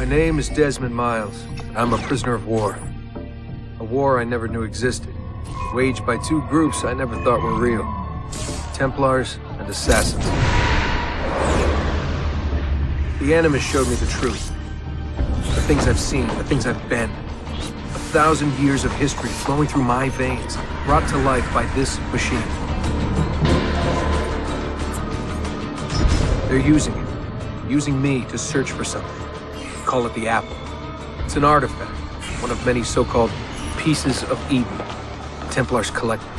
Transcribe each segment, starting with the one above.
My name is Desmond Miles. I'm a prisoner of war. A war I never knew existed, waged by two groups I never thought were real. Templars and Assassins. The Animus showed me the truth. The things I've seen, the things I've been. 1,000 years of history flowing through my veins, brought to life by this machine. They're using it. Using me to search for something. Call it the Apple. It's an artifact, one of many so-called pieces of Eden. The Templars collect them.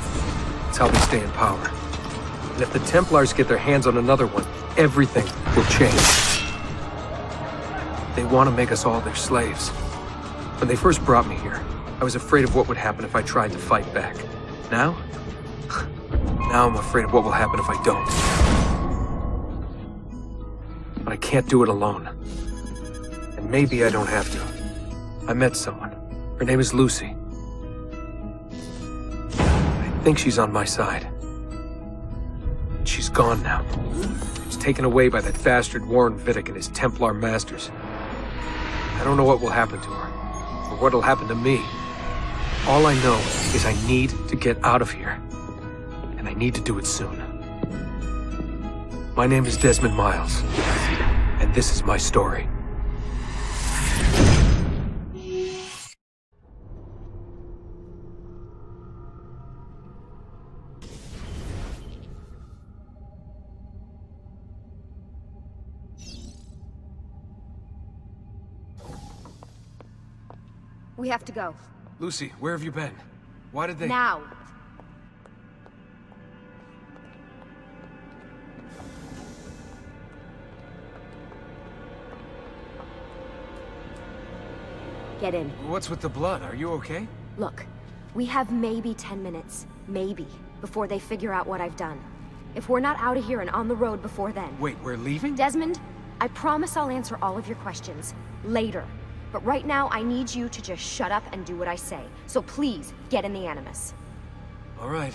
It's how they stay in power. And if the Templars get their hands on another one, everything will change. They want to make us all their slaves. When they first brought me here, I was afraid of what would happen if I tried to fight back. Now? Now I'm afraid of what will happen if I don't. But I can't do it alone. And maybe I don't have to. I met someone. Her name is Lucy. I think she's on my side. She's gone now. She's taken away by that bastard Warren Vidic and his Templar masters. I don't know what will happen to her, or what'll happen to me. All I know is I need to get out of here. And I need to do it soon. My name is Desmond Miles, and this is my story. We have to go. Lucy, where have you been? Why did they— Now! Get in. What's with the blood? Are you okay? Look, we have maybe 10 minutes, maybe, before they figure out what I've done. If we're not out of here and on the road before then— Wait, we're leaving? Desmond, I promise I'll answer all of your questions later. But right now, I need you to just shut up and do what I say. So please, get in the Animus. All right.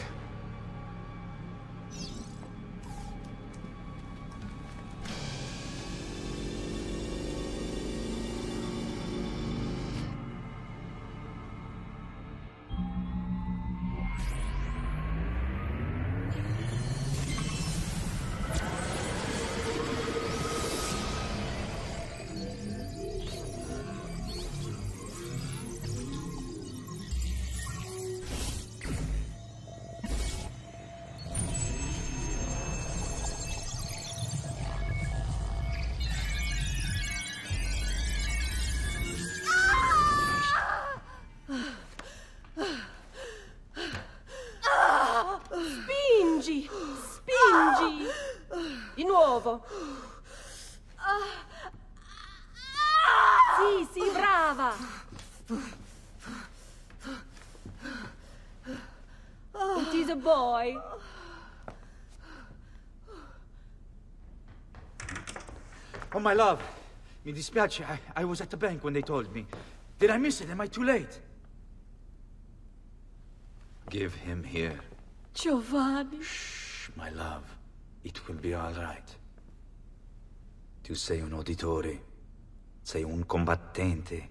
Spingi! Di nuovo! Sì, sì, brava! It is a boy. Oh, my love. Mi dispiace. I was at the bank when they told me. Did I miss it? Am I too late? Give him here. Giovanni. Shh, my love. It will be all right. Tu sei un uditore. Sei un combattente.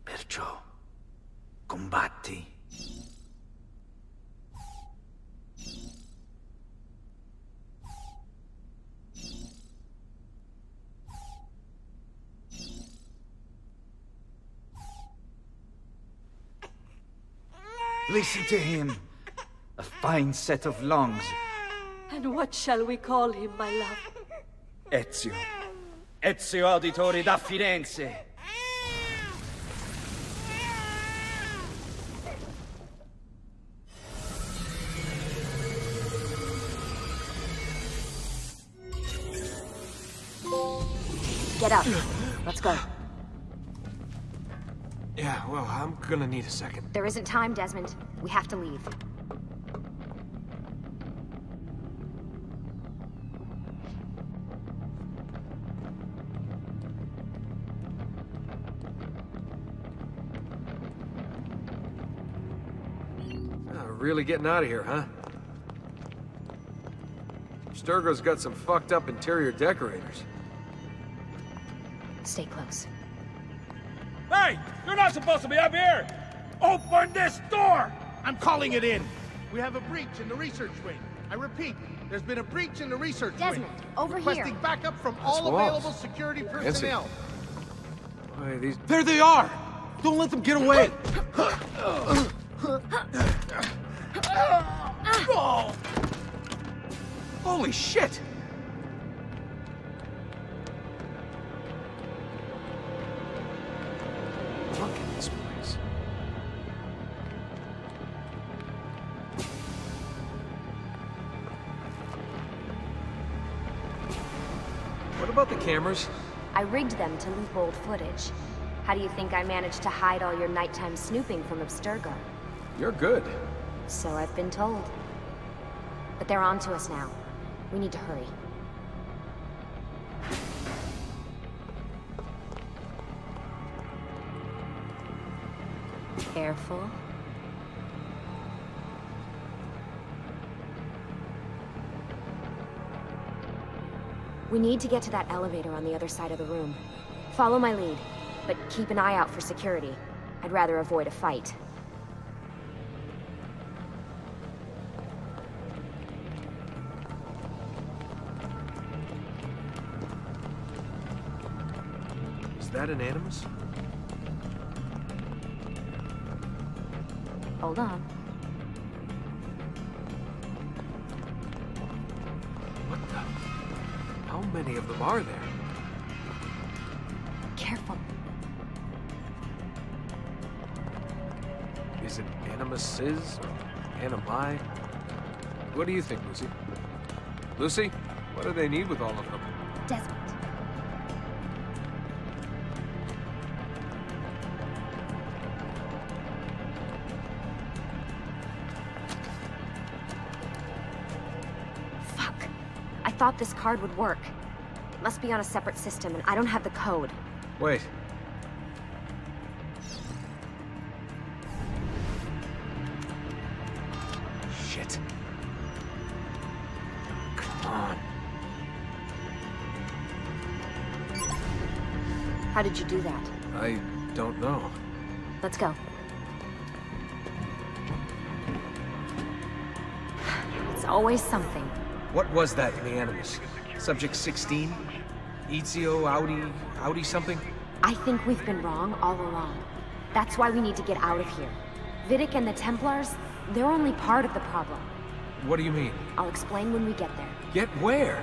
Perciò, combatti. Listen to him. A fine set of lungs. And what shall we call him, my love? Ezio. Ezio Auditore da Firenze. Get up. Let's go. Yeah, well, I'm gonna need a second. There isn't time, Desmond. We have to leave. Really getting out of here, huh? Sturgo's got some fucked up interior decorators. Stay close. Hey! You're not supposed to be up here! Open this door! I'm calling it in. We have a breach in the research wing. I repeat, there's been a breach in the research Desmond, wing. over here. Requesting backup from all walls. available security personnel. Why, these... There they are! Don't let them get away! Holy shit! Look at this place. What about the cameras? I rigged them to loop old footage. How do you think I managed to hide all your nighttime snooping from Abstergo? You're good. So I've been told. But they're on to us now. We need to hurry. Careful. We need to get to that elevator on the other side of the room. Follow my lead, but keep an eye out for security. I'd rather avoid a fight. Is that an animus? Hold on. What the? How many of them are there? Careful. Is it animuses or animi? What do you think, Lucy? Lucy, what do they need with all of them? Desmond. Fuck. I thought this card would work. It must be on a separate system, and I don't have the code. Wait. Shit. Come on. How did you do that? I don't know. Let's go. It's always something. What was that in the animus? Subject 16? Ezio Audi something? I think we've been wrong all along. That's why we need to get out of here. Vidic and the Templars, they're only part of the problem. What do you mean? I'll explain when we get there. Get where?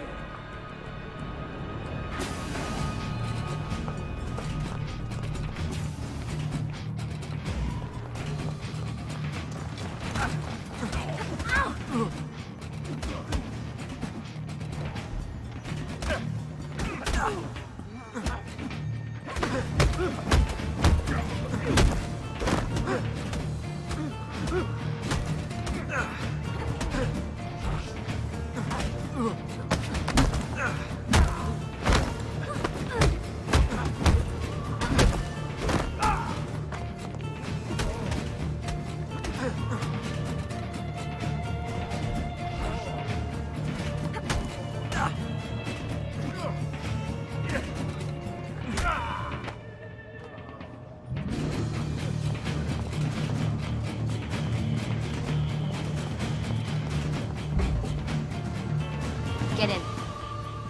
Get in.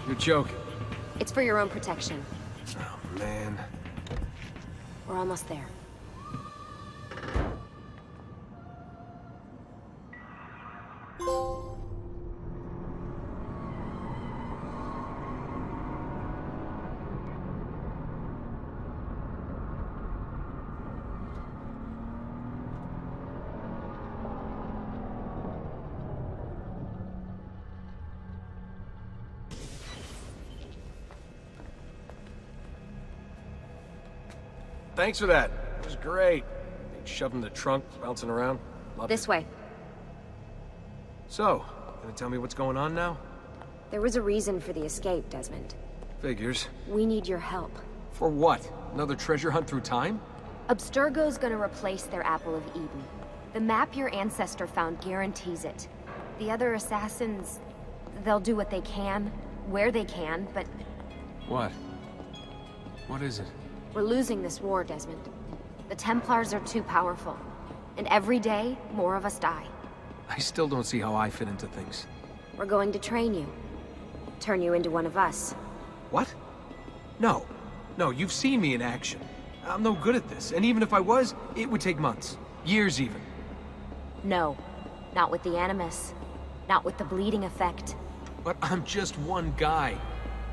You're joking. It's for your own protection. Oh, man. We're almost there. Thanks for that. It was great. Shoved in the trunk, bouncing around. Loved This it. way. So, gonna tell me what's going on now? There was a reason for the escape, Desmond. Figures. We need your help. For what? Another treasure hunt through time? Abstergo's gonna replace their Apple of Eden. The map your ancestor found guarantees it. The other assassins, they'll do what they can, where they can, but What? What is it? we're losing this war, Desmond. The Templars are too powerful. And every day, more of us die. I still don't see how I fit into things. We're going to train you. Turn you into one of us. What? No. No, you've seen me in action. I'm no good at this, and even if I was, it would take months. Years even. No. Not with the Animus. Not with the bleeding effect. But I'm just one guy.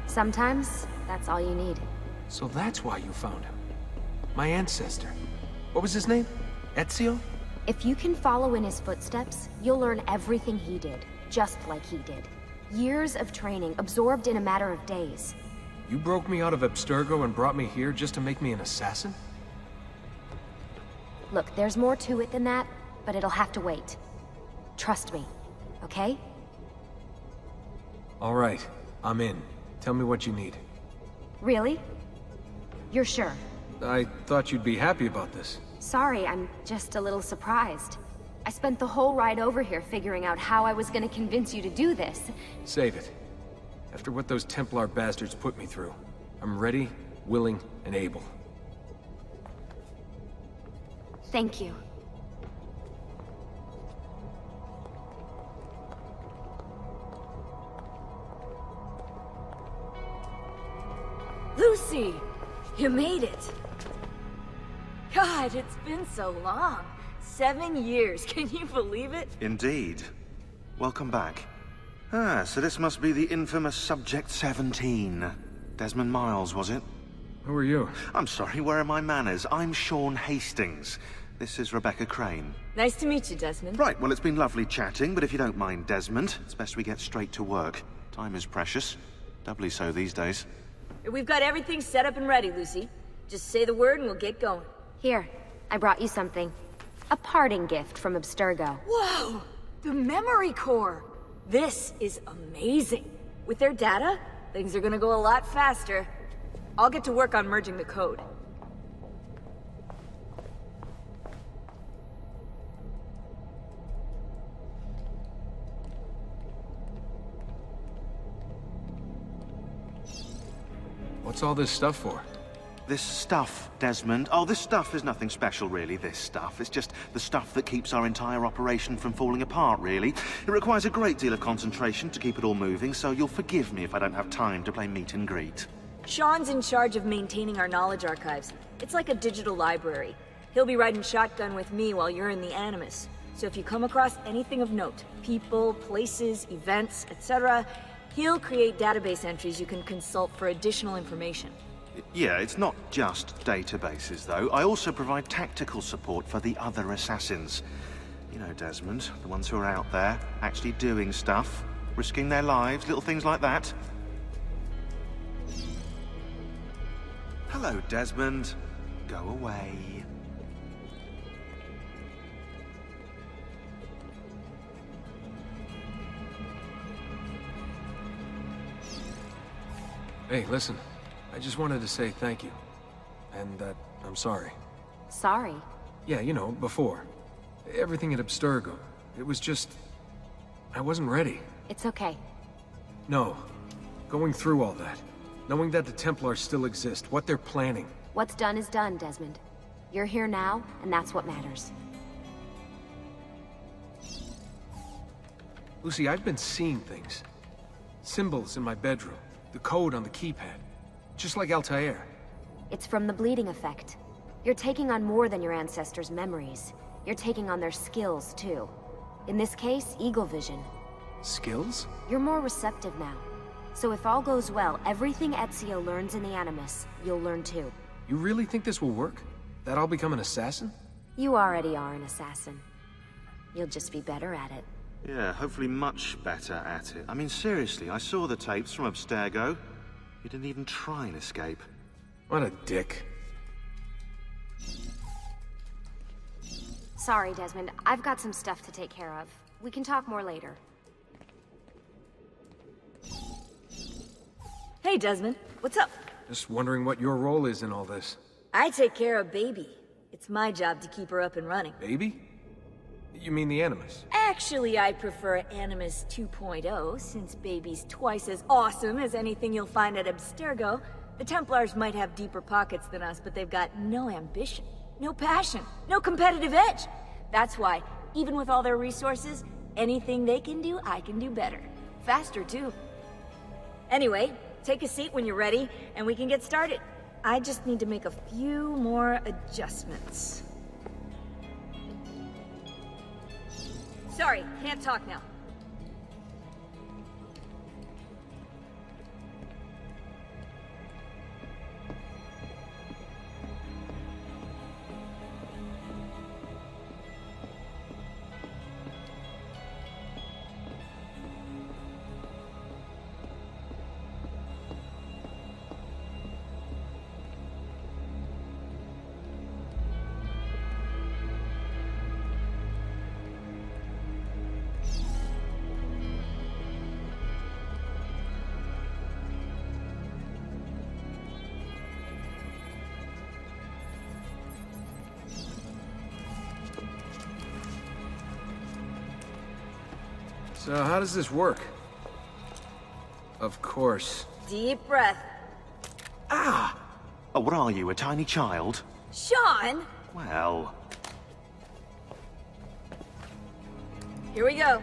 Sometimes, that's all you need. So that's why you found him. My ancestor. What was his name? Ezio? If you can follow in his footsteps, you'll learn everything he did, just like he did. Years of training, absorbed in a matter of days. You broke me out of Abstergo and brought me here just to make me an assassin? Look, there's more to it than that, but it'll have to wait. Trust me, okay? All right, I'm in. Tell me what you need. Really? You're sure? I thought you'd be happy about this. Sorry, I'm just a little surprised. I spent the whole ride over here figuring out how I was gonna convince you to do this. Save it. After what those Templar bastards put me through, I'm ready, willing, and able. Thank you. Lucy! You made it! God, it's been so long. 7 years, can you believe it? Indeed. Welcome back. Ah, so this must be the infamous Subject 17. Desmond Miles, was it? Who are you? I'm sorry, where are my manners? I'm Sean Hastings. This is Rebecca Crane. Nice to meet you, Desmond. Right, well, it's been lovely chatting, but if you don't mind, Desmond, it's best we get straight to work. Time is precious. Doubly so these days. We've got everything set up and ready, Lucy. Just say the word and we'll get going. Here, I brought you something. A parting gift from Abstergo. Whoa! The memory core! This is amazing. With their data, things are gonna go a lot faster. I'll get to work on merging the code. What's all this stuff for? This stuff, Desmond. Oh, this stuff is nothing special, really, this stuff. It's just the stuff that keeps our entire operation from falling apart, really. It requires a great deal of concentration to keep it all moving, so you'll forgive me if I don't have time to play meet and greet. Sean's in charge of maintaining our knowledge archives. It's like a digital library. He'll be riding shotgun with me while you're in the Animus. So if you come across anything of note, people, places, events, etc., he'll create database entries you can consult for additional information. Yeah, it's not just databases, though. I also provide tactical support for the other assassins. You know, Desmond, the ones who are out there, actually doing stuff, risking their lives, little things like that. Hello, Desmond. Go away. Hey, listen. I just wanted to say thank you. And that I'm sorry. Sorry? Yeah, you know, before. Everything at Abstergo. It was just... I wasn't ready. It's okay. No. Going through all that. Knowing that the Templars still exist, what they're planning. What's done is done, Desmond. You're here now, and that's what matters. Lucy, I've been seeing things. Symbols in my bedroom. The code on the keypad. Just like Altair. It's from the bleeding effect. You're taking on more than your ancestors' memories. You're taking on their skills, too. In this case, eagle vision. Skills? You're more receptive now. So if all goes well, everything Ezio learns in the Animus, you'll learn too. You really think this will work? That I'll become an assassin? You already are an assassin. You'll just be better at it. Yeah, hopefully much better at it. I mean, seriously, I saw the tapes from Abstergo. You didn't even try and escape. What a dick. Sorry, Desmond. I've got some stuff to take care of. We can talk more later. Hey, Desmond. What's up? Just wondering what your role is in all this. I take care of Baby. It's my job to keep her up and running. Baby? You mean the Animus? Actually, I prefer Animus 2.0, since Baby's twice as awesome as anything you'll find at Abstergo. The Templars might have deeper pockets than us, but they've got no ambition. no passion, no competitive edge. That's why, even with all their resources, anything they can do, I can do better. Faster, too. Anyway, take a seat when you're ready, and we can get started. I just need to make a few more adjustments. Sorry, can't talk now. So how does this work? Of course. Deep breath. Ah! Oh, what are you, a tiny child? Sean! Well... Here we go.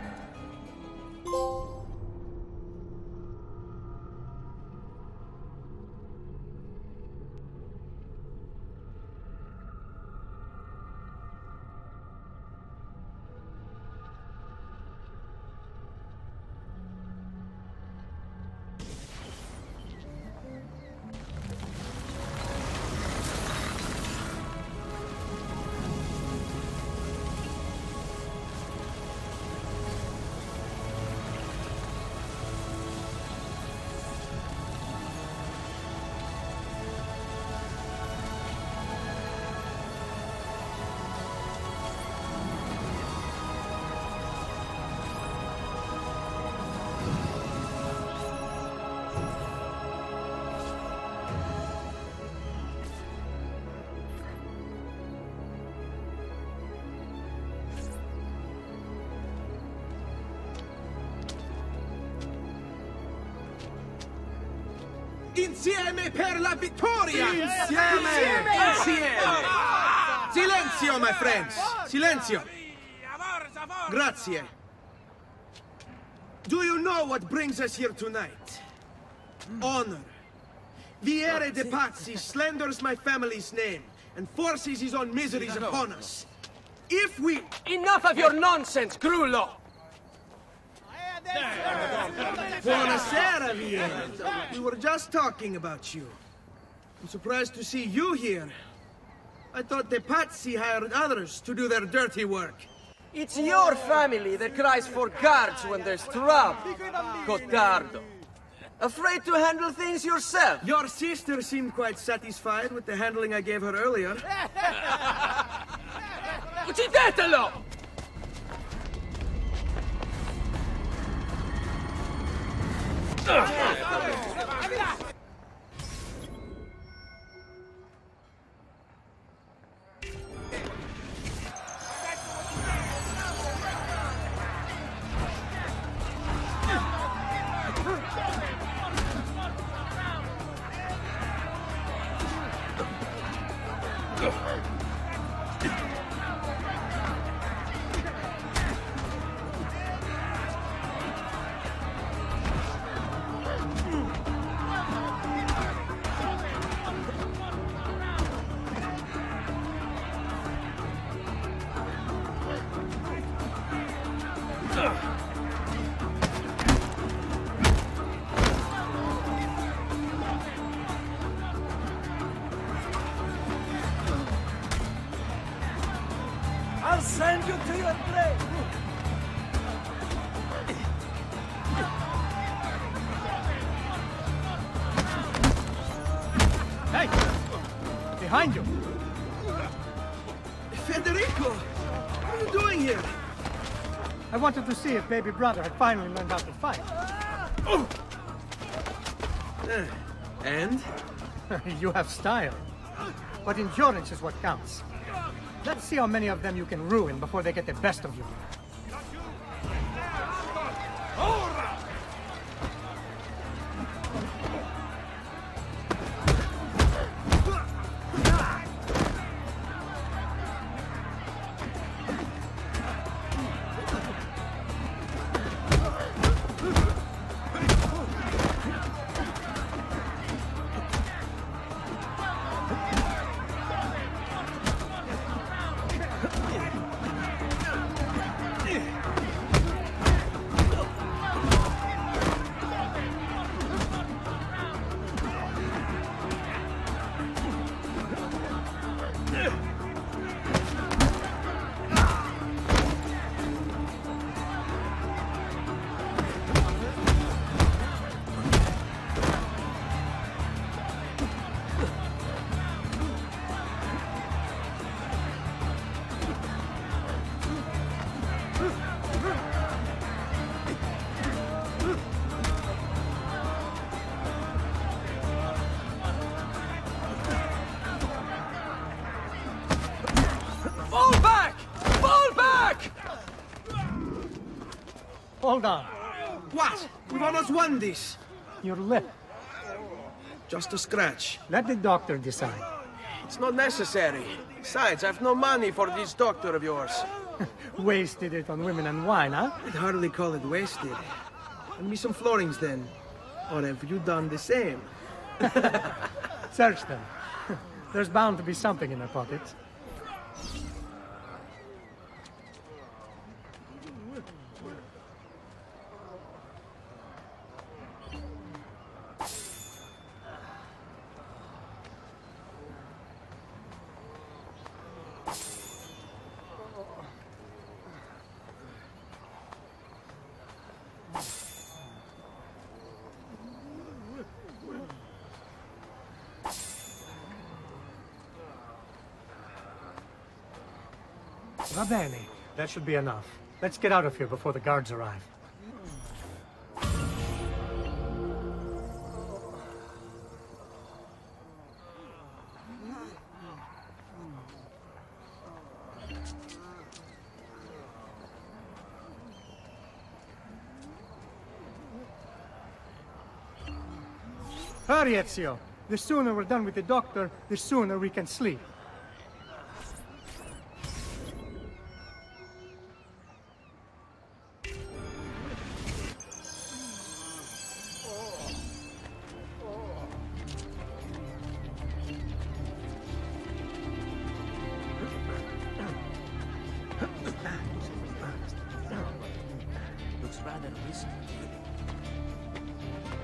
Insieme per la vittoria! Insieme! Insieme! Silenzio, my friends! Silenzio! Grazie. Do you know what brings us here tonight? Honor. Viere de Pazzi slanders my family's name and forces his own miseries upon us. If we... Enough of your nonsense, Grullo! Buonasera, Viere. We were just talking about you. I'm surprised to see you here. I thought the Pazzi hired others to do their dirty work. It's your family that cries for guards when there's trouble, Cotardo. Afraid to handle things yourself? Your sister seemed quite satisfied with the handling I gave her earlier. Uccidetelo! I'll send you to your grave! Hey! Behind you! Federico! What are you doing here? I wanted to see if baby brother had finally learned how to fight. And? You have style. But endurance is what counts. Let's see how many of them you can ruin before they get the best of you. Hold on. What? We've almost won this. Your lip. Just a scratch. Let the doctor decide. It's not necessary. Besides, I've no money for this doctor of yours. Wasted it on women and wine, huh? I'd hardly call it wasted. Lend me some florins then. Or have you done the same? Search them. There's bound to be something in their pockets. Va bene. That should be enough. Let's get out of here before the guards arrive. Hurry, Ezio. The sooner we're done with the doctor, the sooner we can sleep.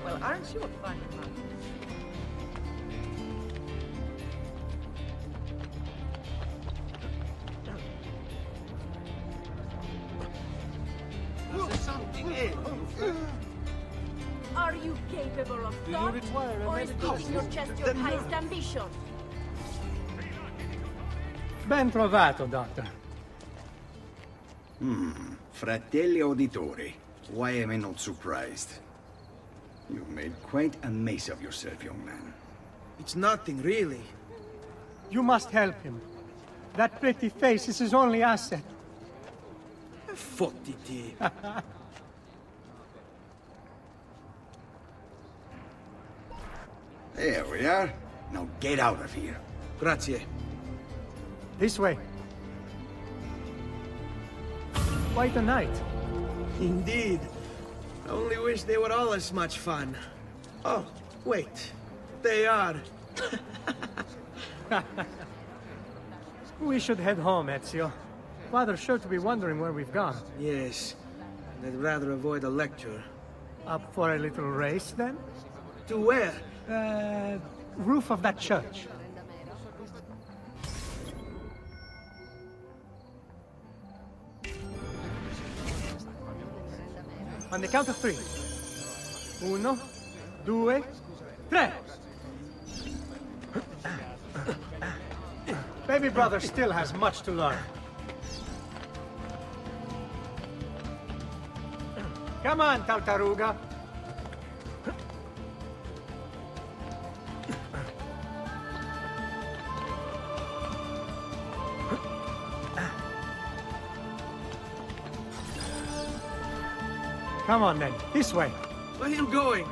Well, aren't you a funny one? Are you capable of thought? Or is keeping your chest your highest ambition? Ben trovato, Doctor. Fratelli Auditori, why am I not surprised? You've made quite a mess of yourself, young man. It's nothing, really. You must help him. That pretty face is his only asset. Fottiti. There we are. Now get out of here. Grazie. This way. Quite a night. Indeed. I only wish they were all as much fun. Oh, wait. They are. We should head home, Ezio. Father's sure to be wondering where we've gone. Yes. And I'd rather avoid a lecture. Up for a little race, then? To where? Roof of that church. On the count of three. 1, 2, 3. Baby brother still has much to learn. Come on, Tartaruga. Come on then, this way. Where are you going?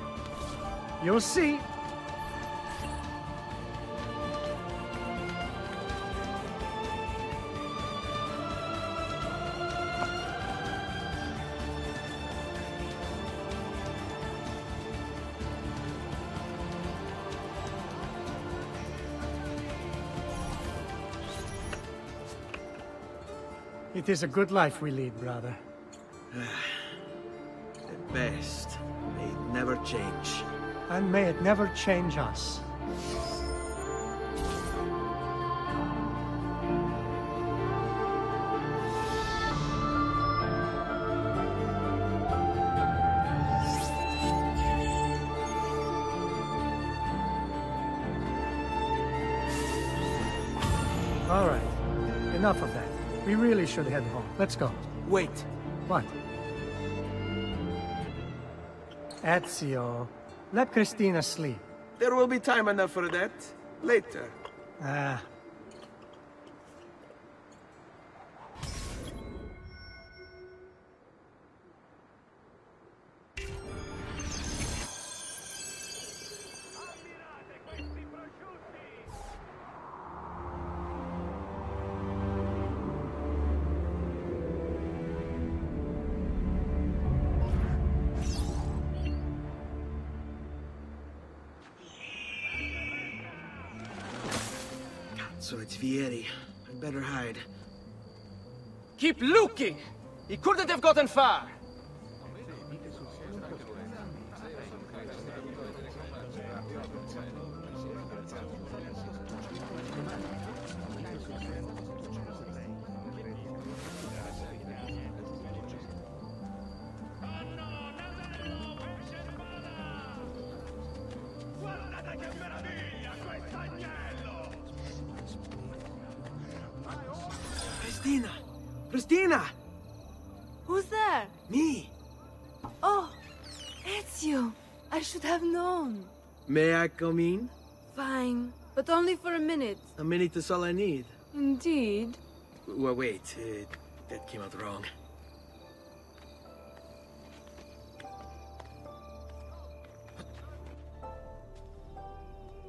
You'll see. It is a good life we lead, brother. At best. May it never change. And may it never change us. All right. Enough of that. We really should head home. Let's go. Wait. What? Ezio, let Cristina sleep. There will be time enough for that. Later. Ah. So it's Vieri. I'd better hide. Keep looking! He couldn't have gotten far! Christina! Who's there? Me. Oh, Ezio. I should have known. May I come in? Fine, but only for a minute. A minute is all I need. Indeed. Well, wait. That came out wrong.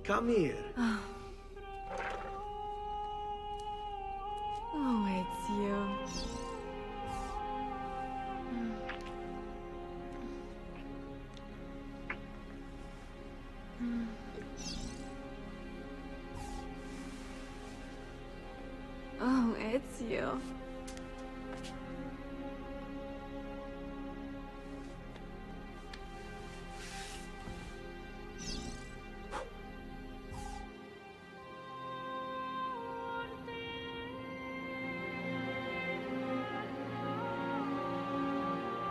Come here. Oh, Ezio. Oh, Ezio.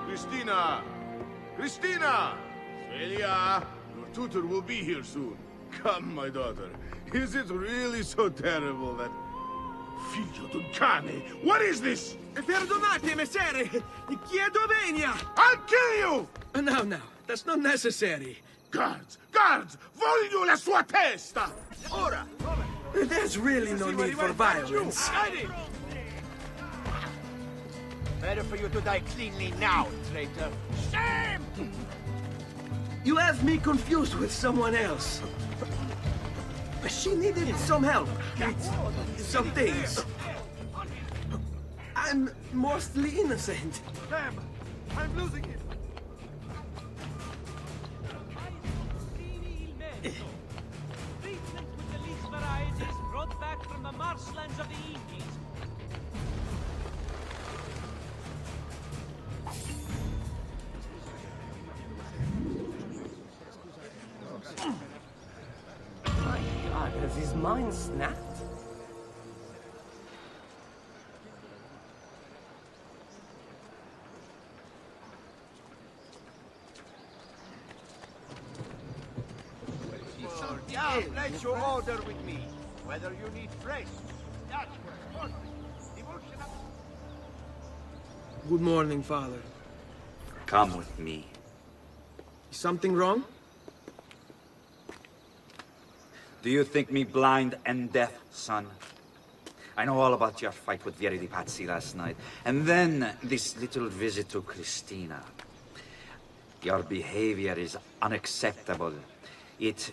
Cristina! Cristina! Svelia! Your tutor will be here soon. Come, my daughter. Is it really so terrible that... Figlio d'un cane! What is this? Perdonate, messere! Chiedo venia! I'll kill you! No, that's not necessary. Guards! Guards! Voglio la sua testa! Ora! There's really no need for violence. Better for you to die cleanly now, traitor. Shame! You have me confused with someone else. She needed some help with some things. I'm mostly innocent. Damn! I'm losing it! Treatment with the least varieties brought back from the marshlands of the Incas. My God, has his mind snapped? Yeah, place your order with me. Whether you need fresh, Dutch, devotional. Good morning, Father. Come with me. Is something wrong? Do you think me blind and deaf, son? I know all about your fight with Vieri di Pazzi last night. And then this little visit to Cristina. Your behavior is unacceptable. It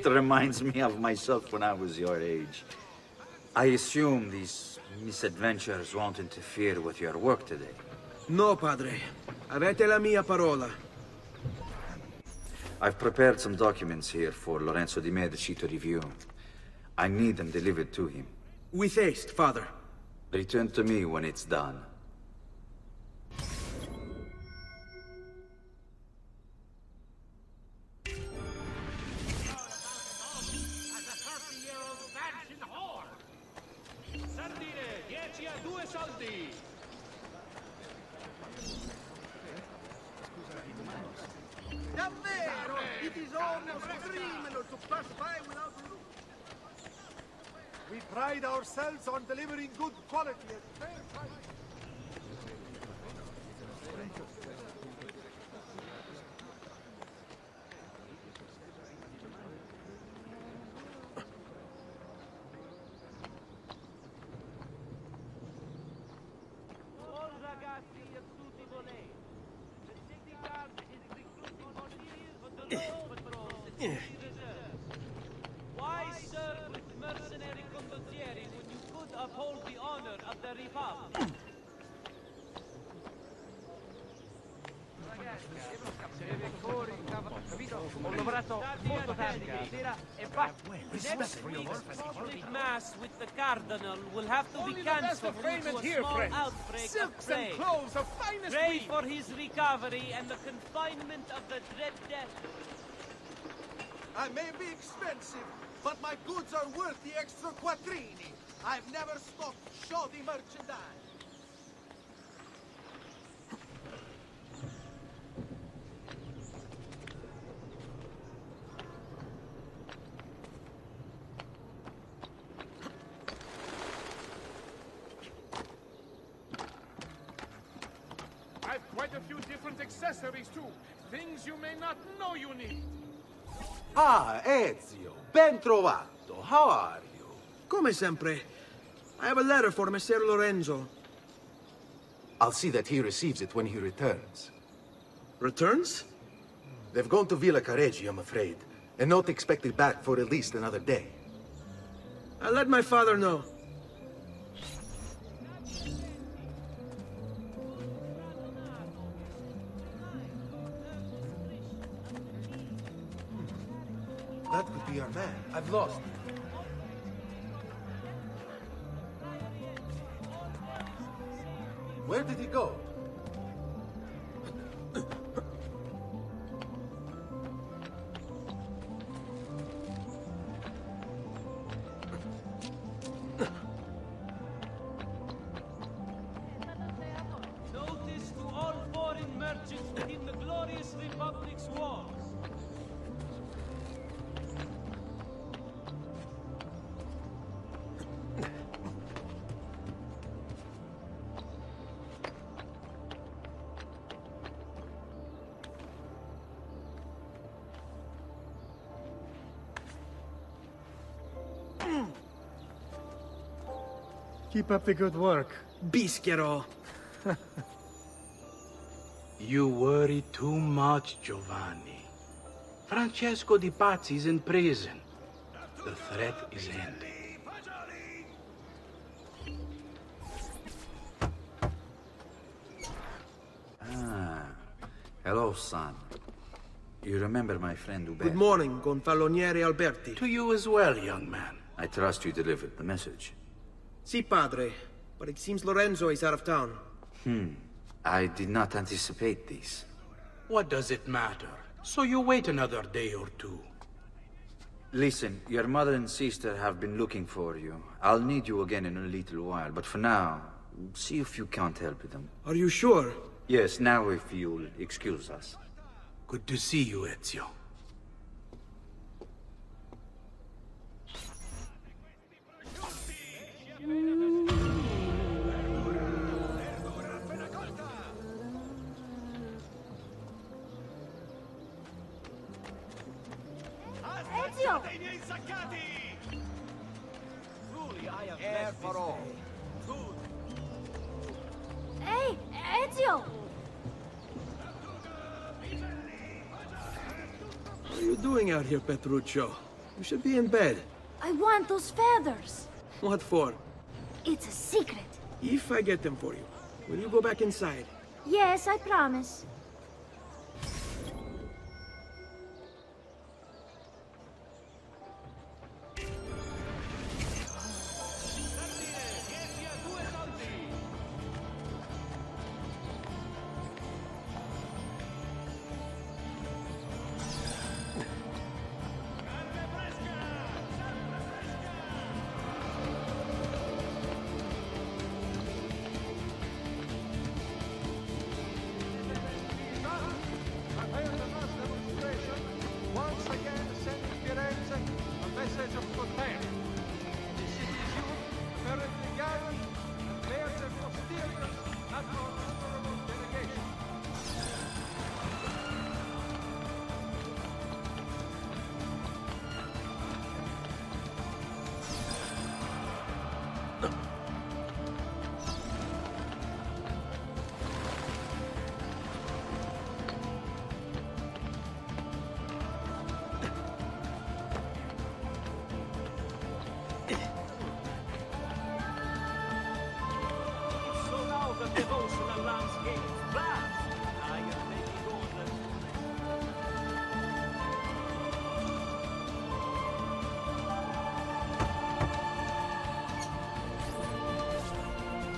reminds me of myself when I was your age. I assume these misadventures won't interfere with your work today. No, Padre. Avete la mia parola. I've prepared some documents here for Lorenzo di Medici to review. I need them delivered to him. With haste, Father. Return to me when it's done. Davvero! It is almost criminal to pass by without a look. We pride ourselves on delivering good quality at fair price. Why serve with mercenary condottieri when you could uphold the honor of the Republic? Ho lavorato molto tardi ieri sera e basta. Next week's public mass with the cardinal will have to be cancelled due to a small outbreak of plague. Pray for his recovery and the confinement of the dread death. I may be expensive, but my goods are worth the extra quattrini. I've never stopped shoddy merchandise. I've quite a few different accessories too. Things you may not know you need. Ah, Ezio, ben trovato. How are you? Come sempre. I have a letter for Messer Lorenzo. I'll see that he receives it when he returns. Returns? They've gone to Villa Careggi, I'm afraid, and not expected back for at least another day. I'll let my father know. That could be our man. I've lost him. Where did he go? Notice to all foreign merchants within the glorious Republic's walls. Keep up the good work. Bischero. You worry too much, Giovanni. Francesco Di Pazzi is in prison. The threat is ending. Ah, hello, son. You remember my friend Uber? Good morning, Gonfaloniere Alberti. To you as well, young man. I trust you delivered the message. Si, padre. But it seems Lorenzo is out of town. I did not anticipate this. What does it matter? So you wait another day or two. Listen, your mother and sister have been looking for you. I'll need you again in a little while, but for now, see if you can't help them. Are you sure? Yes, now if you'll excuse us. Good to see you, Ezio. Ezio! Hey, Ezio! What are you doing out here, Petruccio? You should be in bed. I want those feathers. What for? It's a secret. If I get them for you, will you go back inside? Yes, I promise.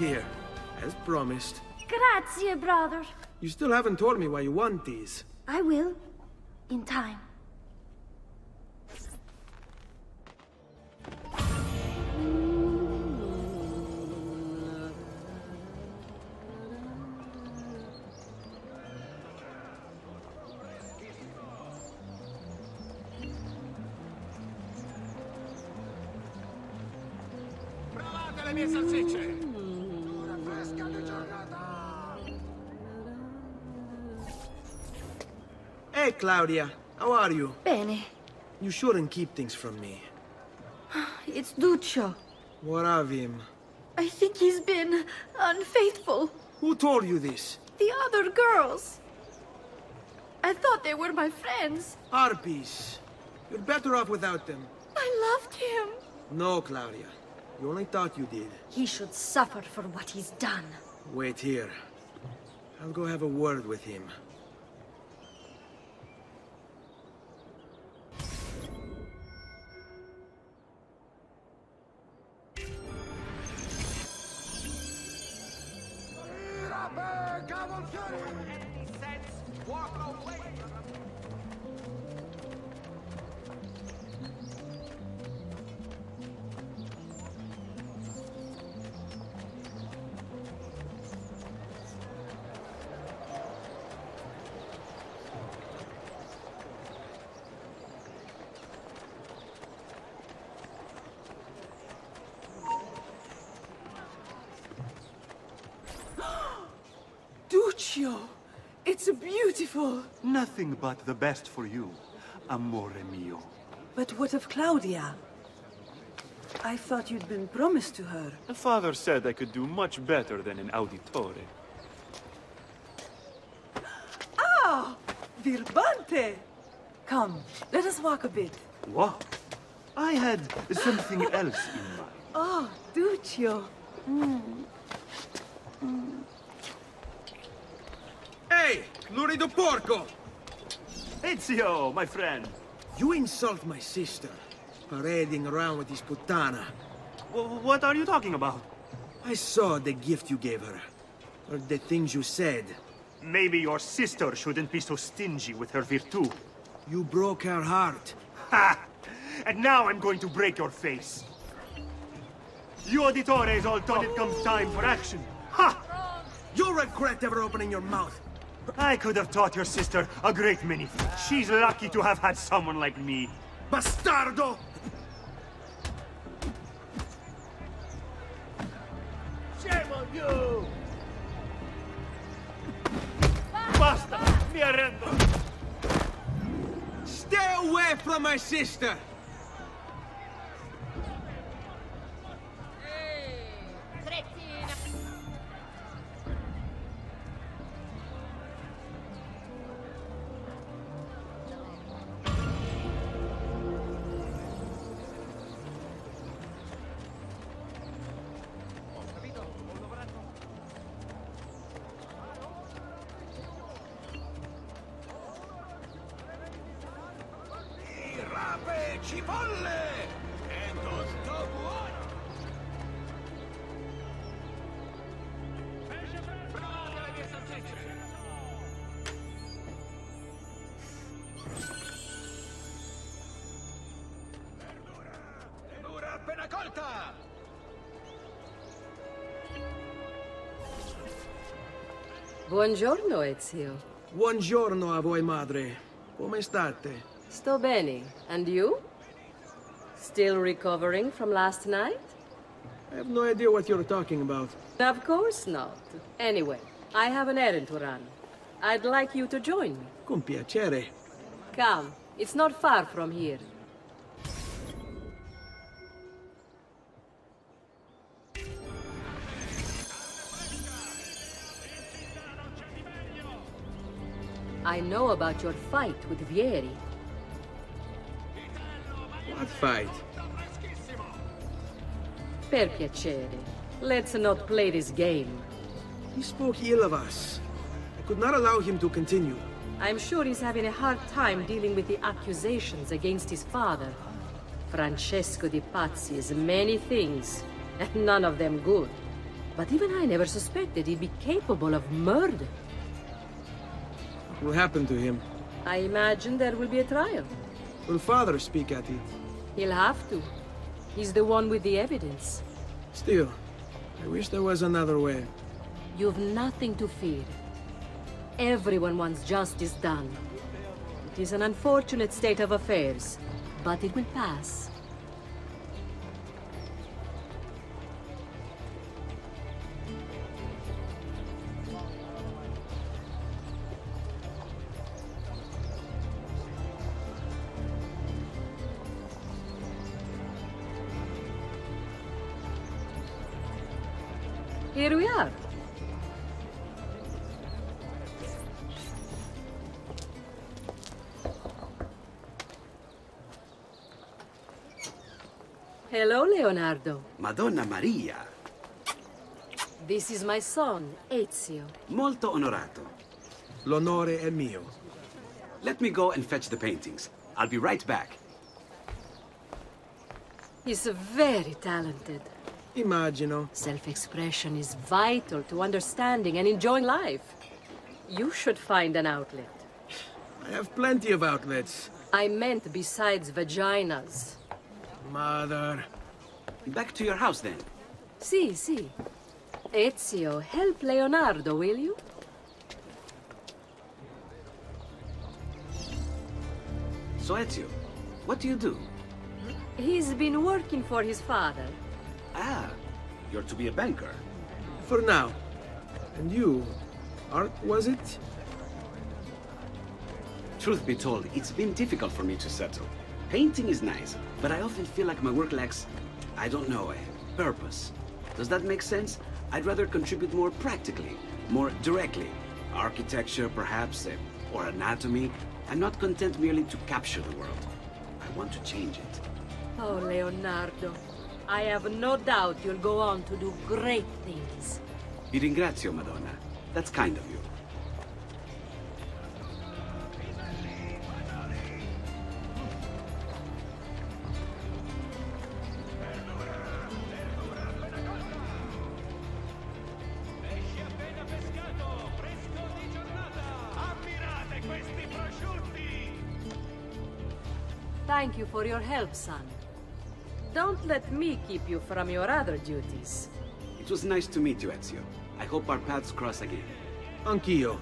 Here, as promised. Grazie, brother. You still haven't told me why you want these. I will. In time. Provate le mie salsicce! Una fresca di giornata! Hey, Claudia. How are you? Bene. You shouldn't keep things from me. It's Duccio. What of him? I think he's been unfaithful. Who told you this? The other girls. I thought they were my friends. Harpies. You're better off without them. I loved him. No, Claudia. You only thought you did. He should suffer for what he's done. Wait here. I'll go have a word with him. Duccio, it's beautiful. Nothing but the best for you, amore mio. But what of Claudia? I thought you'd been promised to her. The father said I could do much better than an Auditore. Ah! Birbante! Come, let us walk a bit. What? I had something else in mind. Oh, Duccio. Hey, lurido porco! Ezio, my friend. You insult my sister, parading around with this puttana. What are you talking about? I saw the gift you gave her. Or the things you said. Maybe your sister shouldn't be so stingy with her virtù. You broke her heart. Ha! And now I'm going to break your face. You Auditores all talk when it comes time for action. Ha! You'll regret ever opening your mouth. I could have taught your sister a great many things. She's lucky to have had someone like me. Bastardo! Shame on you! Basta! Mi arrendo! Stay away from my sister! Buongiorno, Ezio. Buongiorno a voi, madre. Come state? Sto bene. And you? Still recovering from last night? I have no idea what you're talking about. Of course not. Anyway, I have an errand to run. I'd like you to join me. Con piacere. Come. It's not far from here. I know about your fight with Vieri. What fight? Per piacere. Let's not play this game. He spoke ill of us. I could not allow him to continue. I'm sure he's having a hard time dealing with the accusations against his father. Francesco di Pazzi is many things, and none of them good. But even I never suspected he'd be capable of murder. What will happen to him? I imagine there will be a trial. Will Father speak at it? He'll have to. He's the one with the evidence. Still, I wish there was another way. You've nothing to fear. Everyone wants justice done. It is an unfortunate state of affairs, but it will pass. Here we are. Hello, Leonardo. Madonna Maria. This is my son, Ezio. Molto onorato. L'onore è mio. Let me go and fetch the paintings. I'll be right back. He's very talented. Immagino. Self-expression is vital to understanding and enjoying life. You should find an outlet. I have plenty of outlets. I meant besides vaginas. Mother. Back to your house, then. Si. Ezio, help Leonardo, will you? So, Ezio, what do you do? He's been working for his father. Ah, you're to be a banker. For now. And you? Art, was it? Truth be told, it's been difficult for me to settle. Painting is nice, but I often feel like my work lacks, I don't know, a purpose. Does that make sense? I'd rather contribute more practically, more directly. Architecture, perhaps, or anatomy. I'm not content merely to capture the world. I want to change it. Oh, Leonardo. I have no doubt you'll go on to do great things. Vi ringrazio, Madonna. That's kind of you. Thank you for your help, son. Don't let me keep you from your other duties. It was nice to meet you, Ezio. I hope our paths cross again. Anch'io.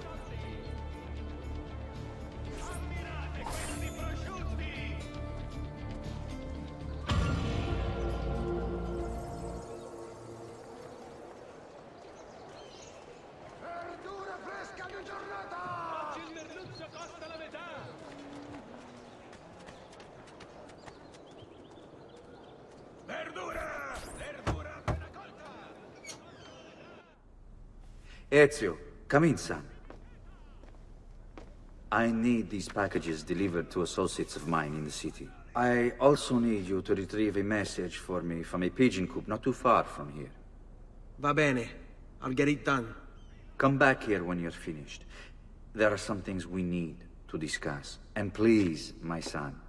Ezio, come in, son. I need these packages delivered to associates of mine in the city. I also need you to retrieve a message for me from a pigeon coop not too far from here. Va bene. I'll get it done. Come back here when you're finished. There are some things we need to discuss. And please, my son,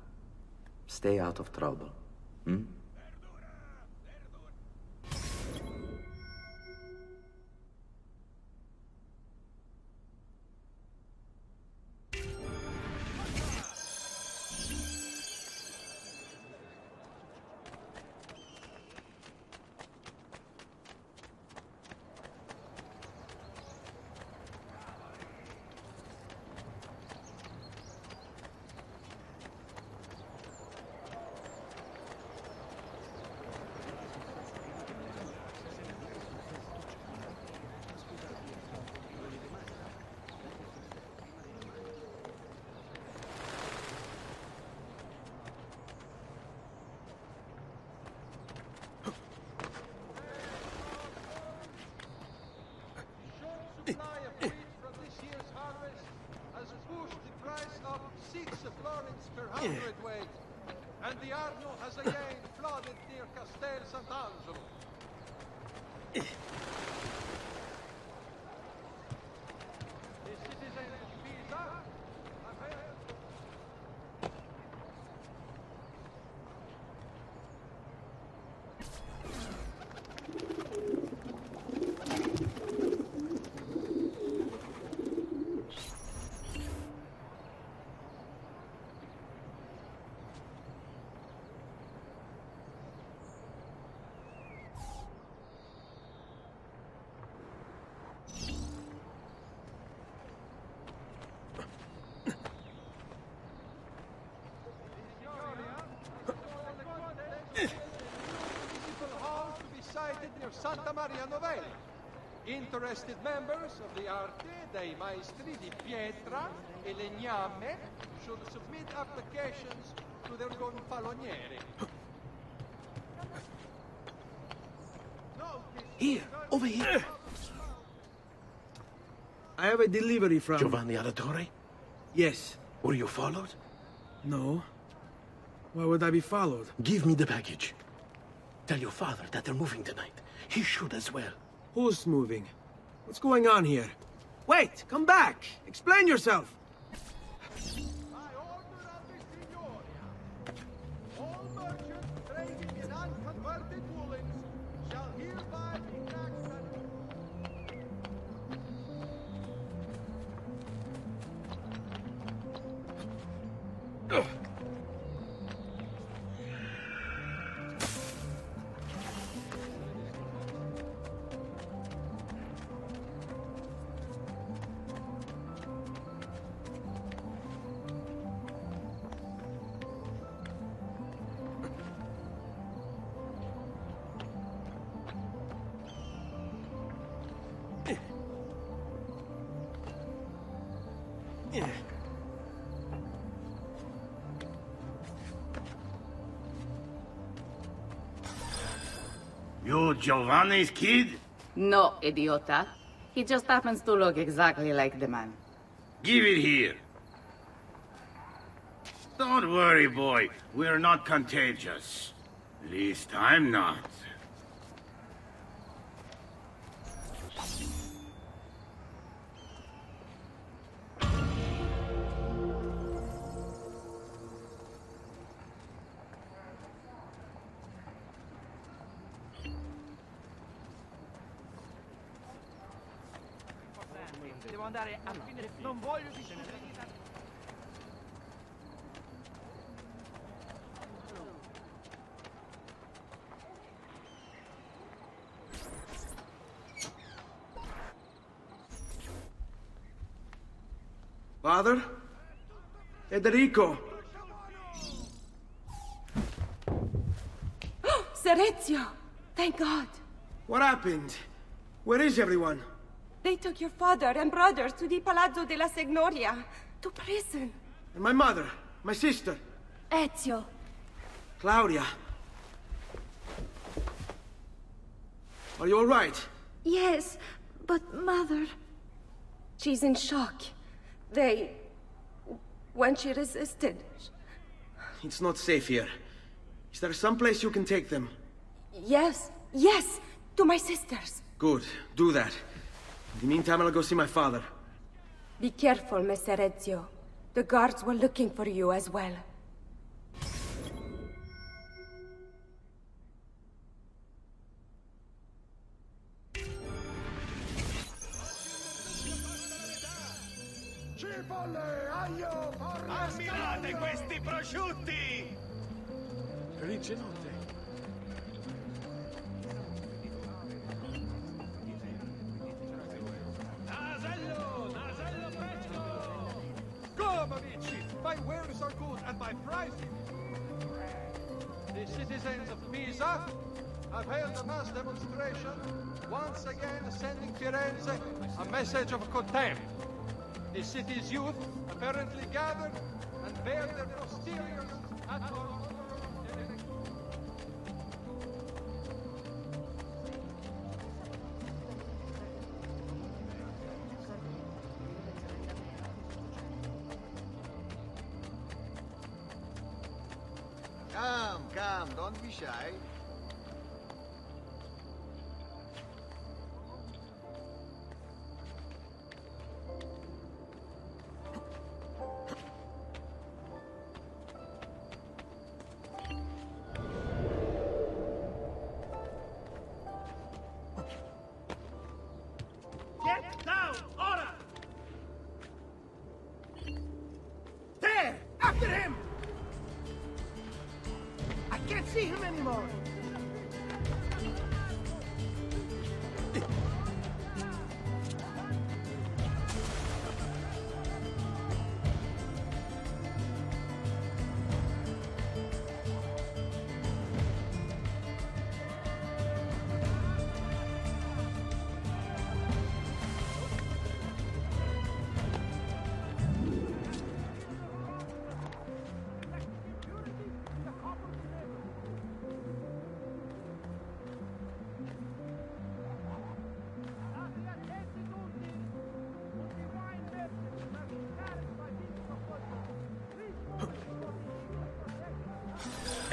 stay out of trouble. Hmm? Hundredweight, and the Arno has again flooded near Castel Sant'Angelo. The citizen of Pisa, near Santa Maria Novella. Interested members of the Arte dei Maestri di Pietra e Legname should submit applications to their gonfaloniere. Here, over here. I have a delivery from... Giovanni Auditore? Yes. Were you followed? No. Why would I be followed? Give me the package. Tell your father that they're moving tonight. He should as well. Who's moving? What's going on here? Wait! Come back! Explain yourself! All merchants trading in unconverted woolens shall hereby be taxed at... You Giovanni's kid? No, idiota. He just happens to look exactly like the man. Give it here. Don't worry, boy. We're not contagious. Least I'm not. Devo andare a finire. Non voglio discutere. Father? Federico! Ezio! Thank God! What happened? Where is everyone? They took your father and brothers to the Palazzo della Signoria, to prison. And my mother, my sister. Ezio. Claudia. Are you all right? Yes, but Mother... She's in shock. When she resisted... It's not safe here. Is there some place you can take them? Yes, to my sisters. Good, do that. In the meantime, I'll go see my father. Be careful, Messer Ezio. The guards were looking for you as well. Ammirate questi prosciutti! Felice notte. Nasello fresco! Come, amici! My wares are good and my prices... The citizens of Pisa have held a mass demonstration, once again sending Firenze a message of contempt. The city's youth apparently gathered and bared their posteriors at our... Come, don't be shy. Get down! Ora! There! After him! I can't see him anymore!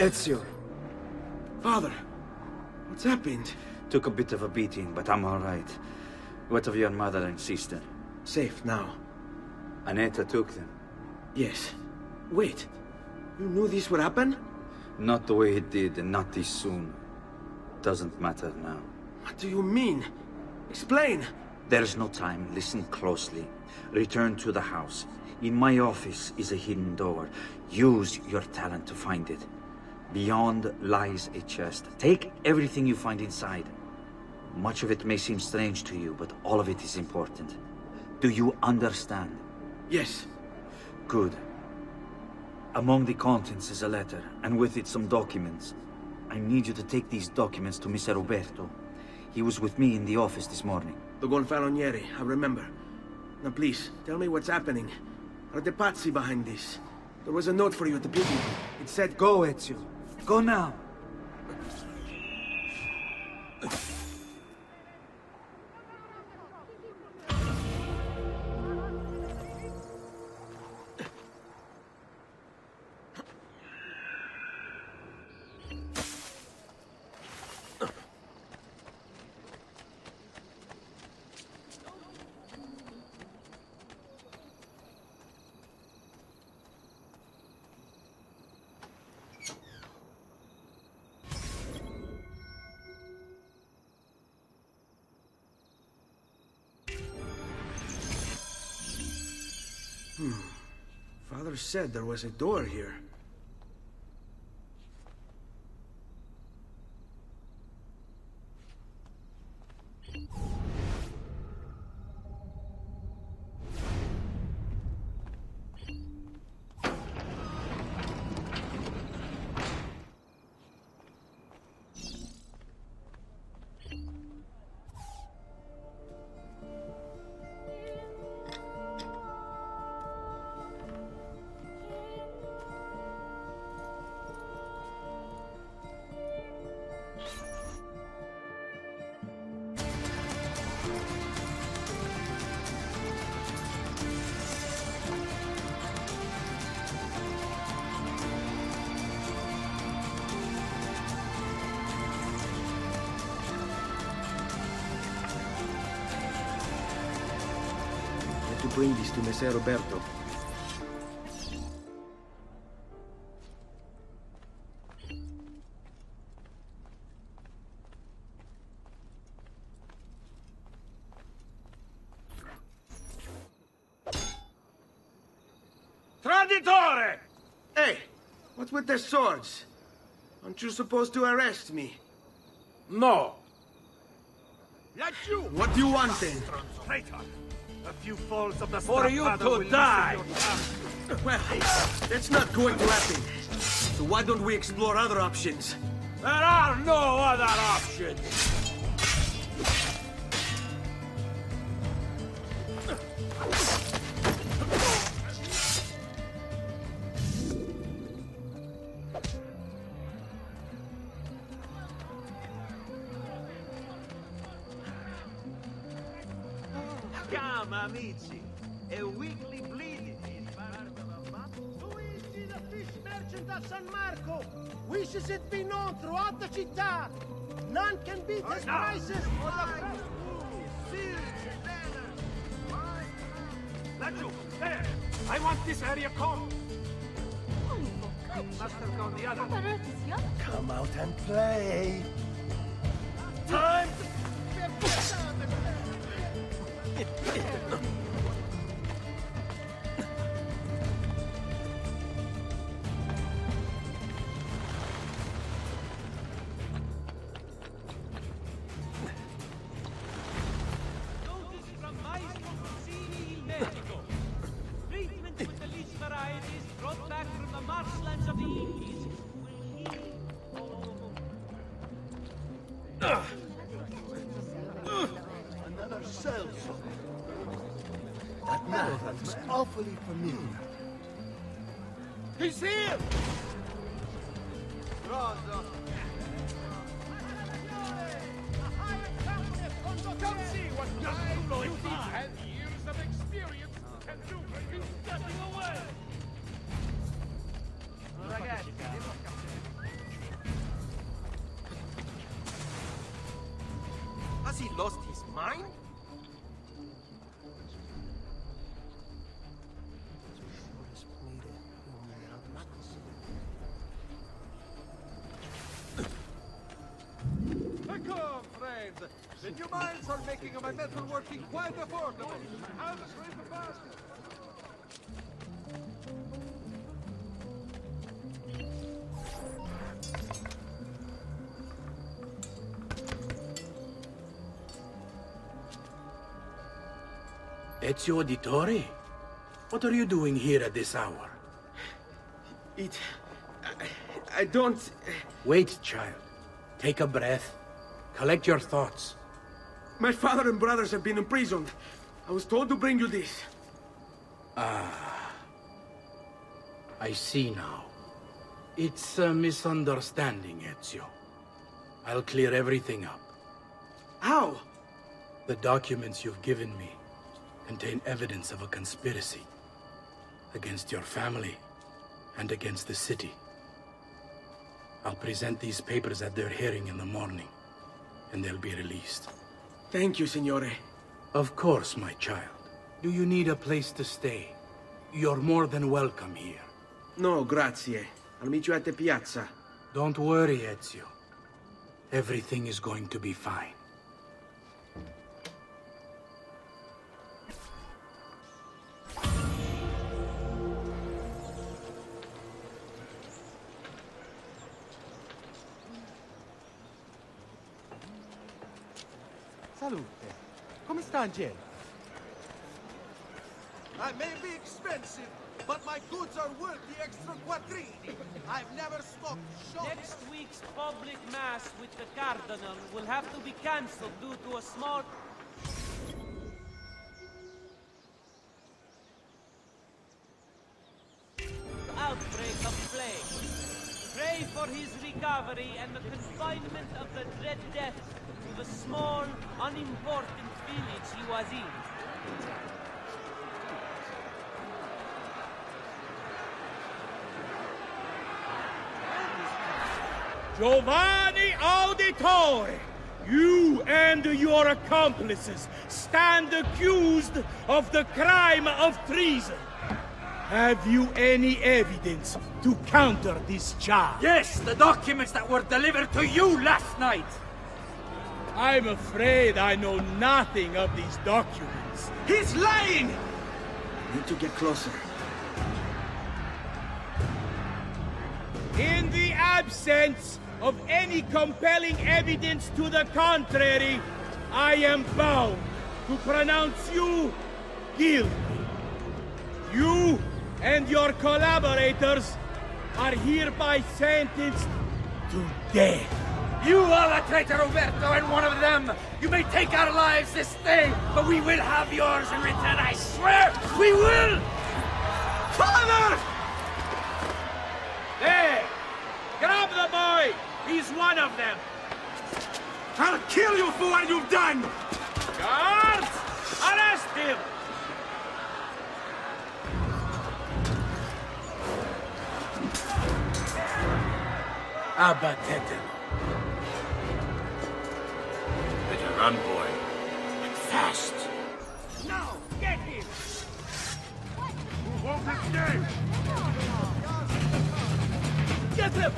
Ezio. Father, what's happened? Took a bit of a beating, but I'm all right. What of your mother and sister? Safe now. Annetta took them. Yes. Wait. You knew this would happen? Not the way it did, and not this soon. Doesn't matter now. What do you mean? Explain! There's no time. Listen closely. Return to the house. In my office is a hidden door. Use your talent to find it. Beyond lies a chest. Take everything you find inside. Much of it may seem strange to you, but all of it is important. Do you understand? Yes. Good. Among the contents is a letter, and with it some documents. I need you to take these documents to Mr. Roberto. He was with me in the office this morning. The Gonfaloniere, I remember. Now please, tell me what's happening. Are the Pazzi behind this? There was a note for you at the beginning. It said, go, Ezio. Go now. Father said there was a door here. To bring this to Messer Roberto. Traditore! Hey, what's with the swords? Aren't you supposed to arrest me? No. What do you want then? Traitor! A few folds of the For you to die! Well, that's not going to happen. So why don't we explore other options? There are no other options! Come, amici. A weekly bleeding. Luigi, the fish merchant of San Marco, wishes it be known throughout the città. None can beat his prices. Laggiù, there! I want this area combed. Must have gone the other way. Come out and play. Time Another cell. That man looks awfully familiar. He's here! Come see what youth and years of experience can do in stepping away! Ragazzi, devo he lost his mind? Come, friends. The new mines are making my metal working quite affordable. I'll just raise the basket. Ezio Auditore? What are you doing here at this hour? I don't... Wait, child. Take a breath. Collect your thoughts. My father and brothers have been imprisoned. I was told to bring you this. Ah. I see now. It's a misunderstanding, Ezio. I'll clear everything up. How? The documents you've given me contain evidence of a conspiracy against your family and against the city. I'll present these papers at their hearing in the morning, and they'll be released. Thank you, Signore. Of course, my child. Do you need a place to stay? You're more than welcome here. No, grazie. I'll meet you at the piazza. Don't worry, Ezio. Everything is going to be fine. Salute. Come sta, Angelo? I may be expensive, but my goods are worth the extra quattrini. I've never smoked shot. Next week's public mass with the Cardinal will have to be cancelled due to a small outbreak of plague. Pray for his recovery and the confinement of the dread death to the small, unimportant village he was in. Giovanni Auditore, you and your accomplices stand accused of the crime of treason. Have you any evidence to counter this charge? Yes, the documents that were delivered to you last night. I'm afraid I know nothing of these documents. He's lying! Need to get closer. In the absence of any compelling evidence to the contrary, I am bound to pronounce you guilty. You and your collaborators are hereby sentenced to death. You are a traitor, Roberto, and one of them. You may take our lives this day, but we will have yours in return, I swear! We will! Father! There! Grab the boy! He's one of them! I'll kill you for what you've done! Guards! Arrest him! Abattetelo. Better run, boy. And fast. Now, get him! Who won't escape? Get him!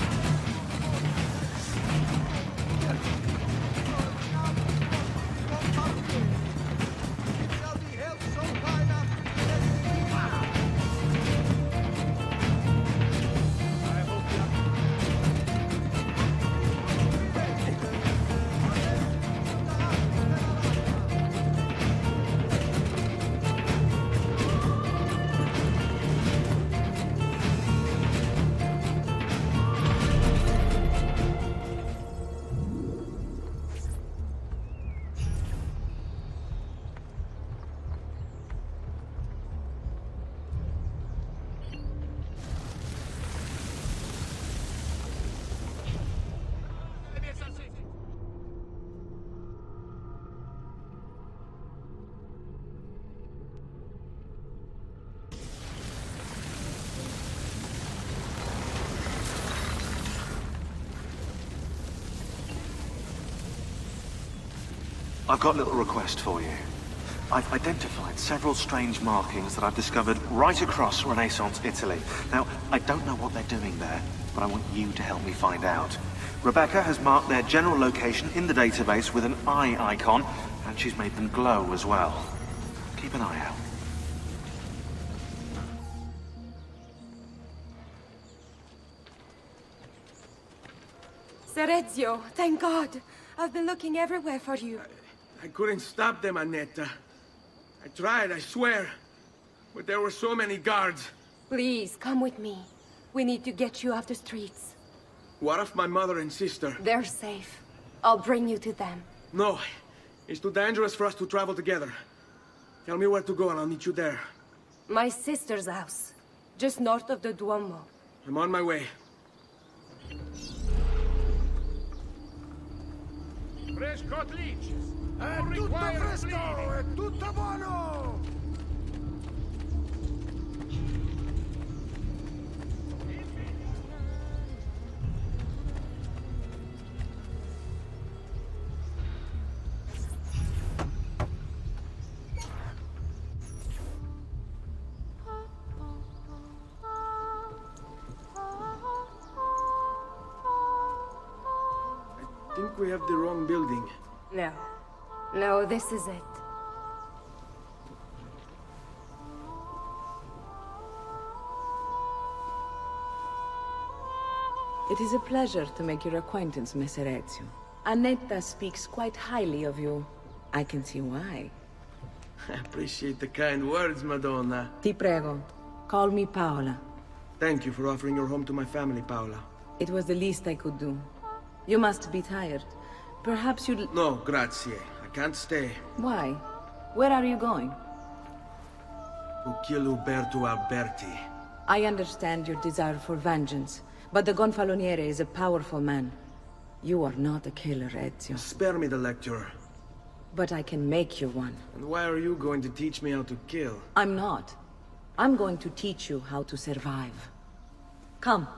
I've got a little request for you. I've identified several strange markings that I've discovered right across Renaissance Italy. Now, I don't know what they're doing there, but I want you to help me find out. Rebecca has marked their general location in the database with an eye icon, and she's made them glow as well. Keep an eye out. Ser Ezio, thank God. I've been looking everywhere for you. I couldn't stop them, Annetta. I tried, I swear. But there were so many guards. Please, come with me. We need to get you off the streets. What of my mother and sister? They're safe. I'll bring you to them. No. It's too dangerous for us to travel together. Tell me where to go and I'll meet you there. My sister's house. Just north of the Duomo. I'm on my way. Fresh cottage. È tutto fresco! È tutto buono! I think we have the wrong building. No. No, this is it. It is a pleasure to make your acquaintance, Messer Ezio. Annetta speaks quite highly of you. I can see why. I appreciate the kind words, Madonna. Ti prego, call me Paola. Thank you for offering your home to my family, Paola. It was the least I could do. You must be tired. Perhaps you'd... No, grazie. I can't stay. Why? Where are you going? To kill Uberto Alberti. I understand your desire for vengeance, but the Gonfaloniere is a powerful man. You are not a killer, Ezio. Spare me the lecture. But I can make you one. And why are you going to teach me how to kill? I'm not. I'm going to teach you how to survive. Come.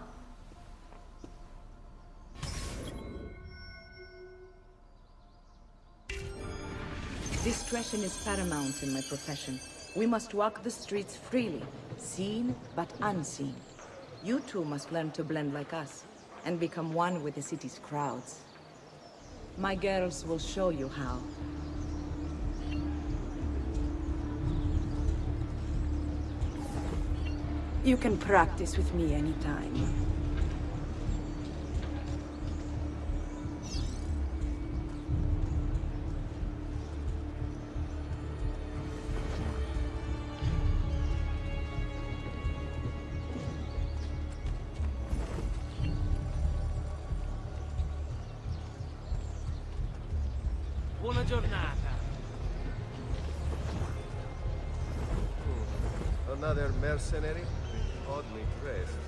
Discretion is paramount in my profession. We must walk the streets freely, seen but unseen. You too must learn to blend like us, and become one with the city's crowds. My girls will show you how. You can practice with me anytime. Buona giornata. Another mercenary? Oddly dressed.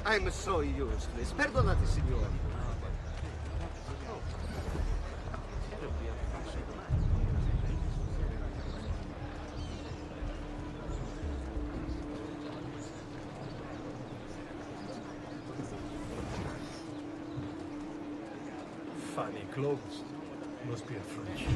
I'm so useless. Perdonate, signore. Funny clothes. Must be a French.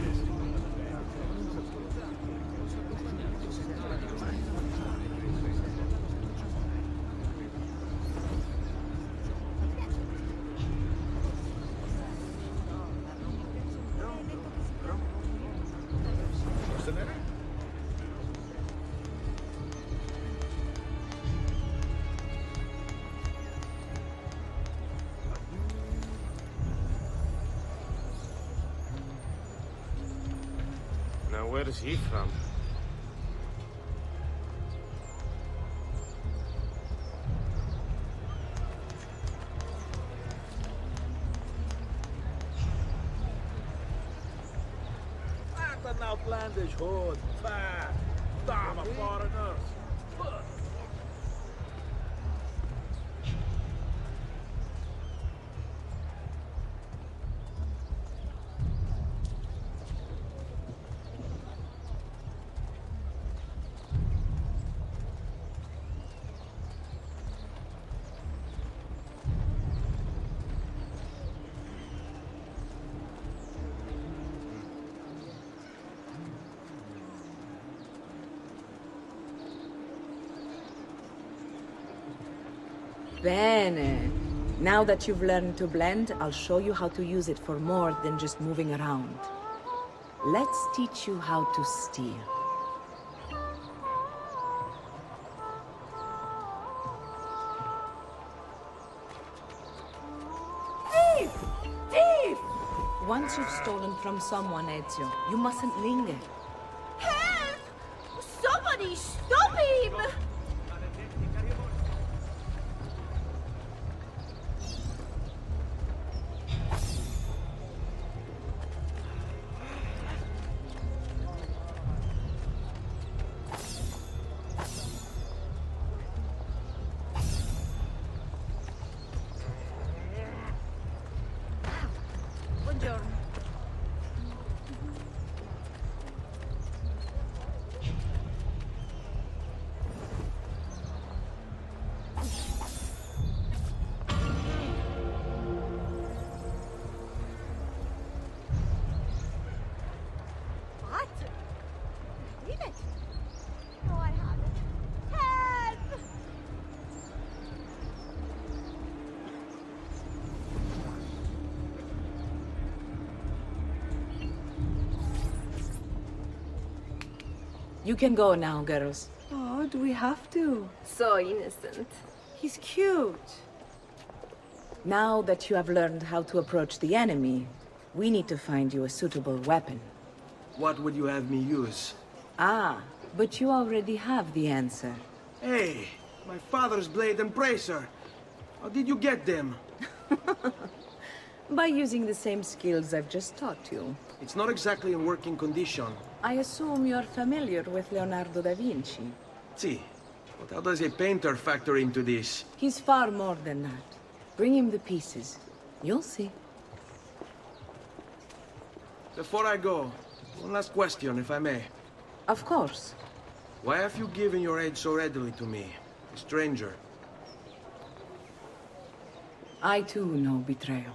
Now, where is he from? What an outlandish hood. Fat. Damn foreigners. Bene. Now that you've learned to blend, I'll show you how to use it for more than just moving around. Let's teach you how to steal. Thief! Thief! Once you've stolen from someone, Ezio, you mustn't linger. Help! Somebody stop him! You can go now, girls. Oh, do we have to? So innocent. He's cute. Now that you have learned how to approach the enemy, we need to find you a suitable weapon. What would you have me use? Ah, but you already have the answer. Hey, my father's blade and bracer. How did you get them? By using the same skills I've just taught you. It's not exactly in working condition. I assume you're familiar with Leonardo da Vinci. See, but how does a painter factor into this? He's far more than that. Bring him the pieces. You'll see. Before I go, one last question, if I may. Of course. Why have you given your aid so readily to me, a stranger? I too know betrayal.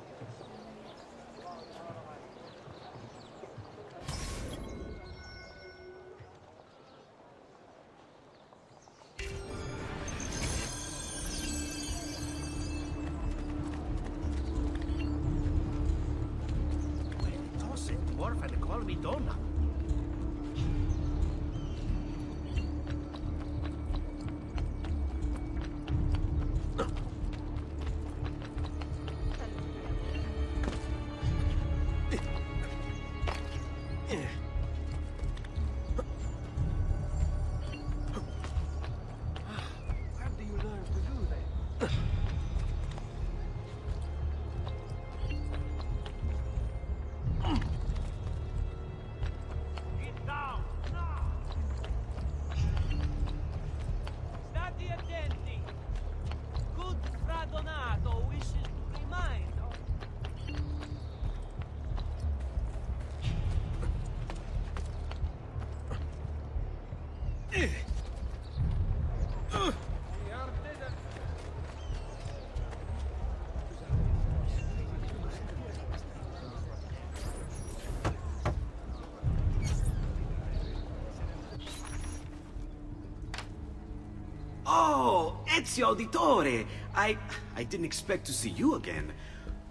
Oh, Ezio Auditore! I didn't expect to see you again.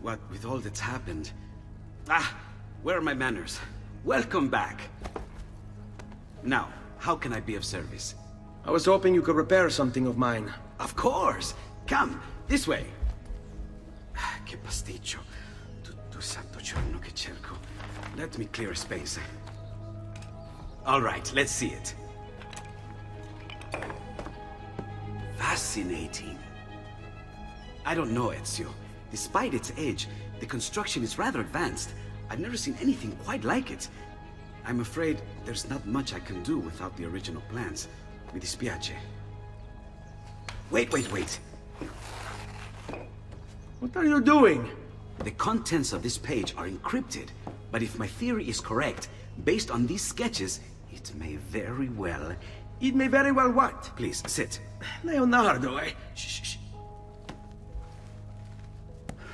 What with all that's happened. Ah, where are my manners? Welcome back. Now, how can I be of service? I was hoping you could repair something of mine. Of course! Come, this way! Che pasticcio. Tutto santo giorno che cerco. Let me clear a space. All right, let's see it. Fascinating. I don't know, Ezio. Despite its age, the construction is rather advanced. I've never seen anything quite like it. I'm afraid there's not much I can do without the original plans. Mi dispiace. Wait. What are you doing? The contents of this page are encrypted, but if my theory is correct, based on these sketches, it may very well... It may very well what? Please, sit. Leonardo, eh? Shh.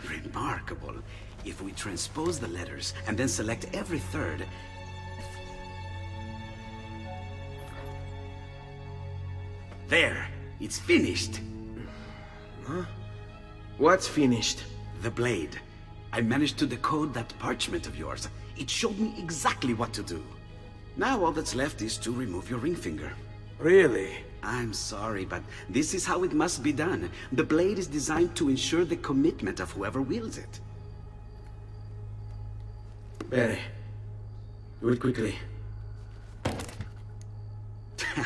Remarkable. If we transpose the letters and then select every third... There! It's finished! Huh? What's finished? The blade. I managed to decode that parchment of yours. It showed me exactly what to do. Now all that's left is to remove your ring finger. Really? I'm sorry, but this is how it must be done. The blade is designed to ensure the commitment of whoever wields it. Bene. Do it quickly.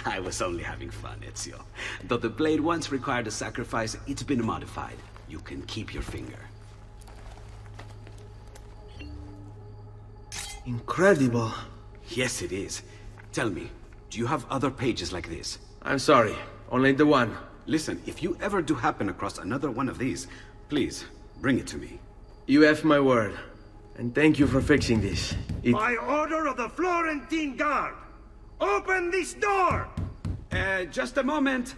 I was only having fun, Ezio. Though the blade once required a sacrifice, it's been modified. You can keep your finger. Incredible. Yes, it is. Tell me, do you have other pages like this? I'm sorry, only the one. Listen, if you ever do happen across another one of these, please, bring it to me. You have my word. And thank you for fixing this. By order of the Florentine Guard! Open this door! Just a moment.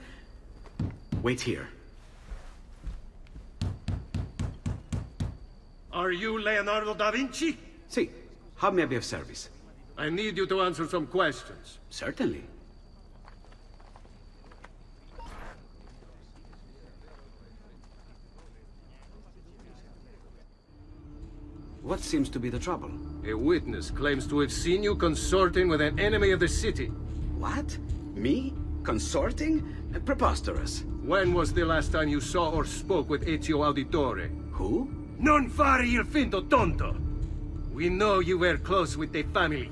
Wait here. Are you Leonardo da Vinci? Si. How may I be of service? I need you to answer some questions. Certainly. What seems to be the trouble? A witness claims to have seen you consorting with an enemy of the city. What? Me? Consorting? Preposterous. When was the last time you saw or spoke with Ezio Auditore? Who? Non fare il finto tonto! We know you were close with the family.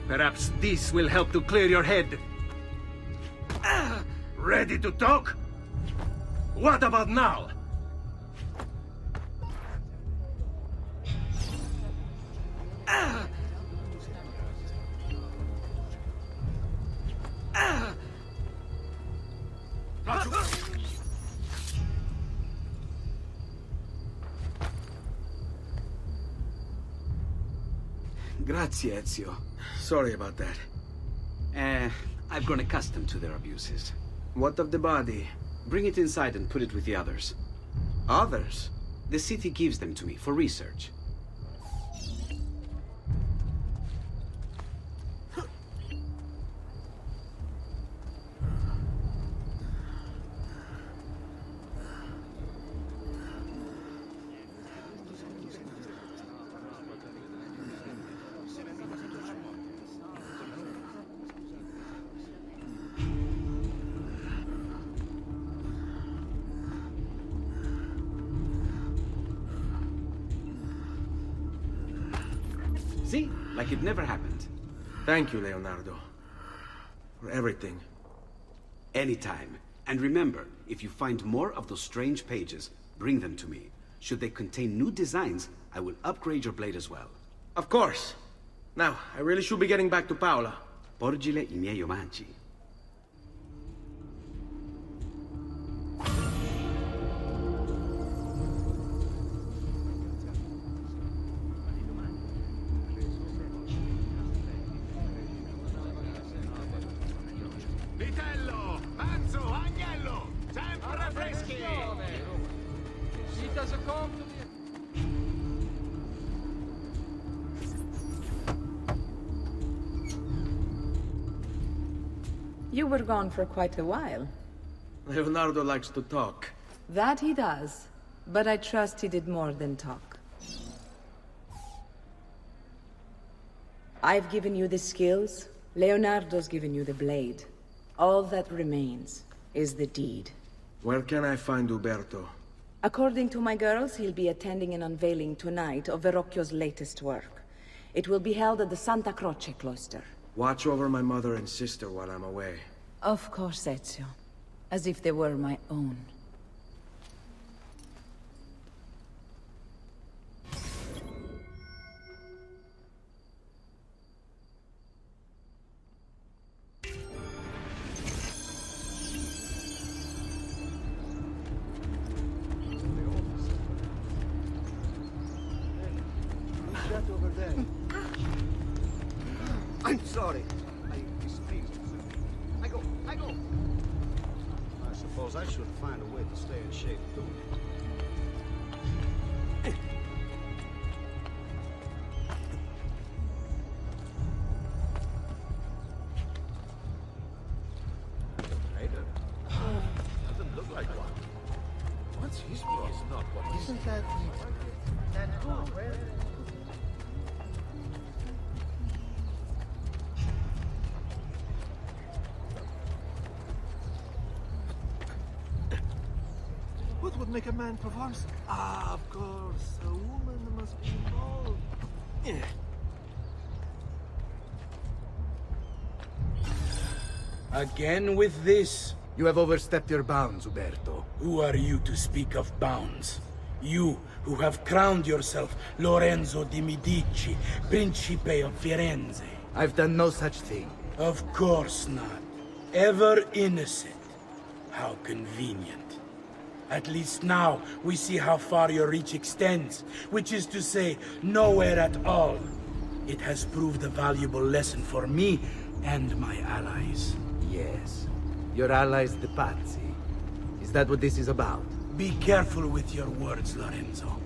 Perhaps this will help to clear your head. Ready to talk? What about now? Grazie, Ezio. Sorry about that. I've grown accustomed to their abuses. What of the body? Bring it inside and put it with the others. Others? The city gives them to me for research. See? Like it never happened. Thank you, Leonardo. For everything. Anytime. And remember, if you find more of those strange pages, bring them to me. Should they contain new designs, I will upgrade your blade as well. Of course. Now, I really should be getting back to Paola. Porgile I miei omaggi. Vitello, pazzo, agnello, sempre freschi. She doesn't come to me. You were gone for quite a while. Leonardo likes to talk. That he does, but I trust he did more than talk. I've given you the skills, Leonardo's given you the blade. All that remains is the deed. Where can I find Uberto? According to my girls, he'll be attending an unveiling tonight of Verrocchio's latest work. It will be held at the Santa Croce cloister. Watch over my mother and sister while I'm away. Of course, Ezio. As if they were my own. Over there. I'm sorry. I displeased. I go. I suppose I should find a way to stay in shape too. Doesn't look like one. Isn't that good? What would make a man perform? Ah, of course, a woman must be involved. Yeah. Again with this? You have overstepped your bounds, Uberto. Who are you to speak of bounds? You, who have crowned yourself Lorenzo di Medici, Principe of Firenze. I've done no such thing. Of course not. Ever innocent. How convenient. At least now, we see how far your reach extends, which is to say, nowhere at all. It has proved a valuable lesson for me and my allies. Yes. Your allies, the Pazzi. Is that what this is about? Be careful with your words, Lorenzo.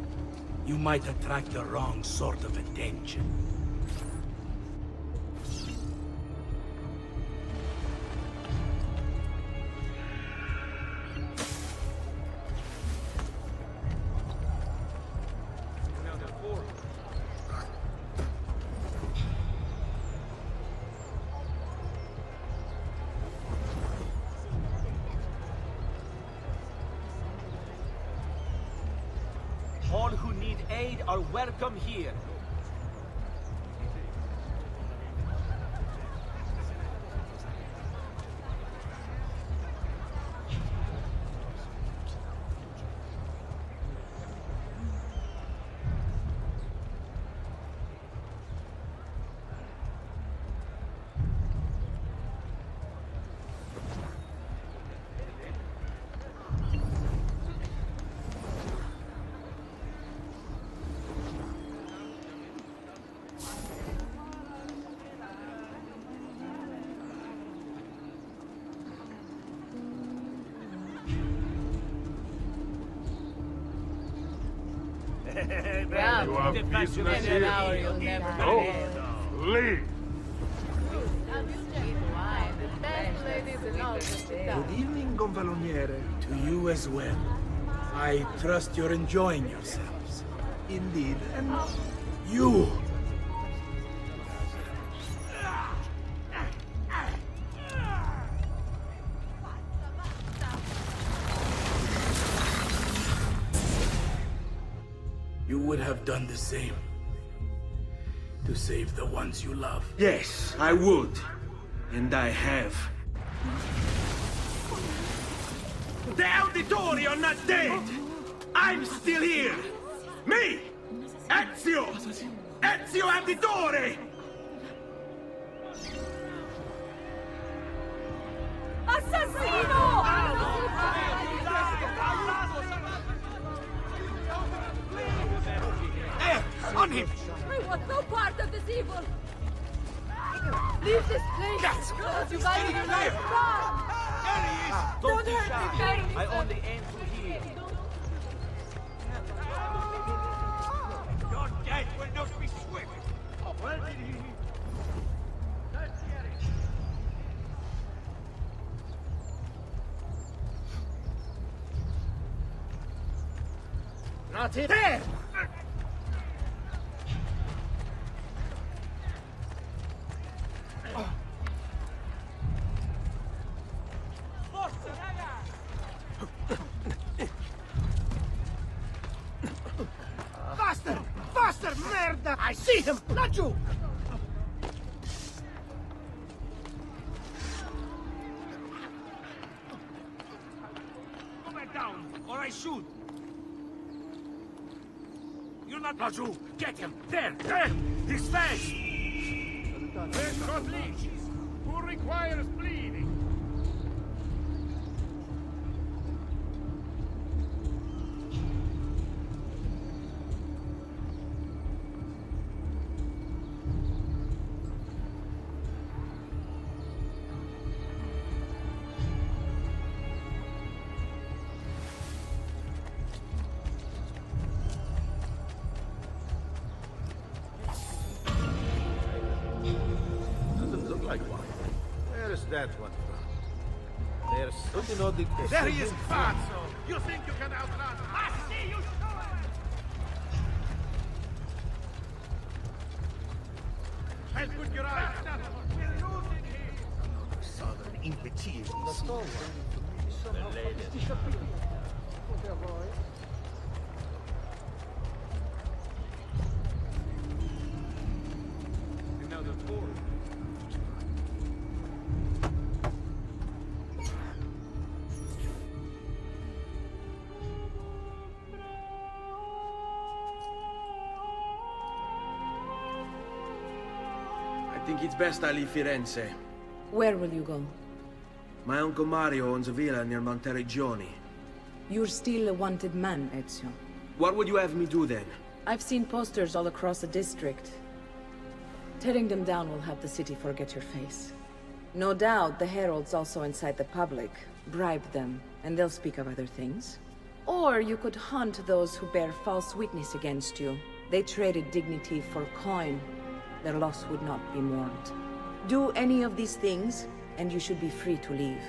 You might attract the wrong sort of attention. All who need aid are welcome here. You are business here? No. Leave. Good evening, Gonfaloniere. To you as well. I trust you're enjoying yourselves. Indeed, and... You! You would have done the same. To save the ones you love. Yes, I would. And I have. The Auditori are not dead! I'm still here! Me! Ezio! Ezio Auditore! Assassino! On him! I want no part of this evil! Leave this place! Yes. You guys are not strong! Don't Don't hurt me, Mary! I only aim to heal. Your death will not be swift! Oh, where did he... Not it! There! Faster! Faster, merda! I see him! Laggiù! Go back down, or I shoot! You're not Laggiù! Get him! There! There! His face! Let's got leech. Who requires bleeding? Doesn't look like one. Where is that one from? There's something on the... There he is, Pazzo! You think you can outrun him? I see you! I'll put your eyes. We're losing here. Southern imbeciles. The ladies. Another four. I think it's best I leave Firenze. Where will you go? My uncle Mario owns a villa near Monteriggioni. You're still a wanted man, Ezio. What would you have me do then? I've seen posters all across the district. Tearing them down will help the city forget your face. No doubt the heralds also incite the public. Bribe them, and they'll speak of other things. Or you could hunt those who bear false witness against you. They traded dignity for coin. Their loss would not be mourned. Do any of these things, and you should be free to leave.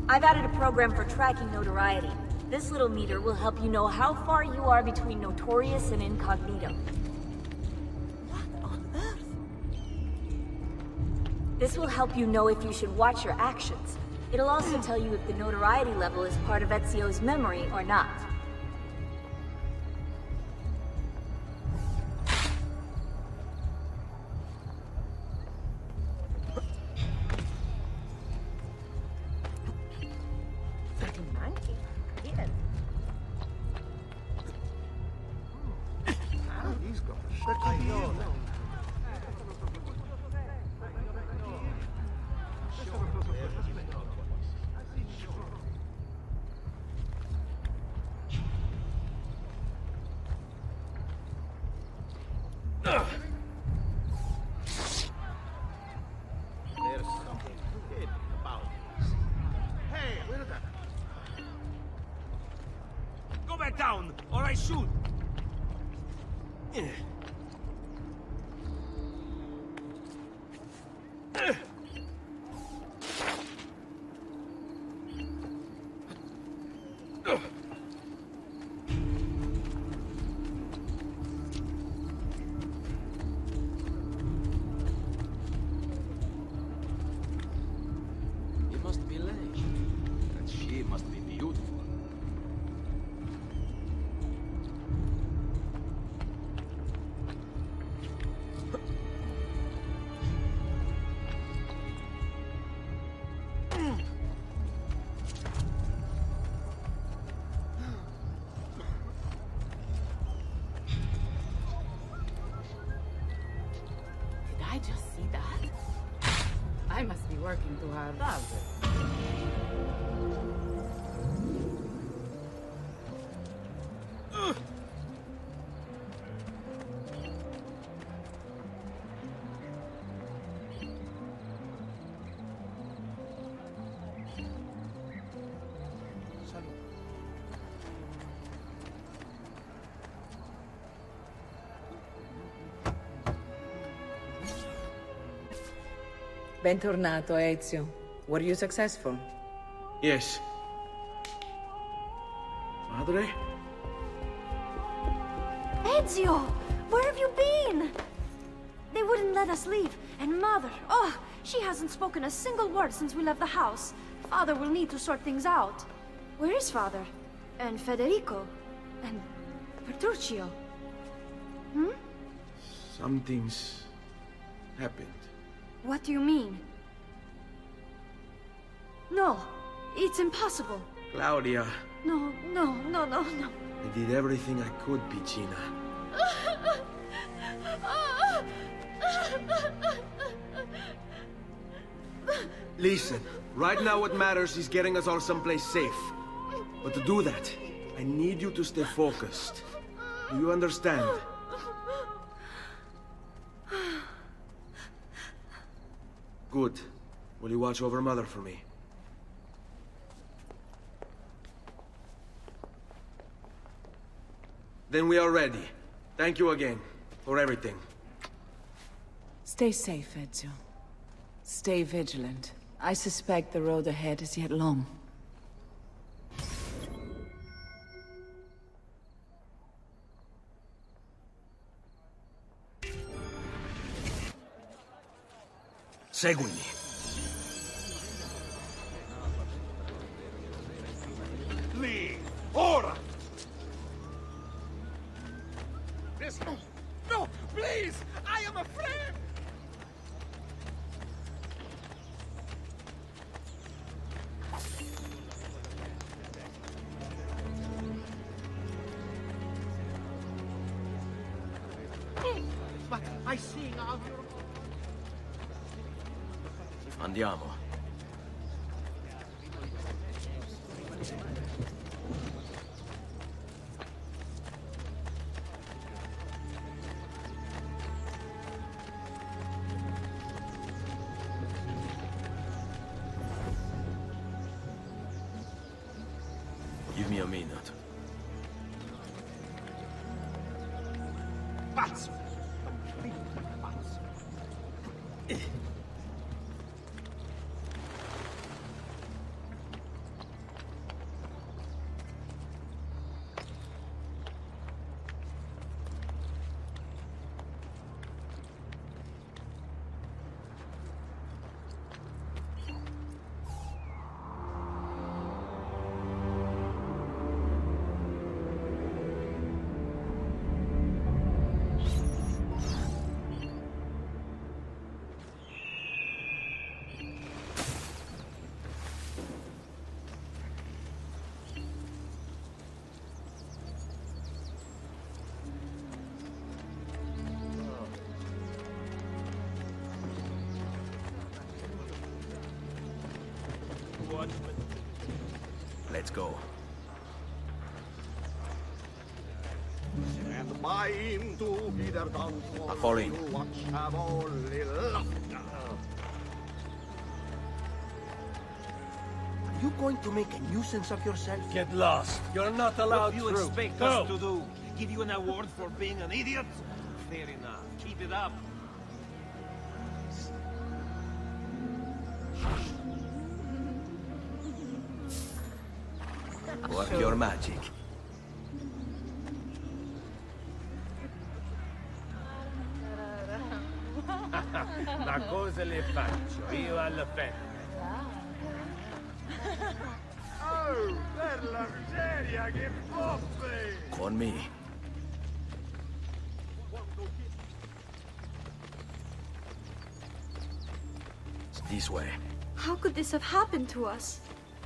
I've added a program for tracking notoriety. This little meter will help you know how far you are between notorious and incognito. What on earth? This will help you know if you should watch your actions. It'll also tell you if the notoriety level is part of Ezio's memory or not. There's something hidden about this. Hey, where the... Go back down, or I shoot! It must be late. And she must be beautiful. Did I just see that? I must be working too hard. Bentornato, Ezio. Were you successful? Yes. Madre? Ezio! Where have you been? They wouldn't let us leave. And Mother, oh, she hasn't spoken a single word since we left the house. Father will need to sort things out. Where is Father? And Federico? And Petrucciovo? Hmm? Something's happened. What do you mean? No, it's impossible. Claudia, No. I did everything I could, Piccina. Listen, right now what matters is getting us all someplace safe. But to do that, I need you to stay focused. Do you understand? Good. Will you watch over Mother for me? Then we are ready. Thank you again for everything. Stay safe, Ezio. Stay vigilant. I suspect the road ahead is yet long. Seguimi. Leave! Ora! This... No! Please! I am afraid! But I see now you're... Andiamo. Give me a minute. Pazzo! Let's go. And by him to be their downfall. Fall in. Watch have only laughter. Are you going to make a nuisance of yourself? Get lost. You're not allowed What do you through. expect Go. us to do? Give you an award for being an idiot? Fair enough. Keep it up. Work your magic. Ma cosa le faccio? Io alla festa. Oh, per la miseria, che boffe! Con me. It's this way. How could this have happened to us?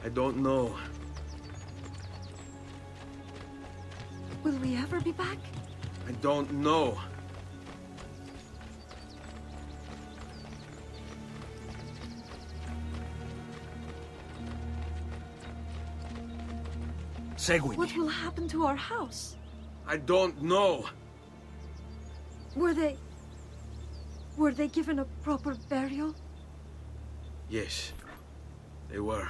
I don't know. Will we ever be back? I don't know. Seguimi. What will happen to our house? I don't know. Were they given a proper burial? Yes, they were.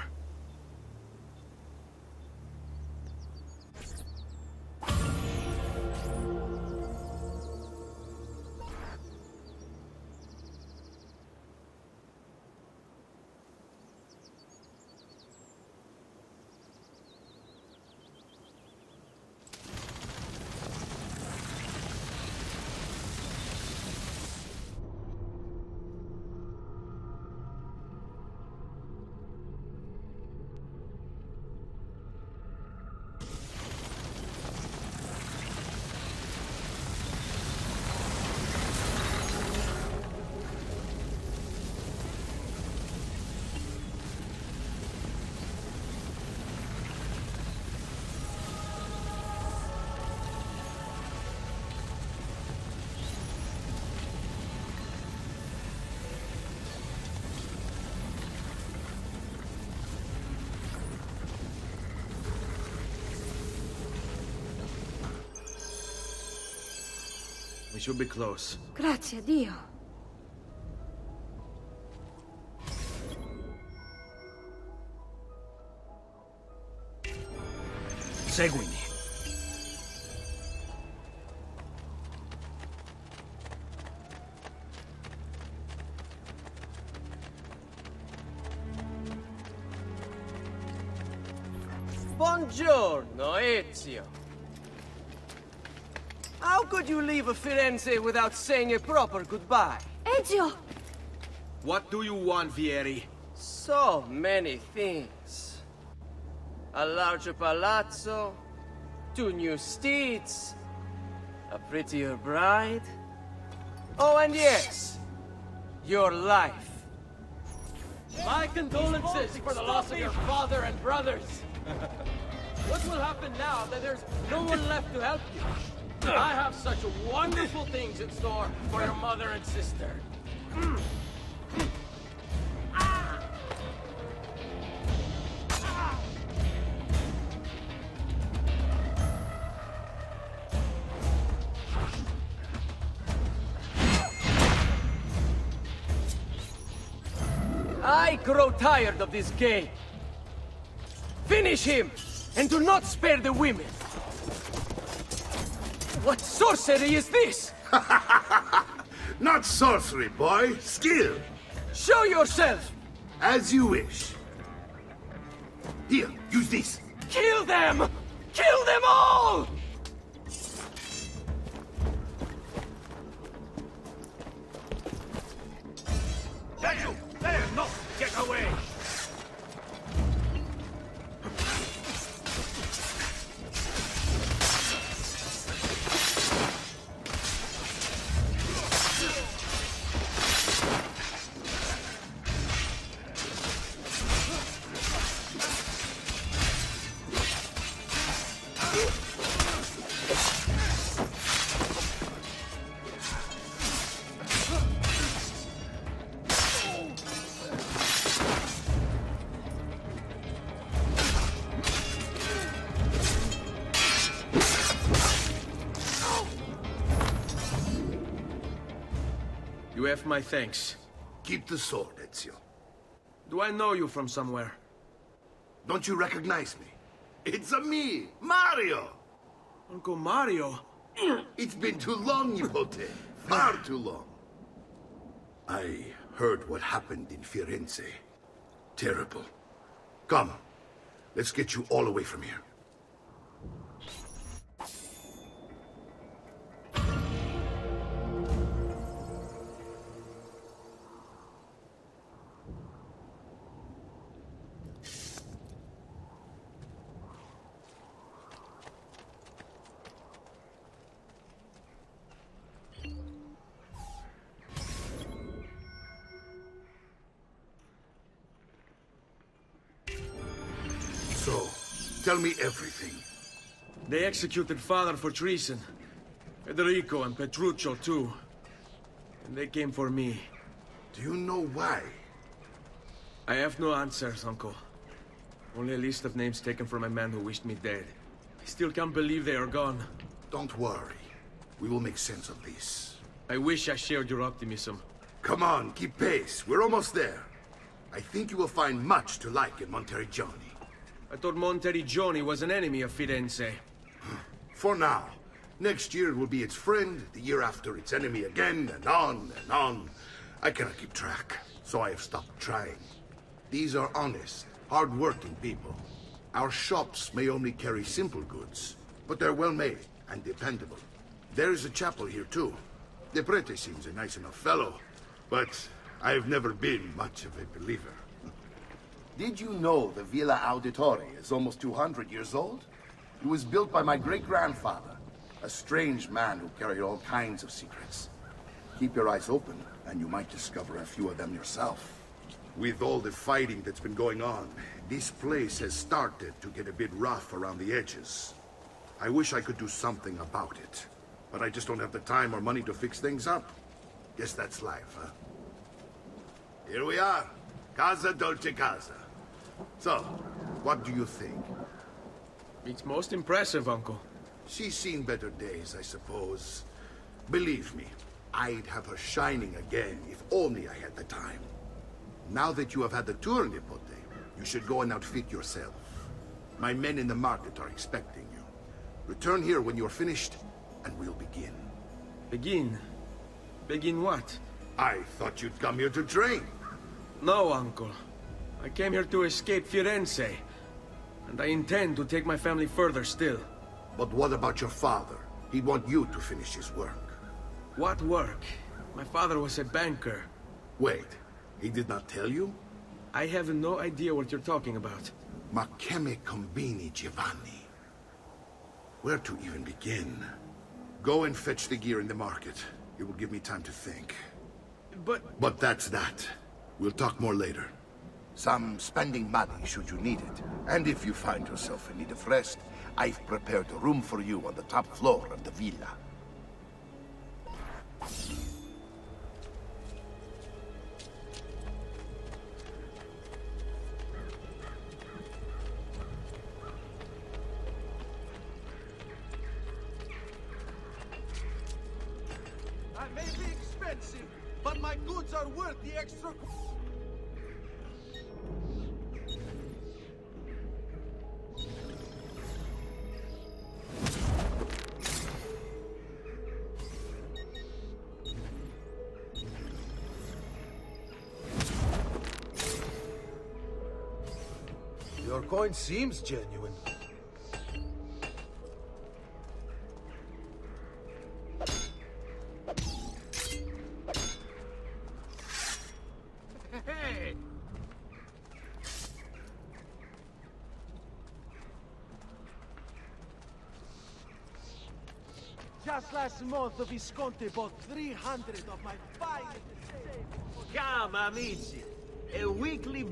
We should be close. Grazie a Dio. Seguimi. Buongiorno, Ezio. How could you leave a Firenze without saying a proper goodbye? Ezio! What do you want, Vieri? So many things. A larger palazzo, 2 new steeds, a prettier bride. Oh, and yes, your life. My condolences for the loss of your father and brothers. What will happen now that there's no one left to help you? I have such wonderful things in store for your mother and sister. I grow tired of this game. Finish him, and do not spare the women. What sorcery is this? Not sorcery, boy. Skill. Show yourself. As you wish. Here, use this. Kill them! Kill them all! Daniel! There! No! Get away! You have my thanks. Keep the sword, Ezio. Do I know you from somewhere? Don't you recognize me? It's me, Mario! Uncle Mario? It's been too long, Nipote. Far too long. I heard what happened in Firenze. Terrible. Come, let's get you all away from here. So, tell me everything. They executed father for treason. Federico and Petrucciovo too. And they came for me. Do you know why? I have no answers, Uncle. Only a list of names taken from a man who wished me dead. I still can't believe they are gone. Don't worry. We will make sense of this. I wish I shared your optimism. Come on, keep pace. We're almost there. I think you will find much to like in Monteriggioni. I thought Monteriggioni was an enemy of Firenze. For now. Next year it will be its friend, the year after its enemy again, and on and on. I cannot keep track, so I have stopped trying. These are honest, hard-working people. Our shops may only carry simple goods, but they're well-made and dependable. There is a chapel here, too. The prete seems a nice enough fellow, but I've never been much of a believer. Did you know the Villa Auditore is almost 200 years old? It was built by my great-grandfather, a strange man who carried all kinds of secrets. Keep your eyes open, and you might discover a few of them yourself. With all the fighting that's been going on, this place has started to get a bit rough around the edges. I wish I could do something about it, but I just don't have the time or money to fix things up. Guess that's life, huh? Here we are. Casa Dolce Casa. So, what do you think? It's most impressive, Uncle. She's seen better days, I suppose. Believe me, I'd have her shining again if only I had the time. Now that you have had the tour, Nipote, you should go and outfit yourself. My men in the market are expecting you. Return here when you're finished, and we'll begin. Begin? Begin what? I thought you'd come here to train. No, Uncle. I came here to escape Firenze. And I intend to take my family further still. But what about your father? He'd want you to finish his work. What work? My father was a banker. Wait, he did not tell you? I have no idea what you're talking about. Ma che me combini, Giovanni? Where to even begin? Go and fetch the gear in the market. It will give me time to think. But that's that. We'll talk more later. Some spending money should you need it. And if you find yourself in need of rest, I've prepared a room for you on the top floor of the villa. I may be expensive, but my goods are worth the extra... Your coin seems genuine. Hey! Just last month, the Visconti bought 300 of my finest. Come, amici. A weekly...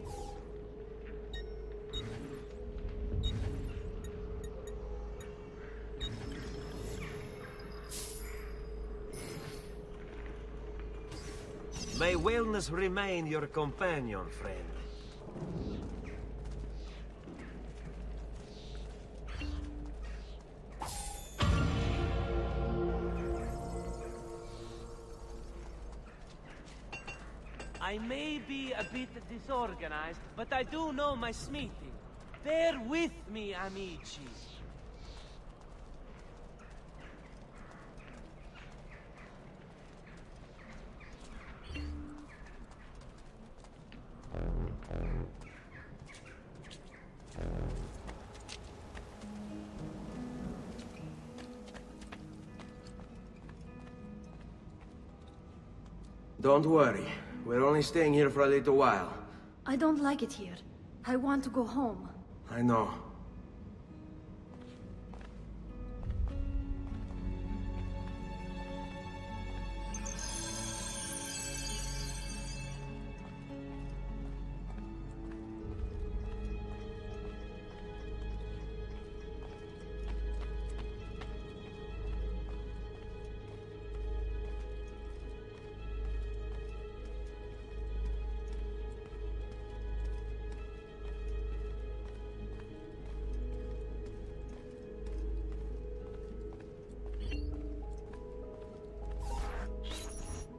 May wellness remain your companion, friend. I may be a bit disorganized, but I do know my smithing. Bear with me, amici. Don't worry. We're only staying here for a little while. I don't like it here. I want to go home. I know.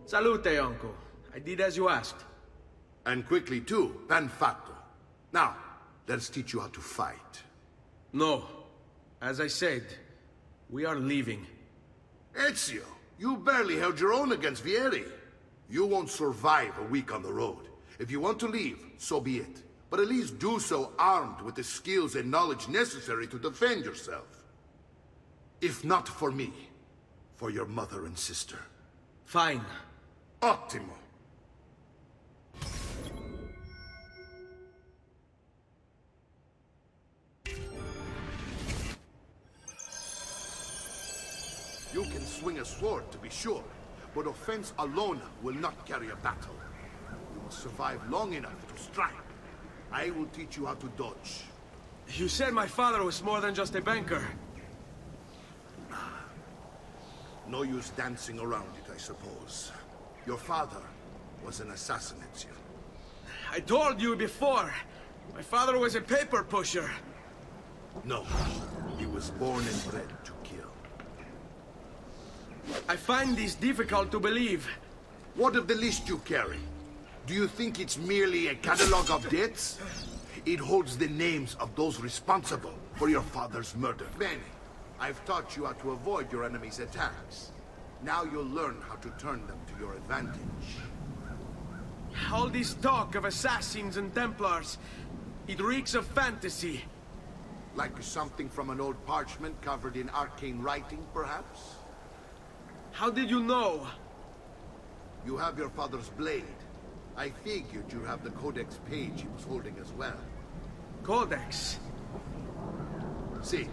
Salute, uncle. I did as you asked. And quickly too, ben fatto. Now, let's teach you how to fight. No. As I said, we are leaving. Ezio, you barely held your own against Vieri. You won't survive a week on the road. If you want to leave, so be it. But at least do so armed with the skills and knowledge necessary to defend yourself. If not for me, for your mother and sister. Fine. Ottimo. You can swing a sword, to be sure, but offense alone will not carry a battle. You must survive long enough to strike. I will teach you how to dodge. You said my father was more than just a banker. No use dancing around it, I suppose. Your father was an assassin, Ezio. I told you before. My father was a paper pusher. No. He was born and bred to kill. I find this difficult to believe. What of the list you carry? Do you think it's merely a catalogue of debts? It holds the names of those responsible for your father's murder. Bene. I've taught you how to avoid your enemy's attacks. Now you'll learn how to turn them to your advantage. All this talk of assassins and Templars, it reeks of fantasy. Like something from an old parchment covered in arcane writing, perhaps? How did you know? You have your father's blade. I figured you have the codex page he was holding as well. Codex? See,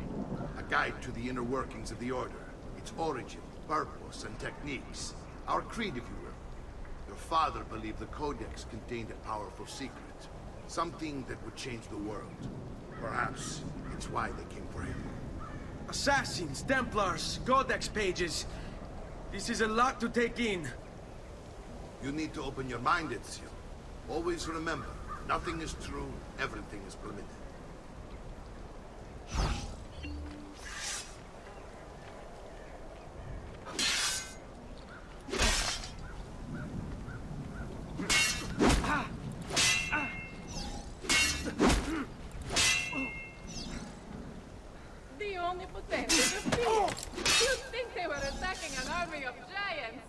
a guide to the inner workings of the Order. Its origin, purpose, and techniques. Our creed, if you will. Your father believed the codex contained a powerful secret. Something that would change the world. Perhaps it's why they came for him. Assassins, Templars, codex pages. This is a lot to take in. You need to open your mind, Ezio. Always remember, nothing is true, everything is permitted. The omnipotent is defeated. You'd think they were attacking an army of giants.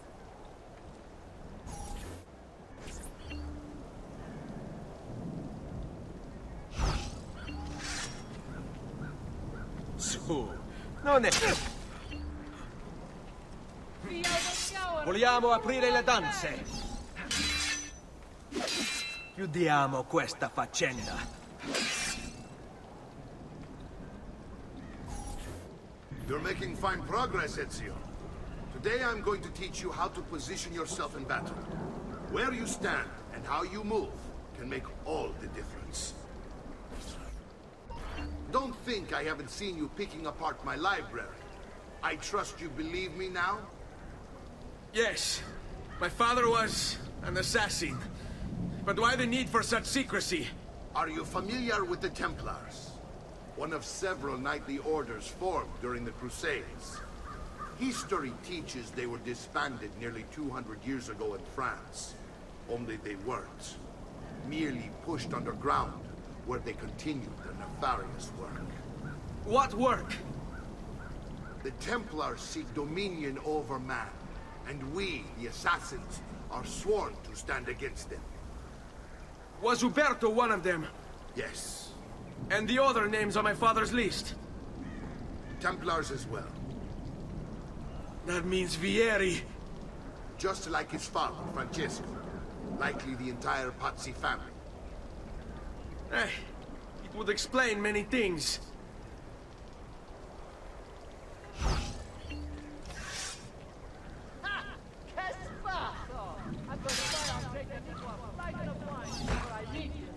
Non è... Vogliamo aprire le danze. Chiudiamo questa faccenda. You're making fine progress, Ezio. Today I'm going to teach you how to position yourself in battle. Where you stand and how you move can make all the difference. Don't think I haven't seen you picking apart my library. I trust you believe me now? Yes. My father was an assassin. But why the need for such secrecy? Are you familiar with the Templars? One of several knightly orders formed during the Crusades. History teaches they were disbanded nearly 200 years ago in France. Only they weren't. Merely pushed underground, where they continued their nefarious work. What work? The Templars seek dominion over man, and we, the assassins, are sworn to stand against them. Was Uberto one of them? Yes. And the other names on my father's list? Templars as well. That means Vieri. Just like his father, Francesco. Likely the entire Pazzi family. It would explain many things. I'm going to try and take that into a flight of mine before I meet you.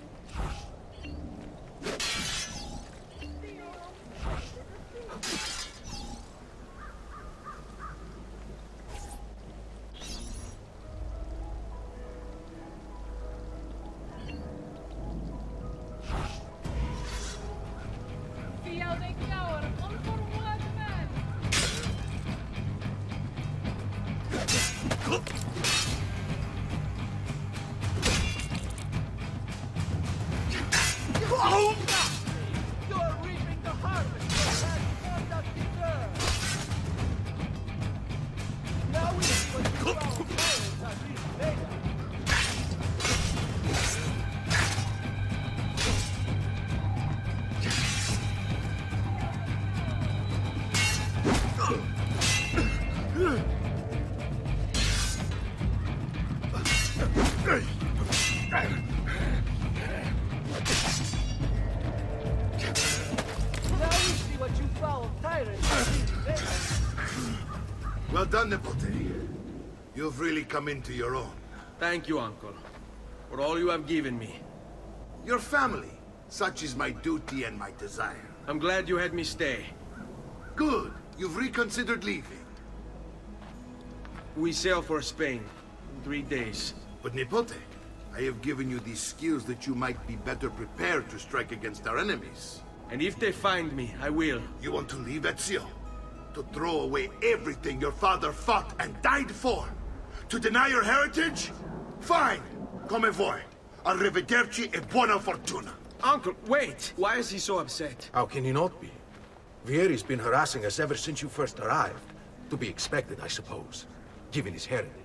Well done, Nipote. You've really come into your own. Thank you, Uncle, for all you have given me. Your family. Such is my duty and my desire. I'm glad you had me stay. Good. You've reconsidered leaving. We sail for Spain in 3 days. But Nipote, I have given you these skills that you might be better prepared to strike against our enemies. And if they find me, I will. You want to leave, Ezio? To throw away everything your father fought and died for? To deny your heritage? Fine! Come voi. Arrivederci e buona fortuna. Uncle, wait! Why is he so upset? How can he not be? Vieri's been harassing us ever since you first arrived. To be expected, I suppose, given his heritage.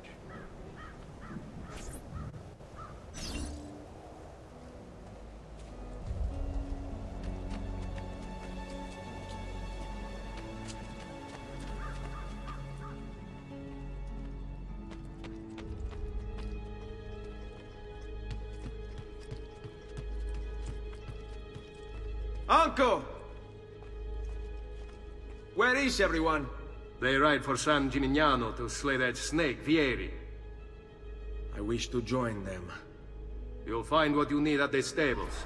Uncle! Where is everyone? They ride for San Gimignano to slay that snake, Vieri. I wish to join them. You'll find what you need at the stables.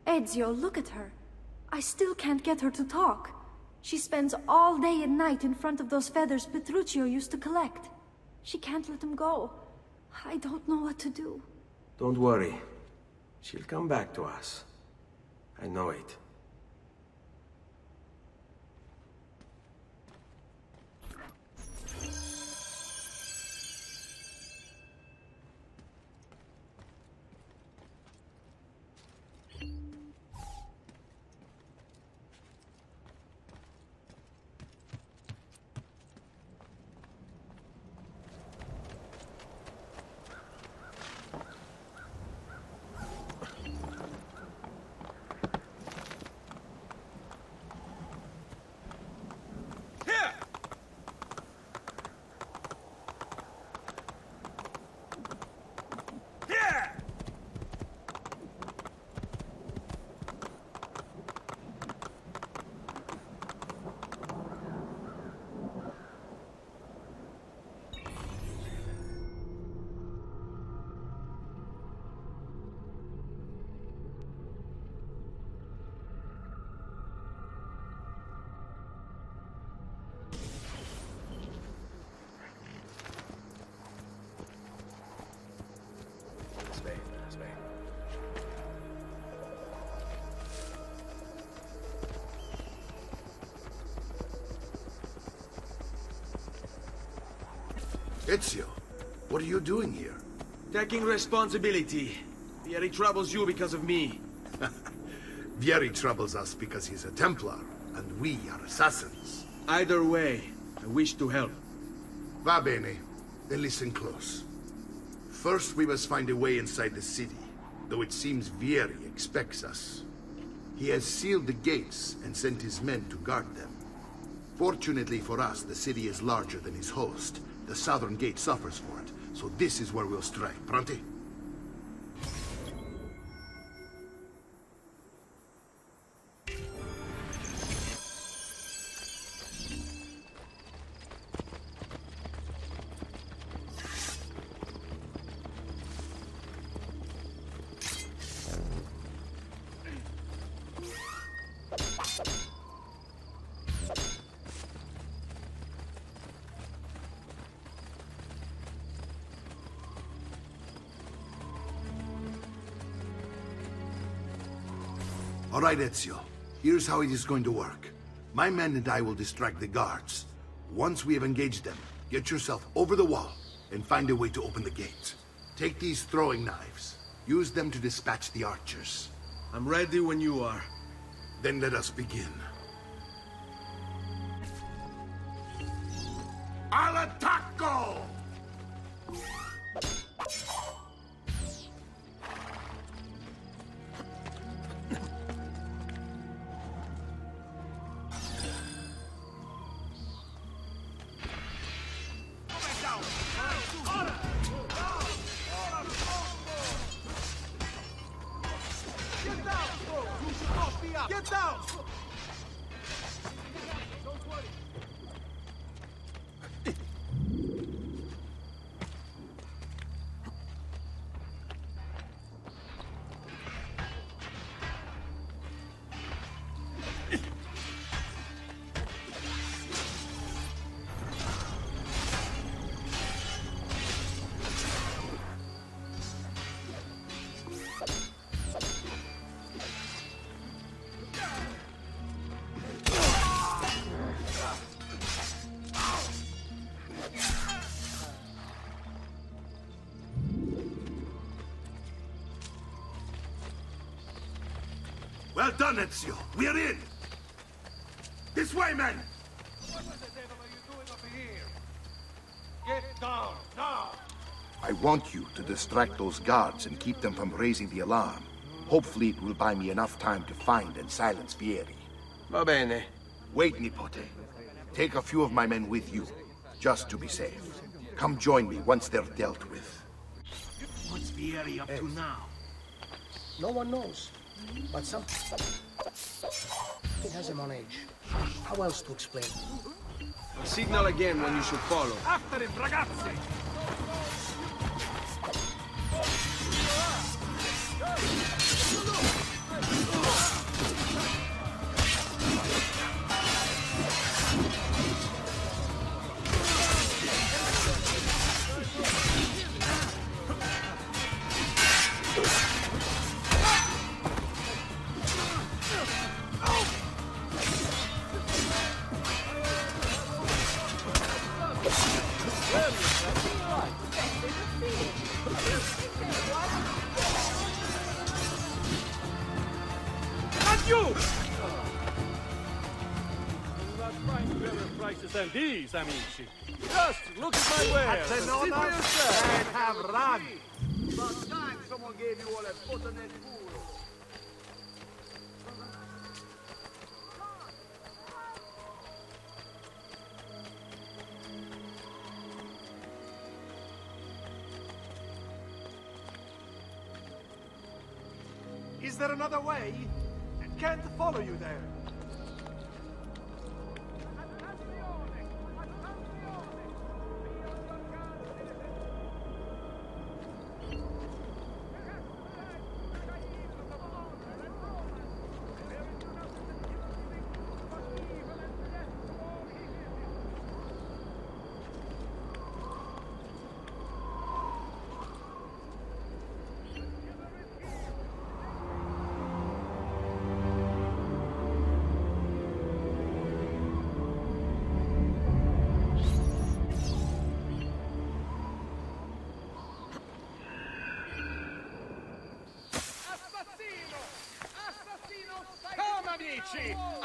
Ezio, look at her. I still can't get her to talk. She spends all day and night in front of those feathers Petrucciovo used to collect. She can't let them go. I don't know what to do. Don't worry. She'll come back to us. I know it. Ezio, what are you doing here? Taking responsibility. Vieri troubles you because of me. Vieri troubles us because he's a Templar, and we are assassins. Either way, I wish to help. Va bene. Then listen close. First, we must find a way inside the city, though it seems Vieri expects us. He has sealed the gates and sent his men to guard them. Fortunately for us, the city is larger than his host. The southern gate suffers for it, so this is where we'll strike. Pronti? All right, Ezio. Here's how it is going to work. My men and I will distract the guards. Once we have engaged them, get yourself over the wall and find a way to open the gate. Take these throwing knives. Use them to dispatch the archers. I'm ready when you are. Then let us begin. Al attacco! Get down! Well done, Ezio. We're in. This way, men. What the devil are you doing up here? Get down, now! I want you to distract those guards and keep them from raising the alarm. Hopefully it will buy me enough time to find and silence Vieri. Va bene. Wait, Nipote. Take a few of my men with you, just to be safe. Come join me once they're dealt with. What's Vieri up to now? No one knows. But some... He has him on edge. How else to explain it? Signal again when you should follow. After him, ragazzi! Than these, amici. Just look at my wares and see for yourself. And have run. About time someone gave you all that bottleneck food. Is there another way? I can't follow you there.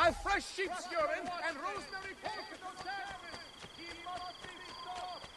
A fresh sheep's urine and rosemary pork. He must be stopped.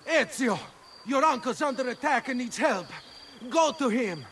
Ezio! Your uncle's under attack and needs help. Go to him!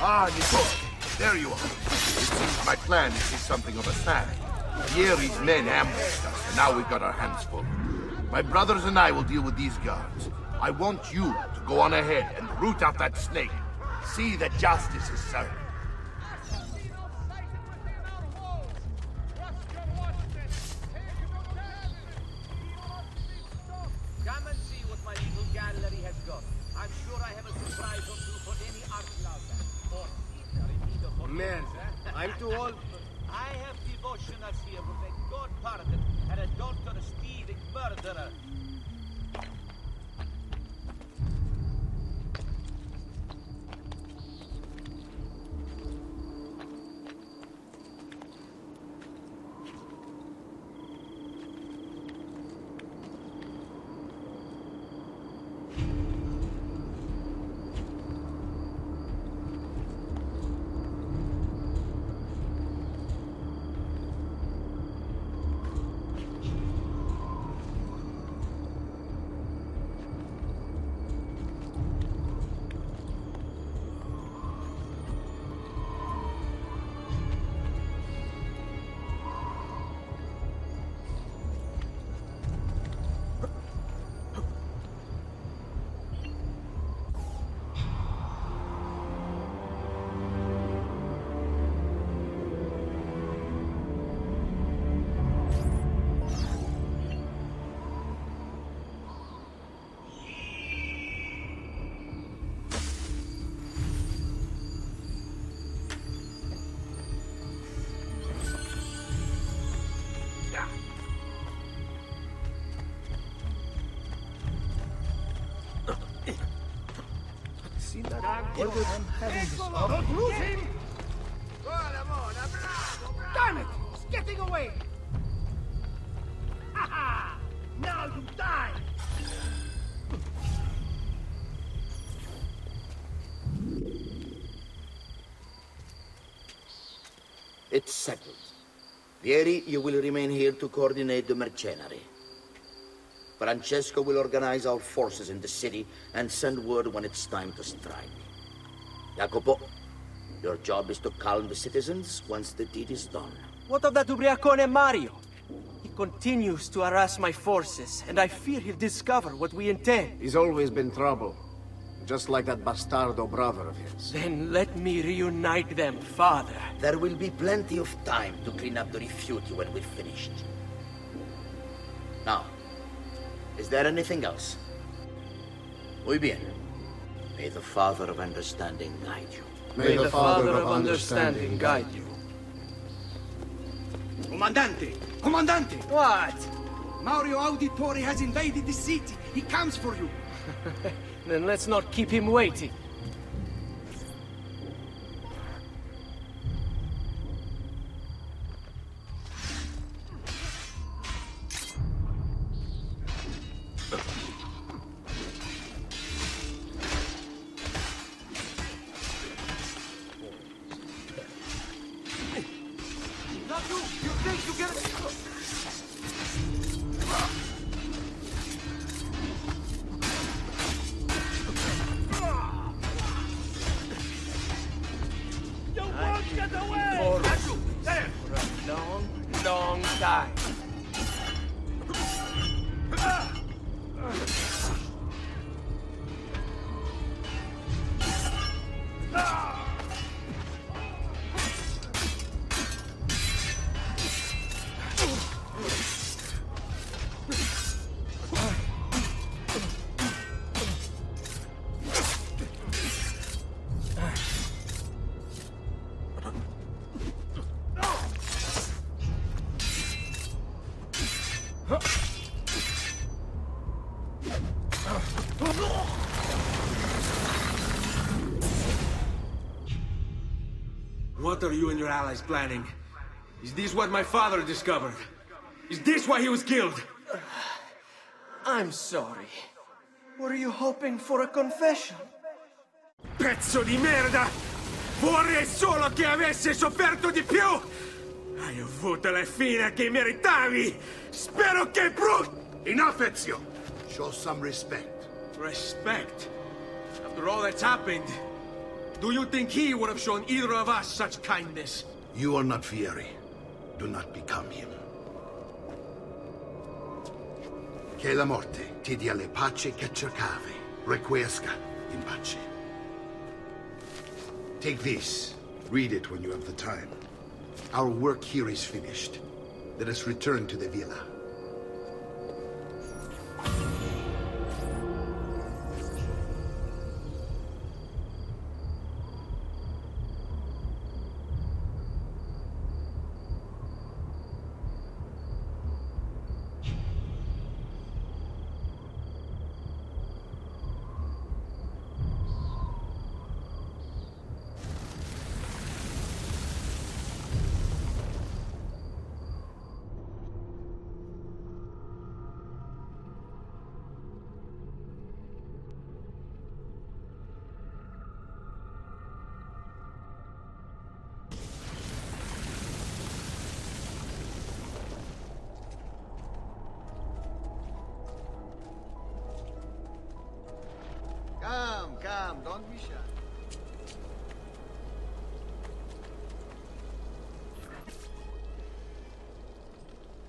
Ah, Nipote, there you are. It seems my plan is something of a snag. Vieri's men ambushed us, and now we've got our hands full. My brothers and I will deal with these guards. I want you to go on ahead and root out that snake. See that justice is served. Come and see what my little gallery has got. I'm sure I have a surprise or two for any art lover. Or Man, I'm too old. I have devotionals here with a god pardon and a daughter thieving murderer. I'm having this. Don't lose him! Damn it! He's getting away! Ha ha! Now you die! It's settled. Vieri, you will remain here to coordinate the mercenary. Francesco will organize our forces in the city and send word when it's time to strike. Jacopo, your job is to calm the citizens once the deed is done. What of that ubriacone Mario? He continues to harass my forces, and I fear he'll discover what we intend. He's always been trouble. Just like that bastardo brother of his. Then let me reunite them, father. There will be plenty of time to clean up the refuge when we're finished. Now, is there anything else? Muy bien. May the Father of Understanding guide you. May the Father of Understanding guide you. Comandante! Comandante! What? Mario Auditore has invaded the city. He comes for you. Then let's not keep him waiting. What are you and your allies planning? Is this what my father discovered? Is this why he was killed? I'm sorry. Were you hoping for a confession? Pezzo di merda! Vorrei solo che avesse sofferto di più! Hai avuto la fine che meritavi! Spero che Enough, Ezio! Show some respect. Respect? After all that's happened, do you think he would have shown either of us such kindness? You are not Fieri. Do not become him. Che la morte ti dia le pace che cercavi. Requiesca in pace. Take this. Read it when you have the time. Our work here is finished. Let us return to the villa. Come, don't be shy.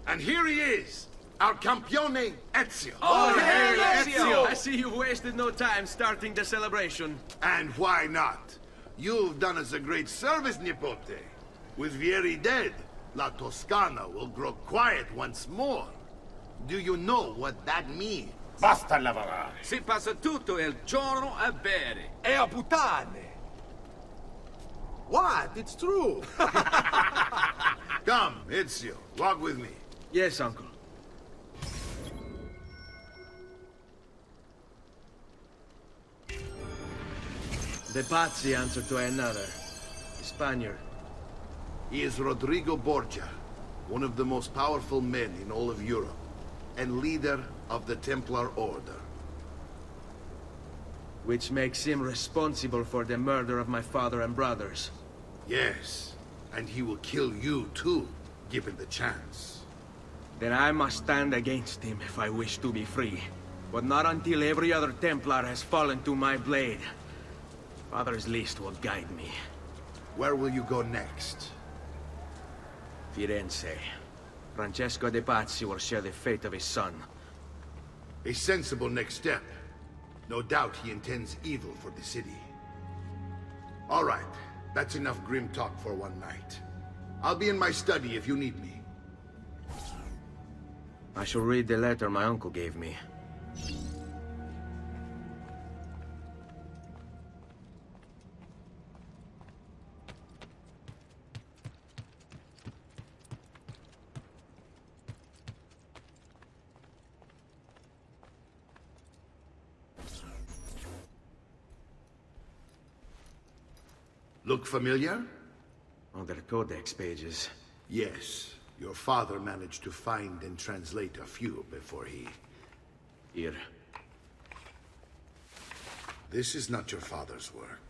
And here he is, our campione Ezio. Oh, hey, Ezio! I see you wasted no time starting the celebration. And why not? You've done us a great service, Nipote. With Vieri dead, La Toscana will grow quiet once more. Do you know what that means? Basta lavorare. Si passa tutto il giorno a bere. E a puttane. What? It's true. Come, Ezio, walk with me. Yes, uncle. The Pazzi answer to another. Spaniard. He is Rodrigo Borgia, one of the most powerful men in all of Europe, and leader of the Templar Order. Which makes him responsible for the murder of my father and brothers. Yes, and he will kill you too, given the chance. Then I must stand against him if I wish to be free. But not until every other Templar has fallen to my blade. Father's list will guide me. Where will you go next? Firenze. Francesco de Pazzi will share the fate of his son. A sensible next step. No doubt he intends evil for the city. All right, that's enough grim talk for one night. I'll be in my study if you need me. I shall read the letter my uncle gave me. Look familiar? Oh, they're codex pages. Yes. Your father managed to find and translate a few before he... Here. This is not your father's work.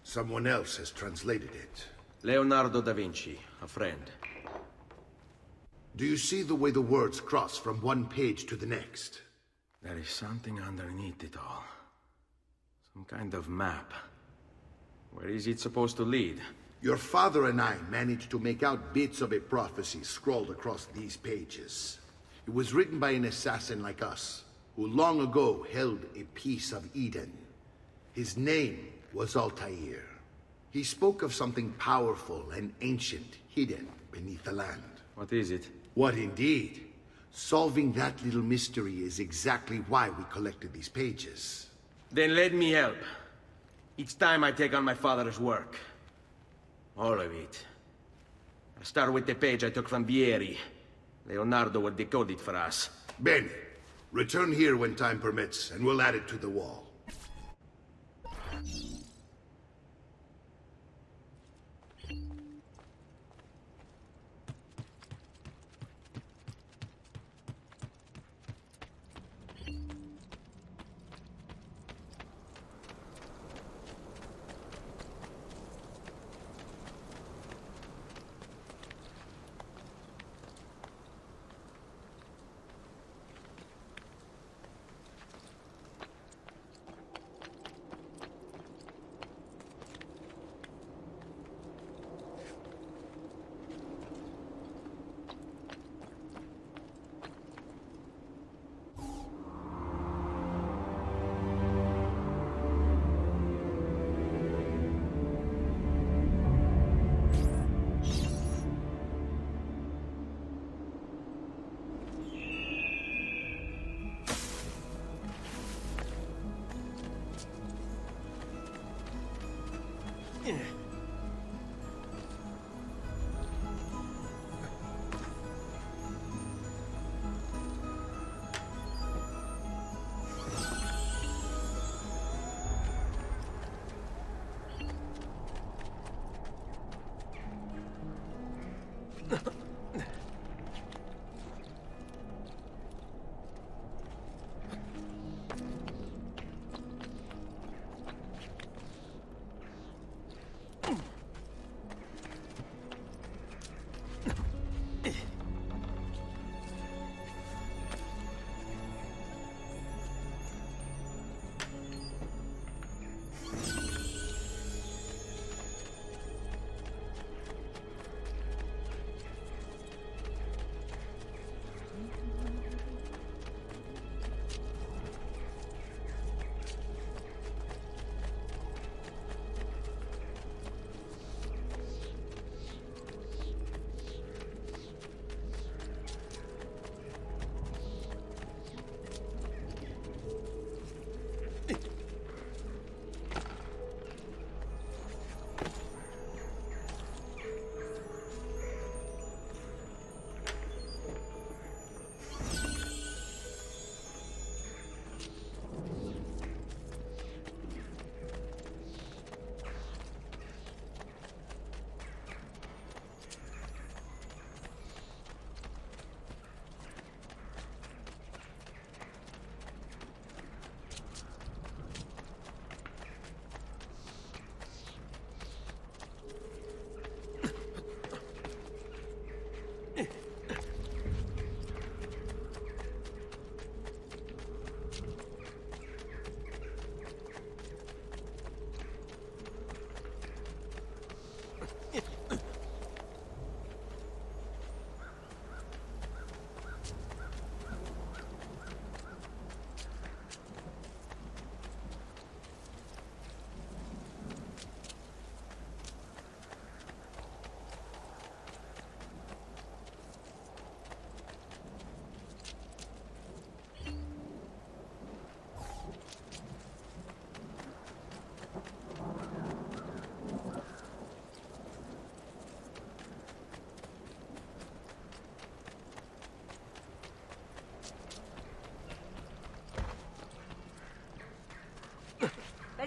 Someone else has translated it. Leonardo da Vinci, a friend. Do you see the way the words cross from one page to the next? There is something underneath it all. Some kind of map. Where is it supposed to lead? Your father and I managed to make out bits of a prophecy scrawled across these pages. It was written by an assassin like us, who long ago held a piece of Eden. His name was Altair. He spoke of something powerful and ancient hidden beneath the land. What is it? What indeed? Solving that little mystery is exactly why we collected these pages. Then let me help. Each time I take on my father's work. All of it. I'll start with the page I took from Vieri. Leonardo will decode it for us. Bene. Return here when time permits, and we'll add it to the wall.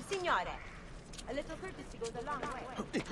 Signore, a little courtesy goes a long way.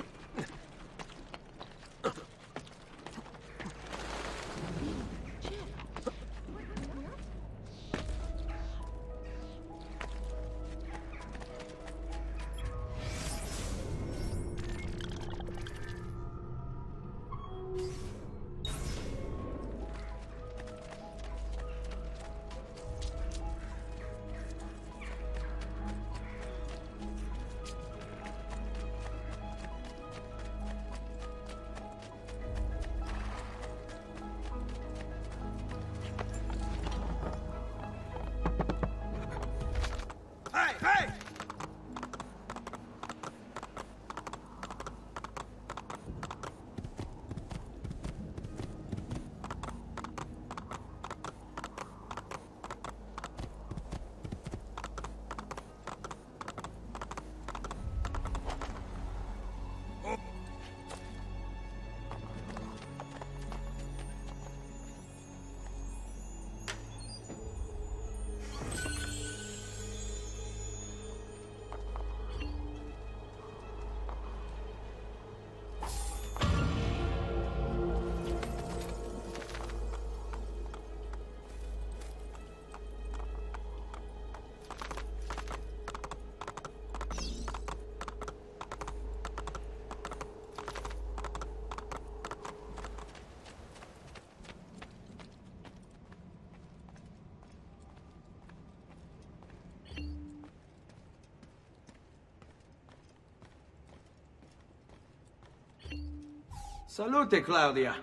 Salute, Claudia.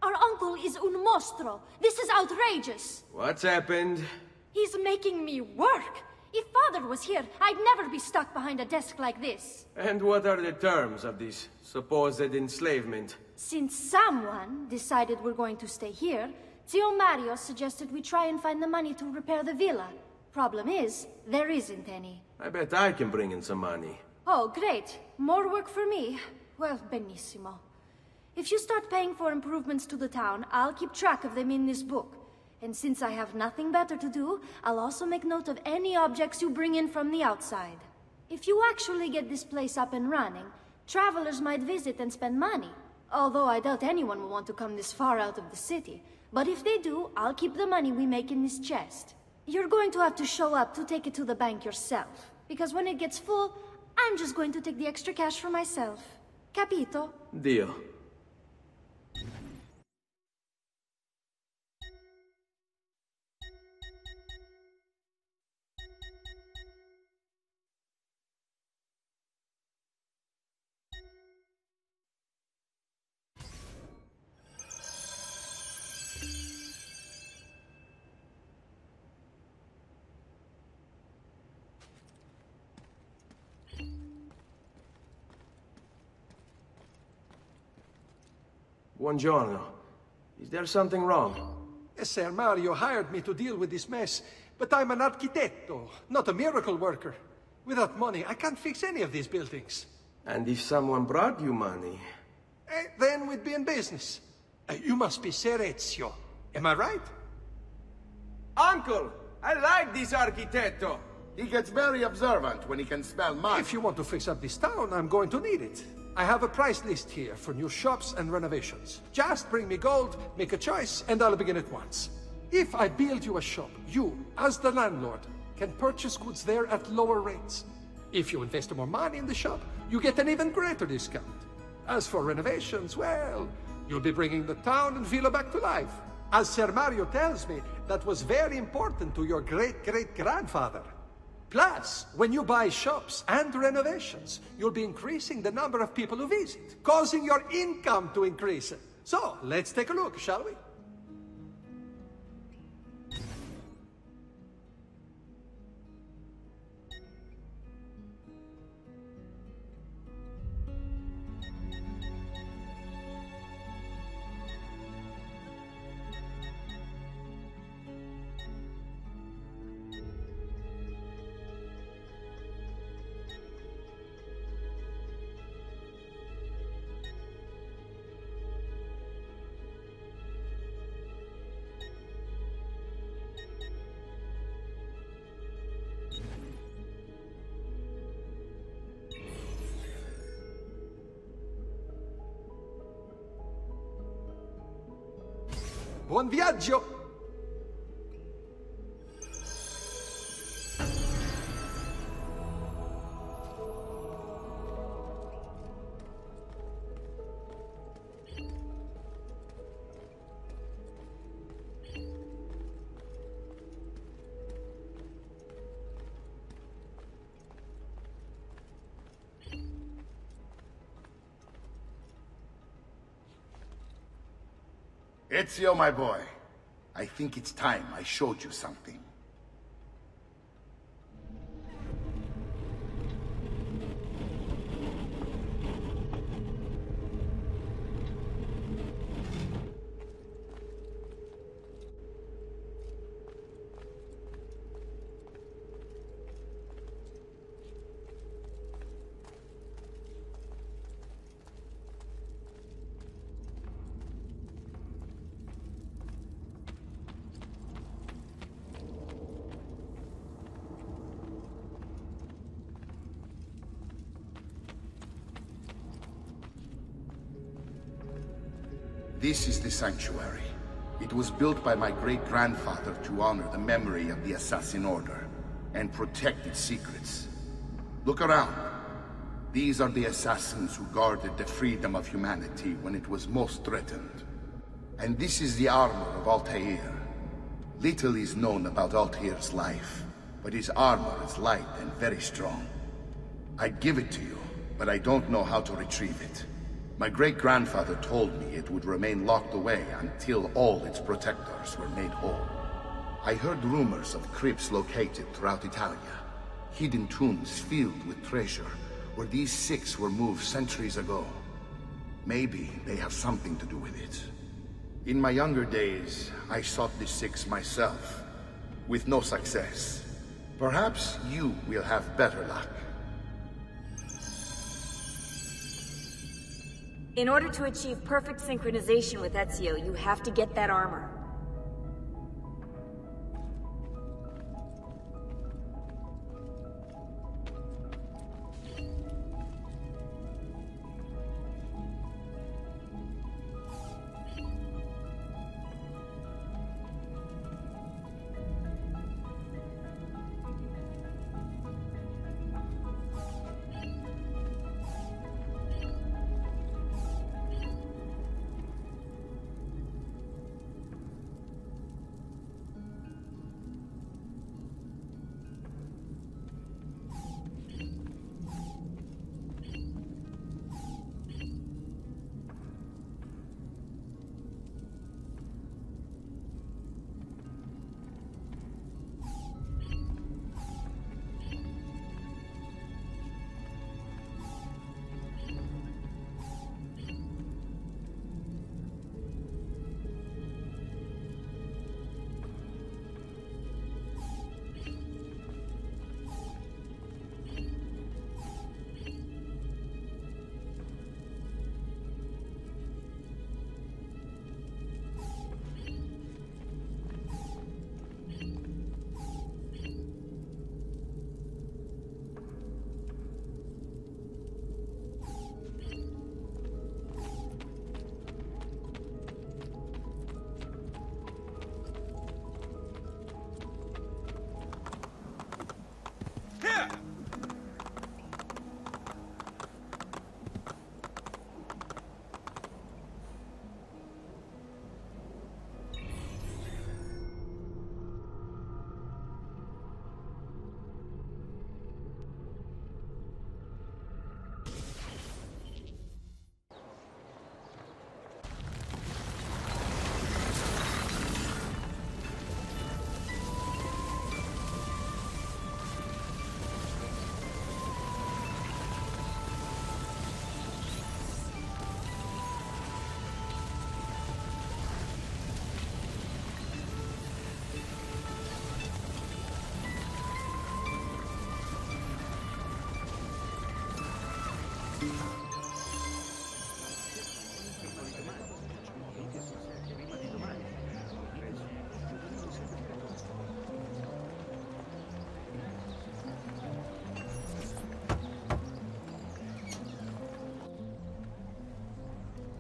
Our uncle is un mostro. This is outrageous. What's happened? He's making me work. If Father was here, I'd never be stuck behind a desk like this. And what are the terms of this supposed enslavement? Since someone decided we're going to stay here, Zio Mario suggested we try and find the money to repair the villa. Problem is, there isn't any. I bet I can bring in some money. Oh, great. More work for me. Well, benissimo. If you start paying for improvements to the town, I'll keep track of them in this book. And since I have nothing better to do, I'll also make note of any objects you bring in from the outside. If you actually get this place up and running, travelers might visit and spend money. Although I doubt anyone will want to come this far out of the city. But if they do, I'll keep the money we make in this chest. You're going to have to show up to take it to the bank yourself. Because when it gets full, I'm just going to take the extra cash for myself. Capito? Deal. Buongiorno. Is there something wrong? Yes, Sir Mario hired me to deal with this mess, but I'm an architetto, not a miracle worker. Without money, I can't fix any of these buildings. And if someone brought you money? Then we'd be in business. You must be Ser Ezio. Am I right? Uncle, I like this architetto. He gets very observant when he can smell money. If you want to fix up this town, I'm going to need it. I have a price list here for new shops and renovations. Just bring me gold, make a choice, and I'll begin at once. If I build you a shop, you, as the landlord, can purchase goods there at lower rates. If you invest more money in the shop, you get an even greater discount. As for renovations, well, you'll be bringing the town and villa back to life. As Ser Mario tells me, that was very important to your great-great-grandfather. Plus, when you buy shops and renovations, you'll be increasing the number of people who visit, causing your income to increase. So, let's take a look, shall we? Buon viaggio! Ezio, my boy, I think it's time I showed you something. This is the sanctuary. It was built by my great-grandfather to honor the memory of the Assassin Order and protect its secrets. Look around. These are the assassins who guarded the freedom of humanity when it was most threatened. And this is the armor of Altair. Little is known about Altair's life, but his armor is light and very strong. I'd give it to you, but I don't know how to retrieve it. My great-grandfather told me it would remain locked away until all its protectors were made whole. I heard rumors of crypts located throughout Italia, hidden tombs filled with treasure, where these six were moved centuries ago. Maybe they have something to do with it. In my younger days, I sought the six myself, with no success. Perhaps you will have better luck. In order to achieve perfect synchronization with Ezio, you have to get that armor.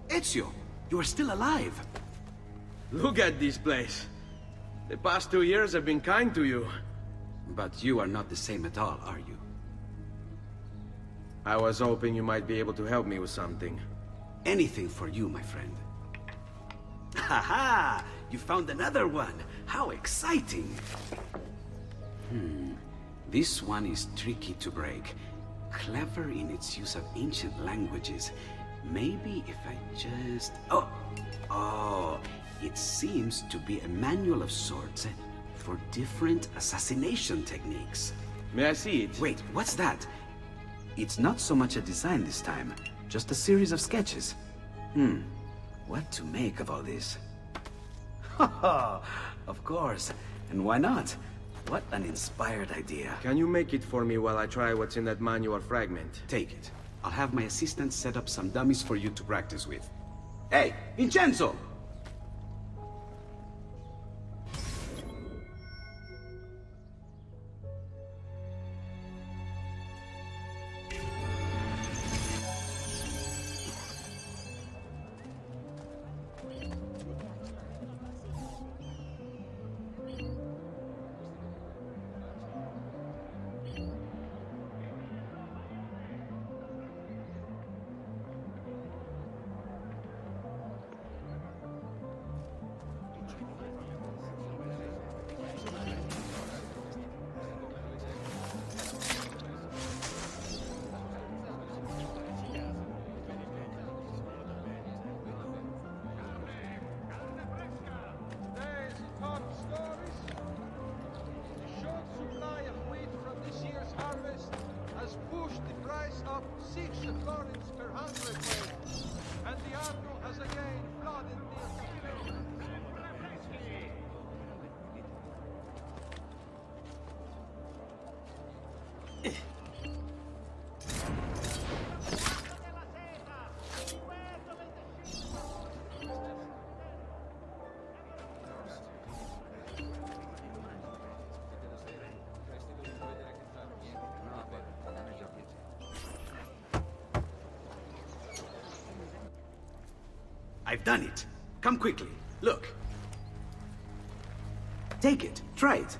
Ezio, you are still alive. Look at this place. The past 2 years have been kind to you. But you are not the same at all, are you? I was hoping you might be able to help me with something. Anything for you, my friend. Ha-ha! You found another one! How exciting! This one is tricky to break. Clever in its use of ancient languages. Maybe if I just... Oh! It seems to be a manual of sorts for different assassination techniques. May I see it? Wait, what's that? It's not so much a design this time, just a series of sketches. What to make of all this? Of course, and why not? What an inspired idea. Can you make it for me while I try what's in that manual fragment? Take it. I'll have my assistant set up some dummies for you to practice with. Hey, Vincenzo! I've done it. Come quickly. Look. Take it. Try it.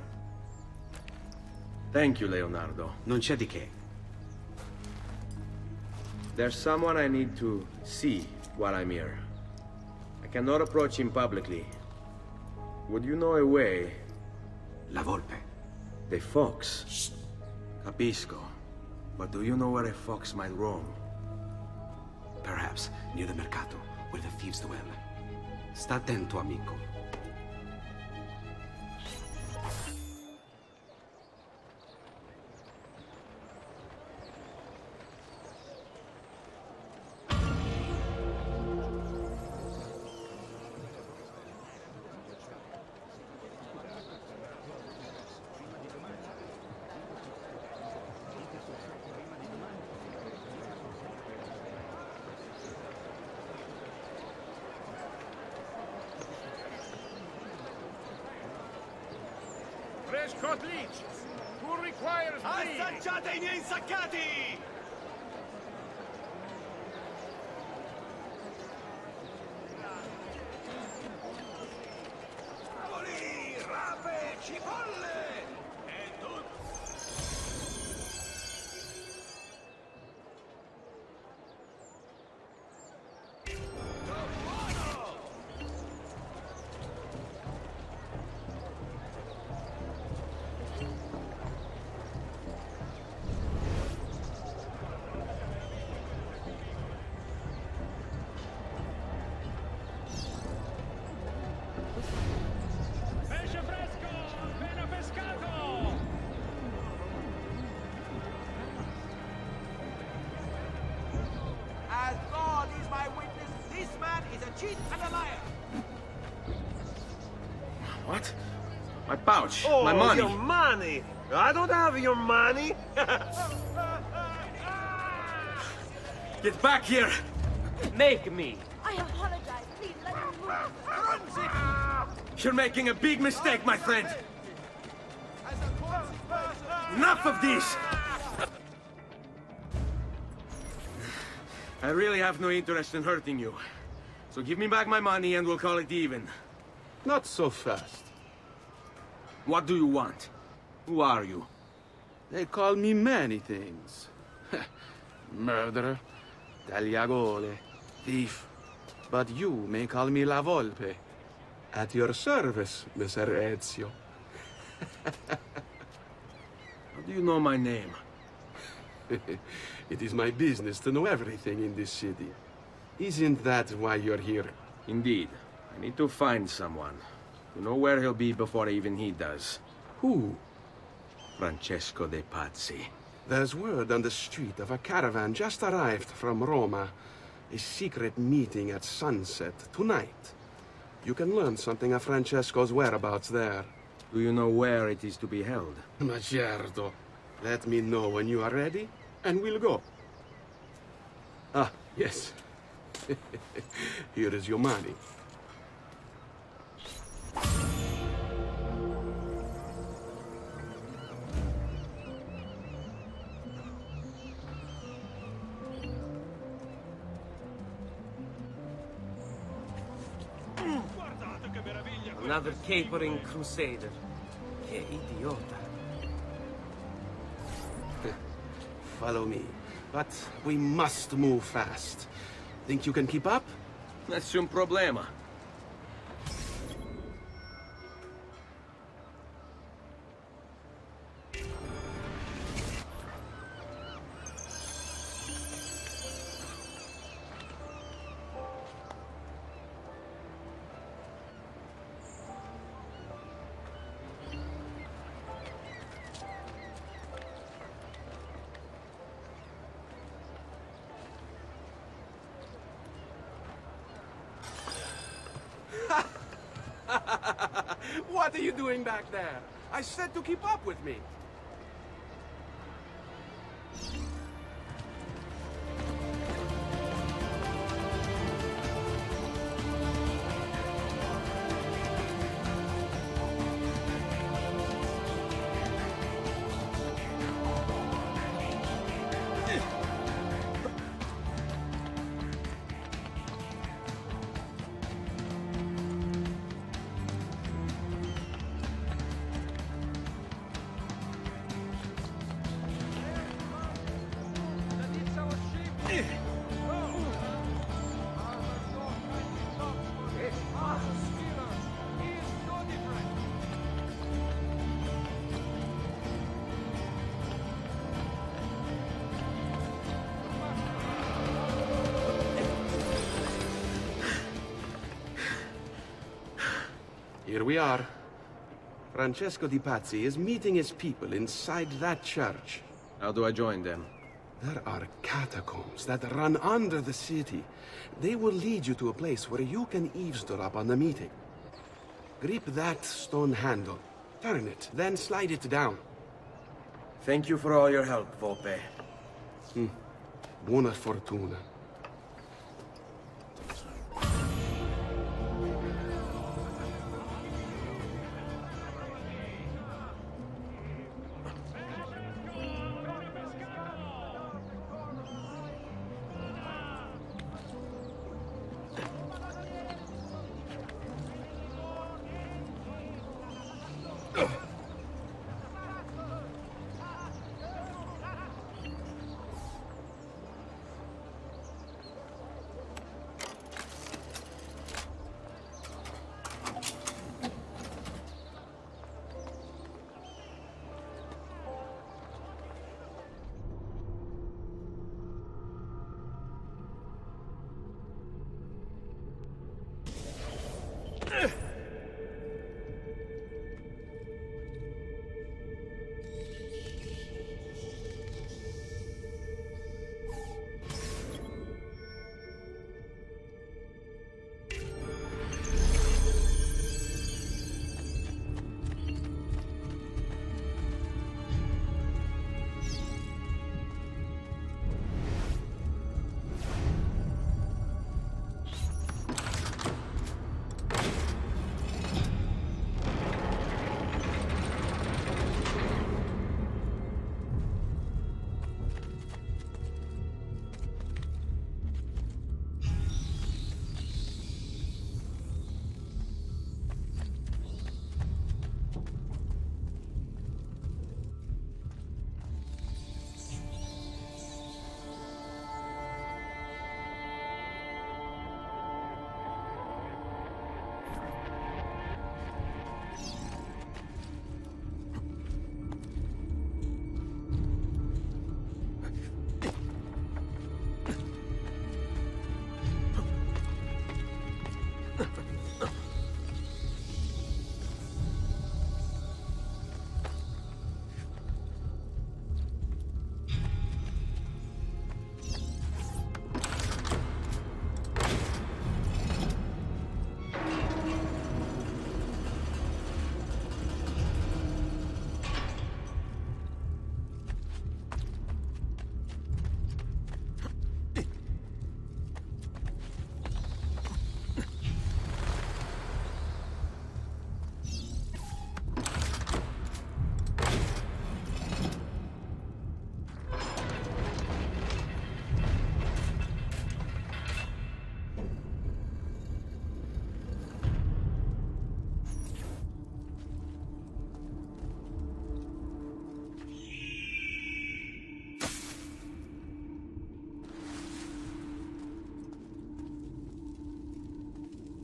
Thank you, Leonardo. Non c'è di che. There's someone I need to see while I'm here. I cannot approach him publicly. Would you know a way? La Volpe. The fox. Shh. Capisco. But do you know where a fox might roam? Perhaps near the Mercato, where the thieves dwell. Sta attento, amico. Who requires me? Assaggiate I miei insaccati! Cavoli, rape, cipolle! E tutto... Cheat and a liar! What? My pouch. Oh, my money. Your money! I don't have your money! Get back here! Make me! I apologize. Please let me move. You're making a big mistake, my friend! Enough of this! I really have no interest in hurting you. So give me back my money and we'll call it even. Not so fast. What do you want? Who are you? They call me many things. Murderer, tagliagole, thief. But you may call me La Volpe. At your service, Mr. Ezio. How do you know my name? It is my business to know everything in this city. Isn't that why you're here? Indeed. I need to find someone. To know where he'll be before even he does. Who? Francesco de Pazzi. There's word on the street of a caravan just arrived from Roma. A secret meeting at sunset tonight. You can learn something of Francesco's whereabouts there. Do you know where it is to be held? Ma certo. Let me know when you are ready, and we'll go. Ah, yes. Here is your money. Another capering crusader. Che idiota. Follow me. But we must move fast. Think you can keep up? Nessun problema. What are you doing back there? I said to keep up with me. Here we are. Francesco di Pazzi is meeting his people inside that church. How do I join them? There are catacombs that run under the city. They will lead you to a place where you can eavesdrop on the meeting. Grip that stone handle. Turn it, then slide it down. Thank you for all your help, Volpe. Buona fortuna.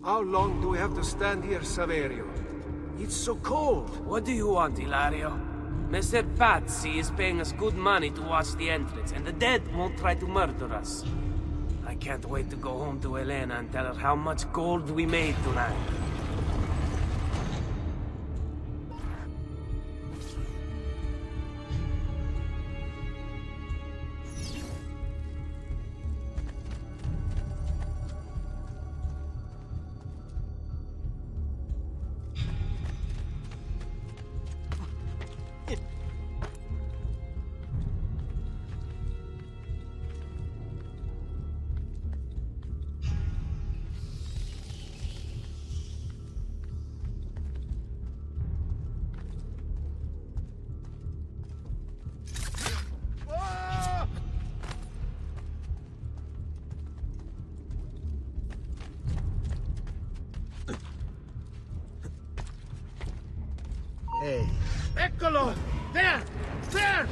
How long do we have to stand here, Saverio? It's so cold. What do you want, Hilario? Messer Pazzi is paying us good money to watch the entrance, and the dead won't try to murder us. I can't wait to go home to Elena and tell her how much gold we made tonight. Hey. Eccolo! There! There!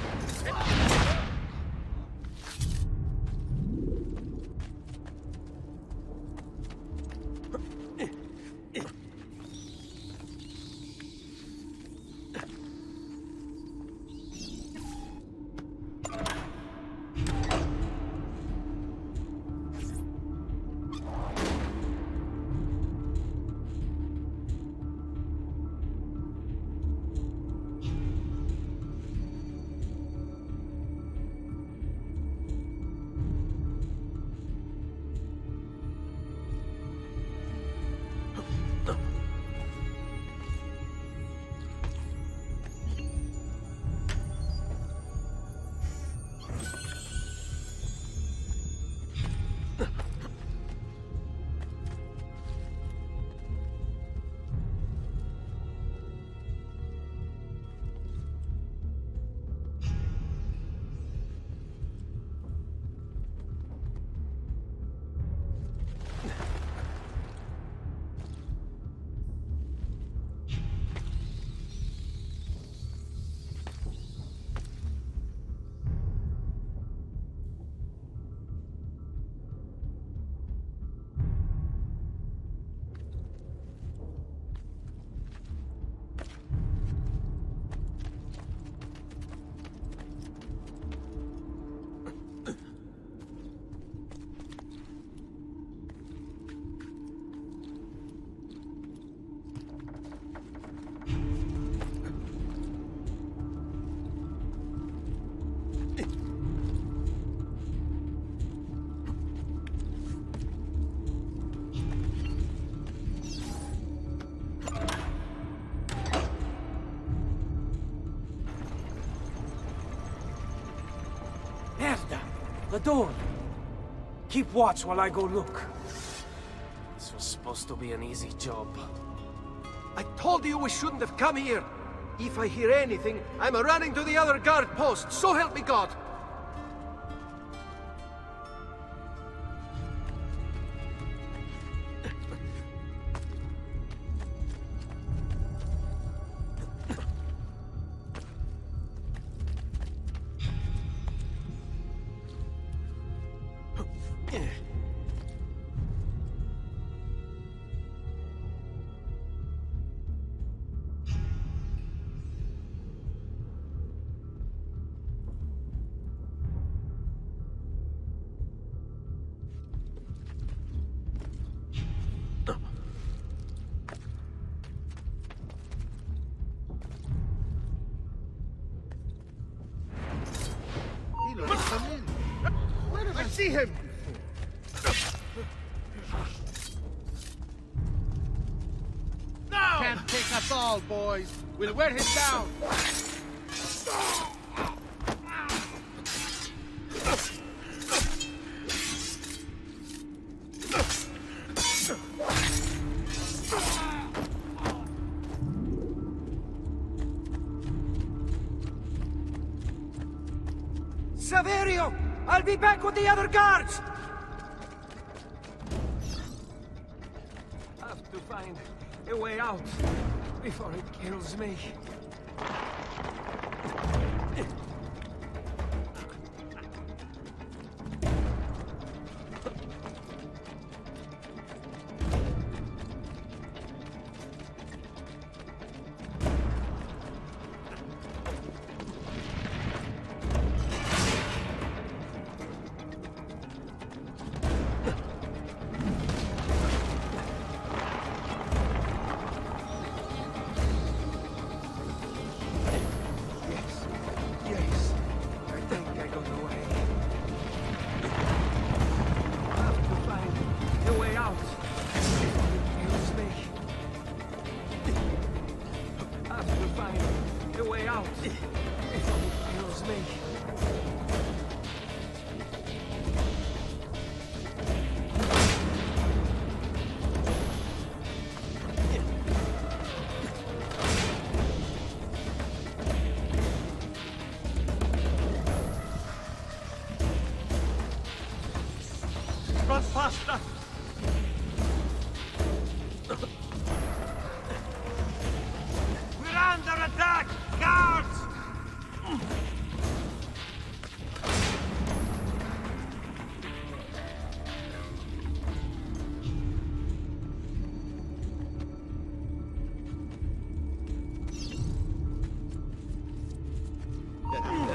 The door! Keep watch while I go look. This was supposed to be an easy job. I told you we shouldn't have come here. If I hear anything, I'm running to the other guard post, so help me God! See him! No! Can't take us all, boys. We'll wear him down. Saverio! I'll be back with the other guards! I have to find a way out before it kills me. out. If only kills me. I will find a way out. If only kills me. Run faster! We're under attack! Guards!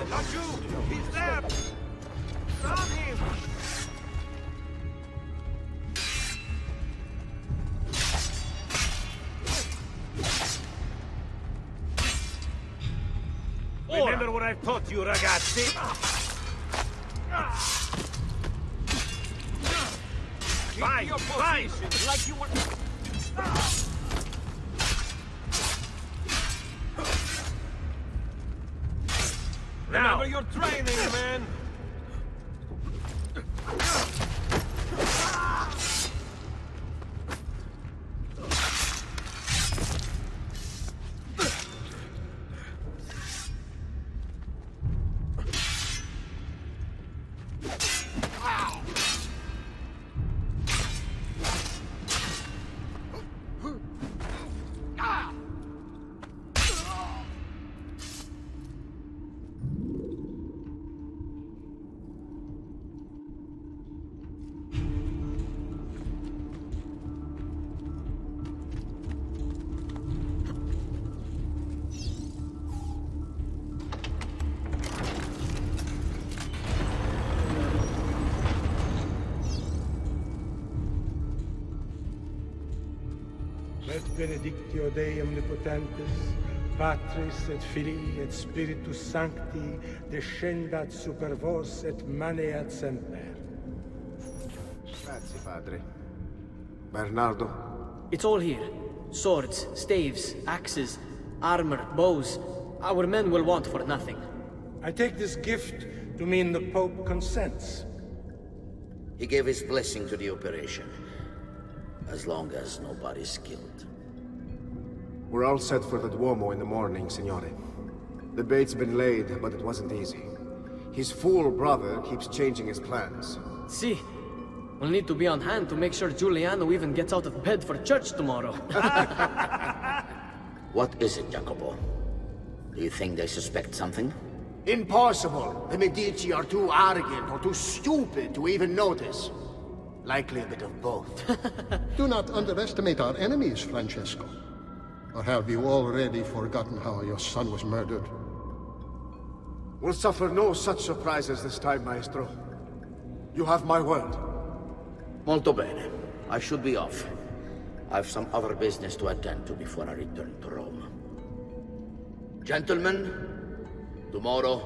Not you! He's there! Surround him! Remember what I've taught you, ragazzi? Fight! Fight! Like you were... Remember your training, man! Et benedictio Dei omnipotentis, Patris et Filii et Spiritus Sancti, descendat super vos et maneat semper. Grazie, Padre. Bernardo? It's all here. Swords, staves, axes, armor, bows. Our men will want for nothing. I take this gift to mean the Pope consents. He gave his blessing to the operation. As long as nobody's killed. We're all set for the Duomo in the morning, Signore. The bait's been laid, but it wasn't easy. His fool brother keeps changing his plans. See, we'll need to be on hand to make sure Giuliano even gets out of bed for church tomorrow. What is it, Jacopo? Do you think they suspect something? Impossible! The Medici are too arrogant or too stupid to even notice. Likely a bit of both. Do not underestimate our enemies, Francesco. Or have you already forgotten how your son was murdered? We'll suffer no such surprises this time, Maestro. You have my word. Molto bene. I should be off. I've some other business to attend to before I return to Rome. Gentlemen, tomorrow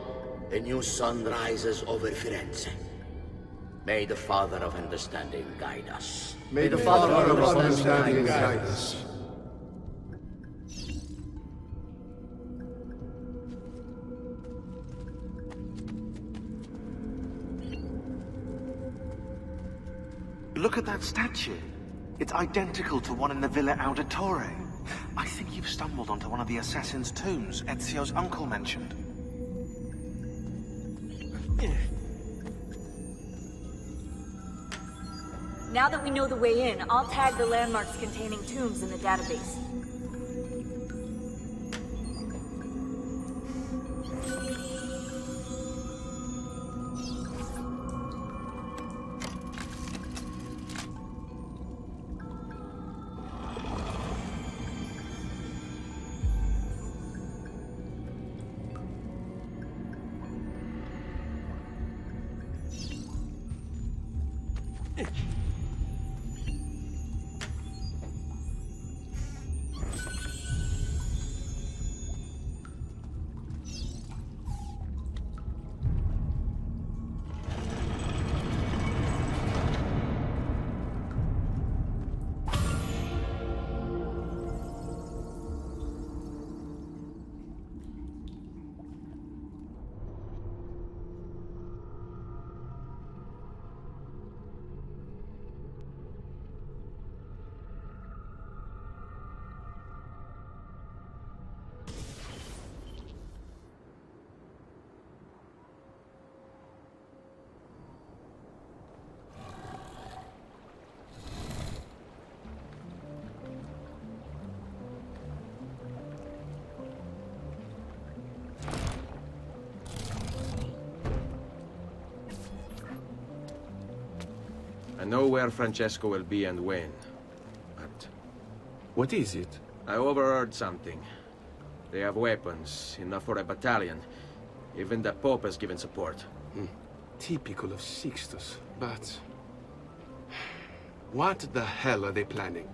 a new sun rises over Firenze. May the Father of Understanding guide us. May the Father of Understanding guide us. Look at that statue. It's identical to one in the Villa Auditore. I think you've stumbled onto one of the assassin's tombs Ezio's uncle mentioned. Now that we know the way in, I'll tag the landmarks containing tombs in the database. I know where Francesco will be and when. But... What is it? I overheard something. They have weapons, enough for a battalion. Even the Pope has given support. Typical of Sixtus, but... What the hell are they planning?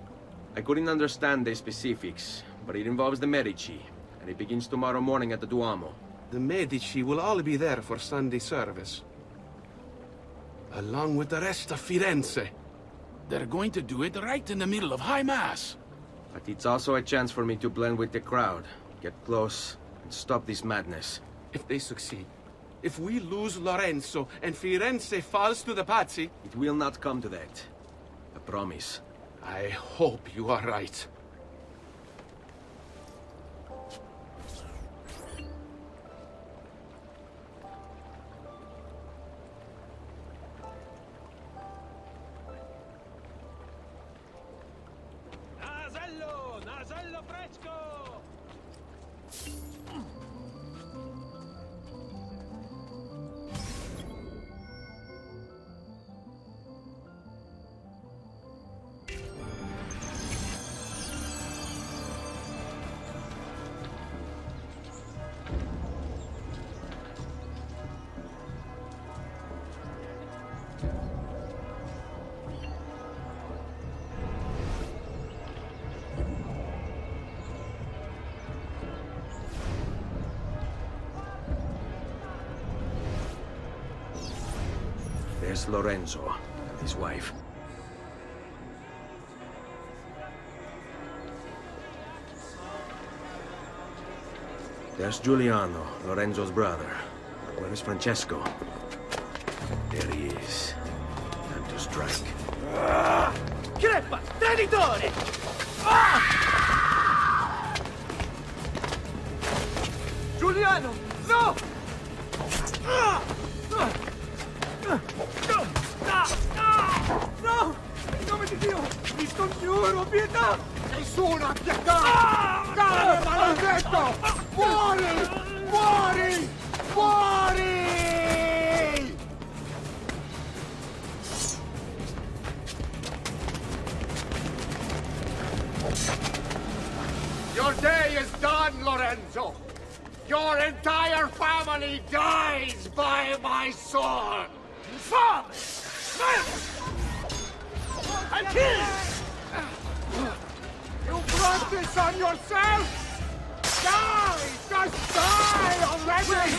I couldn't understand the specifics, but it involves the Medici, and it begins tomorrow morning at the Duomo. The Medici will all be there for Sunday service. Along with the rest of Firenze. They're going to do it right in the middle of High Mass. But it's also a chance for me to blend with the crowd, get close, and stop this madness. If they succeed, if we lose Lorenzo and Firenze falls to the Pazzi... It will not come to that. I promise. I hope you are right. Nasello fresco! There's Lorenzo and his wife. There's Giuliano, Lorenzo's brother. Where is Francesco? There he is. Time to strike. Crepa! Traditore! Giuliano! No! No! In nome di Dio! Mi scongiuro, pietà! Nessuno attaccato! Cane maledetto! Muori! Muori! Muori! Your day is done, Lorenzo! Your entire family dies by my sword! Infame! And kill! You brought this on yourself! Die! Just die already!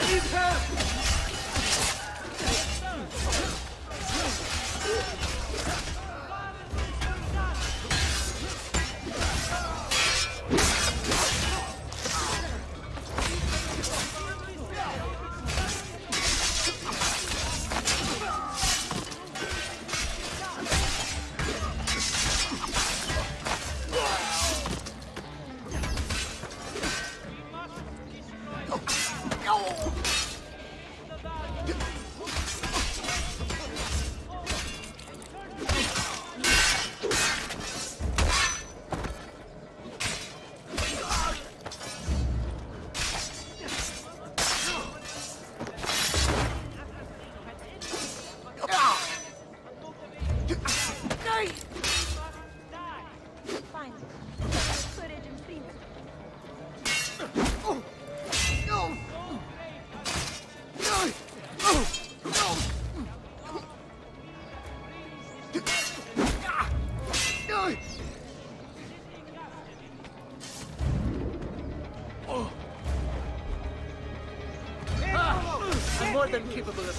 Leave her! I'm more than capable of...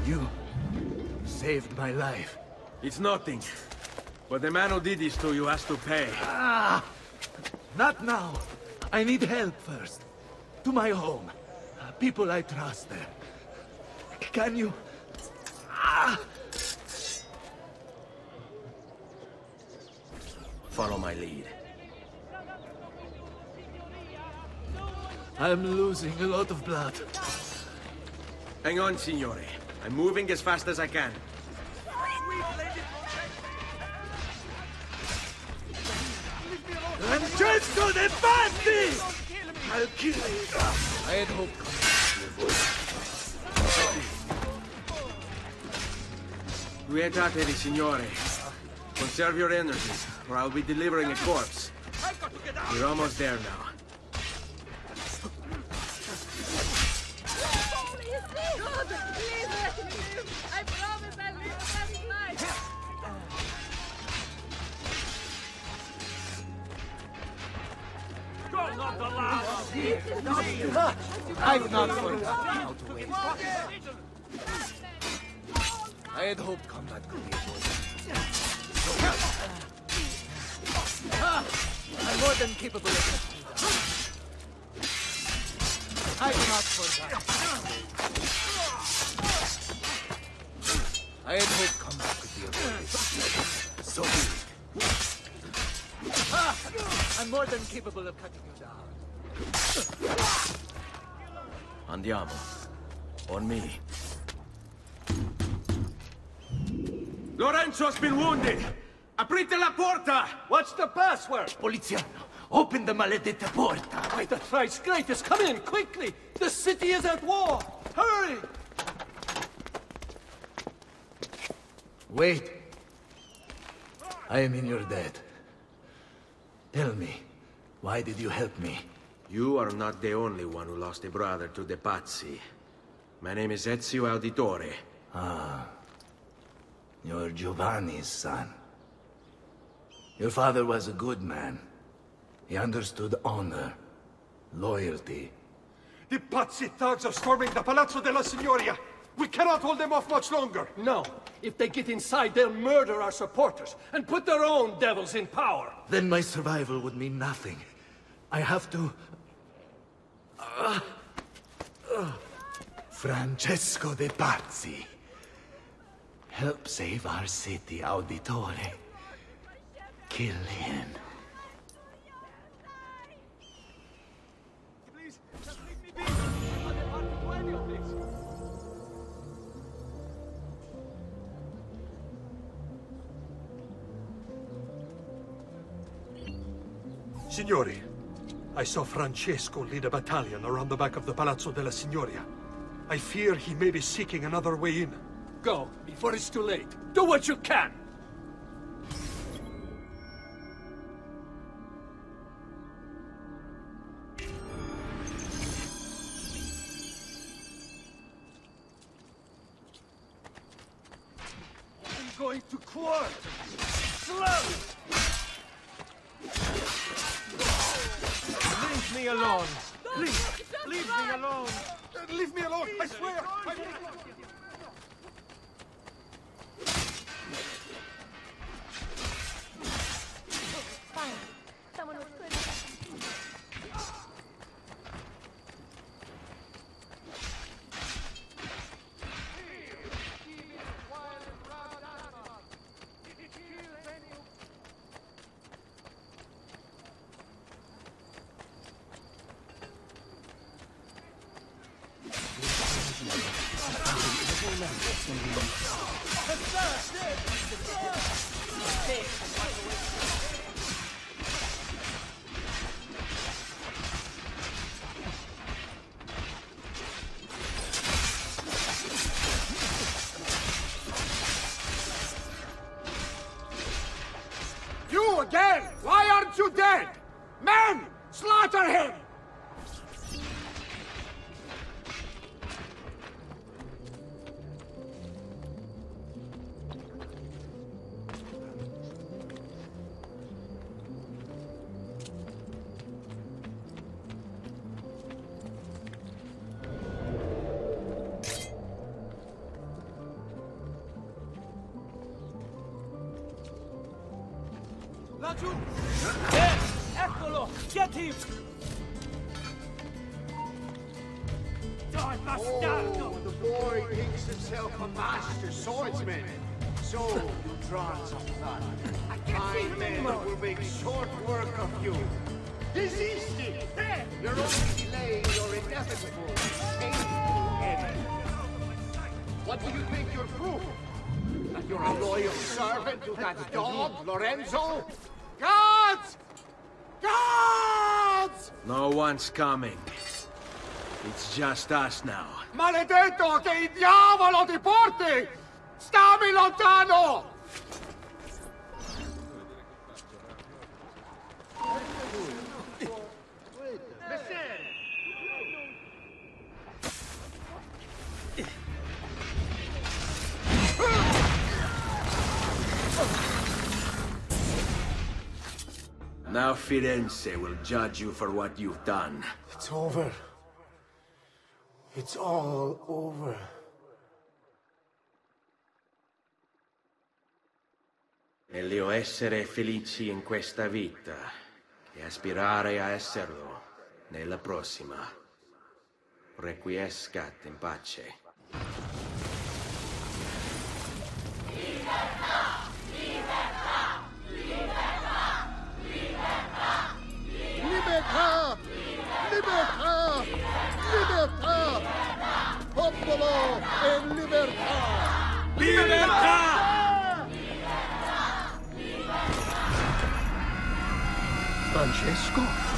You saved my life. It's nothing. But the man who did this to you has to pay. Not now. I need help first. To my home. People I trust there. Can you... Follow my lead. I'm losing a lot of blood. Hang on, signore. I'm moving as fast as I can. Francesco! Francesco de Pazzi! I'll kill you. I had hoped. Quietate, signore. Conserve your energy, or I'll be delivering a corpse. We're almost there now. I've not forgotten how to win. I had hoped combat could be avoided. I'm more than capable of it. I've not forgotten. I had hoped combat could be avoided. So be it. I'm more than capable of cutting you down. Andiamo. On me. Lorenzo's been wounded! Aprite la porta! What's the password? Poliziano, open the maledetta porta. By the thrice greatest, come in, quickly! The city is at war! Hurry! Wait. I am in your debt. Tell me, why did you help me? You are not the only one who lost a brother to the Pazzi. My name is Ezio Auditore. Ah. You're Giovanni's son. Your father was a good man. He understood honor, loyalty. The Pazzi thugs are storming the Palazzo della Signoria! We cannot hold them off much longer! No. If they get inside, they'll murder our supporters and put their own devils in power. Then my survival would mean nothing. I have to... Francesco de Pazzi. Help save our city, Auditore. Kill him. Please, just leave me be. I don't want to do any of this. Signori, I saw Francesco lead a battalion around the back of the Palazzo della Signoria. I fear he may be seeking another way in. Go, before it's too late. Do what you can! I'm going to quarter! Slow! Leave me alone! Please, leave me alone! Leave me alone, I swear! Someone was putting... You again! Why aren't you dead? Men! Slaughter him! Laggiù! Eccolo! Get him! Dai, bastardo! Oh, the boy thinks himself a master swordsman. So, you've drawn some blood. Fine men will make short work of you. Desisti! Your only delay, your inevitable, painful end. What do you think you're proof? That you're a loyal servant to that dog, Lorenzo? Guards! Guards! No one's coming. It's just us now. Maledetto, che il diavolo ti porti! Stammi lontano! Now Firenze will judge you for what you've done. It's over. It's all over. Meglio essere felici in questa vita che aspirare a esserlo nella prossima. Requiescat in pace. Libertà! Libertà! Libertà! Popolo e libertà! Libertà! Francesco?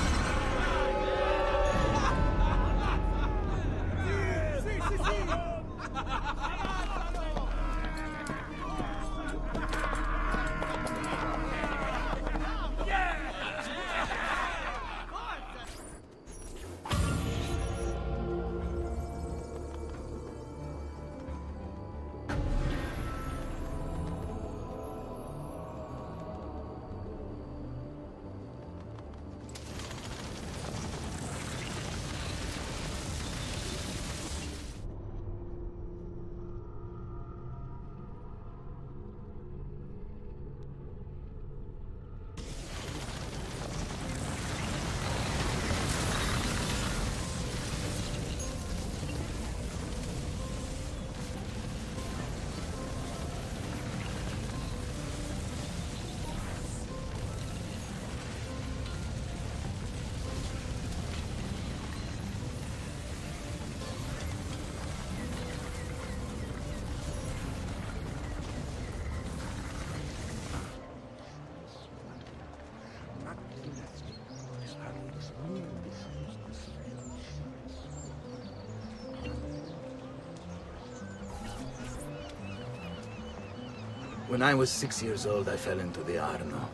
When I was 6 years old, I fell into the Arno.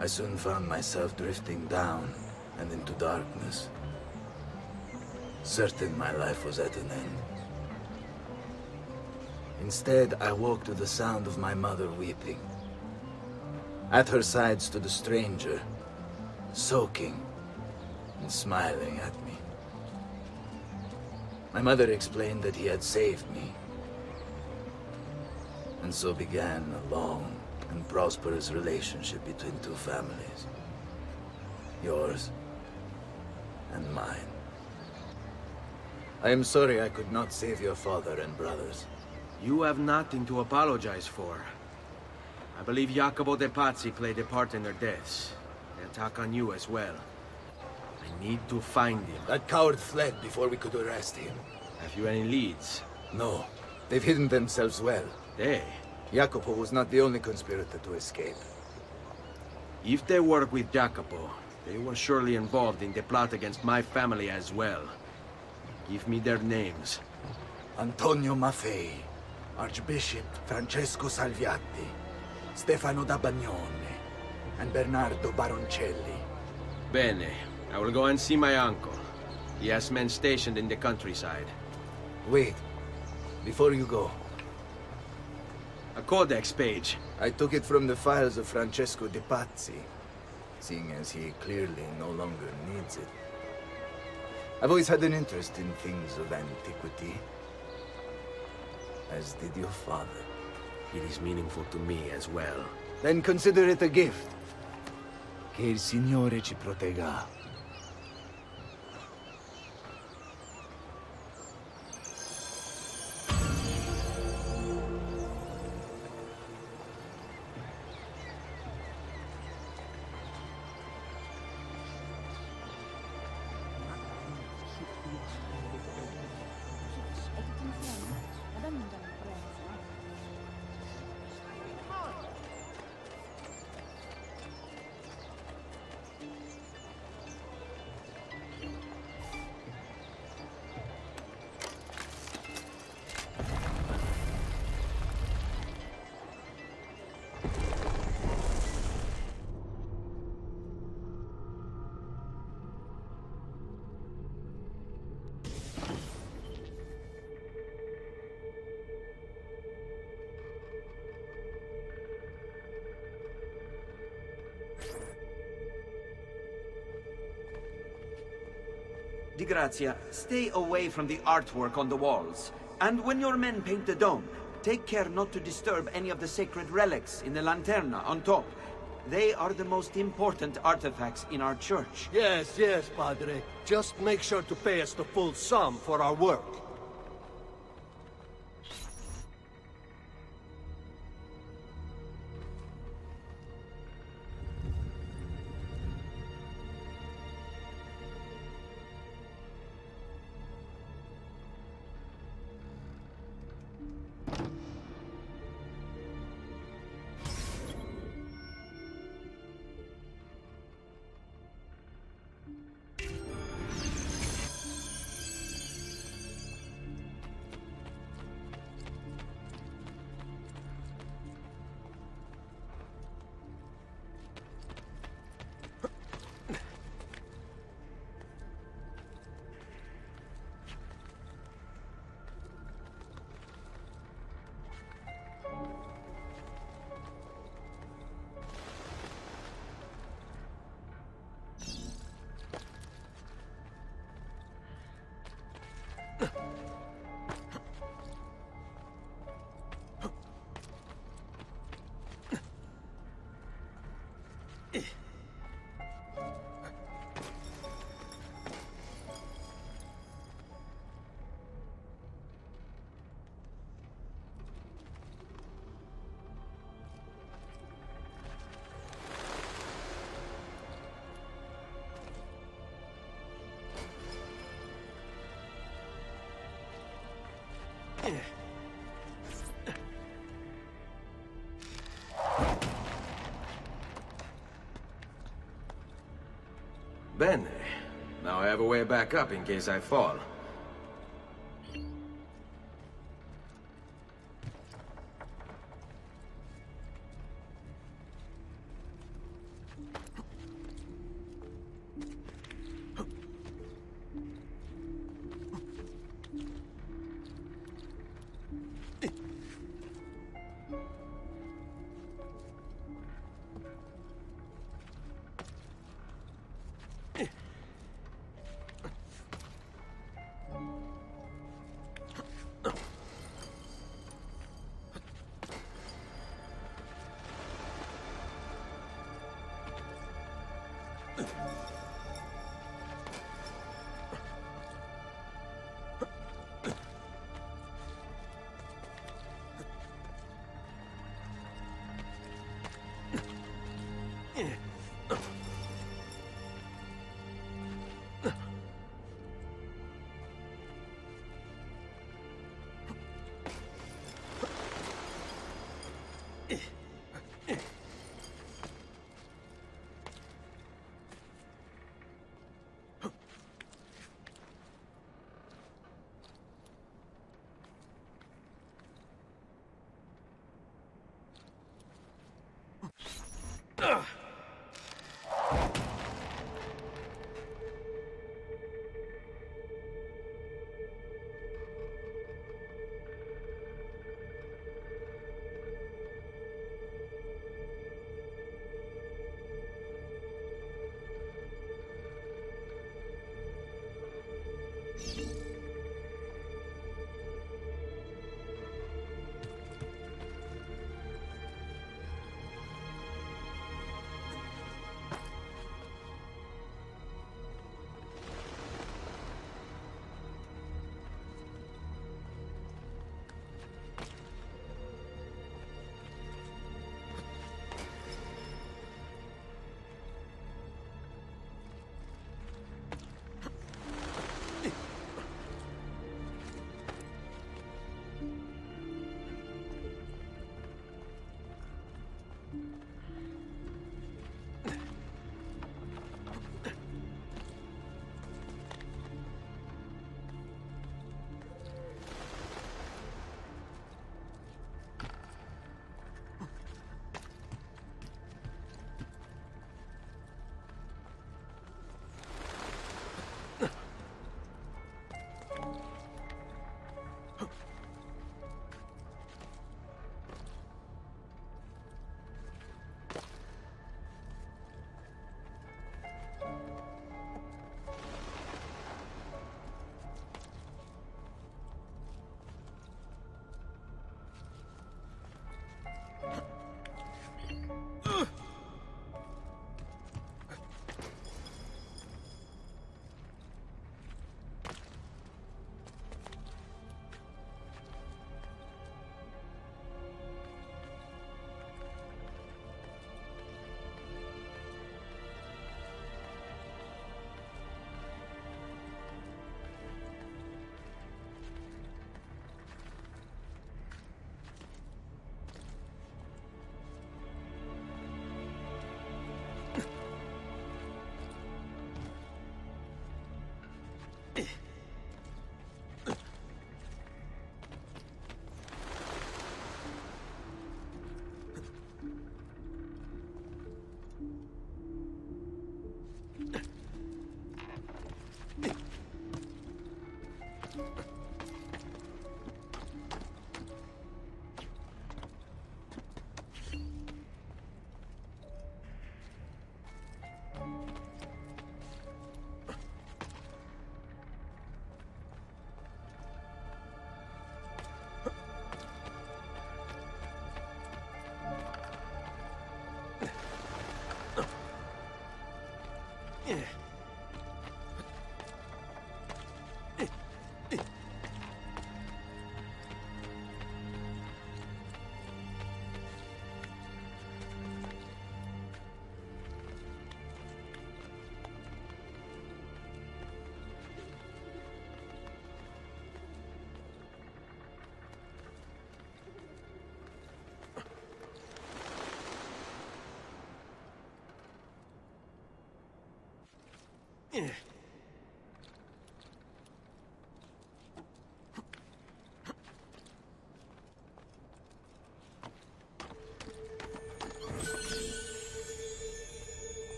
I soon found myself drifting down and into darkness. Certain my life was at an end. Instead, I woke to the sound of my mother weeping. At her side stood a stranger, soaking and smiling at me. My mother explained that he had saved me. And so began a long and prosperous relationship between two families. Yours and mine. I am sorry I could not save your father and brothers. You have nothing to apologize for. I believe Jacopo de Pazzi played a part in their deaths. They attack on you as well. I need to find him. That coward fled before we could arrest him. Have you any leads? No. They've hidden themselves well. They? Jacopo was not the only conspirator to escape. If they work with Jacopo, they were surely involved in the plot against my family as well. Give me their names. Antonio Maffei, Archbishop Francesco Salviati, Stefano da Bagnone, and Bernardo Baroncelli. Bene. I will go and see my uncle. He has men stationed in the countryside. Wait. Before you go. A codex page. I took it from the files of Francesco de Pazzi, seeing as he clearly no longer needs it. I've always had an interest in things of antiquity, as did your father. It is meaningful to me as well. Then consider it a gift. Che il Signore ci protegga. Di grazia, stay away from the artwork on the walls. And when your men paint the dome, take care not to disturb any of the sacred relics in the lanterna on top. They are the most important artifacts in our church. Yes, yes, Padre. Just make sure to pay us the full sum for our work. Bene. Now I have a way back up in case I fall.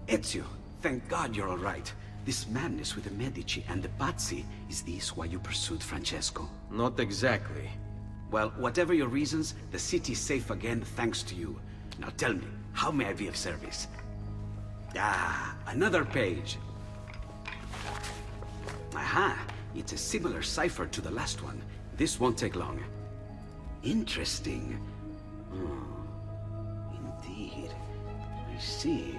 Ezio, thank God you're all right. This madness with the Medici and the Pazzi, is this why you pursued Francesco? Not exactly. Well, whatever your reasons, the city is safe again thanks to you. Now tell me, how may I be of service? Ah, another page. Aha, it's a similar cipher to the last one. This won't take long. Interesting. Oh, indeed. I see.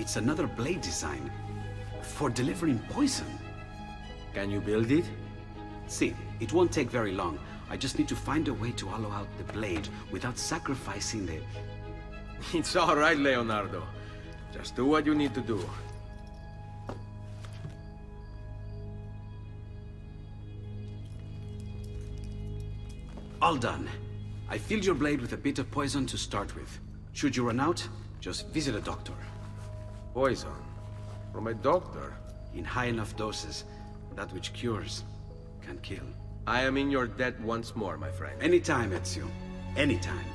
It's another blade design for delivering poison. Can you build it? See, it won't take very long. I just need to find a way to hollow out the blade without sacrificing the... It's all right, Leonardo. Just do what you need to do. All done. I filled your blade with a bit of poison to start with. Should you run out, just visit a doctor. Poison? From a doctor? In high enough doses, that which cures can kill. I am in your debt once more, my friend. Anytime, Ezio. Anytime.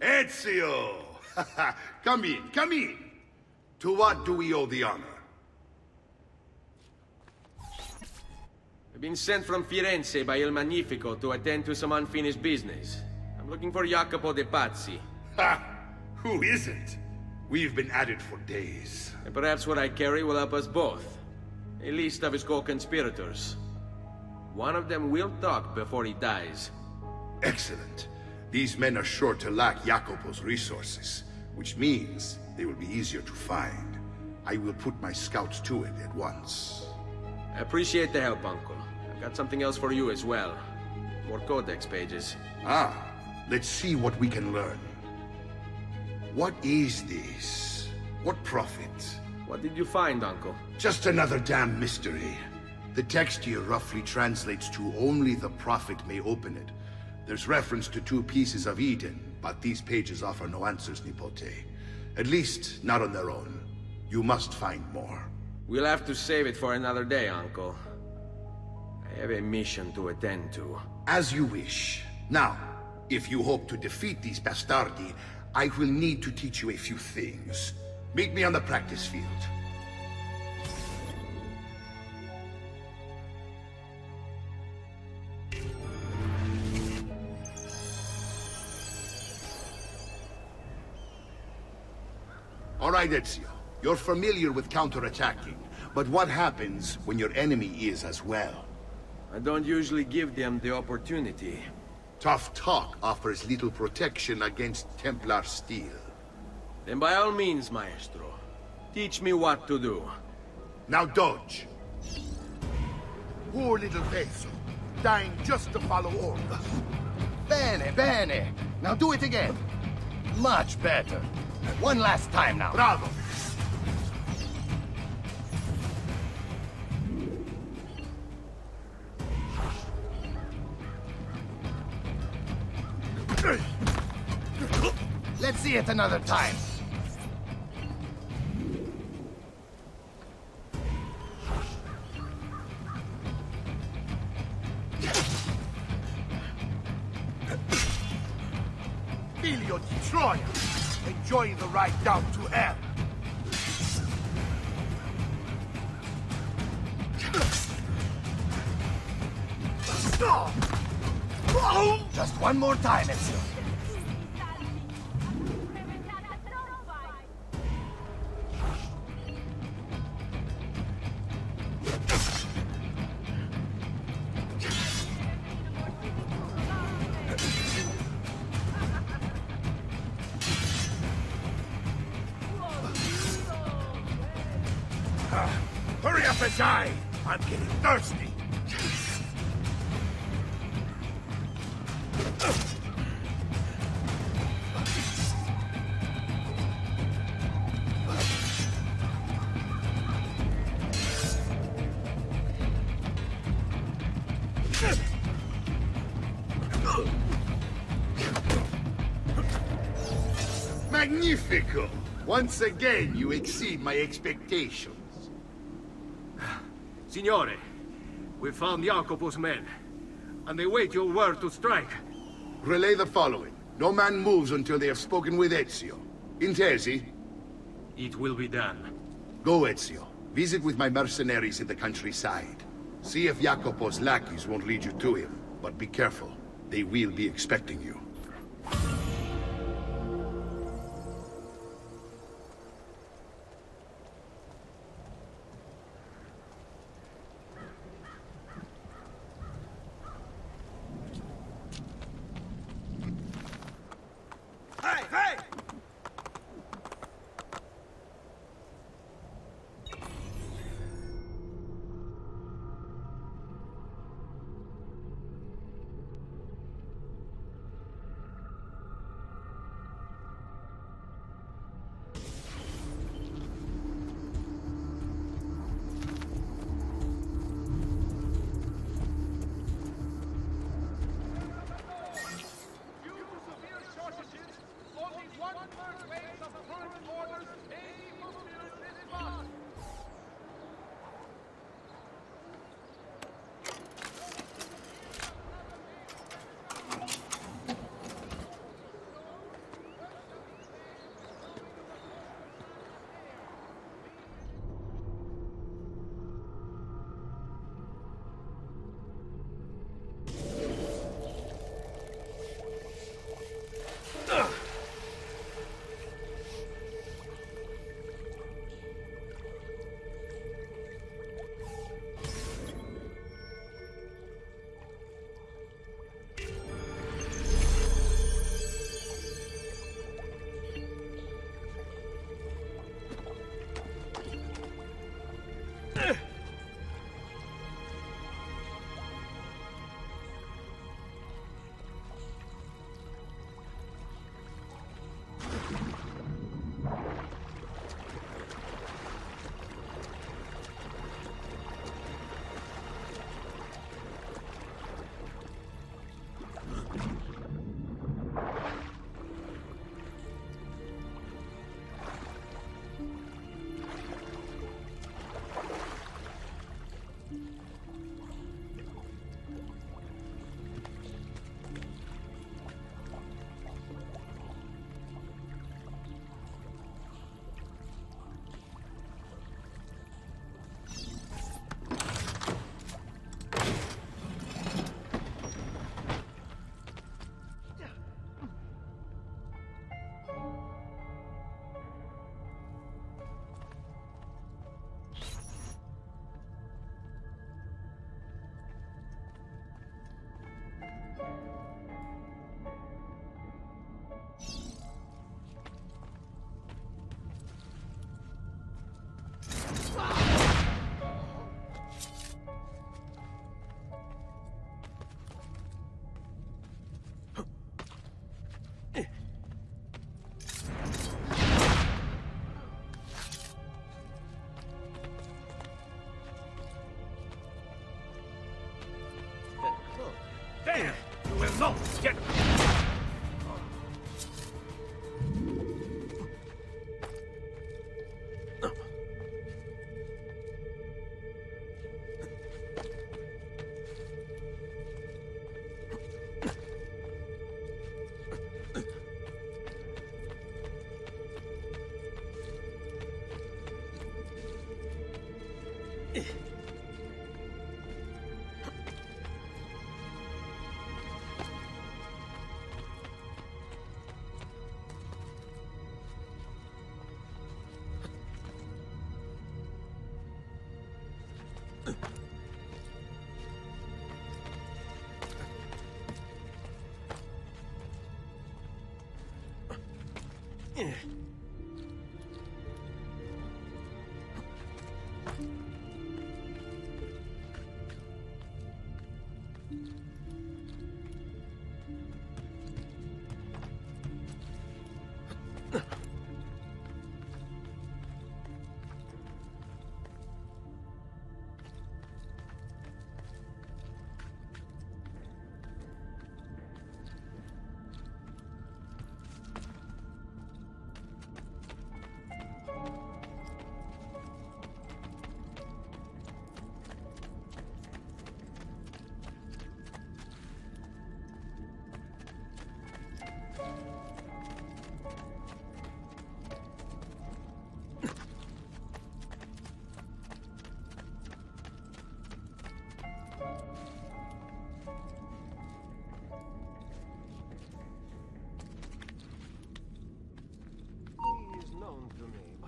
Ezio! Come in, come in! To what do we owe the honor? I've been sent from Firenze by Il Magnifico to attend to some unfinished business. I'm looking for Jacopo de Pazzi. Ha! Who isn't? We've been at it for days. And perhaps what I carry will help us both. A list of his co-conspirators. One of them will talk before he dies. Excellent. These men are sure to lack Jacopo's resources, which means they will be easier to find. I will put my scouts to it at once. I appreciate the help, Uncle. I've got something else for you as well. More codex pages. Ah, let's see what we can learn. What is this? What prophet? What did you find, Uncle? Just another damn mystery. The text here roughly translates to only the prophet may open it. There's reference to 2 pieces of Eden, but these pages offer no answers, Nipote. At least, not on their own. You must find more. We'll have to save it for another day, Uncle. I have a mission to attend to. As you wish. Now, if you hope to defeat these bastardi, I will need to teach you a few things. Meet me on the practice field. All right, Ezio. You're familiar with counterattacking, but what happens when your enemy is as well? I don't usually give them the opportunity. Tough talk offers little protection against Templar steel. Then by all means, Maestro. Teach me what to do. Now dodge. Poor little Peso, dying just to follow orders. Bene, bene. Now do it again. Much better. One last time now. Bravo. Let's see it another time. Figlio di Troia, enjoying the ride down to hell. Just one more time, Ezio. Hurry up and die! I'm getting thirsty! Magnifico! Once again, you exceed my expectations. Signore, we found Jacopo's men, and they wait your word to strike. Relay the following. No man moves until they have spoken with Ezio. Intesi? It will be done. Go, Ezio. Visit with my mercenaries in the countryside. See if Jacopo's lackeys won't lead you to him. But be careful. They will be expecting you.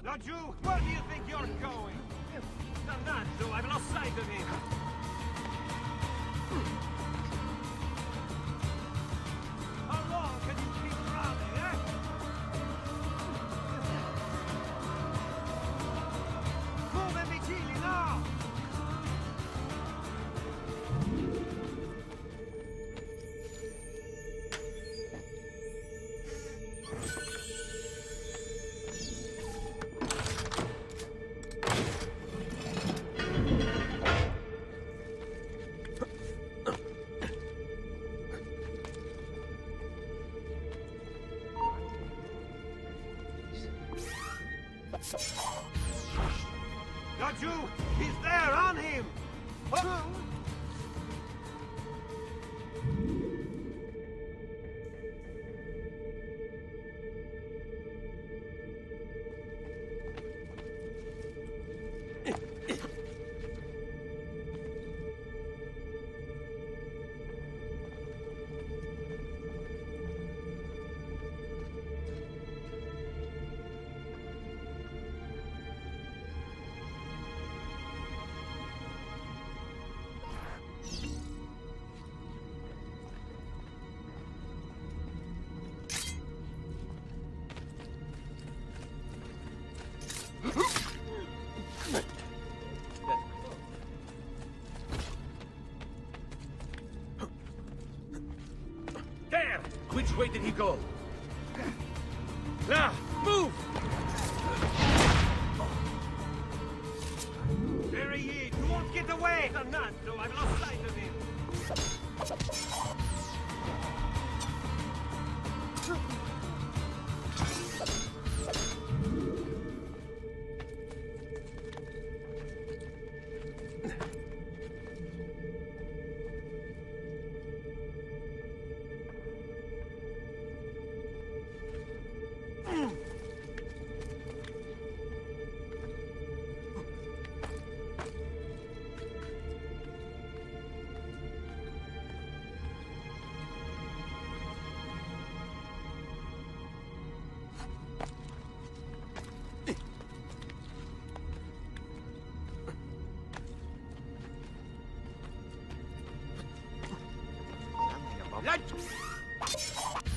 Not you! Where do you think you're going? Dannaggio, I've lost sight of him! How long can you keep running, eh? Move imbecilli, now! Got you! He's there, on him! Oh. There! Which way did he go? Now, move! There he is! You won't get away! Dannaggio, I've lost sight of him!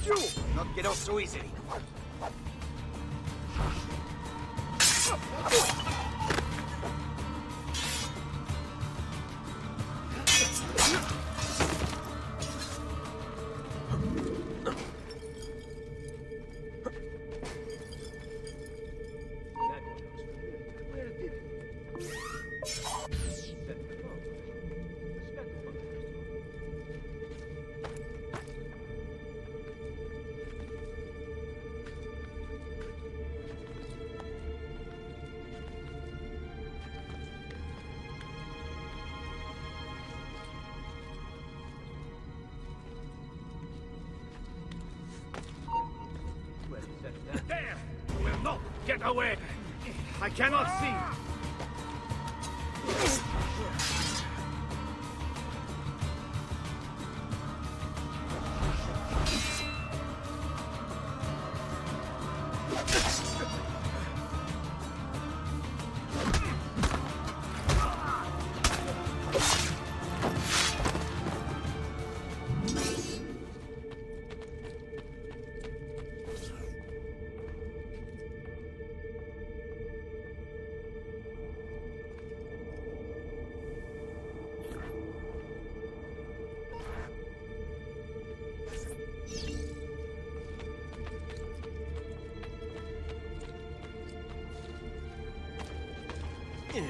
You! Not get off so easily. There! You will not get away! I cannot see! Get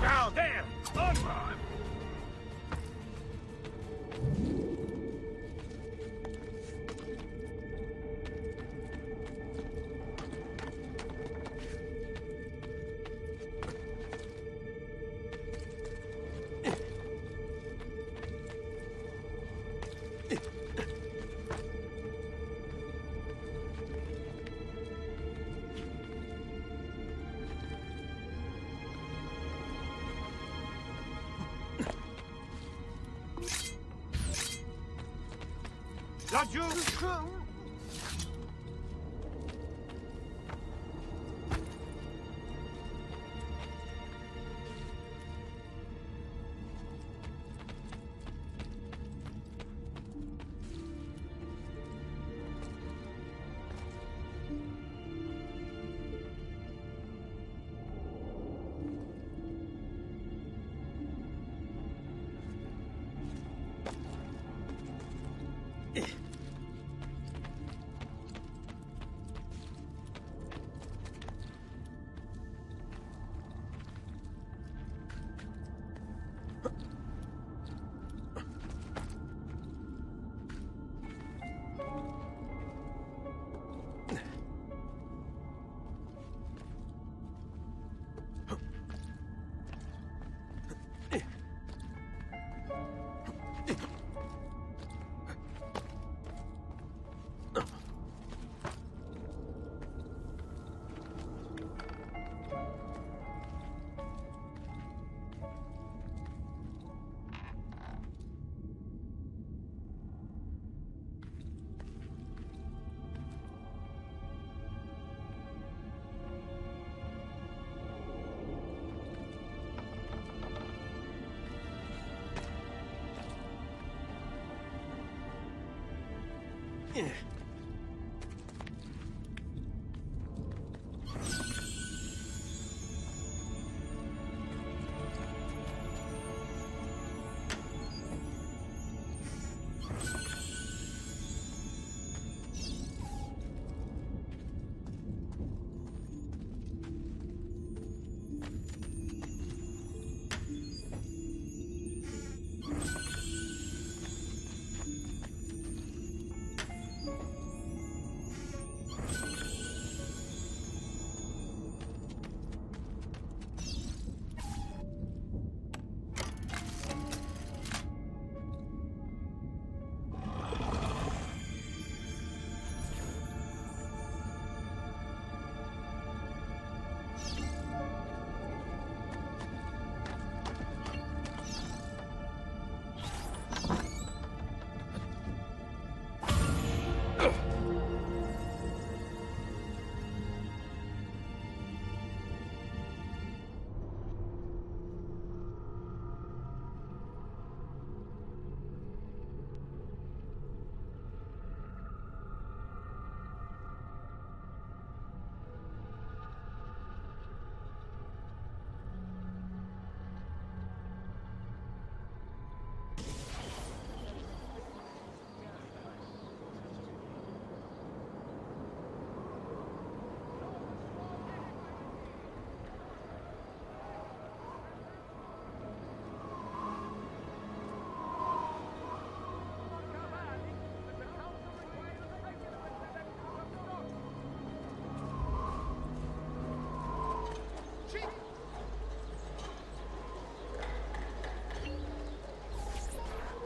down there! On! Laggiù!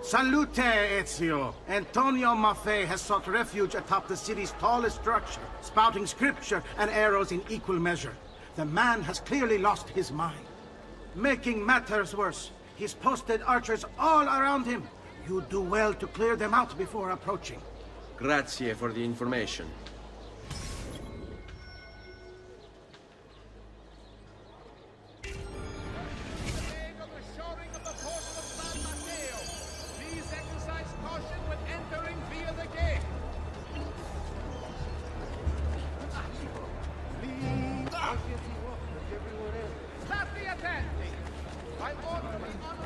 Salute, Ezio! Antonio Maffei has sought refuge atop the city's tallest structure, spouting scripture and arrows in equal measure. The man has clearly lost his mind. Making matters worse, he's posted archers all around him. You do well to clear them out before approaching. Grazie for the information. State attenti! I'm ordering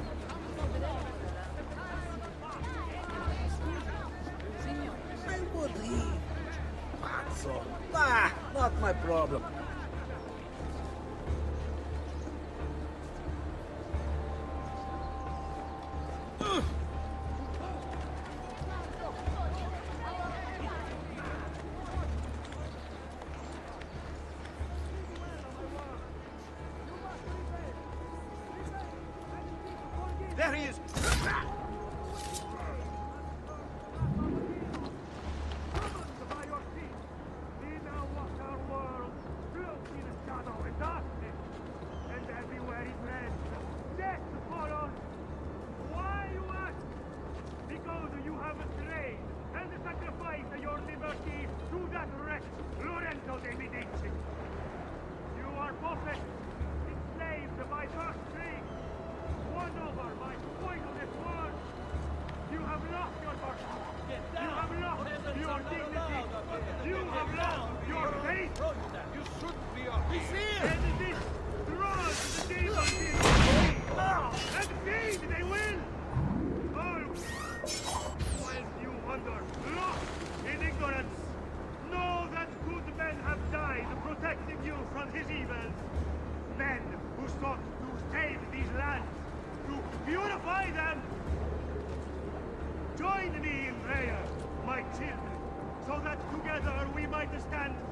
that's all. Nah, not my problem. There he is!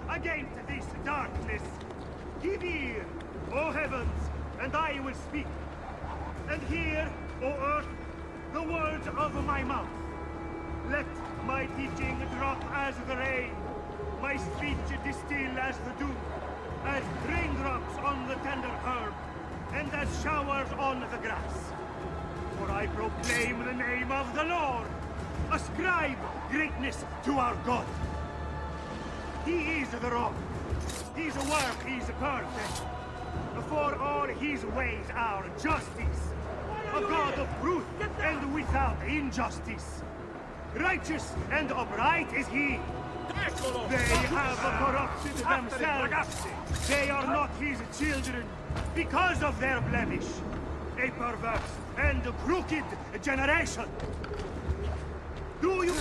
Against this darkness. Give ear, O heavens, and I will speak. And hear, O earth, the words of my mouth. Let my teaching drop as the rain, my speech distill as the dew, as raindrops on the tender herb, and as showers on the grass. For I proclaim the name of the Lord. Ascribe greatness to our God. He is the rock. His work is perfect. For all his ways are justice. A God of truth and without injustice. Righteous and upright is he. They have corrupted themselves. They are not his children because of their blemish. A perverse and crooked generation. Do you...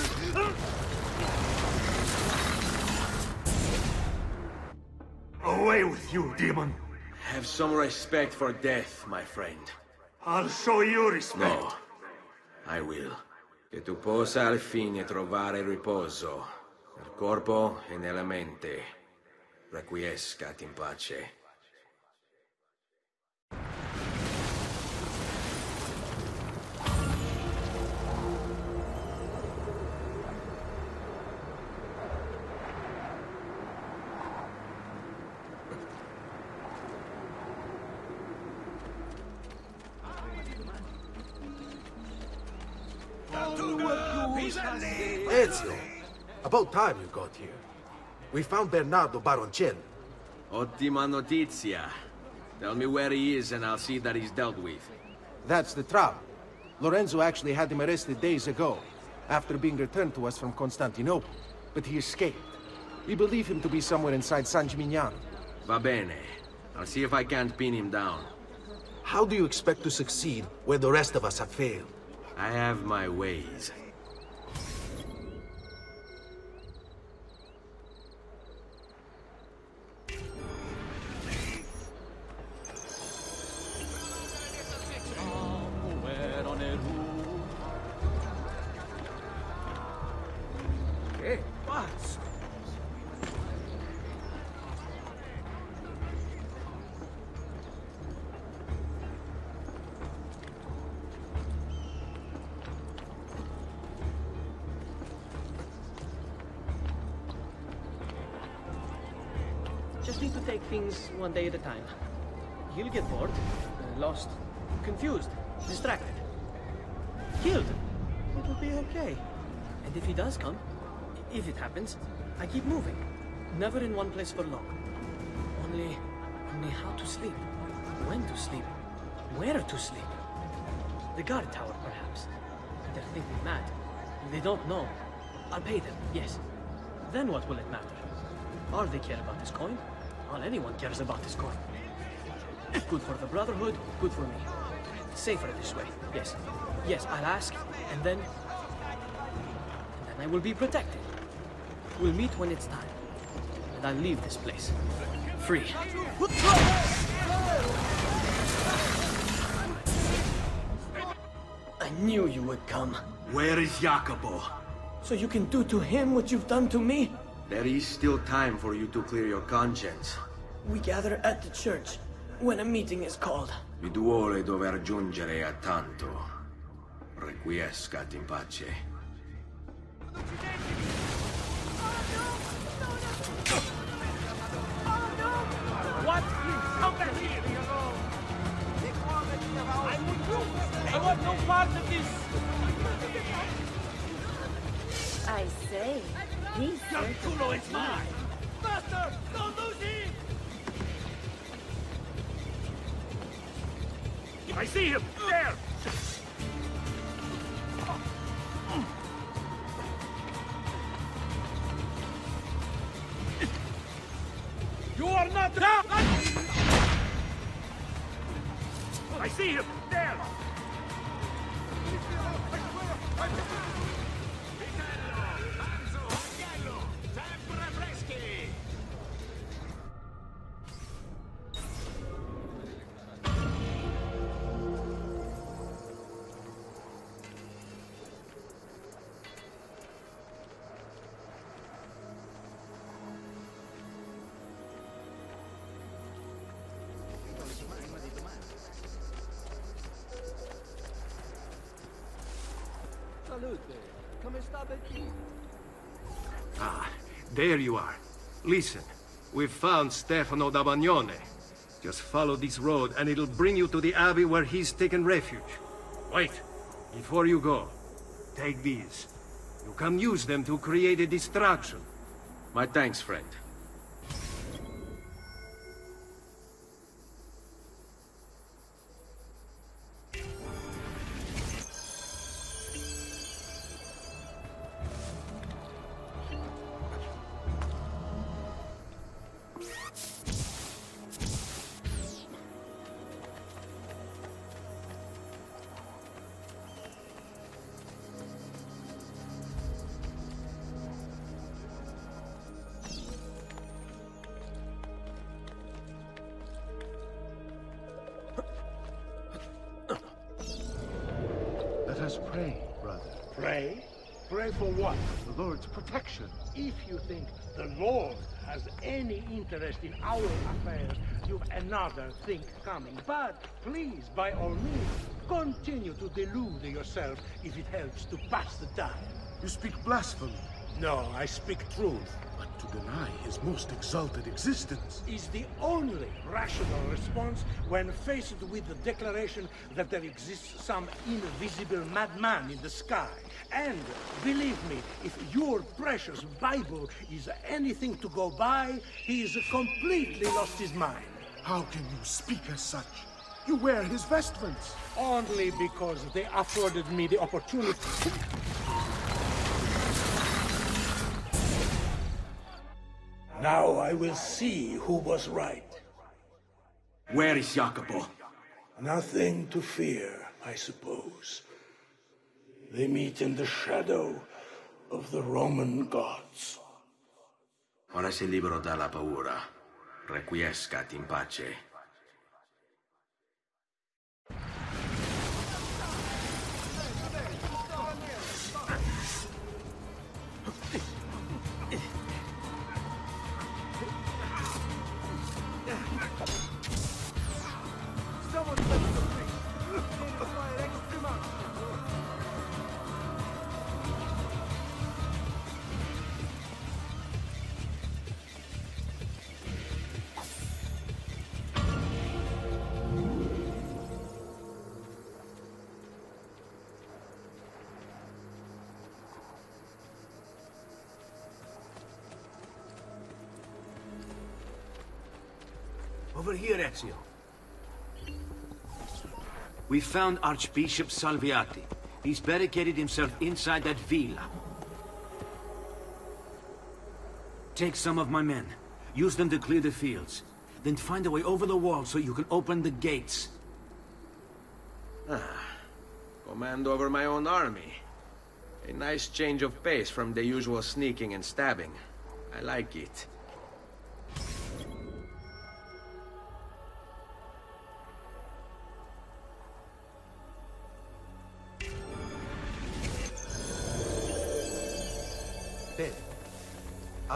Away with you, demon! Have some respect for death, my friend. I'll show you respect. No, I will. Che tu possa al fine trovare riposo, nel corpo e nella mente. Requiescat in pace. Ezio, about time you got here. We found Bernardo Baroncelli. Ottima notizia. Tell me where he is and I'll see that he's dealt with. That's the trouble. Lorenzo actually had him arrested days ago, after being returned to us from Constantinople. But he escaped. We believe him to be somewhere inside San Gimignano. Va bene. I'll see if I can't pin him down. How do you expect to succeed where the rest of us have failed? I have my ways. Just need to take things one day at a time. He'll get bored, lost, confused, distracted, killed. It'll be okay. And if he does come, if it happens, I keep moving. Never in one place for long. Only how to sleep, when to sleep, where to sleep. The guard tower, perhaps. They'll think me mad. They don't know. I'll pay them, yes. Then what will it matter? All they care about is coin. All anyone cares about is coin. Good for the Brotherhood, good for me. Safer this way, yes. Yes, I'll ask, and then I will be protected. We'll meet when it's time. and I leave this place. Free. I knew you would come. Where is Jacopo? So you can do to him what you've done to me? There is still time for you to clear your conscience. We gather at the church when a meeting is called. Il duole dove raggiungere a tanto. Requiescat in pace. What? Come back here! I want no part of this! I say, he's Culo, it's mine! Master, don't lose him! I see him! There! You are not... I see him! There! Ah, there you are. Listen, we've found Stefano da Bagnone. Just follow this road and it'll bring you to the abbey where he's taken refuge. Wait, before you go, take these. You can use them to create a distraction. My thanks, friend. Let us pray, brother. Pray? Pray for what? The Lord's protection. If you think the Lord has any interest in our affairs, you've another thing coming. But please, by all means, continue to delude yourself if it helps to pass the time. You speak blasphemy. No, I speak truth. But to deny his most exalted existence is the only rational response when faced with the declaration that there exists some invisible madman in the sky. And believe me, if your precious Bible is anything to go by, he's completely lost his mind. How can you speak as such? You wear his vestments. Only because they afforded me the opportunity. Now I will see who was right. Where is Jacopo? Nothing to fear, I suppose. They meet in the shadow of the Roman gods. Ora sei libero dalla paura. Requiescat in pace. Over here, Ezio. We found Archbishop Salviati. He's barricaded himself inside that villa. Take some of my men. Use them to clear the fields. Then find a way over the wall so you can open the gates. Command over my own army. A nice change of pace from the usual sneaking and stabbing. I like it.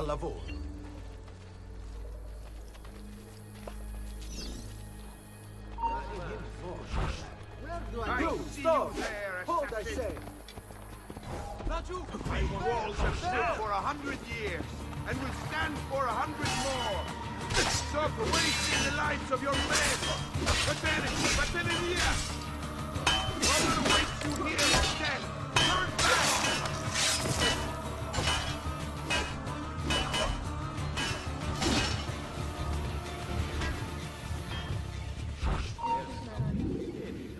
al lavoro. You, stop! Hold, I say! My walls have stood for 100 years, and will stand for 100 more. Stop wasting the lives of your men! Vattene via! Honor awaits you here instead! Turn back!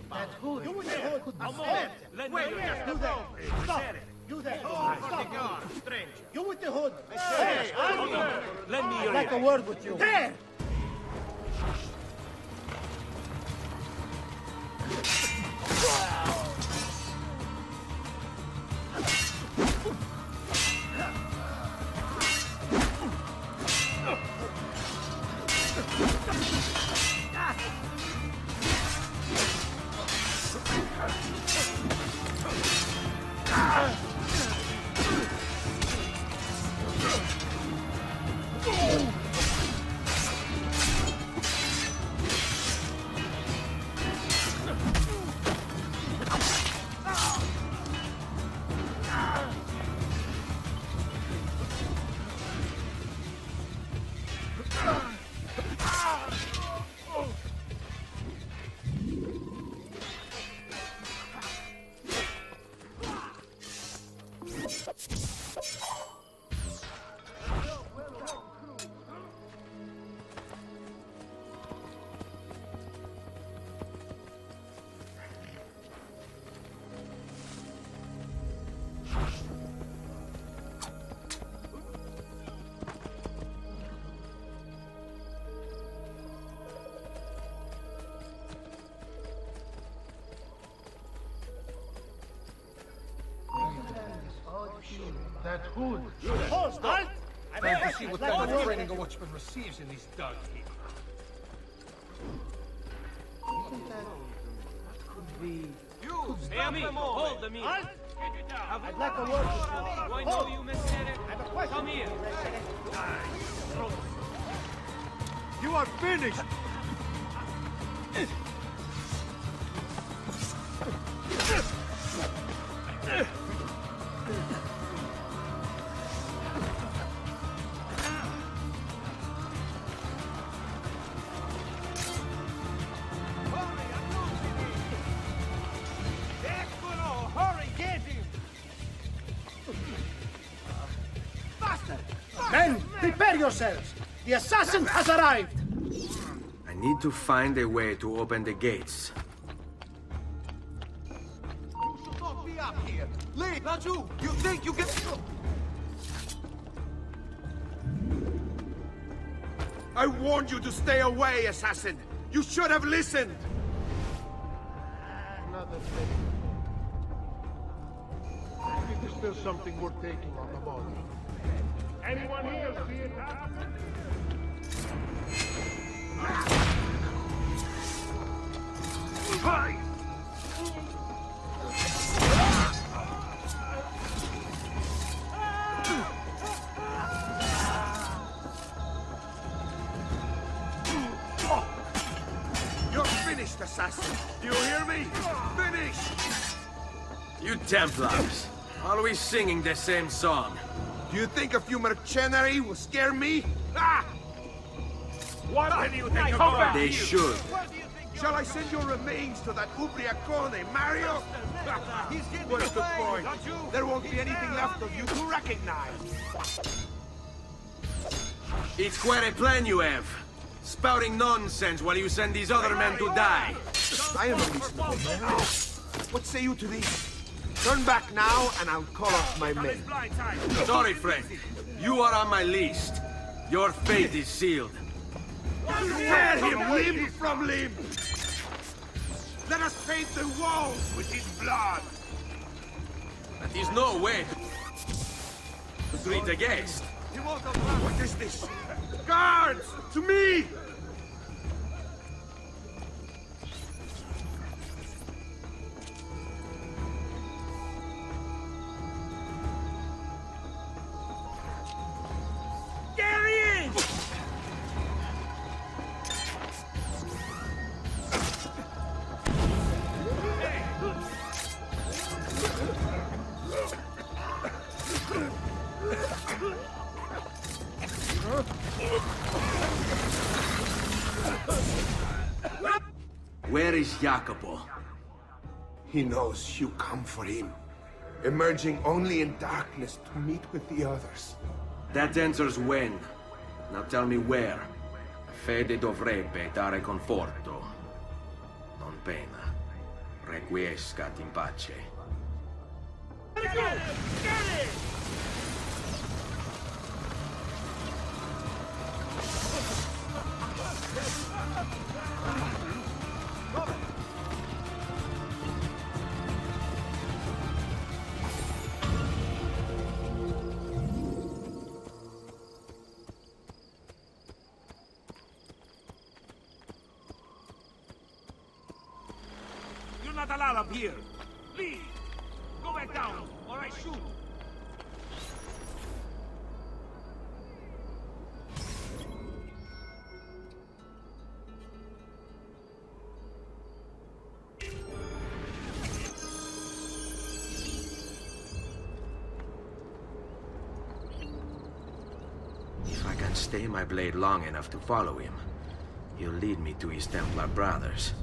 That hood! You with the hood! Let me do that! Stop! You there! Stop! You with the hood! Hey! Let me I'd like a word with you! There! That hood. Halt! Halt! Time to see what kind of training a watchman receives in these dark heat. Isn't that... What could be... You! Stop them all! Hold the meeting! Halt! I'd like a word with you. Do I know you, Messere? I have a question. Come here! You are finished! Men, prepare yourselves! The assassin has arrived! I need to find a way to open the gates. You should not be up here! Leave! Not you! You think you can... I warned you to stay away, assassin! You should have listened! Another thing. I think there's still something worth taking on the body. Anyone here see it happen? Hi! You're finished, assassin! Do you hear me? Finished! You Templars, always singing the same song. Do you think a few mercenary will scare me? Ah! What do you think about They should. Shall I send your remains to that Ubriacone, Mario? What's the point? There won't be anything left of you to recognize. It's quite a plan you have. Spouting nonsense while you send these other men to die. I am a reasonable man. What say you to this? Turn back now, and I'll call off my men. Sorry, friend. You are on my list. Your fate is sealed. Tear him limb from limb! Let us paint the walls with his blood! That is no way to treat a guest. What is this? Guards! To me! Where is Jacopo? He knows you come for him, emerging only in darkness to meet with the others. That answers when. Now tell me where. Fede dovrebbe dare conforto, non pena. Requiescat in pace. Get it! Get it! You're not allowed up here. Leave. Go back down, or I shoot. If I can stay my blade long enough to follow him, he'll lead me to his Templar brothers.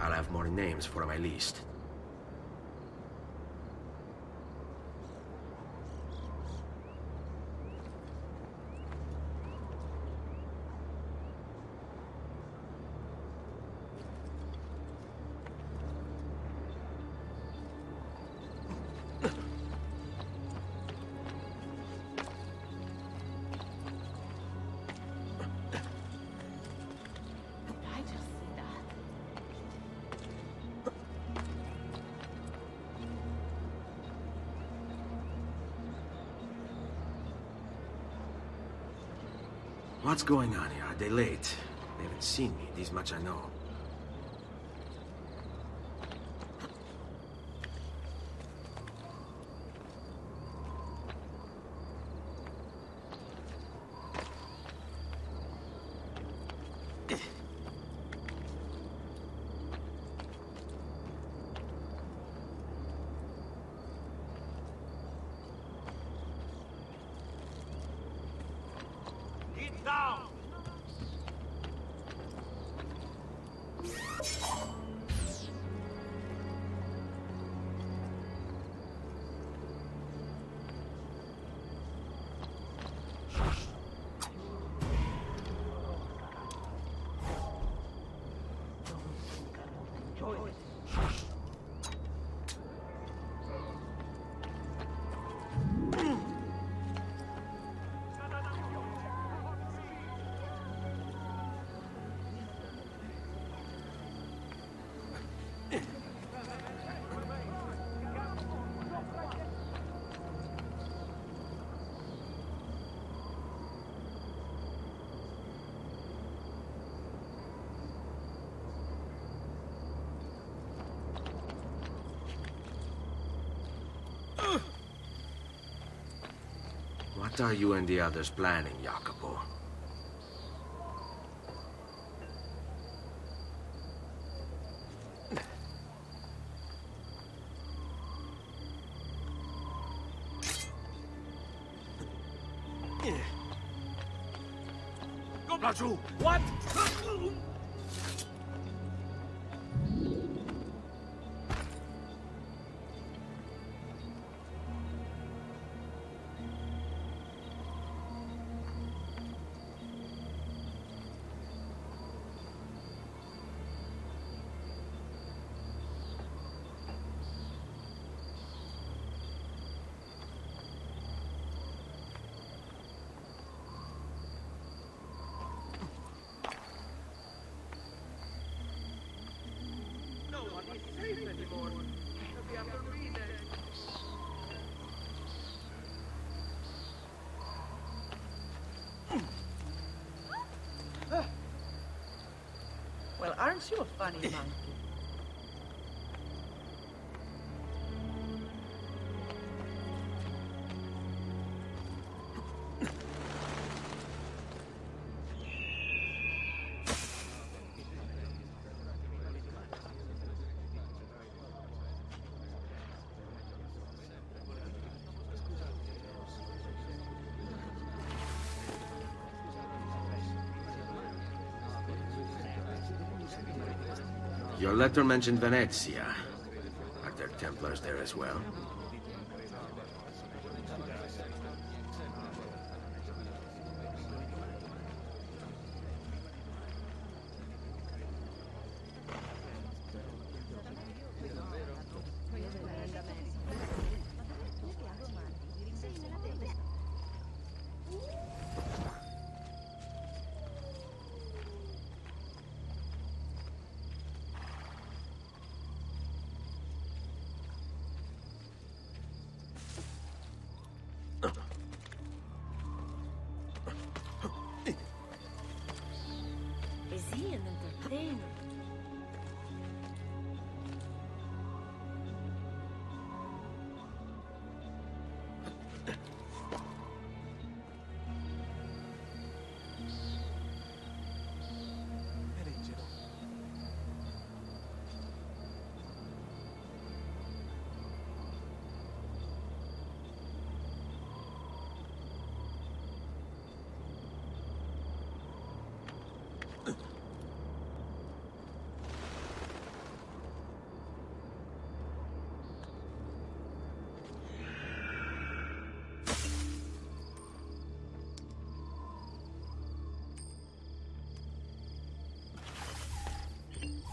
I'll have more names for my list. What's going on here? Are they late? They haven't seen me, this much I know. Down! What are you and the others planning, Jacopo? Go, Chlapci! What? Well, aren't you a funny monkey? Your letter mentioned Venezia. Are there Templars there as well? Is he an entertainer?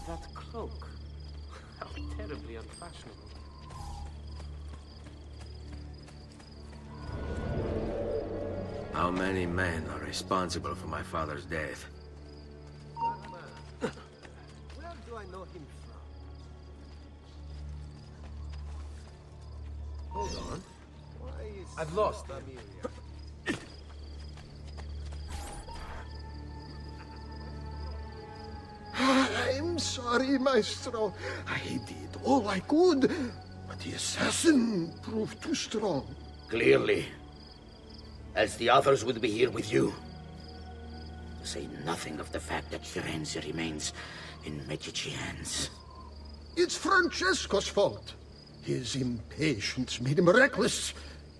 That cloak. How terribly unfashionable. How many men are responsible for my father's death? Where do I know him from? Hold on. Why is I've lost him. I'm sorry, Maestro. I did all I could, but the assassin proved too strong. Clearly. Else the others would be here with you. To say nothing of the fact that Firenze remains in Medici hands. It's Francesco's fault. His impatience made him reckless.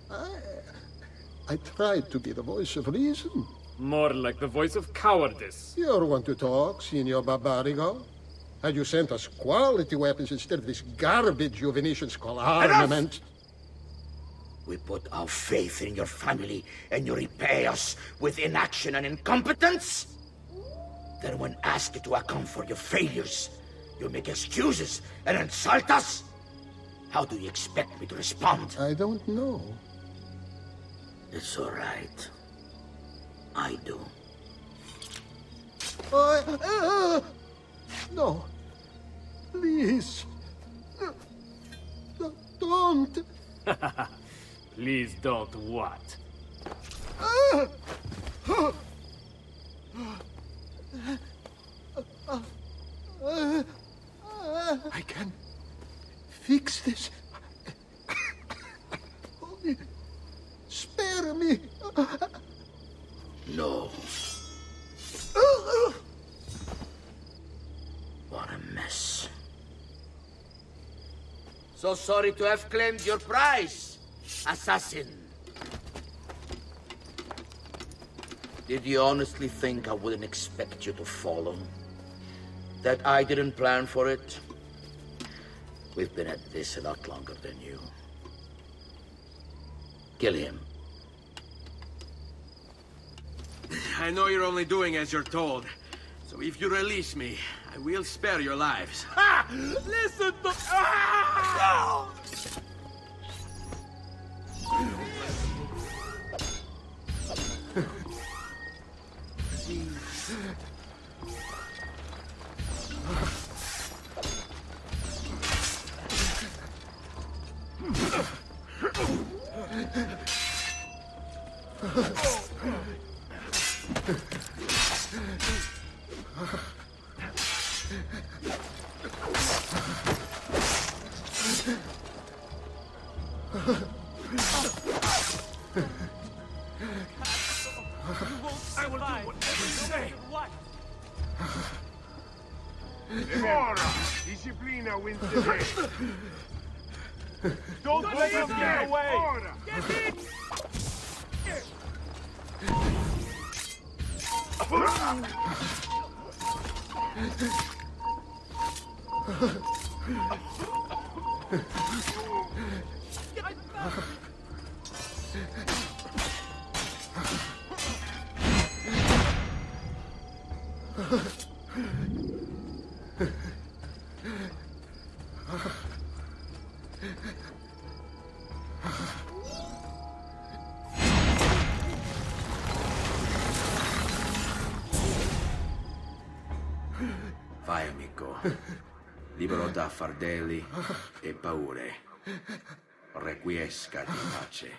I tried to be the voice of reason. More like the voice of cowardice. You're one to talk, Signor Barbarigo. Had you sent us quality weapons instead of this garbage you Venetians call armament... We put our faith in your family, and you repay us with inaction and incompetence? Then when asked to account for your failures, you make excuses and insult us? How do you expect me to respond? I don't know. It's all right. I do. No. Please. Don't. Please don't what? I can fix this. Only spare me. No. What a mess. So sorry to have claimed your prize, assassin. Did you honestly think I wouldn't expect you to follow? That I didn't plan for it? We've been at this a lot longer than you. Kill him. I know you're only doing as you're told. So if you release me, I will spare your lives. Ha! Listen to... Ah! I will do whatever you say. Ora, disciplina wins the day. Don't let him get away. Ora. Vai, amico. Libero da fardelli e paure. Requiescat in pace.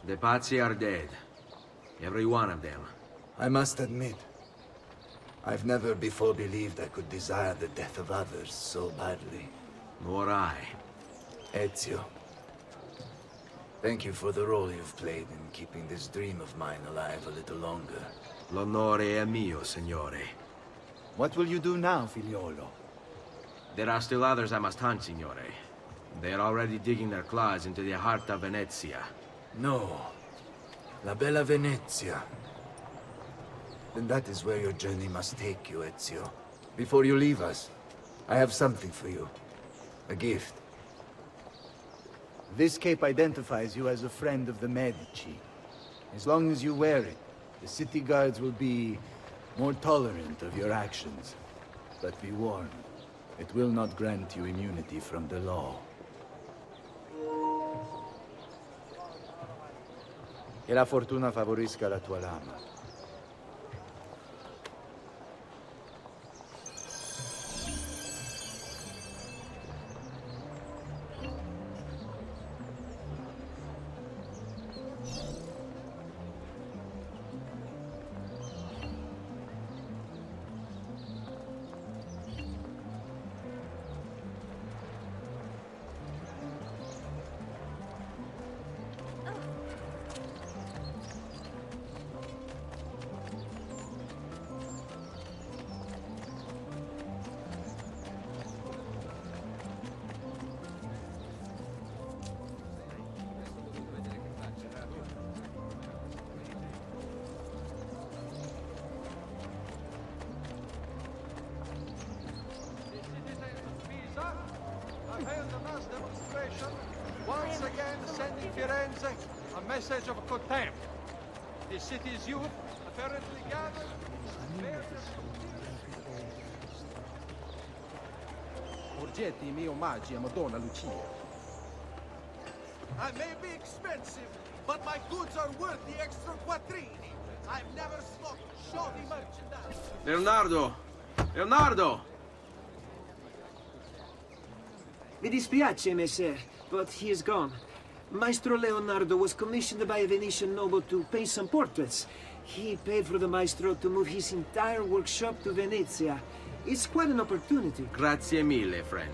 The Pazzi are dead. Every one of them. I must admit, I've never before believed I could desire the death of others so badly. Nor I. Ezio, thank you for the role you've played in keeping this dream of mine alive a little longer. L'onore è mio, signore. What will you do now, figliolo? There are still others I must hunt, signore. They are already digging their claws into the heart of Venezia. No. La bella Venezia. Then that is where your journey must take you, Ezio. Before you leave us, I have something for you. A gift. This cape identifies you as a friend of the Medici. As long as you wear it, the city guards will be more tolerant of your actions. But be warned, it will not grant you immunity from the law. Che la fortuna favorisca la tua lama. Once again, sending Firenze a message of contempt. The city's youth apparently gathered. Porgetti i miei omaggi a Madonna Lucia. I may be expensive, but my goods are worth the extra quattrini. I've never smoked shoddy merchandise. Leonardo! Leonardo! Mi dispiace, messer, but he is gone. Maestro Leonardo was commissioned by a Venetian noble to paint some portraits. He paid for the maestro to move his entire workshop to Venezia. It's quite an opportunity. Grazie mille, friend.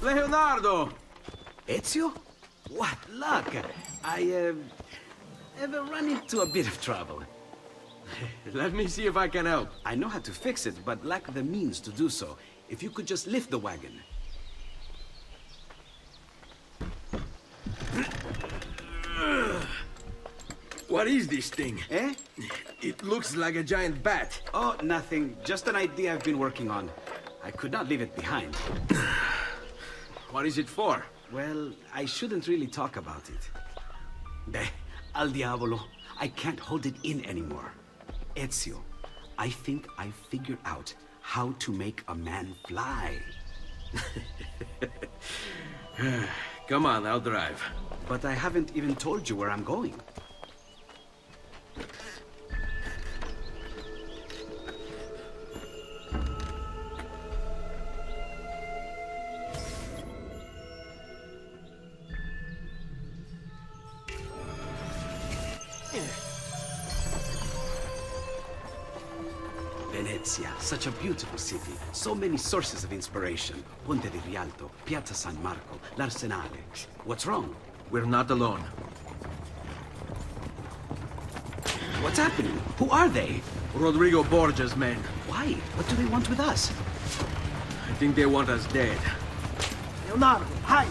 Leonardo! Ezio? What luck! I have run into a bit of trouble. Let me see if I can help. I know how to fix it, but lack the means to do so. If you could just lift the wagon. What is this thing? Eh? It looks like a giant bat. Oh, nothing. Just an idea I've been working on. I could not leave it behind. What is it for? Well, I shouldn't really talk about it. Al diavolo. I can't hold it in anymore. Ezio, I think I figured out how to make a man fly. Come on, I'll drive. But I haven't even told you where I'm going. Venezia, such a beautiful city. So many sources of inspiration. Ponte di Rialto, Piazza San Marco, l'Arsenale. What's wrong? We're not alone. What's happening? Who are they? Rodrigo Borgia's men. Why? What do they want with us? I think they want us dead. Leonardo, hide!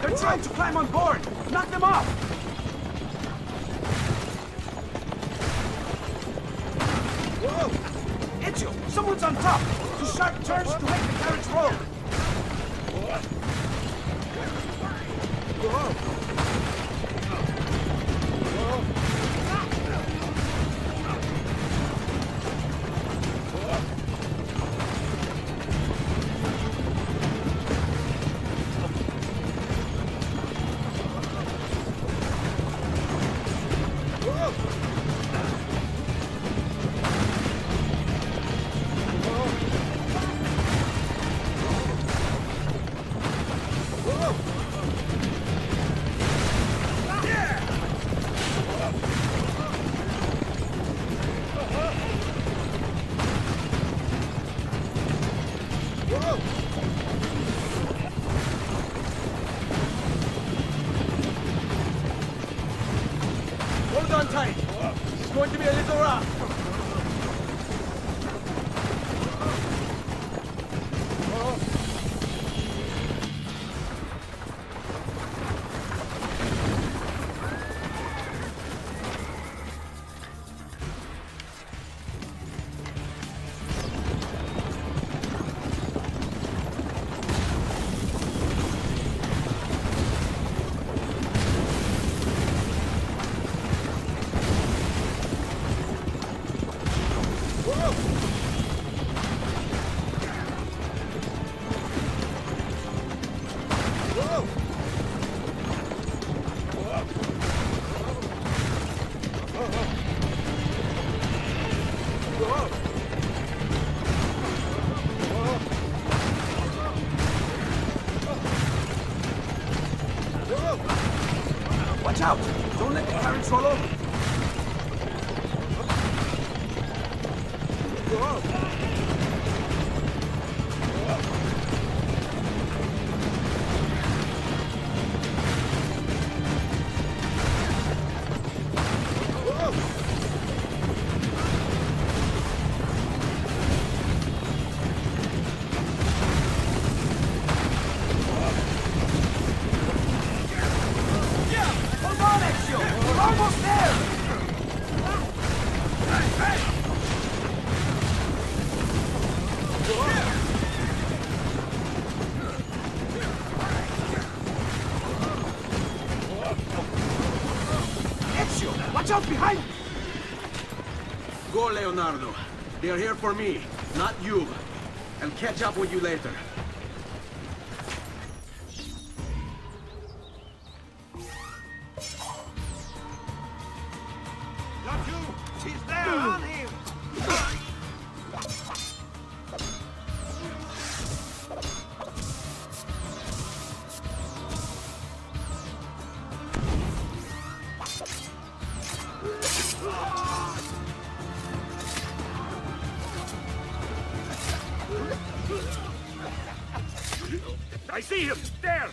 They're trying to climb on board! Knock them off! Whoa! Ezio, someone's on top! Do sharp turns to make the carriage roll! Hold on tight. It's going to be a little rough. Watch out! Don't let the carriage roll over! Watch out behind! Go, Leonardo. They are here for me, not you. I'll catch up with you later. Not you! He's there! On him! I see him! There!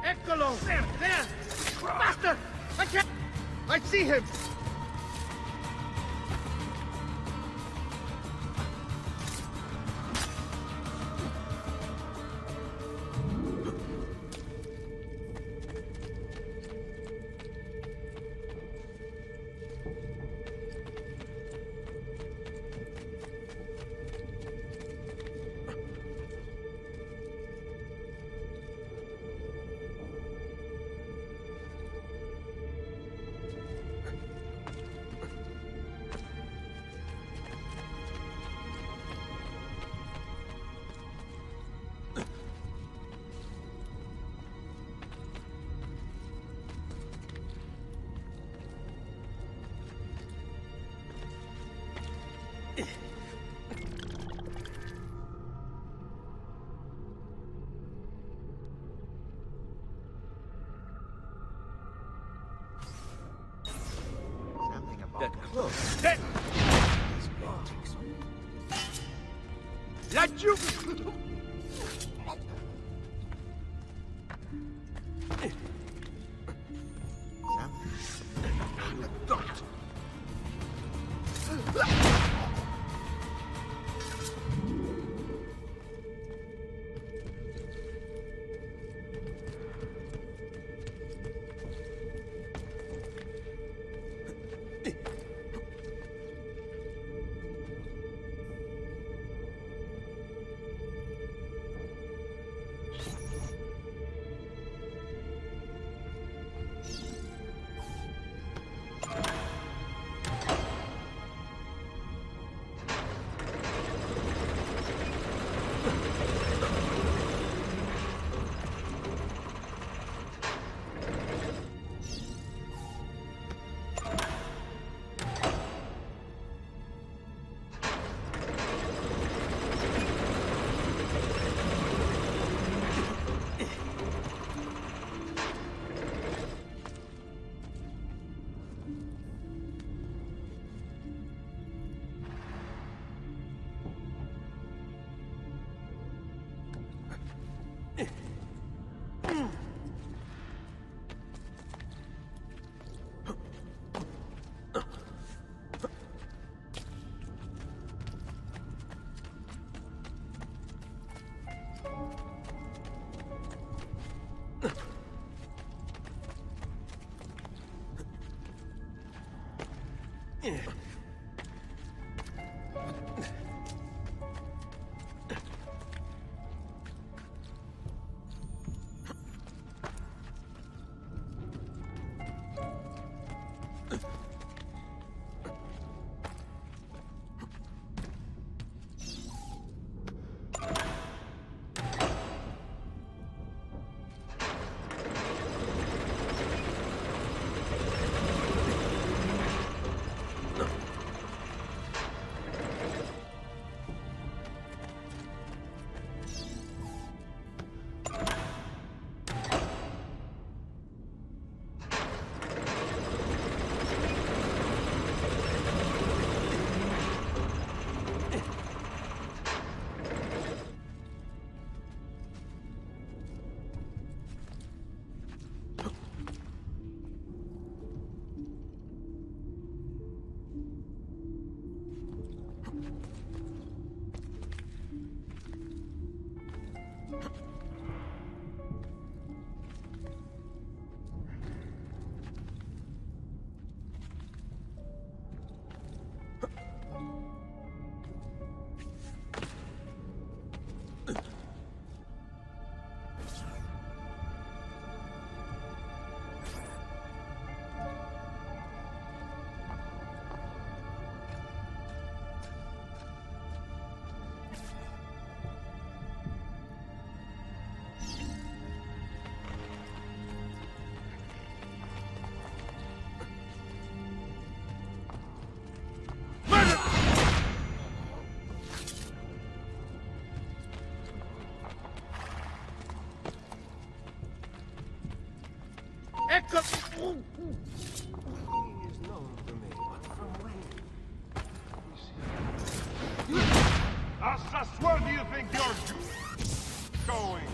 Eccolo! There! There! Master! I can't... I see him! Laggiù! Ecco! Assas, where do you think you're going?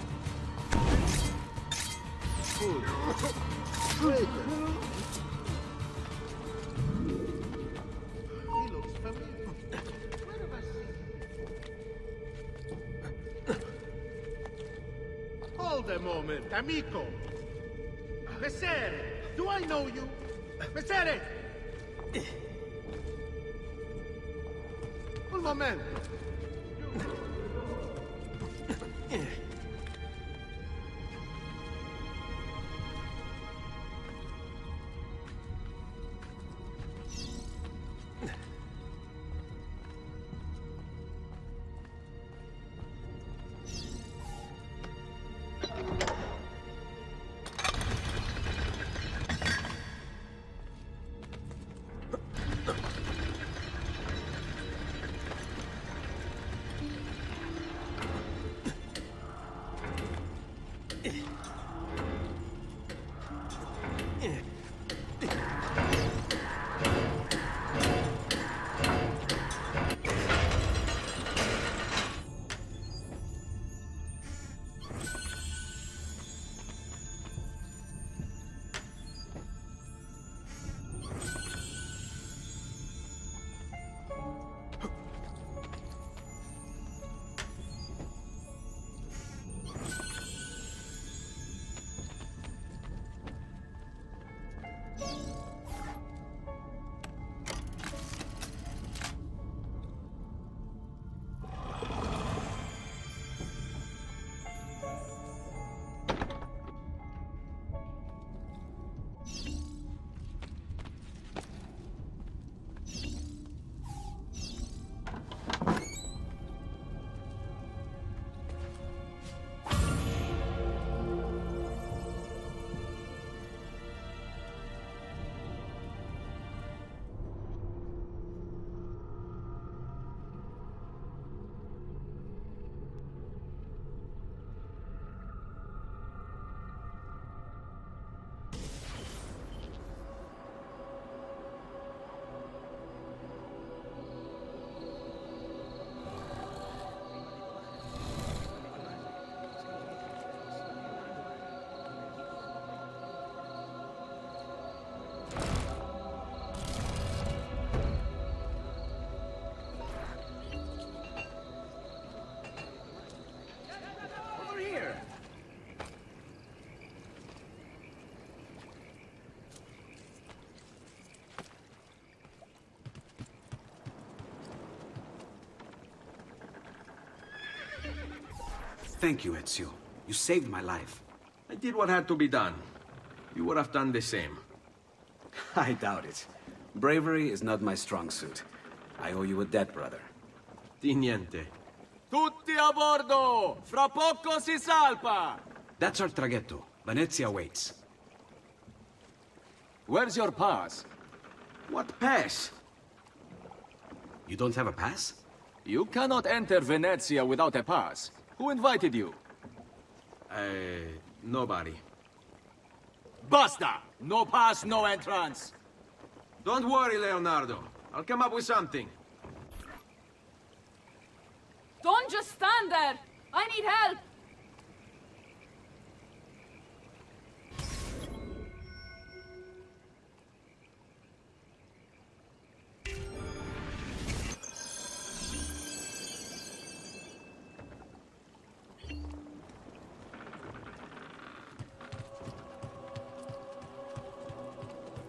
He looks familiar. Where have I seen him? Hold a moment, amico. Messere, do I know you? Messere! Un momento. Thank you, Ezio. You saved my life. I did what had to be done. You would have done the same. I doubt it. Bravery is not my strong suit. I owe you a debt, brother. Di niente. Tutti a bordo! Fra poco si salpa! That's our traghetto. Venezia waits. Where's your pass? What pass? You don't have a pass? You cannot enter Venezia without a pass. Who invited you? Nobody. Basta! No pass, no entrance! Don't worry, Leonardo. I'll come up with something. Don't just stand there! I need help!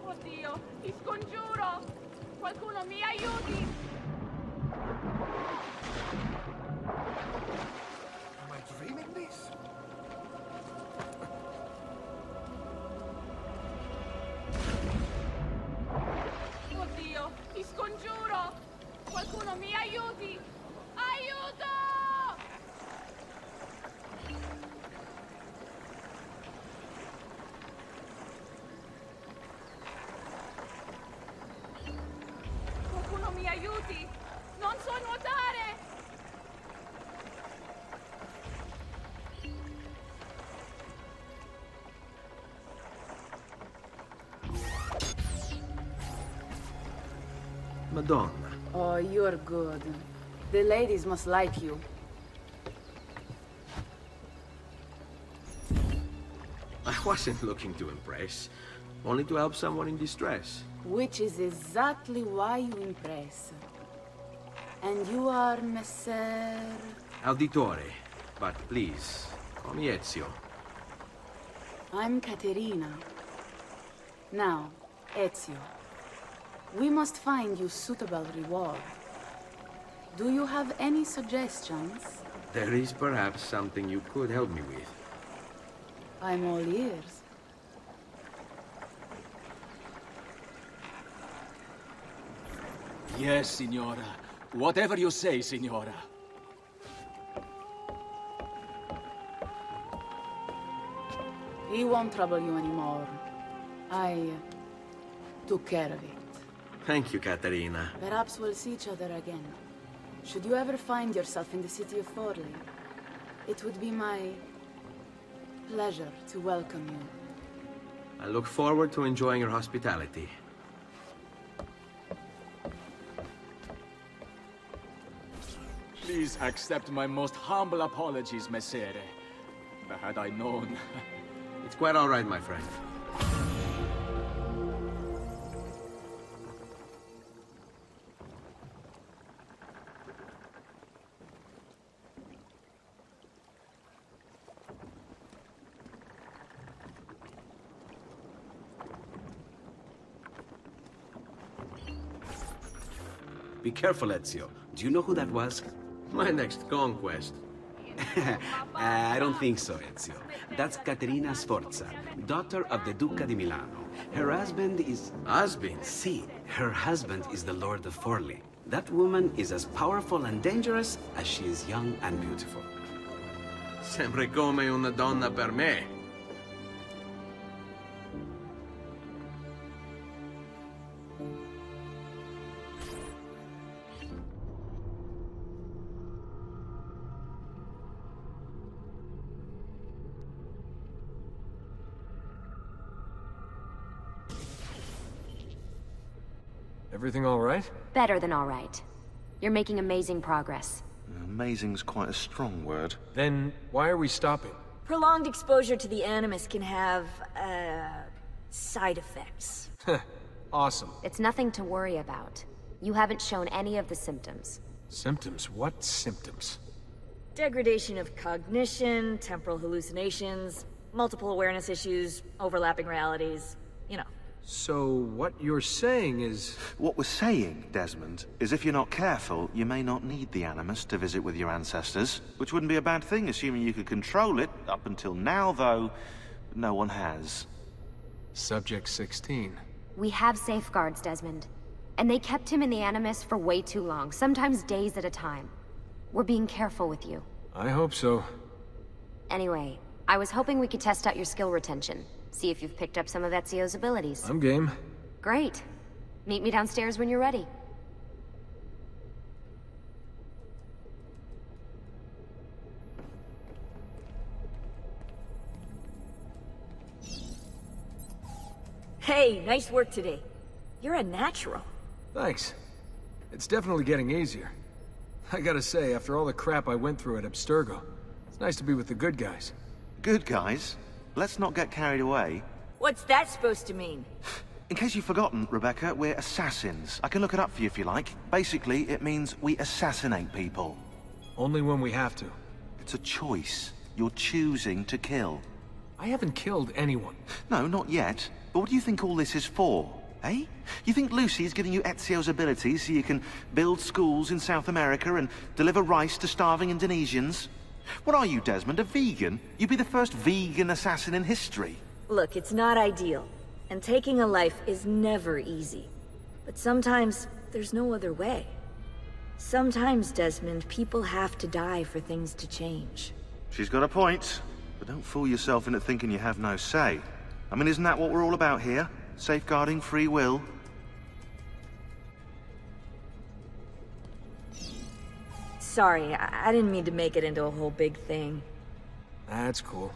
Oddio, ti scongiuro! Qualcuno mi aiuti! Am I dreaming this? Oddio, ti scongiuro! Qualcuno mi aiuti! Aiuto! Qualcuno mi aiuti! Non so nuotare! Madonna. Oh, you're good. The ladies must like you. I wasn't looking to impress, only to help someone in distress. Which is exactly why you impress. And you are Messer... Auditore, but please, call me Ezio. I'm Caterina. Now, Ezio, we must find you suitable reward. Do you have any suggestions? There is perhaps something you could help me with. I'm all ears. Yes, Signora. Whatever you say, Signora. He won't trouble you anymore. I took care of it. Thank you, Caterina. Perhaps we'll see each other again. Should you ever find yourself in the city of Forli, it would be my pleasure to welcome you. I look forward to enjoying your hospitality. Please accept my most humble apologies, Messere. Had I known... It's quite all right, my friend. Be careful, Ezio. Do you know who that was? My next conquest. I don't think so, Ezio. That's Caterina Sforza, daughter of the Duca di Milano. Her husband is... Husband? Si, her husband is the Lord of Forli. That woman is as powerful and dangerous as she is young and beautiful. Sempre come una donna per me. Everything all right? Better than all right. You're making amazing progress. Amazing's quite a strong word. Then why are we stopping? Prolonged exposure to the Animus can have, side effects. Awesome. It's nothing to worry about. You haven't shown any of the symptoms. Symptoms? What symptoms? Degradation of cognition, temporal hallucinations, multiple awareness issues, overlapping realities, you know. So what you're saying is... What we're saying, Desmond, is if you're not careful, you may not need the Animus to visit with your ancestors, which wouldn't be a bad thing, assuming you could control it. Up until now, though, no one has. Subject 16. We have safeguards, Desmond. And they kept him in the Animus for way too long, sometimes days at a time. We're being careful with you. I hope so. Anyway, I was hoping we could test out your skill retention. See if you've picked up some of Ezio's abilities. I'm game. Great. Meet me downstairs when you're ready. Hey, nice work today. You're a natural. Thanks. It's definitely getting easier. I gotta say, after all the crap I went through at Abstergo, it's nice to be with the good guys. Good guys? Let's not get carried away. What's that supposed to mean? In case you've forgotten, Rebecca, we're assassins. I can look it up for you if you like. Basically, it means we assassinate people. Only when we have to. It's a choice. You're choosing to kill. I haven't killed anyone. No, not yet. But what do you think all this is for? Eh? You think Lucy's giving you Ezio's abilities so you can build schools in South America and deliver rice to starving Indonesians? What are you, Desmond, a vegan? You'd be the first vegan assassin in history. Look, it's not ideal, and taking a life is never easy. But sometimes, there's no other way. Sometimes, Desmond, people have to die for things to change. She's got a point, but don't fool yourself into thinking you have no say. I mean, isn't that what we're all about here? Safeguarding free will? Sorry, I didn't mean to make it into a whole big thing. That's cool.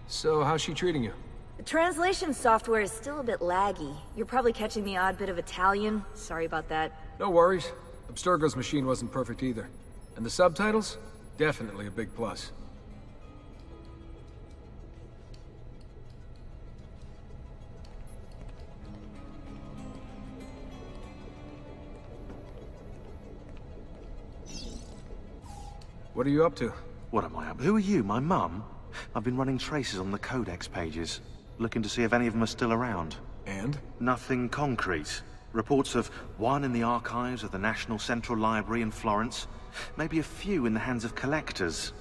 So, how's she treating you? The translation software is still a bit laggy. You're probably catching the odd bit of Italian. Sorry about that. No worries. Abstergo's machine wasn't perfect either. And the subtitles? Definitely a big plus. What are you up to? What am I up to? Who are you, my mum? I've been running traces on the Codex pages, looking to see if any of them are still around. And? Nothing concrete. Reports of one in the archives of the National Central Library in Florence. Maybe a few in the hands of collectors.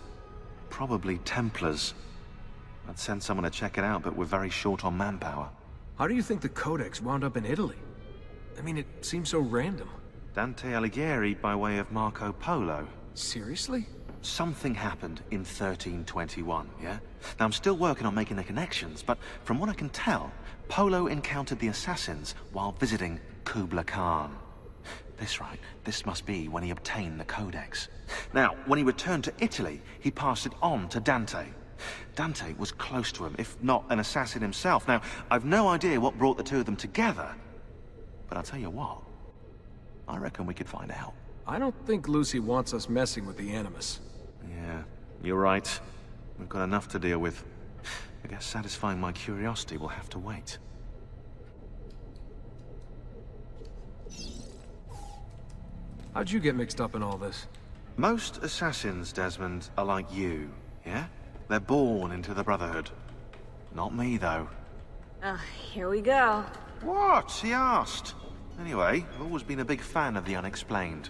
Probably Templars. I'd send someone to check it out, but we're very short on manpower. How do you think the Codex wound up in Italy? I mean, it seems so random. Dante Alighieri by way of Marco Polo. Seriously? Something happened in 1321, yeah? Now, I'm still working on making the connections, but from what I can tell, Polo encountered the assassins while visiting Kubla Khan. This must be when he obtained the Codex. Now, when he returned to Italy, he passed it on to Dante. Dante was close to him, if not an assassin himself. Now, I've no idea what brought the two of them together, but I'll tell you what, I reckon we could find out. I don't think Lucy wants us messing with the Animus. Yeah, you're right. We've got enough to deal with. I guess satisfying my curiosity will have to wait. How'd you get mixed up in all this? Most assassins, Desmond, are like you, yeah? They're born into the Brotherhood. Not me, though. Here we go. What? He asked. Anyway, I've always been a big fan of the unexplained.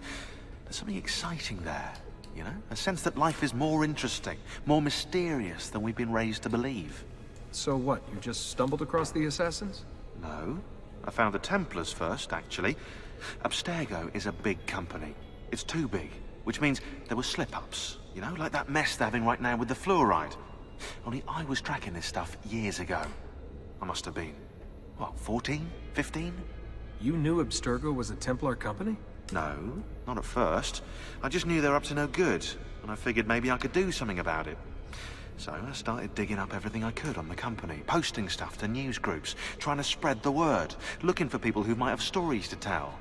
There's something exciting there, you know? A sense that life is more interesting, more mysterious than we've been raised to believe. So what, you just stumbled across the assassins? No. I found the Templars first, actually. Abstergo is a big company. It's too big, which means there were slip-ups, you know, like that mess they're having right now with the fluoride. Only I was tracking this stuff years ago. I must have been, what, 14? 15? You knew Abstergo was a Templar company? No, not at first. I just knew they were up to no good, and I figured maybe I could do something about it. So I started digging up everything I could on the company, posting stuff to news groups, trying to spread the word, looking for people who might have stories to tell.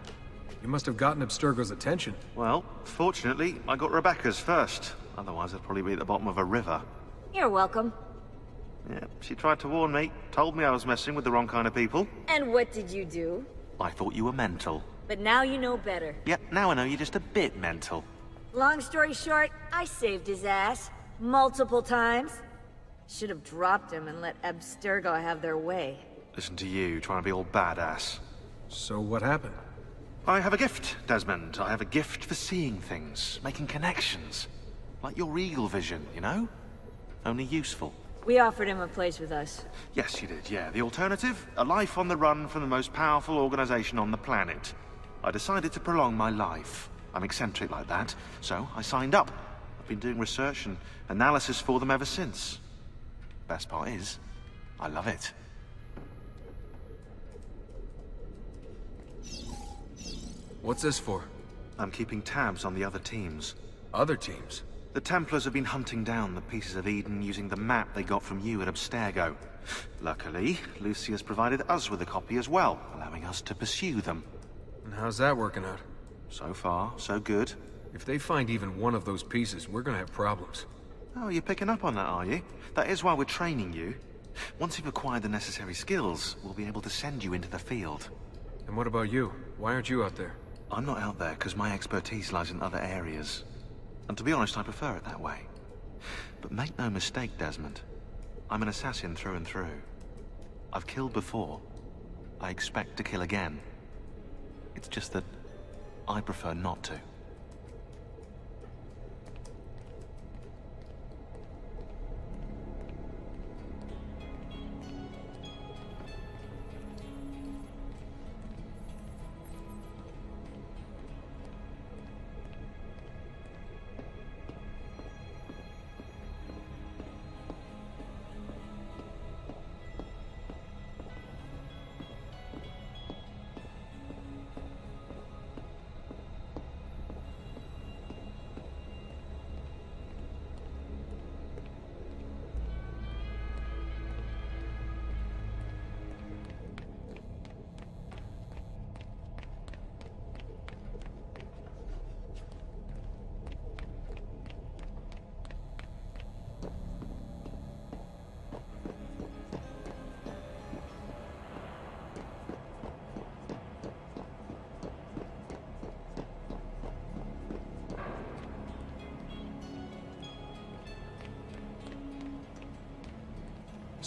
You must have gotten Abstergo's attention. Well, fortunately, I got Rebecca's first. Otherwise, I'd probably be at the bottom of a river. You're welcome. Yeah, she tried to warn me, told me I was messing with the wrong kind of people. And what did you do? I thought you were mental. But now you know better. Yep, now I know you're just a bit mental. Long story short, I saved his ass. Multiple times. Should have dropped him and let Abstergo have their way. Listen to you, trying to be all badass. So what happened? I have a gift, Desmond. I have a gift for seeing things, making connections. Like your eagle vision, you know? Only useful. We offered him a place with us. Yes, you did, yeah. The alternative? A life on the run from the most powerful organization on the planet. I decided to prolong my life. I'm eccentric like that, so I signed up. I've been doing research and analysis for them ever since. Best part is, I love it. What's this for? I'm keeping tabs on the other teams. Other teams? The Templars have been hunting down the pieces of Eden using the map they got from you at Abstergo. Luckily, Lucius provided us with a copy as well, allowing us to pursue them. And how's that working out? So far, so good. If they find even one of those pieces, we're gonna have problems. Oh, you're picking up on that, are you? That is why we're training you. Once you've acquired the necessary skills, we'll be able to send you into the field. And what about you? Why aren't you out there? I'm not out there because my expertise lies in other areas. And to be honest, I prefer it that way. But make no mistake, Desmond. I'm an assassin through and through. I've killed before. I expect to kill again. It's just that I prefer not to.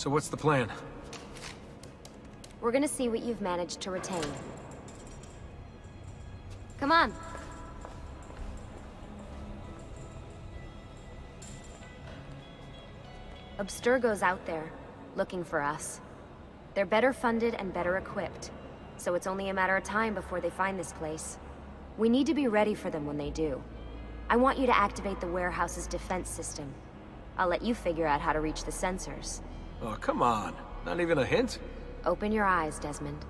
So what's the plan? We're gonna see what you've managed to retain. Come on. Abstergo's out there, looking for us. They're better funded and better equipped, so it's only a matter of time before they find this place. We need to be ready for them when they do. I want you to activate the warehouse's defense system. I'll let you figure out how to reach the sensors. Oh, come on. Not even a hint? Open your eyes, Desmond.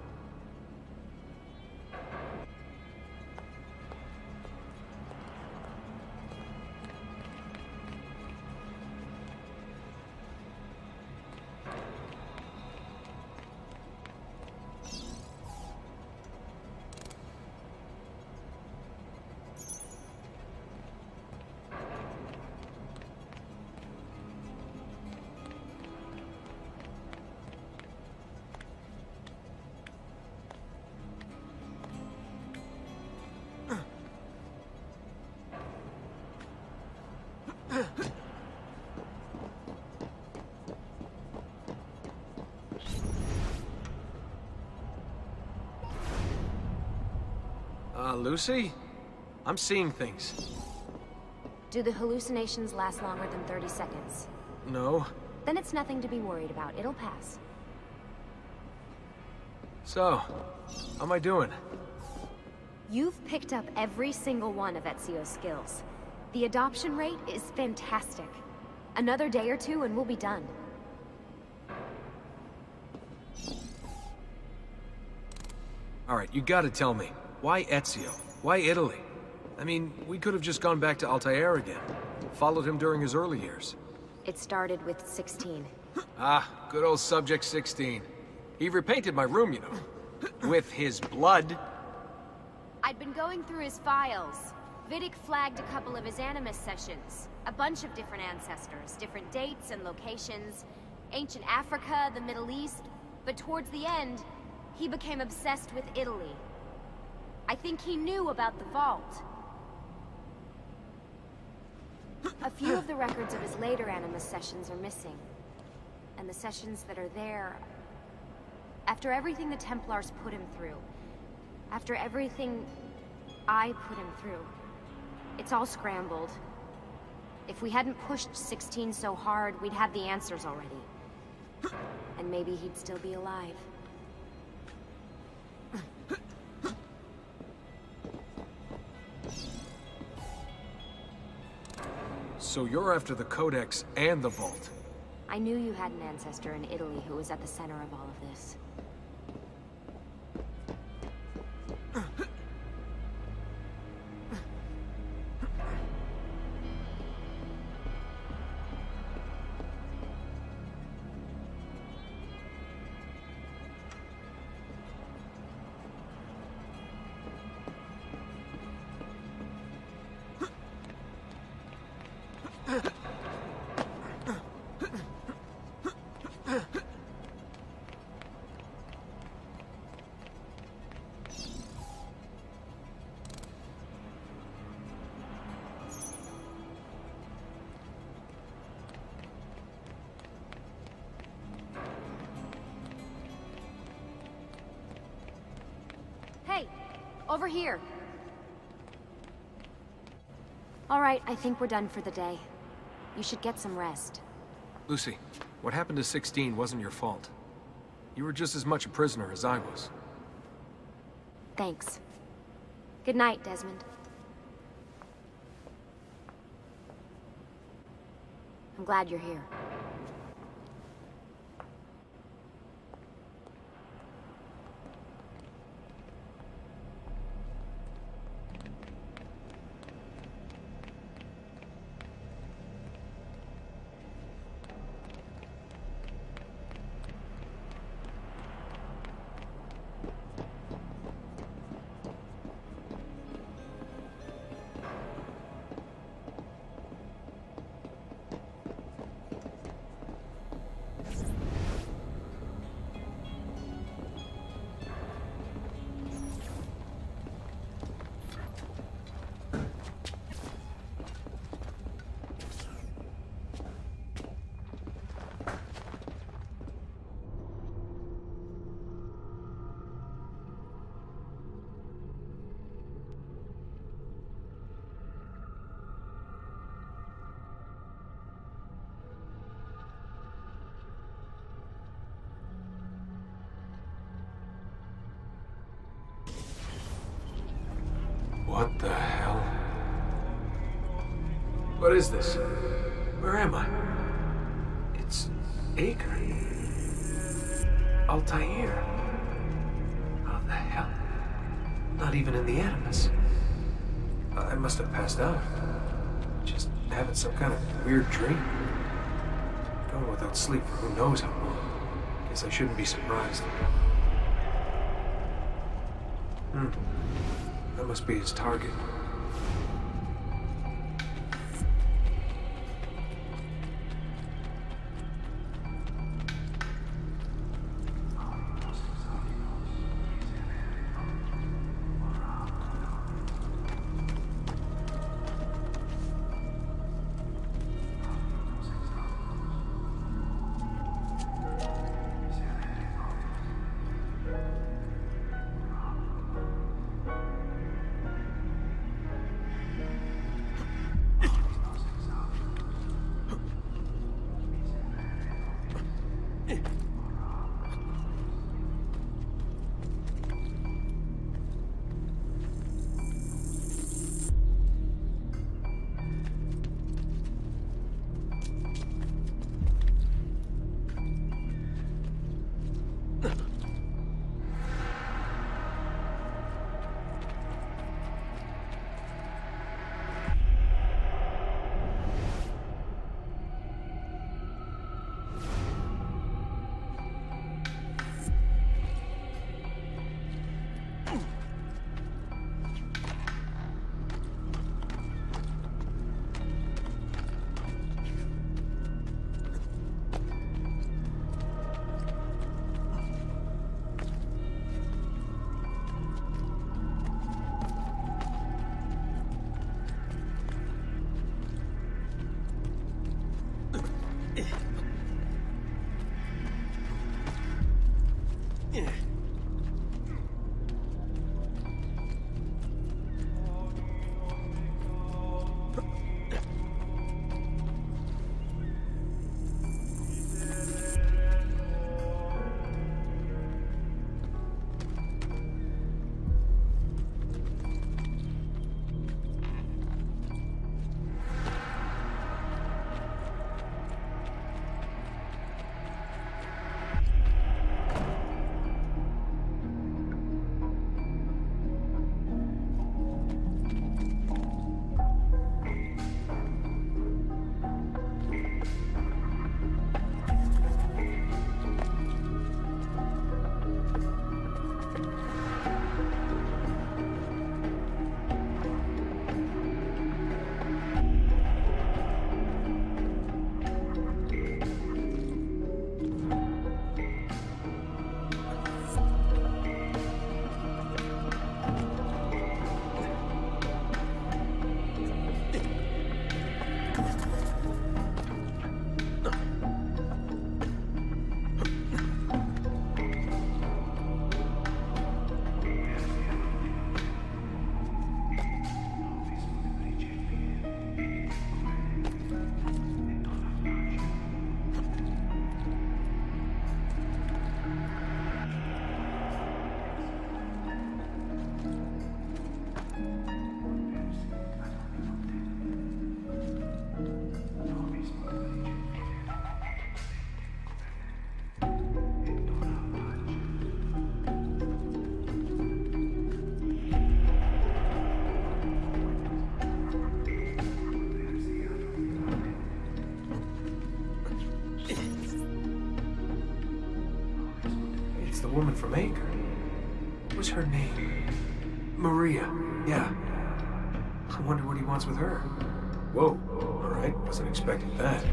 Lucy? I'm seeing things. Do the hallucinations last longer than 30 seconds? No. Then it's nothing to be worried about. It'll pass. So, how am I doing? You've picked up every single one of Ezio's skills. The adoption rate is fantastic. Another day or two and we'll be done. Alright, you gotta tell me. Why Ezio? Why Italy? I mean, we could have just gone back to Altair again. Followed him during his early years. It started with 16. Ah, good old Subject 16. He repainted my room, you know. With his blood. I'd been going through his files. Vidic flagged a couple of his Animus sessions. A bunch of different ancestors, different dates and locations. Ancient Africa, the Middle East. But towards the end, he became obsessed with Italy. I think he knew about the vault. A few of the records of his later Animus sessions are missing. And the sessions that are there... After everything the Templars put him through, after everything I put him through, it's all scrambled. If we hadn't pushed 16 so hard, we'd have the answers already. And maybe he'd still be alive. So you're after the Codex and the Vault? I knew you had an ancestor in Italy who was at the center of all of this. Hey, over here. All right, I think we're done for the day. You should get some rest. Lucy, what happened to 16 wasn't your fault. You were just as much a prisoner as I was. Thanks. Good night, Desmond. I'm glad you're here. What the hell? What is this? Where am I? It's Acre. Altair. How the hell? Not even in the Animus. I must have passed out. Just having some kind of weird dream. Going without sleep for who knows how long. Guess I shouldn't be surprised. That must be his target. Woman from Acre. What's her name? Maria. Yeah. I wonder what he wants with her. Whoa. All right. Wasn't expecting that.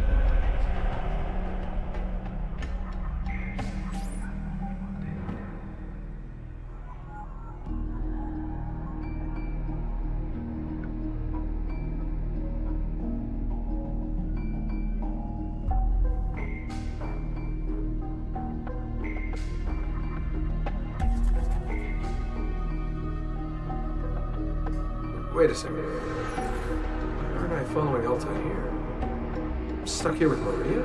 Wait a second. Why aren't I following Elta here? I'm stuck here with Maria?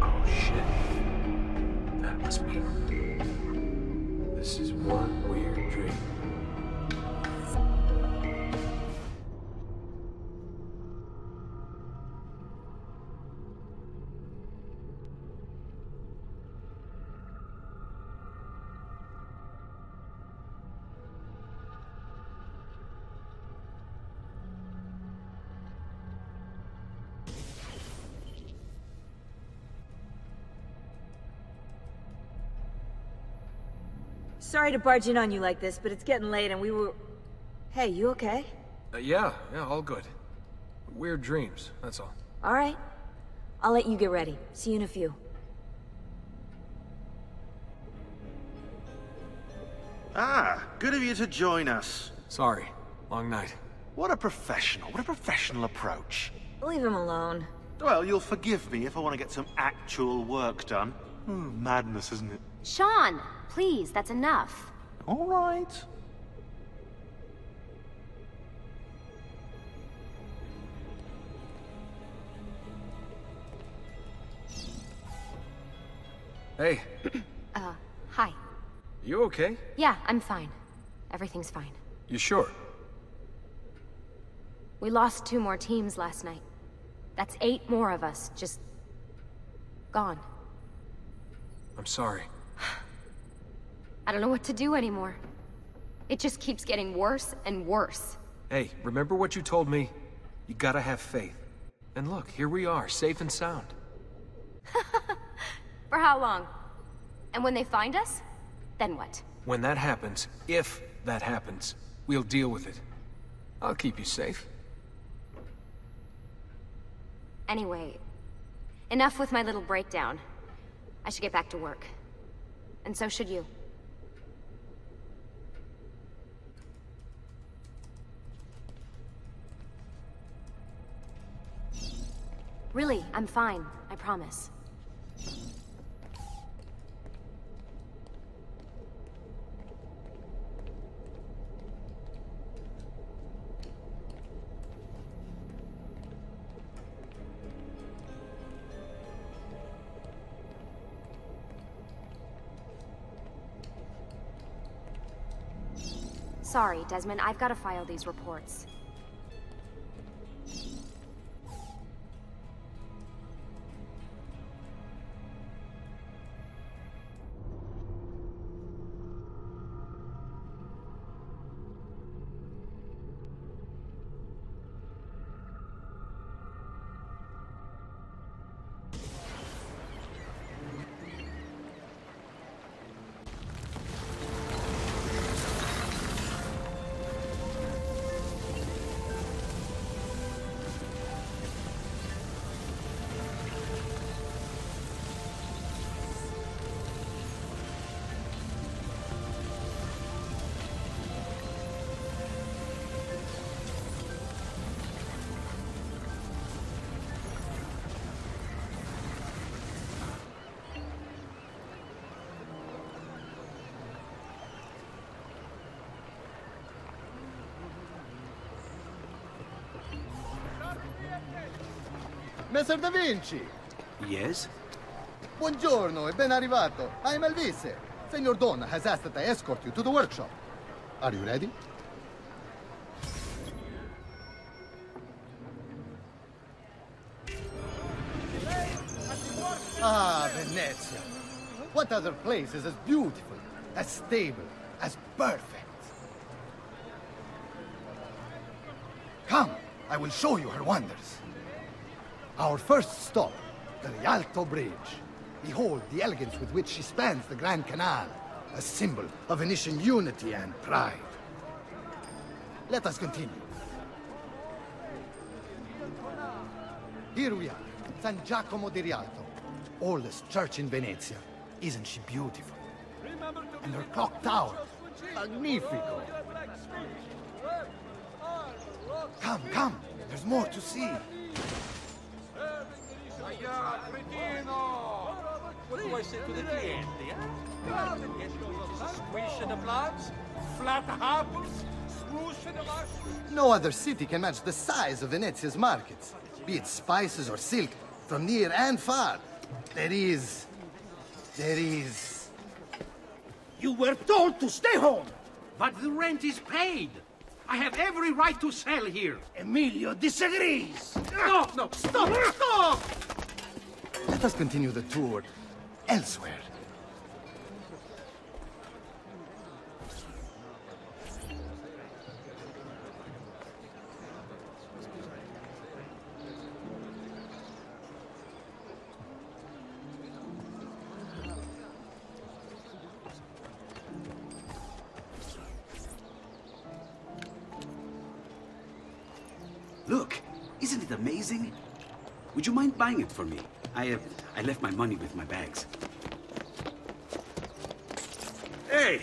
Oh, shit. That must be... This is one weird dream. Sorry to barge in on you like this, but it's getting late and we were... Hey, you okay? Yeah, all good. Weird dreams, that's all. All right. I'll let you get ready. See you in a few. Ah, good of you to join us. Sorry, long night. What a professional approach. Leave him alone. Well, you'll forgive me if I want to get some actual work done. Madness, isn't it? Sean, please, that's enough. All right. Hey. Hi. You okay? Yeah, I'm fine. Everything's fine. You sure? We lost 2 more teams last night. That's 8 more of us, just... gone. I'm sorry. I don't know what to do anymore. It just keeps getting worse and worse. Hey, remember what you told me? You gotta have faith. And look, here we are, safe and sound. For how long? And when they find us, then what? When that happens, if that happens, we'll deal with it. I'll keep you safe. Anyway, enough with my little breakdown. I should get back to work. And so should you. Really, I'm fine. I promise. Sorry, Desmond, I've got to file these reports. Messer Da Vinci! Yes? Buongiorno e ben arrivato. I'm Elvise. Senor Don has asked that I escort you to the workshop. Are you ready? Ah, Venezia. What other place is as beautiful, as stable, as perfect? Come, I will show you her wonders. Our first stop, the Rialto Bridge. Behold the elegance with which she spans the Grand Canal, a symbol of Venetian unity and pride. Let us continue. Here we are, San Giacomo di Rialto, oldest church in Venezia. Isn't she beautiful? And her clock tower, magnifico. Come, come, there's more to see. What do I say to the cliente, eh? Squish the plants, flat apples, swoosh the mushrooms. No other city can match the size of Venezia's markets. Be it spices or silk, from near and far. There is... You were told to stay home, but the rent is paid. I have every right to sell here. Emilio disagrees. No, stop! Let us continue the tour elsewhere. Look, isn't it amazing? Would you mind buying it for me? I left my money with my bags. Hey,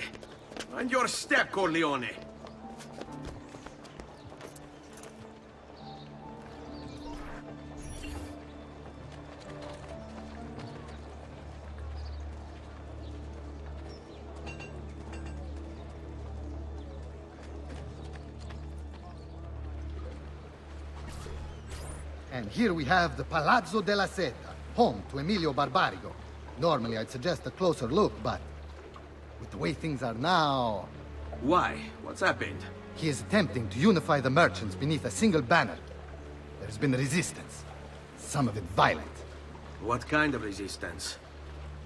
on your step, Corleone. And here we have the Palazzo della Seta, home to Emilio Barbarigo. Normally I'd suggest a closer look, but with the way things are now... Why? What's happened? He is attempting to unify the merchants beneath a single banner. There's been resistance, some of it violent. What kind of resistance?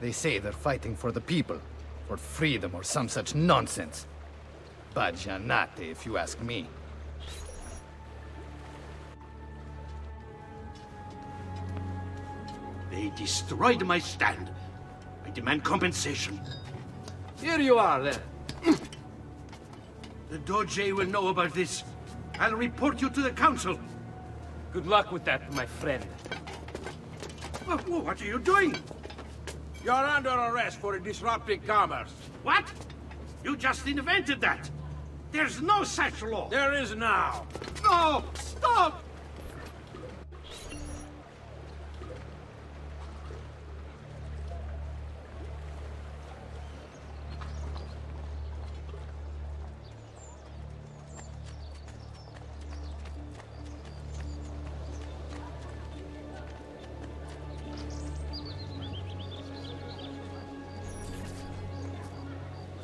They say they're fighting for the people, for freedom or some such nonsense. Baggianate, if you ask me. They destroyed my stand. I demand compensation. Here you are, then. The Doge will know about this. I'll report you to the council. Good luck with that, my friend. What are you doing? You're under arrest for disrupting commerce. What? You just invented that. There's no such law. There is now. No! Stop!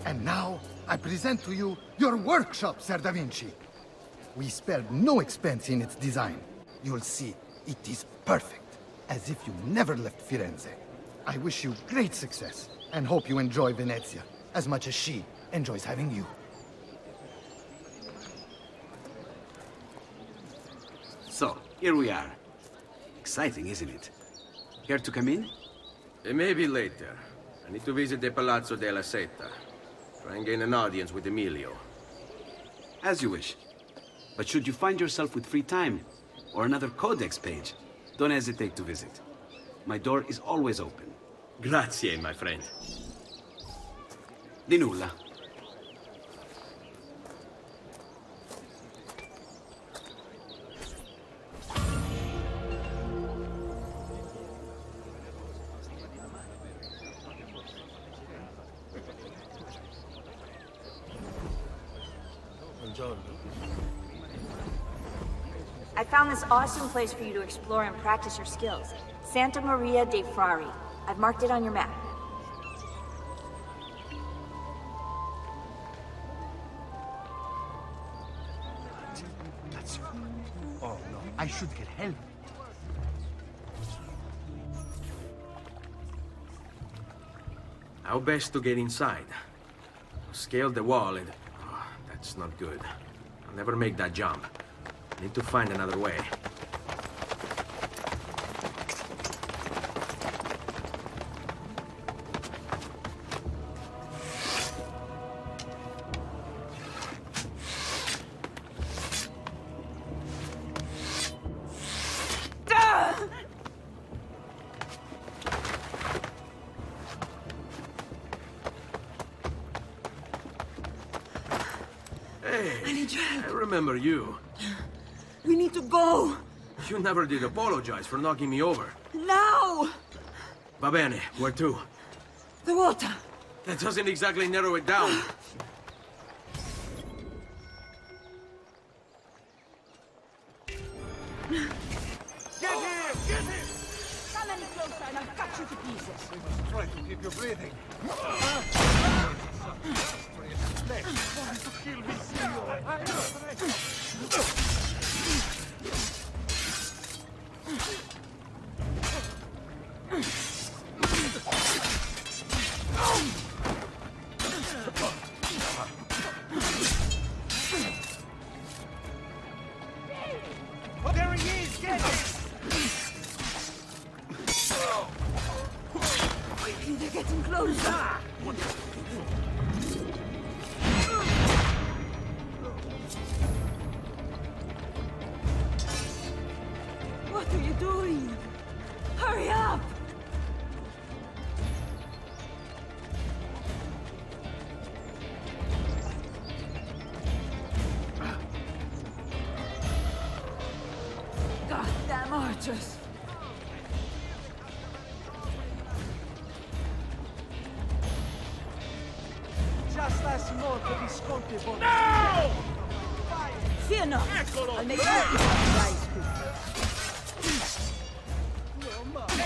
And now, I present to you your workshop, Ser Da Vinci. We spared no expense in its design. You'll see, it is perfect, as if you never left Firenze. I wish you great success, and hope you enjoy Venezia, as much as she enjoys having you. So, here we are. Exciting, isn't it? Care to come in? Maybe later. I need to visit the Palazzo della Seta. Try and gain an audience with Emilio. As you wish. But should you find yourself with free time, or another codex page, don't hesitate to visit. My door is always open. Grazie, my friend. Di nulla. I found this awesome place for you to explore and practice your skills. Santa Maria dei Frari. I've marked it on your map. That's... Oh, no. I should get help. How best to get inside? Scale the wall and... Oh, that's not good. I'll never make that jump. Need to find another way. I need your help. I remember you. We need to go. You never did apologize for knocking me over. Now! Va bene, where to? The water. That doesn't exactly narrow it down. Get him! Get him! Come any closer and I'll cut you to pieces. We must try to keep you breathing. Trying to kill me, Signore. I know. There he is! Get him! Quickly, they're getting closer. What are you doing? Hurry up! Goddamn archers! Just last month, the Visconti bought... No! Fear not! Eccolo! I'll make sure you guys quick.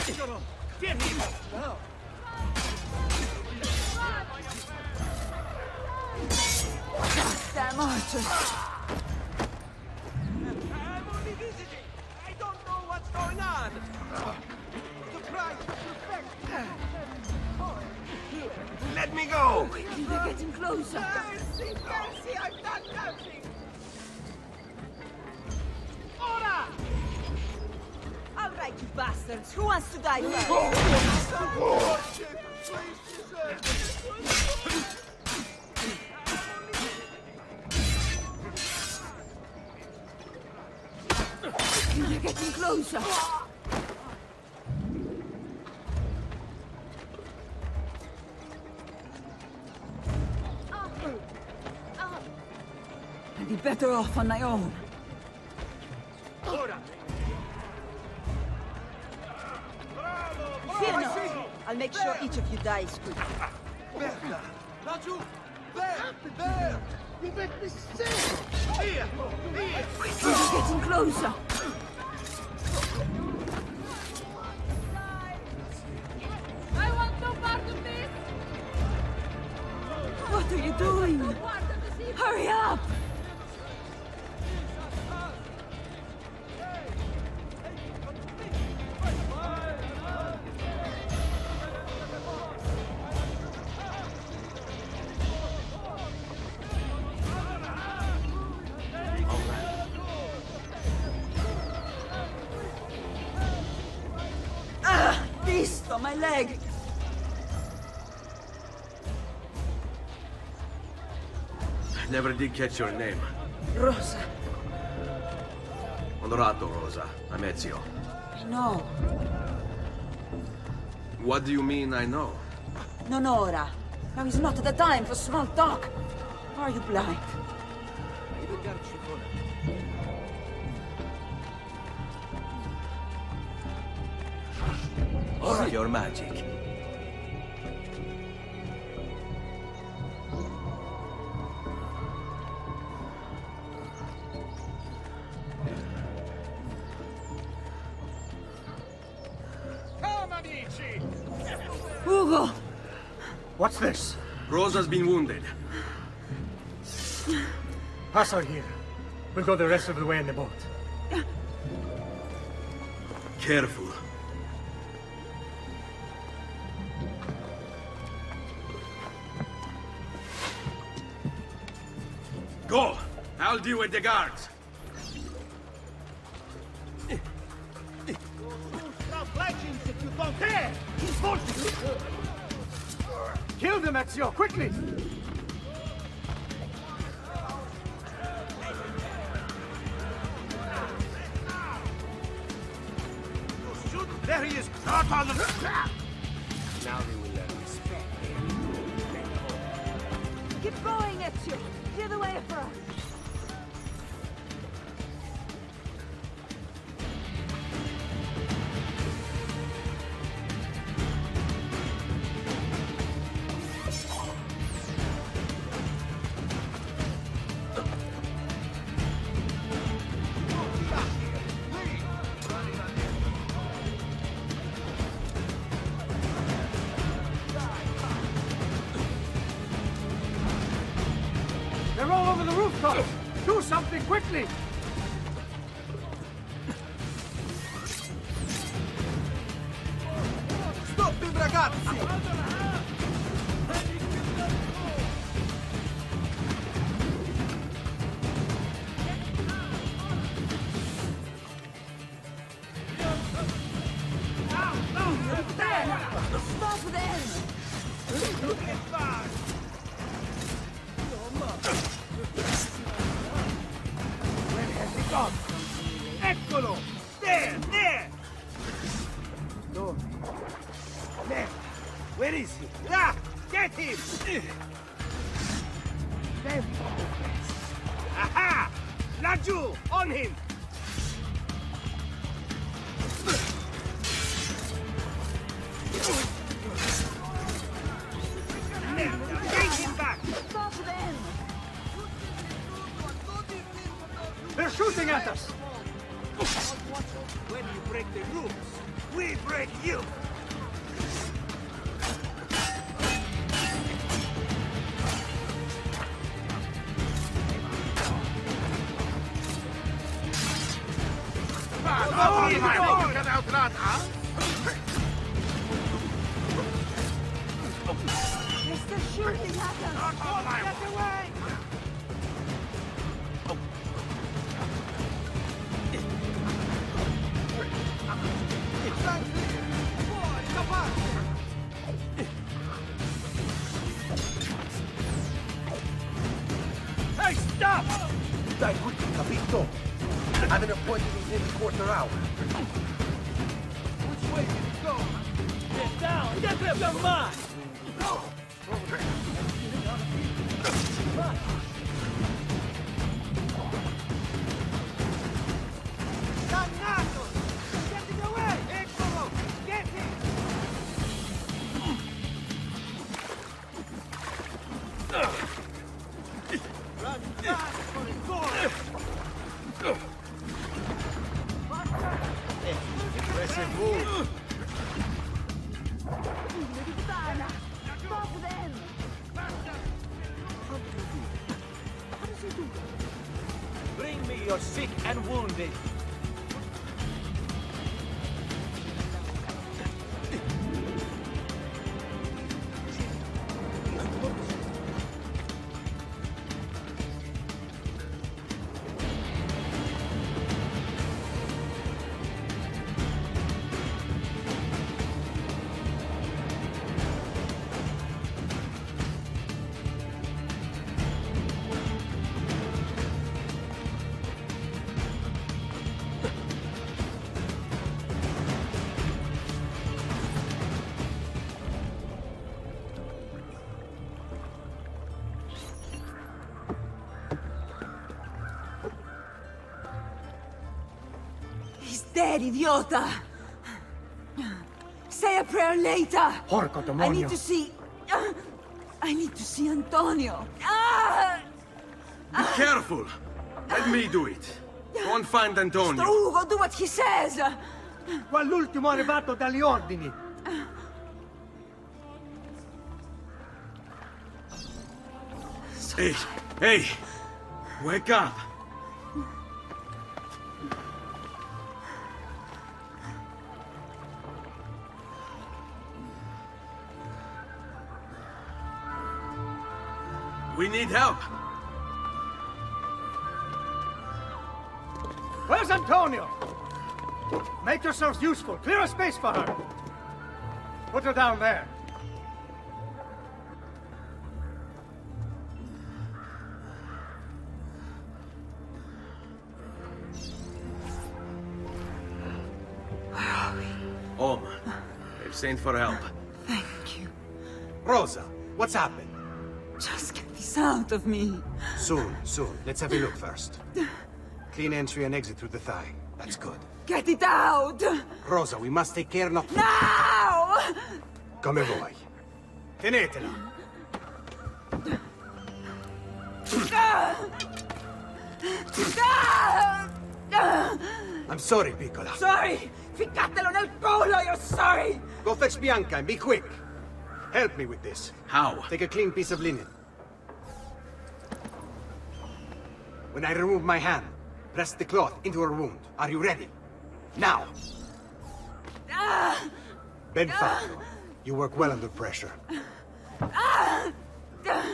Eccolo! Get him! Now. Goddamn archers! I'm only visiting! I don't know what's going on! Surprise! Suspect! Let me go! Quickly, they're getting closer. Mercy! Mercy! I've done nothing! Ora! All right, you bastards. Who wants to die first? They're getting closer. I'd be better off on my own. Ora! Fear not. I'll make sure each of you dies quickly. Merda! Laggiù! There! There! You make me sick! Here! Here! They're getting closer. I want no part of this! What are you doing? Hurry up! Ah! Beast on my leg! Never did catch your name. Rosa. Onorato, Rosa. I'm Ezio. I know. What do you mean, I know? Non ora. Now is not the time for small talk. Are you blind? Or your magic. Ugo! What's this? Rosa's been wounded. Pass her here. We'll go the rest of the way in the boat. Careful. Go! I'll deal with the guards. Kill them, Ezio, quickly! There he is! Not on the... Now they will learn respect. Keep going, Ezio! Clear the way for us! They're all over the rooftops! Do something quickly! Stop him, ragazzi! Stop them! Where has he gone? Eccolo! There! There! No. There! Where is he? Ah! Get him! There we go. Aha! Laggiù! On him! Take him back! Stop them! They're shooting at us! When you break the rules, we break you! They're shooting at us! Get away! Hey, stop! Dai, quick, capito? I have an appointment within a quarter hour. Which way did it go? Get down! Get them! You're mine! Dannato! Getting away! Eccolo! Get him! Run fast for the door! Impressive move. Stop them! Bring me your sick and wounded. Dead, idiota! Say a prayer later! Porco demonio! I need to see Antonio! Be careful! Let me do it. Go and find Antonio. Ugo, do what he says! Qua l'ultimo arrivato dagli ordini! Hey! Hey! Wake up! We need help! Where's Antonio? Make yourselves useful. Clear a space for her. Put her down there. Home. They've sent for help. Thank you. Rosa, what's happened? Just get this out of me. Soon. Let's have a look first. Clean entry and exit through the thigh. That's good. Get it out! Rosa, we must take care not... Now! Come vuoi. Tenetela. I'm sorry, piccola. Sorry! Ficcatelo nel culo, you're sorry! Go fetch Bianca and be quick. Help me with this. How? Take a clean piece of linen. When I remove my hand, press the cloth into her wound. Are you ready? Now! Benfatto, you work well under pressure.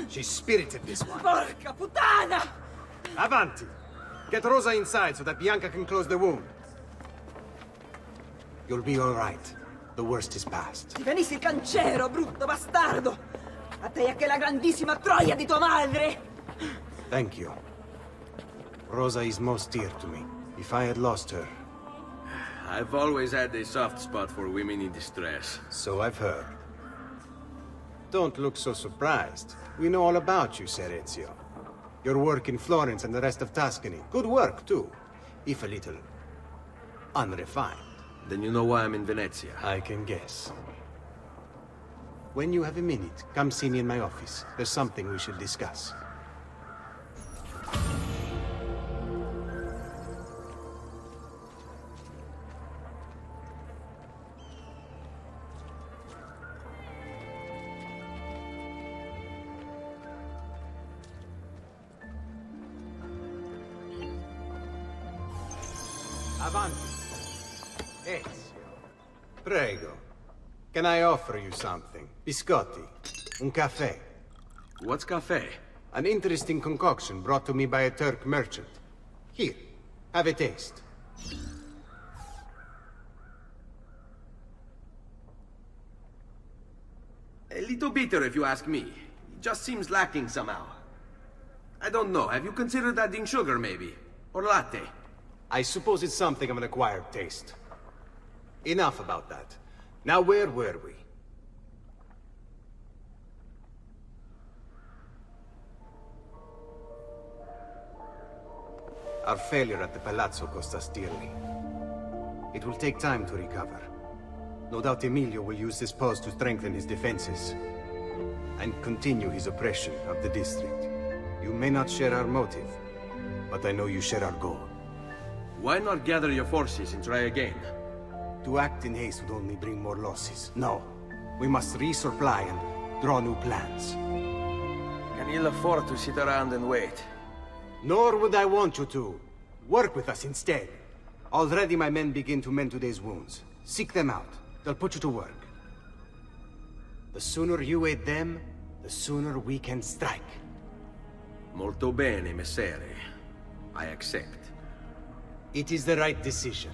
She's spirited, this one. Porca puttana! Avanti! Get Rosa inside so that Bianca can close the wound. You'll be all right. The worst is past. Ti venissi cancero, brutto bastardo! A te e che la grandissima troia di tua madre! Thank you. Rosa is most dear to me. If I had lost her... I've always had a soft spot for women in distress. So I've heard. Don't look so surprised. We know all about you, Ser Ezio. Your work in Florence and the rest of Tuscany. Good work, too. If a little... unrefined. Then you know why I'm in Venezia. I can guess. When you have a minute, come see me in my office. There's something we should discuss. Avanti. Ezio. Prego. Can I offer you something? Biscotti. Un caffè. What's caffè? An interesting concoction brought to me by a Turk merchant. Here, have a taste. A little bitter, if you ask me. It just seems lacking somehow. I don't know. Have you considered adding sugar, maybe? Or latte? I suppose it's something of an acquired taste. Enough about that. Now, where were we? Our failure at the Palazzo cost us dearly. It will take time to recover. No doubt Emilio will use this pause to strengthen his defenses and continue his oppression of the district. You may not share our motive, but I know you share our goal. Why not gather your forces and try again? To act in haste would only bring more losses. No. We must resupply and draw new plans. Can you afford to sit around and wait? Nor would I want you to. Work with us instead. Already my men begin to mend today's wounds. Seek them out. They'll put you to work. The sooner you aid them, the sooner we can strike. Molto bene, messere. I accept. It is the right decision.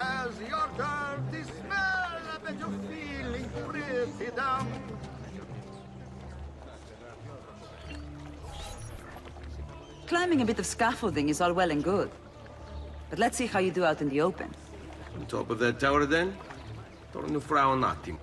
As your dirty smell, I bet you're feeling pretty down. Climbing a bit of scaffolding is all well and good. But let's see how you do out in the open. On top of that tower, then? Torno fra un attimo.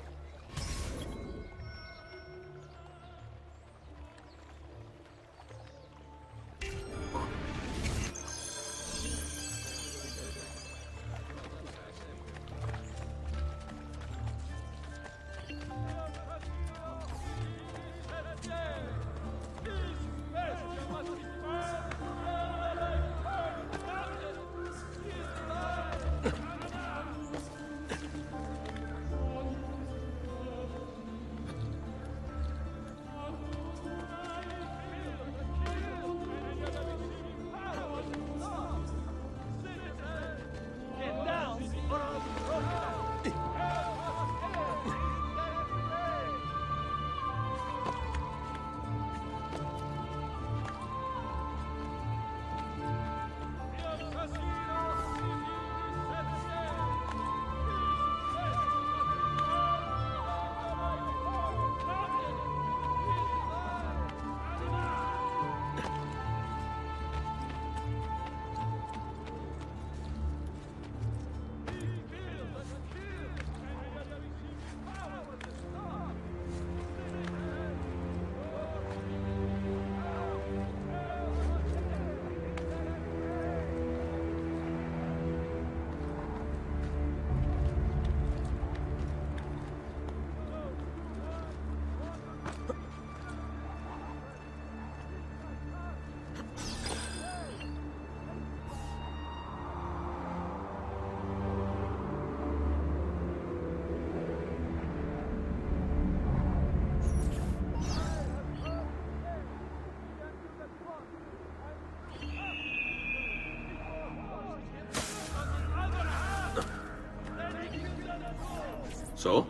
So?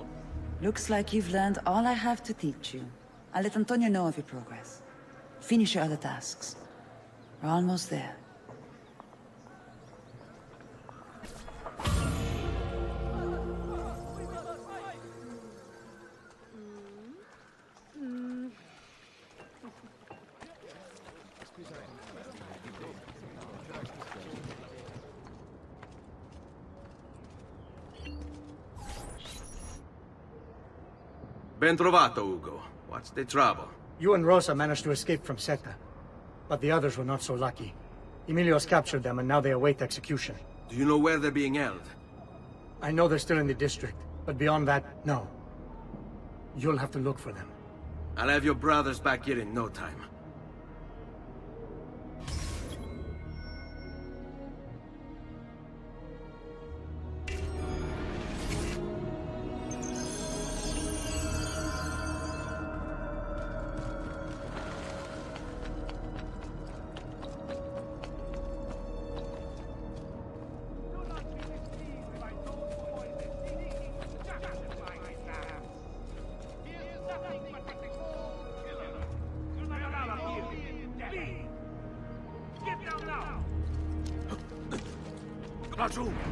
Looks like you've learned all I have to teach you. I'll let Antonio know of your progress. Finish your other tasks. We're almost there. Ben trovato, Ugo. What's the trouble? You and Rosa managed to escape from Seta, but the others were not so lucky. Emilio's captured them and now they await execution. Do you know where they're being held? I know they're still in the district, but beyond that, no. You'll have to look for them. I'll have your brothers back here in no time.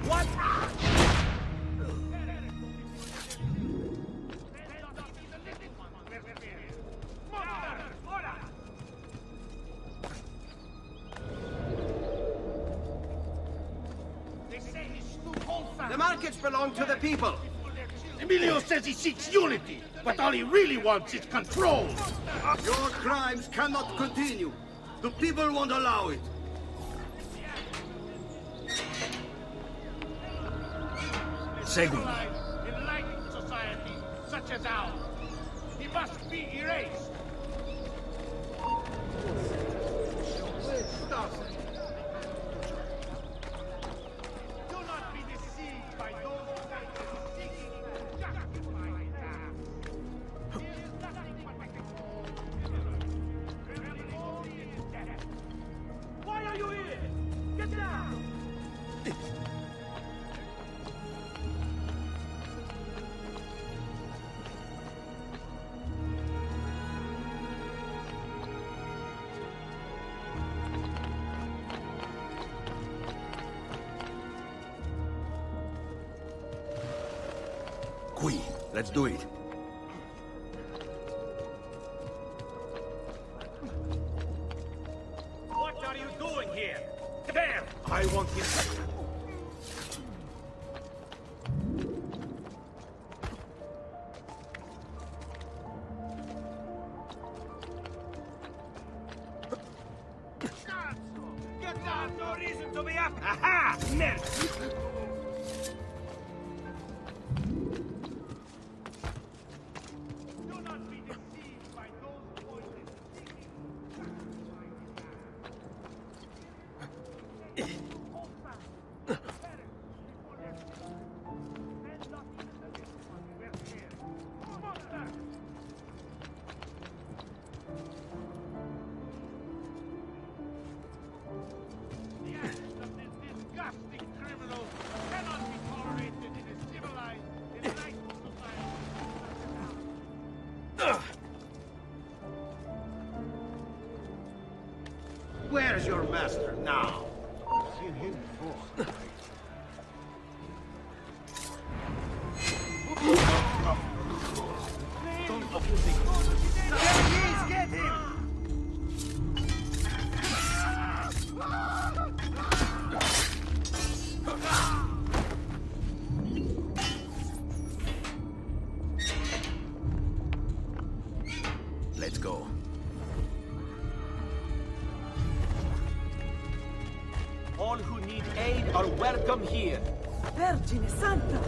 What? The markets belong to the people. Emilio says he seeks unity, but all he really wants is control. Your crimes cannot continue. The people won't allow it. Seguimi. Enlightened society, such as ours, he must be erased. Stop it. Do not be deceived by those seeking to justify that. He is nothing but a Why are you here? Get down! Qui, let's do it. What are you doing here? There! I want him. Get down! No reason to be up! Aha! Melt! Where's your master now? Seen him before. Get him! Let's go. All who need aid are welcome here. Vergine Santa!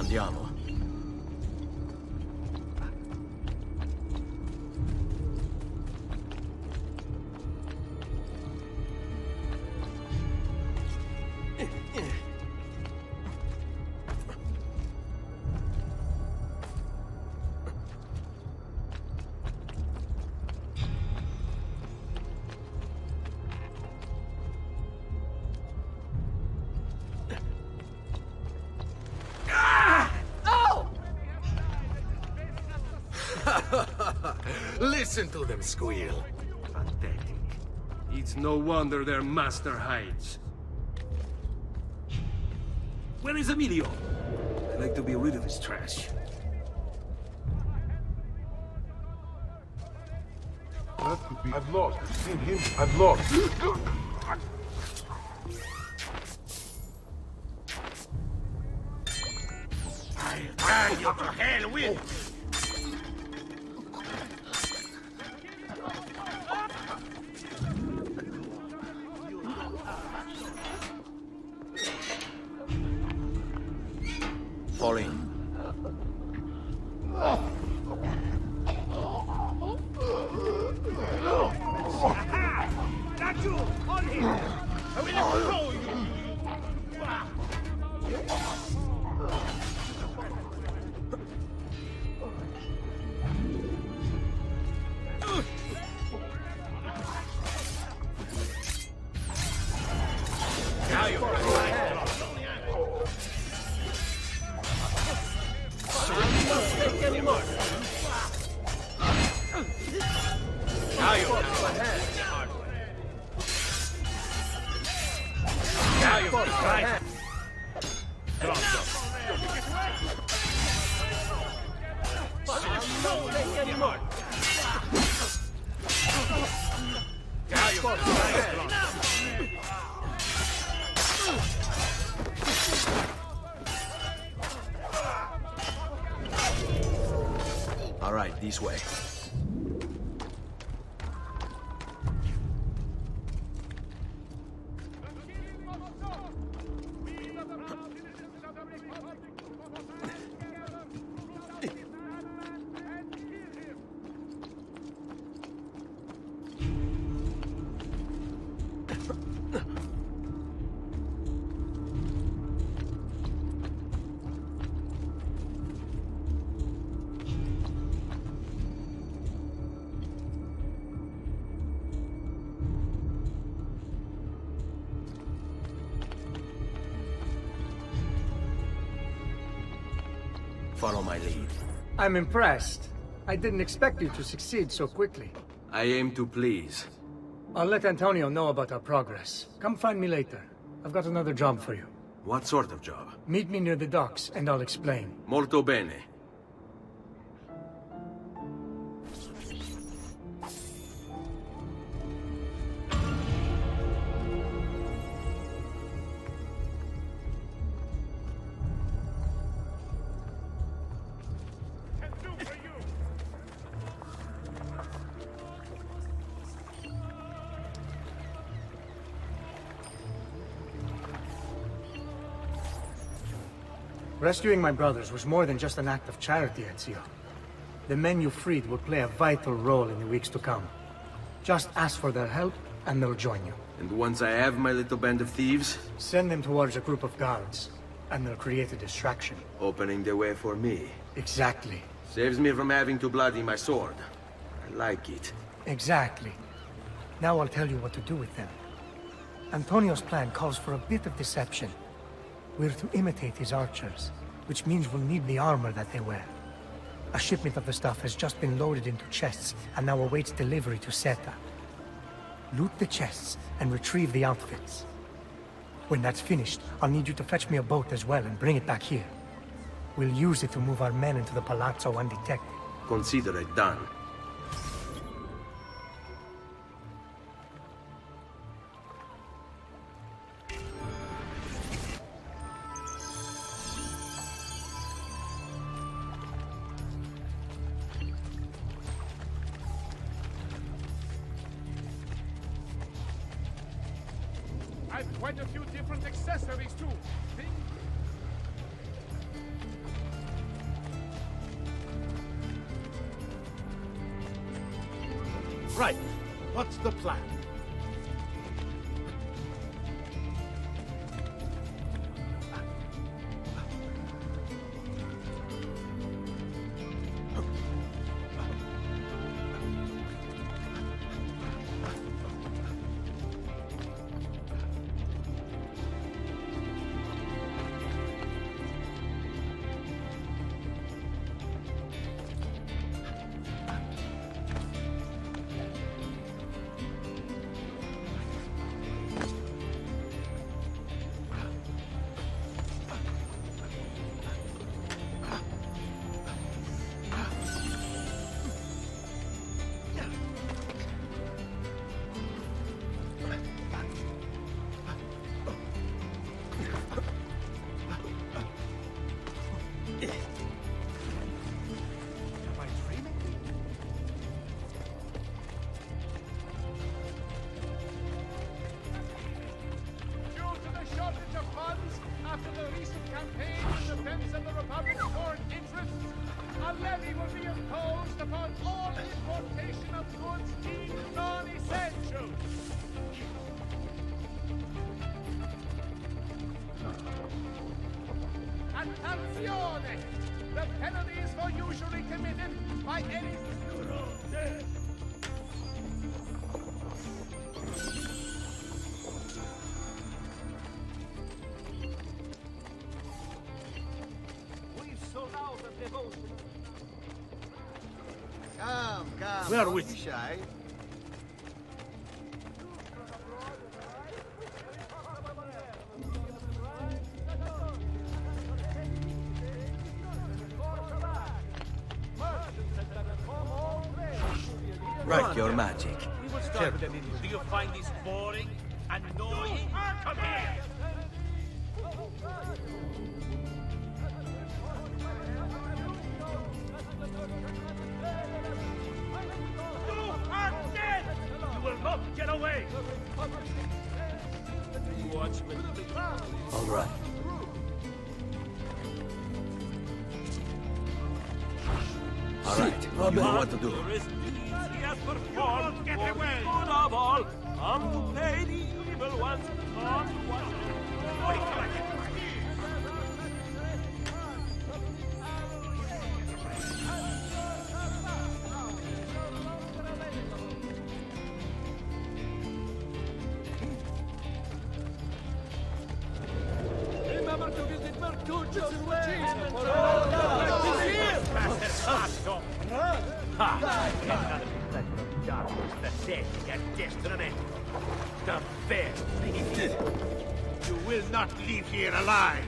Andiamo. Listen to them squeal. Pathetic. It's no wonder their master hides. Where is Emilio? I'd like to be rid of his trash. I've lost. Seen him. I've lost. I'll drag you to hell with me. Fall in. That's you! On him! I will throw you! Now you're All right, this way. Follow my lead. I'm impressed. I didn't expect you to succeed so quickly. I aim to please. I'll let Antonio know about our progress. Come find me later. I've got another job for you. What sort of job? Meet me near the docks, and I'll explain. Molto bene. Rescuing my brothers was more than just an act of charity, Ezio. The men you freed will play a vital role in the weeks to come. Just ask for their help, and they'll join you. And once I have my little band of thieves? Send them towards a group of guards, and they'll create a distraction. Opening the way for me. Exactly. Saves me from having to bloody my sword. I like it. Exactly. Now I'll tell you what to do with them. Antonio's plan calls for a bit of deception. We're to imitate his archers, which means we'll need the armor that they wear. A shipment of the stuff has just been loaded into chests and now awaits delivery to Seta. Loot the chests and retrieve the outfits. When that's finished, I'll need you to fetch me a boat as well and bring it back here. We'll use it to move our men into the palazzo undetected. Consider it done. I've quite a few different accessories too. Right. What's the plan? Attenzione! The penalties were usually committed by any student. We've sold out of devotion. Come, where are we? Shy. Work your magic. We will start with an interview. Do you find this boring? Annoying? Come here! You are dead! You will not get away! Watch me. All right. All right. You know what to do. Performed get away! Good of all, come to play the evil ones, come to watch them. Remember to visit Petrucciovo's way! The dead get destiny. The fair you will not leave here alive.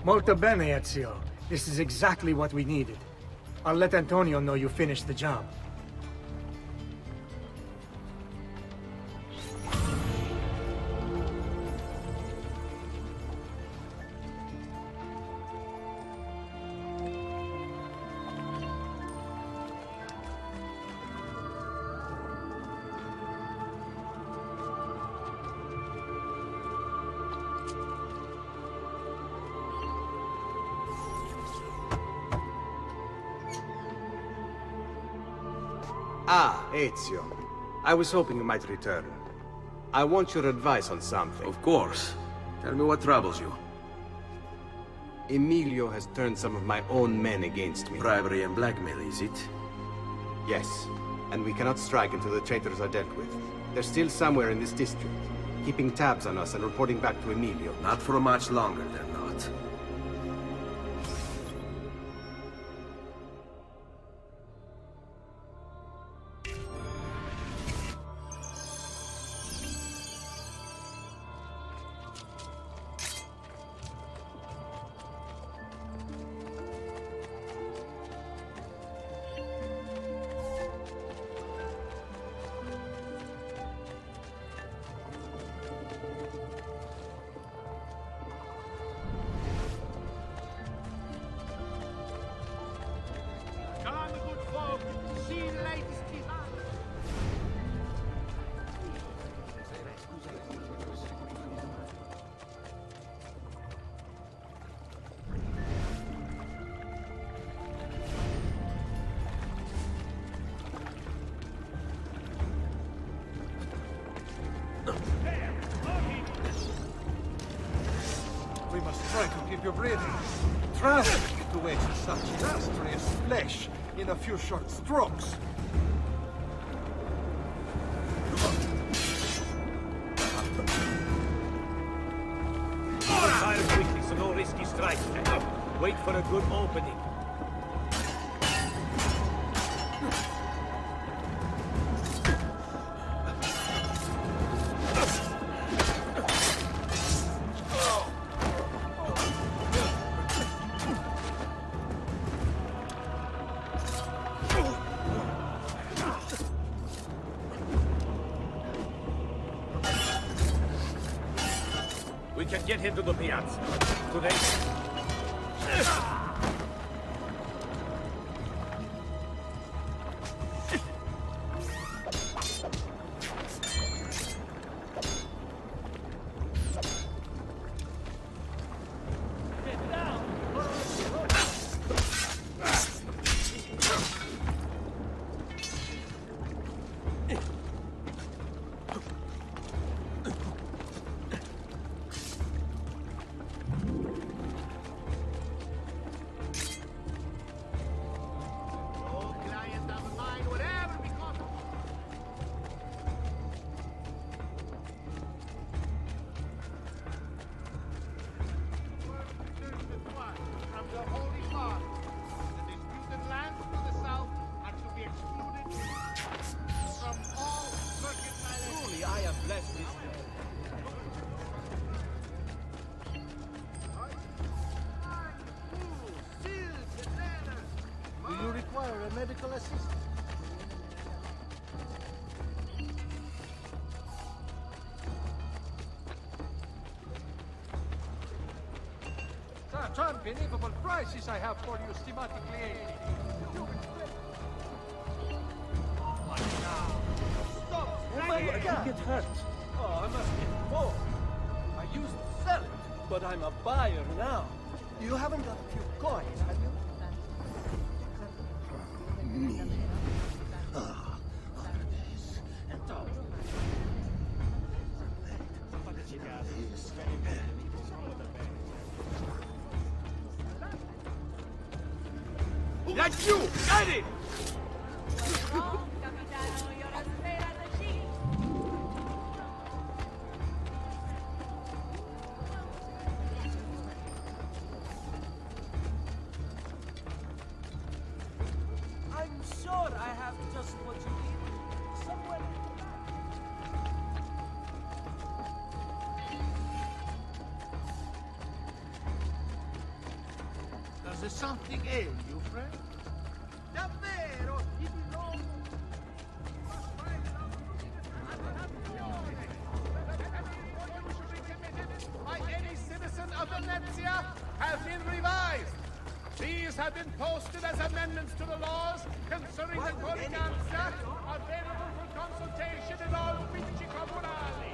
Molto bene, Ezio. This is exactly what we needed. I'll let Antonio know you finished the job. Ah, Ezio. I was hoping you might return. I want your advice on something. Of course. Tell me what troubles you. Emilio has turned some of my own men against me. Bribery and blackmail, is it? Yes, and we cannot strike until the traitors are dealt with. They're still somewhere in this district, keeping tabs on us and reporting back to Emilio. Not for much longer, they're not. We must try to keep you breathing. Travel to waste such illustrious flesh in a few short strokes. Fire quickly, so no risky strikes. Wait for a good opening. We can get him to the piazza. Today. Do you require a medical assistant? Such unbelievable prices I have for you, stimatic lady. Stop! Oh my God, you get hurt. Oh, I must get more. I used to sell it, but I'm a buyer now. You haven't got a few coins, have you? That's you! Got it! I'm sure I have just what you need. Somewhere. Does there something ail you, friend? Davvero? Il Duomo? By any citizen of Venezia have been revised. These have been posted as amendments to the laws concerning the Ordinanza, available for consultation in all uffici comunali.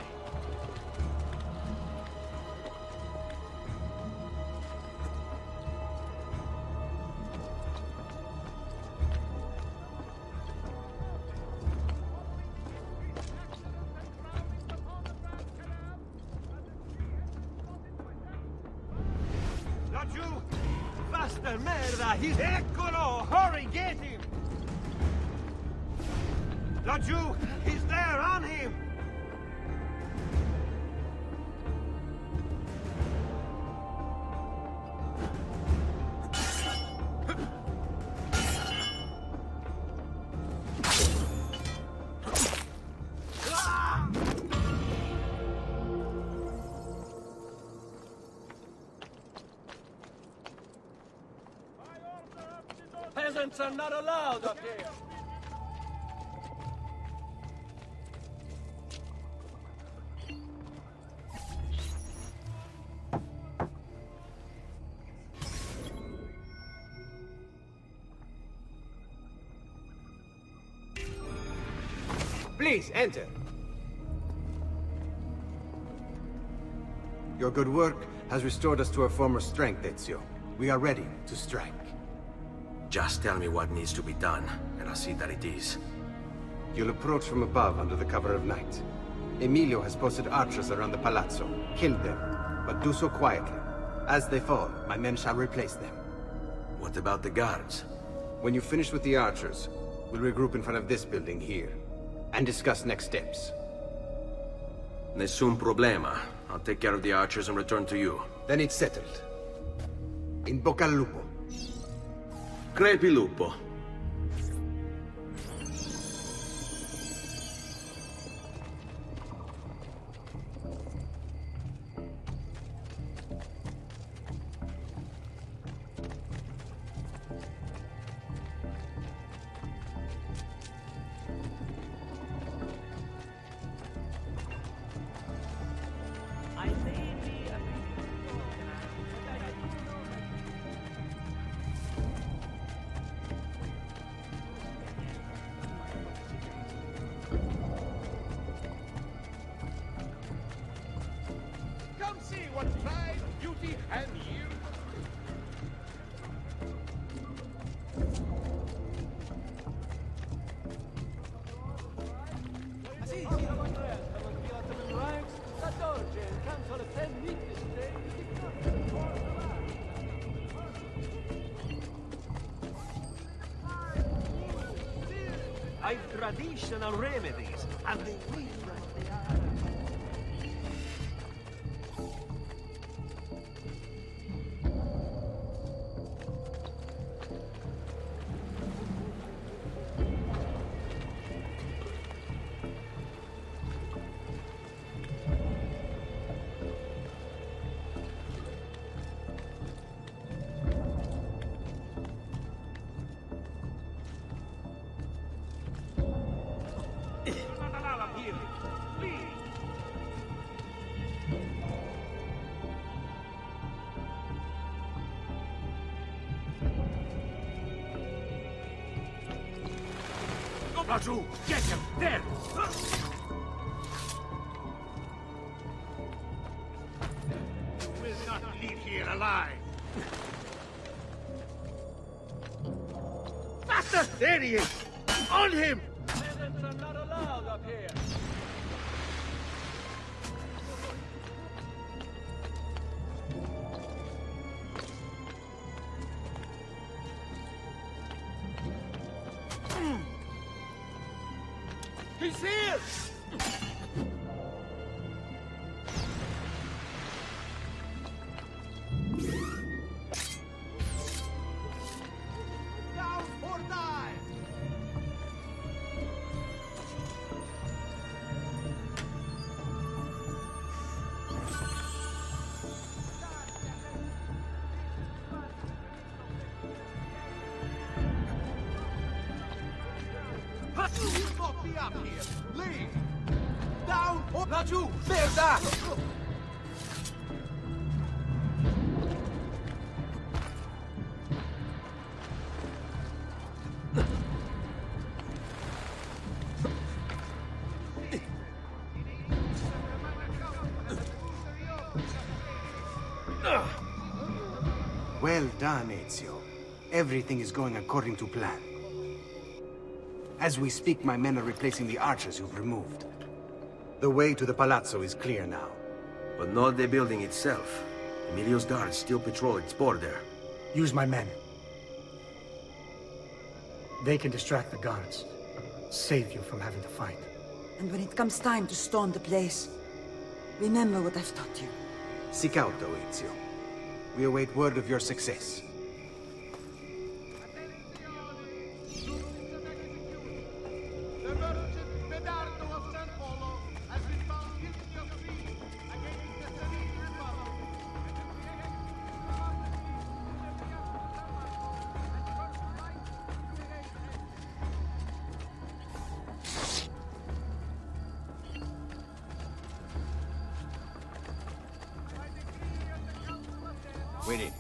Merda, he's... Eccolo! Hurry, get him! Laggiù! He's there, on him! Peasants are not allowed up here! Please, enter. Your good work has restored us to our former strength, Ezio. We are ready to strike. Just tell me what needs to be done, and I'll see that it is. You'll approach from above under the cover of night. Emilio has posted archers around the palazzo. Kill them, but do so quietly. As they fall, my men shall replace them. What about the guards? When you finish with the archers, we'll regroup in front of this building here, and discuss next steps. Nessun problema. I'll take care of the archers and return to you. Then it's settled. In bocca al lupo. Crepi lupo. I've traditional remedies, and they will like they are. Laggiù! Get him! There! You will not leave here alive! Faster! There he is! On him! Peasants are not allowed up here! He's here! Down or die! You will not be up here! Leave! Down or... Laggiù! Merda! Well done, Ezio. Everything is going according to plan. As we speak, my men are replacing the archers you've removed. The way to the palazzo is clear now. But not the building itself. Emilio's guards still patrol its border. Use my men. They can distract the guards, save you from having to fight. And when it comes time to storm the place, remember what I've taught you. Seek out, Ezio. We await word of your success. Waiting.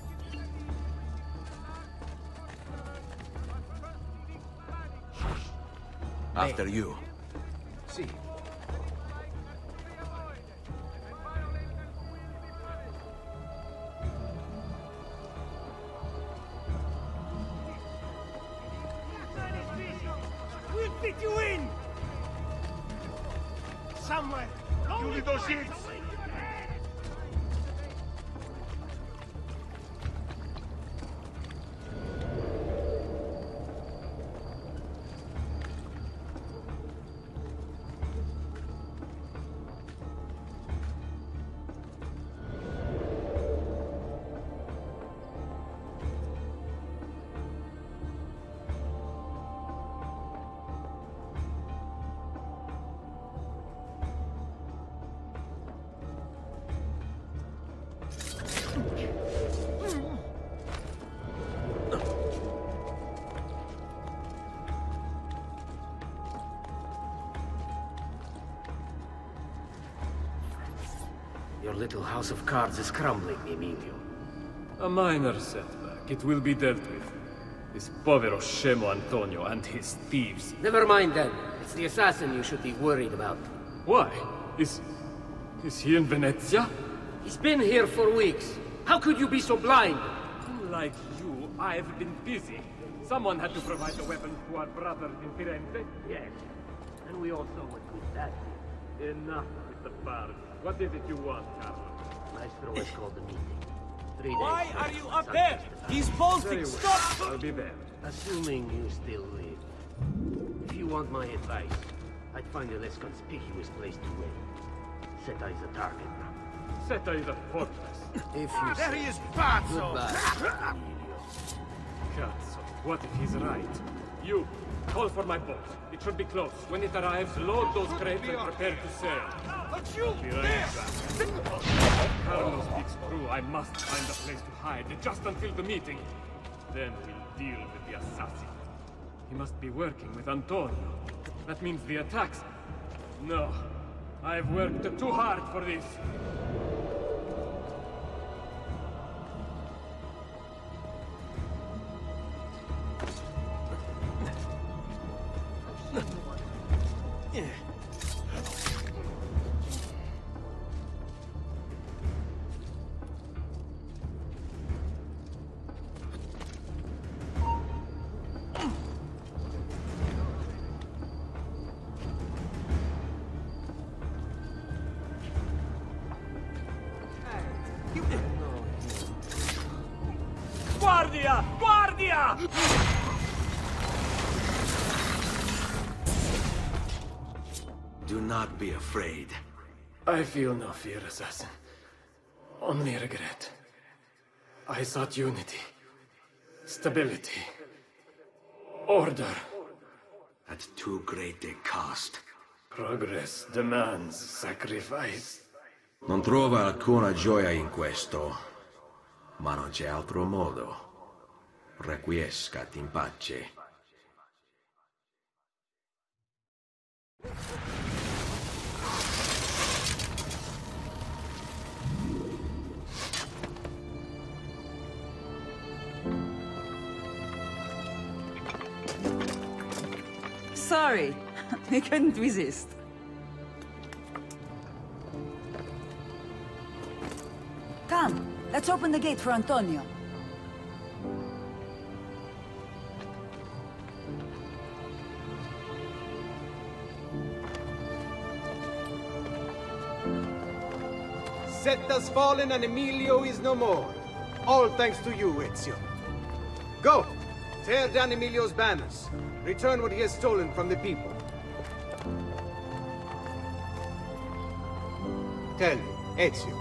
After you. See. We'll fit you in! Somewhere! You little shits! Your little house of cards is crumbling, Emilio. A minor setback. It will be dealt with. This povero scemo Antonio and his thieves. Never mind then. It's the assassin you should be worried about. Why? Is he in Venezia? He's been here for weeks. How could you be so blind? Unlike you, I've been busy. Someone had to provide the weapons to our brothers in Firenze. Yes. And we all saw what good that did. Enough with the farce. What is it you want, Carlo? Maestro has called the meeting. 3 days. Why are you up there? He's bolting! Stop! I'll be there. Assuming you still live. If you want my advice, I'd find a less conspicuous place to wait. Seta is a target now. Seta is a fortress. If you There he is, Pazzo! Goodbye. Cazzo, what if he's right? You, call for my boat. It should be close. When it arrives, load those crates and prepare to sail. But you! Be right back. Carlo speaks true. I must find a place to hide, just until the meeting. Then we'll deal with the assassin. He must be working with Antonio. That means the attacks. No, I've worked too hard for this. Guardia! Guardia! Do not be afraid. I feel no fear, assassin. Only regret. I sought unity, stability, order. At too great a cost. Progress demands sacrifice. Non trova alcuna gioia in questo, ma non c'è altro modo. Requiescat in pace. Sorry, I couldn't resist. Come, let's open the gate for Antonio. Seta's fallen and Emilio is no more. All thanks to you, Ezio. Go! Tear down Emilio's banners. Return what he has stolen from the people. Tell me, Ezio,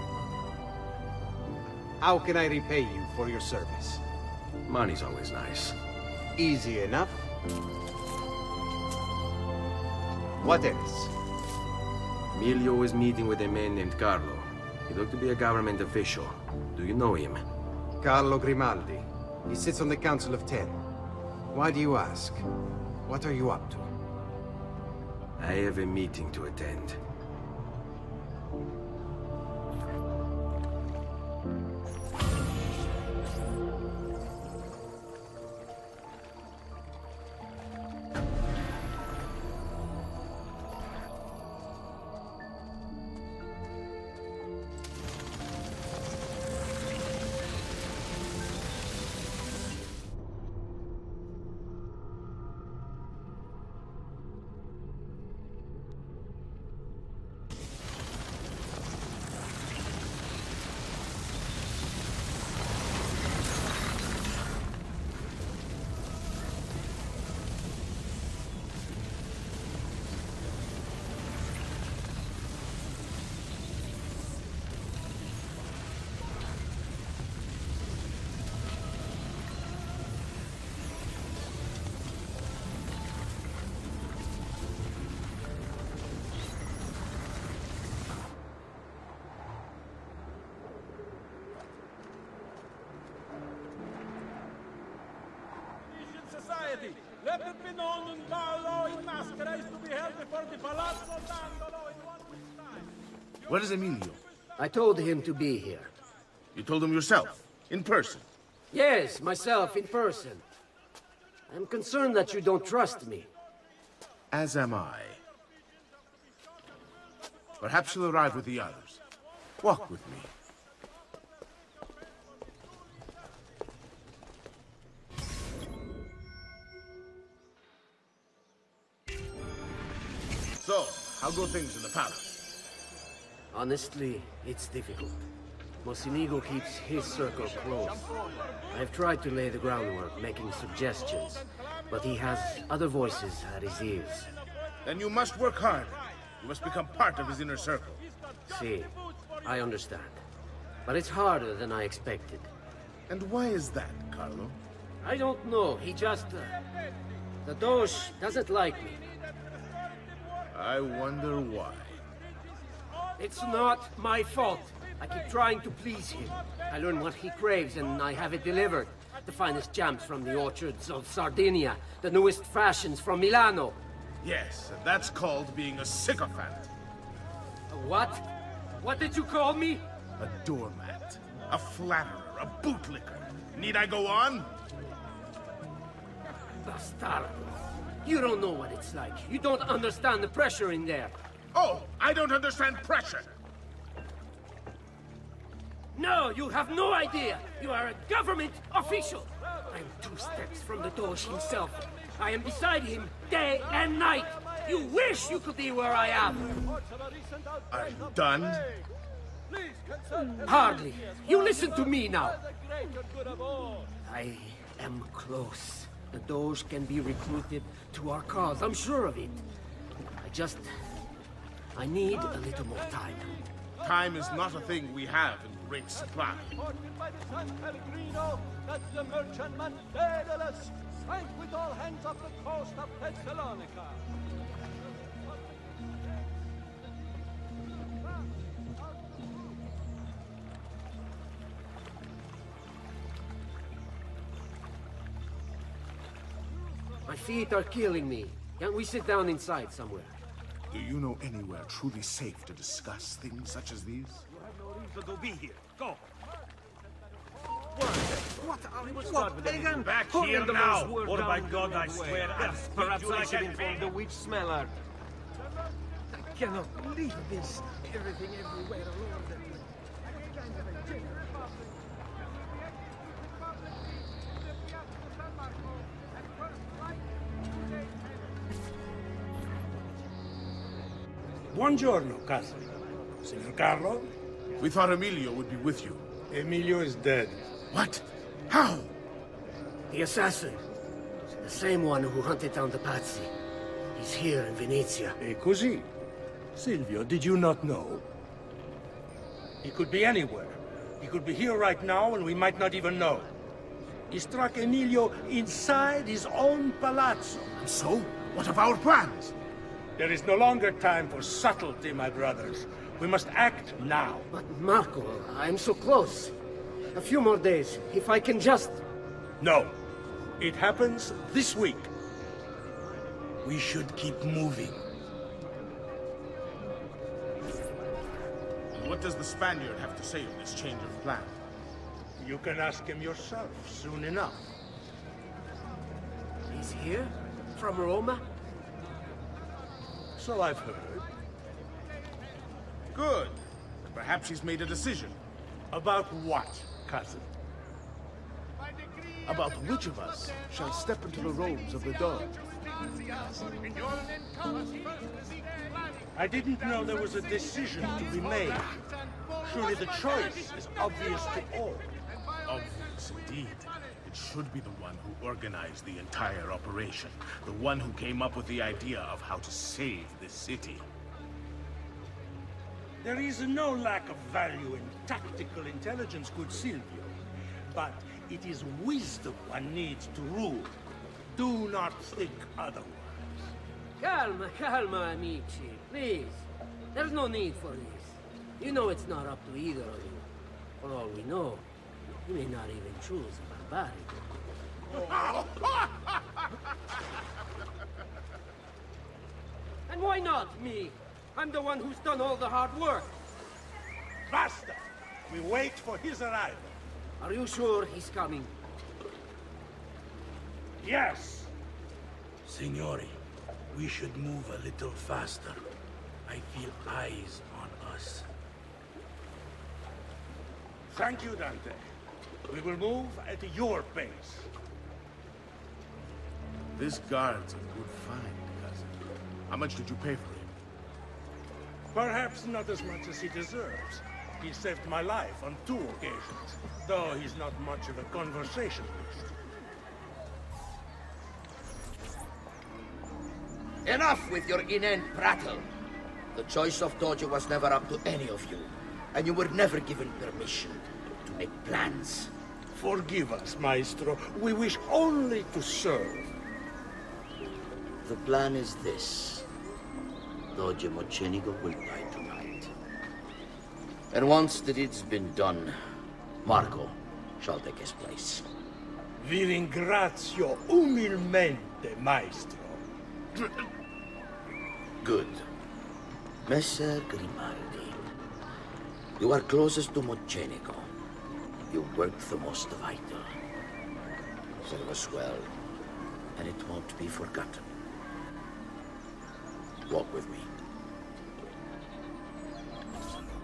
how can I repay you for your service? Money's always nice. Easy enough. What else? Emilio is meeting with a man named Carlo. He looked to be a government official. Do you know him? Carlo Grimaldi. He sits on the Council of 10. Why do you ask? What are you up to? I have a meeting to attend. Let it be known in Carlo in Maschera is to be held before the Palazzo Dandolo in 1 week's time. Where is Emilio? I told him to be here. You told him yourself? In person? Yes, myself, in person. I'm concerned that you don't trust me. As am I. Perhaps you'll arrive with the others. Walk with me. So, how go things in the palace? Honestly, it's difficult. Mocenigo keeps his circle close. I've tried to lay the groundwork, making suggestions, but he has other voices at his ears. Then you must work hard. You must become part of his inner circle. See, I understand. But it's harder than I expected. And why is that, Carlo? I don't know. He just... the Doge doesn't like me. I wonder why. It's not my fault. I keep trying to please him. I learn what he craves and I have it delivered. The finest jams from the orchards of Sardinia. The newest fashions from Milano. Yes, and that's called being a sycophant. What? What did you call me? A doormat. A flatterer. A bootlicker. Need I go on? Bastardo. You don't know what it's like. You don't understand the pressure in there. Oh, I don't understand pressure. No, you have no idea. You are a government official. I am 2 steps from the Doge himself. I am beside him day and night. You wish you could be where I am. Are you done? Hardly. You listen to me now. I am close. The Doge can be recruited to our cause. I'm sure of it. I need a little more time. Time is not a thing we have in great supply. That the merchantman Daedalus sank with all hands off the coast of Thessalonica. My feet are killing me. Can't we sit down inside somewhere? Do you know anywhere truly safe to discuss things such as these? You have no reason to be here. Go. What again? Back here now, or by God I swear I'll Perhaps speak I you should like inform the witch smeller. I cannot believe this. Everything everywhere around them. Buongiorno, Casa. Signor Carlo? We thought Emilio would be with you. Emilio is dead. What? How? The assassin. same one who hunted down the Pazzi. He's here in Venezia. E così? Silvio, did you not know? He could be anywhere. He could be here right now and we might not even know. He struck Emilio inside his own palazzo. And so, what of our plans? There is no longer time for subtlety, my brothers. We must act now. But Marco, I'm so close. A few more days, if I can just... No. It happens this week. We should keep moving. What does the Spaniard have to say of this change of plan? You can ask him yourself soon enough. He's here? From Roma? So I've heard. Good. Perhaps he's made a decision. About what, cousin? About which of us shall step into the robes of the Doge. I didn't know there was a decision to be made. Surely the choice is obvious to all. Obvious indeed. It should be the one who organized the entire operation. The one who came up with the idea of how to save this city. There is no lack of value in tactical intelligence, good Silvio. But it is wisdom one needs to rule. Do not think otherwise. Calma, calma, amici. Please. There's no need for this. You know it's not up to either of you. For all we know, you may not even choose a barbarian. And why not me? I'm the one who's done all the hard work. Basta! We wait for his arrival. Are you sure he's coming? Yes. Signori, we should move a little faster. I feel eyes on us. Thank you, Dante. We will move at your pace. This guard's a good find, cousin. How much did you pay for him? Perhaps not as much as he deserves. He saved my life on 2 occasions, though he's not much of a conversationalist. Enough with your inane prattle. The choice of Doge was never up to any of you, and you were never given permission to make plans. Forgive us, Maestro. We wish only to serve. The plan is this. Doge Mocenigo will die tonight. And once the deed's been done, Marco shall take his place. Vi ringrazio umilmente, Maestro. Good. Messer Grimaldi, you are closest to Mocenigo. You work the most vital. Serve us well, and it won't be forgotten. Walk with me.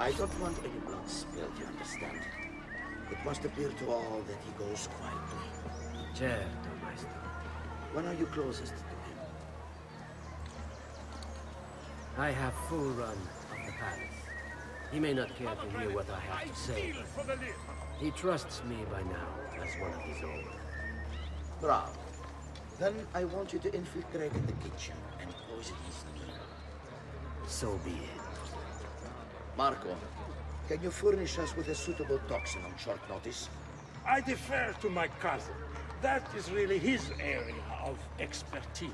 I don't want any blood spilled, you understand? It must appear to all that he goes quietly. Certo, Maestro. When are you closest to him? I have full run of the palace. He may not care to hear what I have to say, but he trusts me by now as one of his own. Bravo. Then I want you to infiltrate the kitchen and poison his meal. So be it. Marco, can you furnish us with a suitable toxin on short notice? I defer to my cousin. That is really his area of expertise.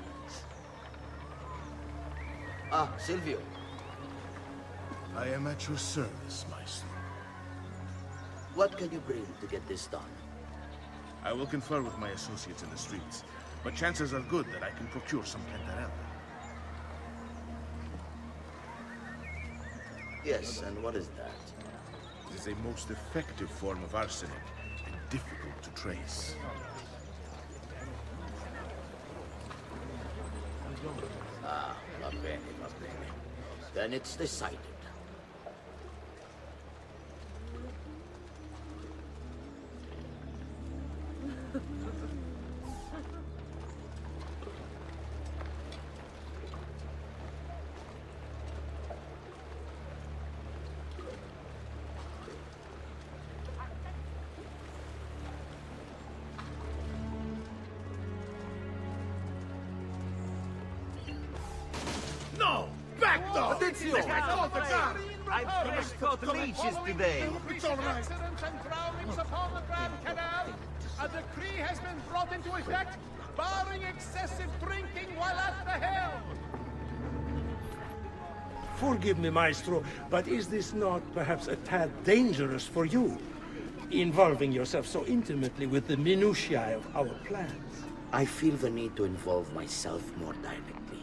Ah, Silvio. I am at your service, Maestro. What can you bring to get this done? I will confer with my associates in the streets, but chances are good that I can procure some cantarella. Yes, and what is that? It is a most effective form of arsenic, and difficult to trace. Ah, va bene, va bene. Then it's decided. No! Back though! Attenzione! I've finished caught leeches today. It's all right. Accidents and drownings upon the Grand Canal. A decree has been brought into effect, barring excessive drinking while at the helm. Forgive me, Maestro, but is this not perhaps a tad dangerous for you? Involving yourself so intimately with the minutiae of our plans. I feel the need to involve myself more directly.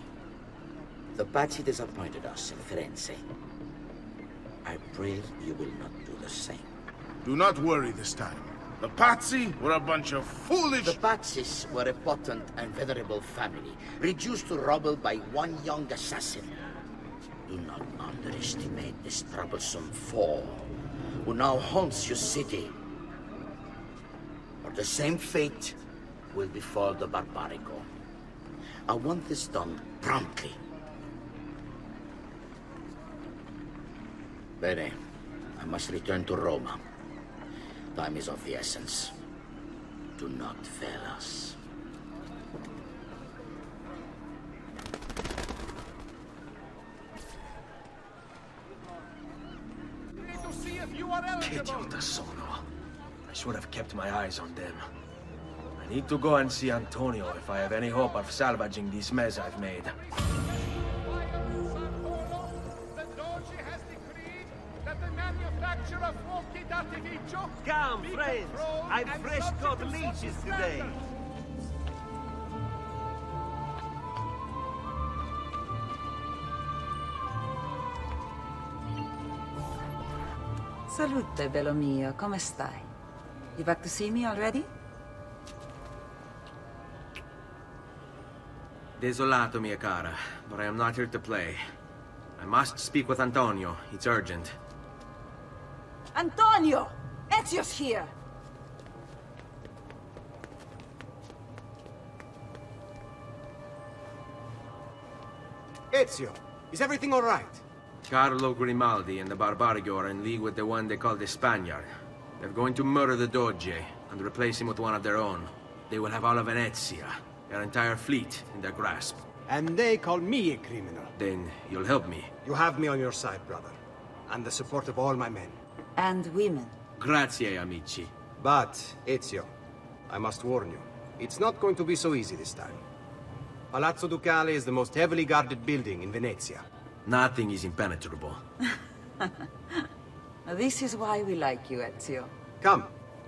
The Pazzi disappointed us in Firenze. I pray you will not do the same. Do not worry this time. The Pazzi were a bunch of foolish... The Pazzis were a potent and venerable family, reduced to rubble by one young assassin. Do not underestimate this troublesome foe, who now haunts your city. Or the same fate will befall the Barbarigo. I want this done promptly. Bene, I must return to Roma. Time is of the essence. Do not fail us. Che idiota sono. I should have kept my eyes on them. I need to go and see Antonio if I have any hope of salvaging this mess I've made. Come, friends! I've fresh caught leeches today. Salute, bello mio. Come stai? You back to see me already? Desolato, mia cara, but I am not here to play. I must speak with Antonio. It's urgent. Antonio! Ezio's here! Ezio, is everything all right? Carlo Grimaldi and the Barbarigo are in league with the one they call the Spaniard. They're going to murder the Doge and replace him with one of their own. They will have all of Venezia, their entire fleet, in their grasp. And they call me a criminal. Then you'll help me. You have me on your side, brother. And the support of all my men. And women. Grazie, amici. But, Ezio, I must warn you. It's not going to be so easy this time. Palazzo Ducale is the most heavily guarded building in Venezia. Nothing is impenetrable. This is why we like you, Ezio. Come,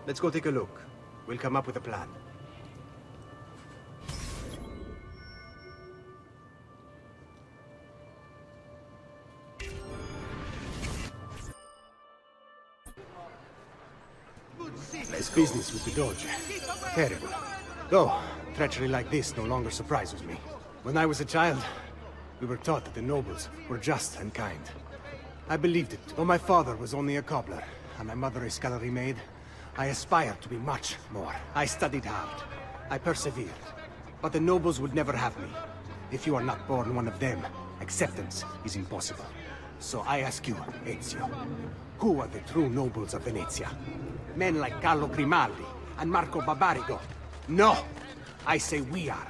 let's go take a look. We'll come up with a plan. There's business with the Doge. Terrible. Though, treachery like this no longer surprises me. When I was a child, we were taught that the nobles were just and kind. I believed it. Though my father was only a cobbler, and my mother a scullery maid, I aspired to be much more. I studied hard. I persevered. But the nobles would never have me. If you are not born one of them, acceptance is impossible. So I ask you, Ezio, who are the true nobles of Venezia? Men like Carlo Grimaldi and Marco Barbarigo? No! I say we are.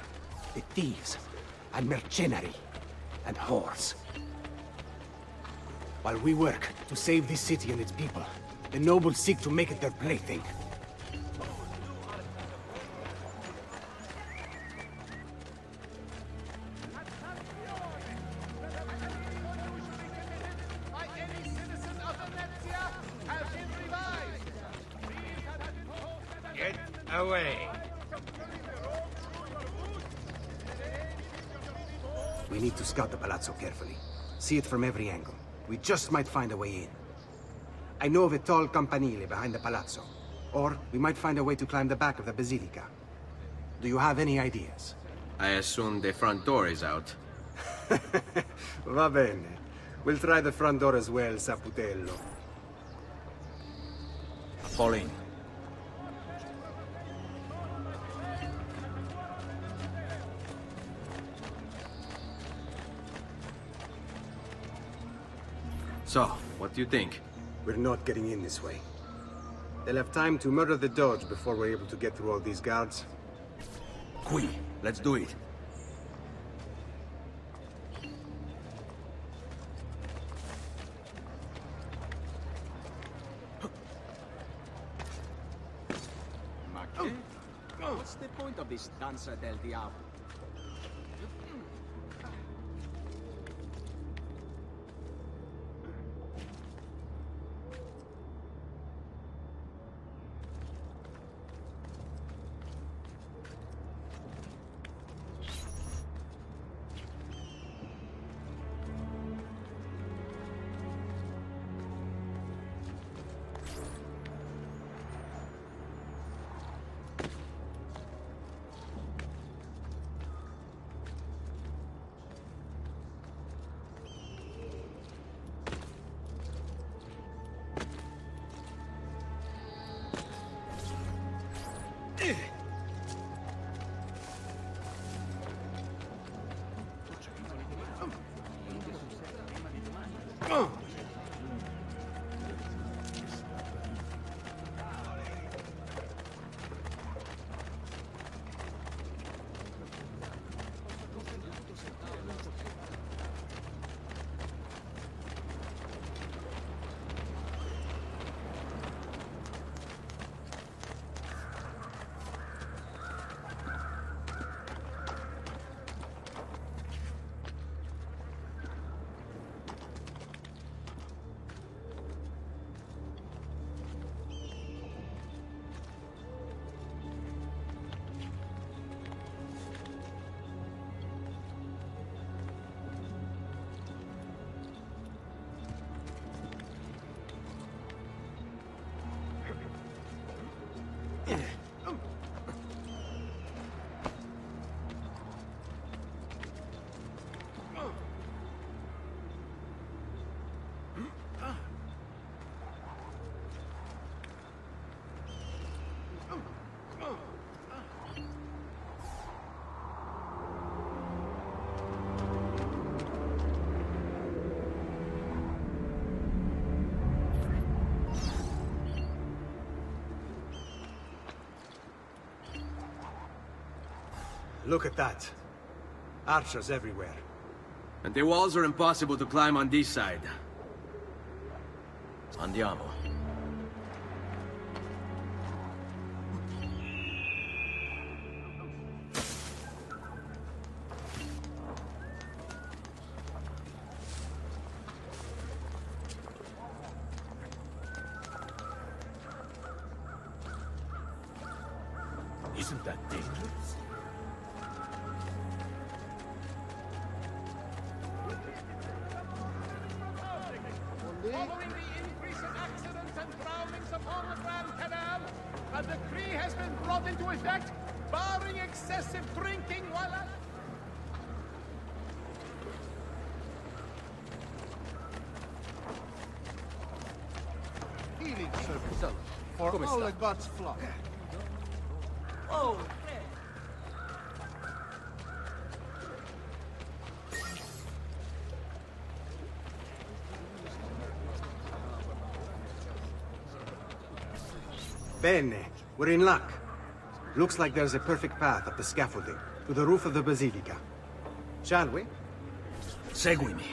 The thieves and mercenary and whores. While we work to save this city and its people, the nobles seek to make it their plaything. Get away. We need to scout the palazzo carefully. See it from every angle. We just might find a way in. I know of a tall campanile behind the palazzo. Or we might find a way to climb the back of the basilica. Do you have any ideas? I assume the front door is out. Va bene. We'll try the front door as well, Saputello. Fall in. So, what do you think? We're not getting in this way. They'll have time to murder the Doge before we're able to get through all these guards. Qui, let's do it. point of this Danza del Diablo? Look at that. Archers everywhere. And the walls are impossible to climb on this side. Andiamo. Isn't that dangerous? Following the increase in accidents and drownings upon the Grand Canal, a decree has been brought into effect, barring excessive drinking while at... Healing service for all the gods' flock. Oh, Bene, we're in luck. Looks like there's a perfect path up the scaffolding to the roof of the basilica. Shall we? Seguimi.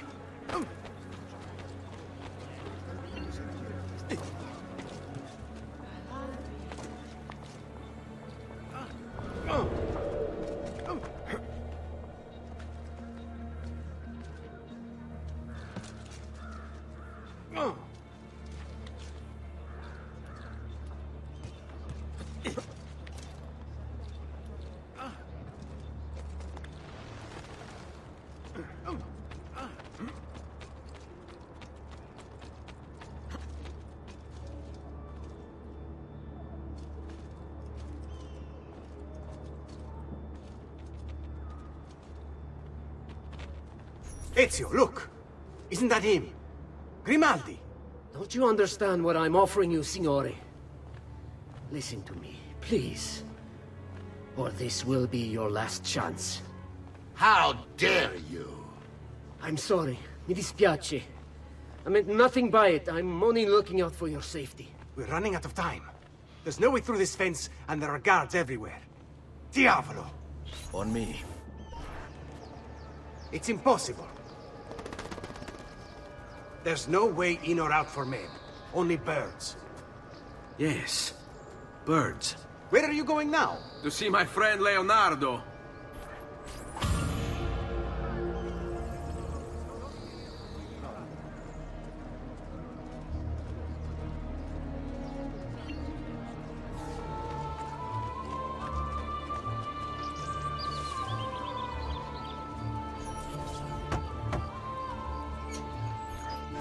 Ezio, look! Isn't that him? Grimaldi! Don't you understand what I'm offering you, Signore? Listen to me, please. Or this will be your last chance. How dare you? I'm sorry. Mi dispiace. I meant nothing by it. I'm only looking out for your safety. We're running out of time. There's no way through this fence, and there are guards everywhere. Diavolo! On me. It's impossible. There's no way in or out for men. Only birds. Yes. Birds. Where are you going now? To see my friend Leonardo.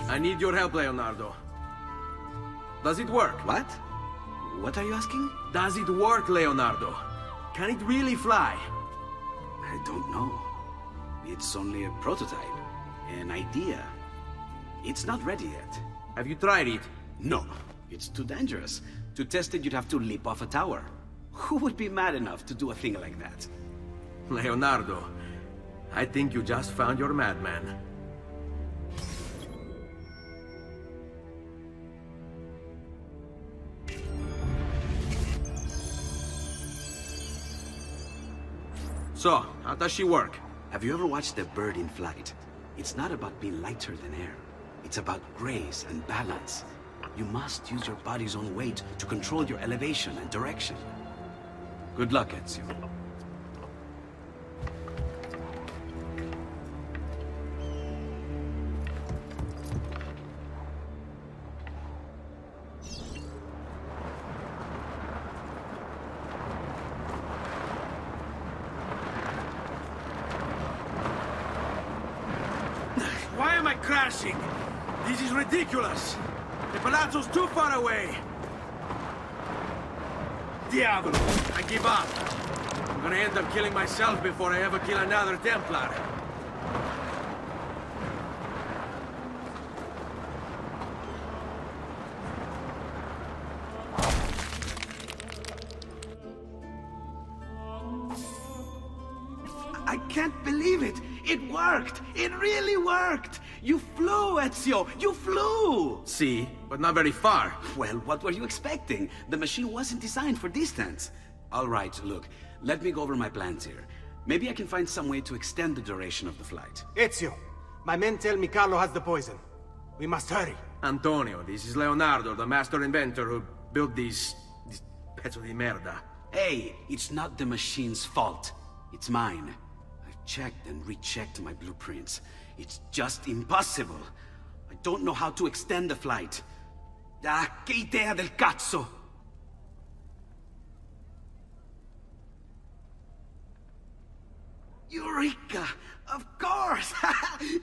I need your help, Leonardo. Does it work? What? What are you asking? Does it work, Leonardo? Can it really fly? I don't know. It's only a prototype, an idea. It's not ready yet. Have you tried it? No, it's too dangerous. To test it, you'd have to leap off a tower. Who would be mad enough to do a thing like that? Leonardo, I think you just found your madman. So, how does she work? Have you ever watched a bird in flight? It's not about being lighter than air. It's about grace and balance. You must use your body's own weight to control your elevation and direction. Good luck, Ezio. Why am I crashing? This is ridiculous. The palazzo's too far away. Diavolo, I give up. I'm gonna end up killing myself before I ever kill another Templar. I can't believe it! It worked! It really worked! You flew, Ezio! You flew! See, but not very far. Well, what were you expecting? The machine wasn't designed for distance. All right, look, let me go over my plans here. Maybe I can find some way to extend the duration of the flight. Ezio, my men tell me Carlo has the poison. We must hurry. Antonio, this is Leonardo, the master inventor who built these pezzo di merda. Hey, it's not the machine's fault. It's mine. I've checked and rechecked my blueprints. It's just impossible. I don't know how to extend the flight. Ah, che idea del cazzo! Eureka! Of course!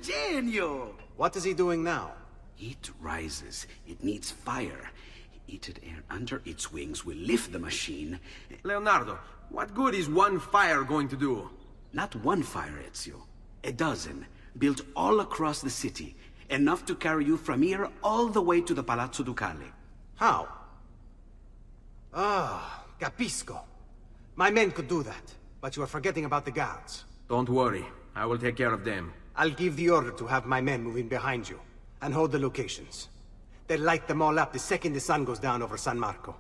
Genio! What is he doing now? It rises. It needs fire. Heated air under its wings will lift the machine. Leonardo, what good is one fire going to do? Not one fire, Ezio. A dozen, built all across the city. Enough to carry you from here all the way to the Palazzo Ducale. How? Ah, capisco. My men could do that, but you are forgetting about the guards. Don't worry, I will take care of them. I'll give the order to have my men move in behind you, and hold the locations. They'll light them all up the second the sun goes down over San Marco.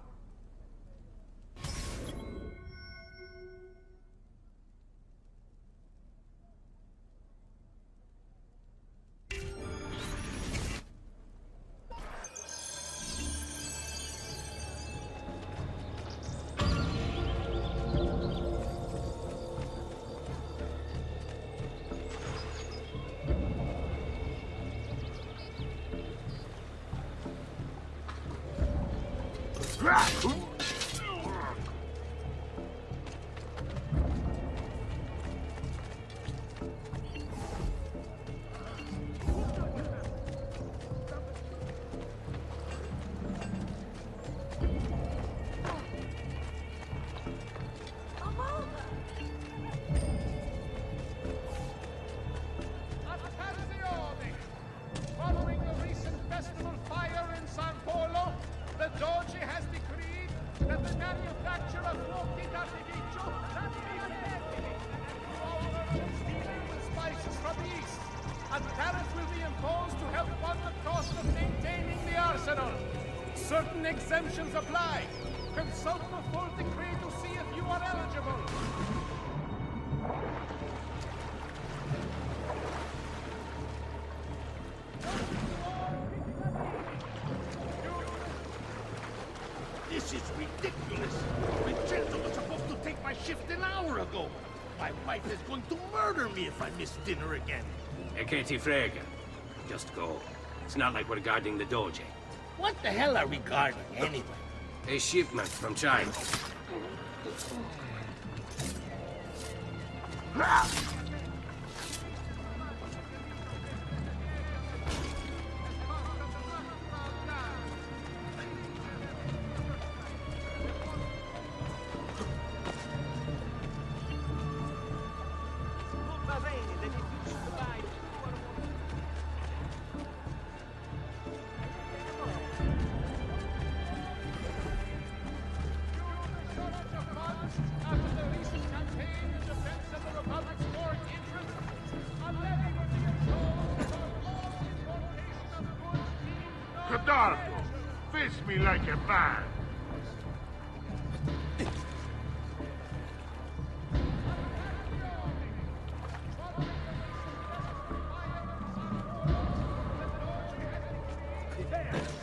Following the recent festival fire in San Polo, the Doge has decreed that the manufacture of fuochi d'artificio not be regulated. All merchants dealing with spices from the east, a tariff will be imposed to help fund the cost of maintaining the arsenal. Certain exemptions apply. Consult the full decree to see if you are eligible. This is ridiculous. We just wife is going to murder me if I miss dinner again. Eketi Frega. Just go. It's not like we're guarding the doge. What the hell are we guarding, anyway? A shipment from China. Fist me like a man.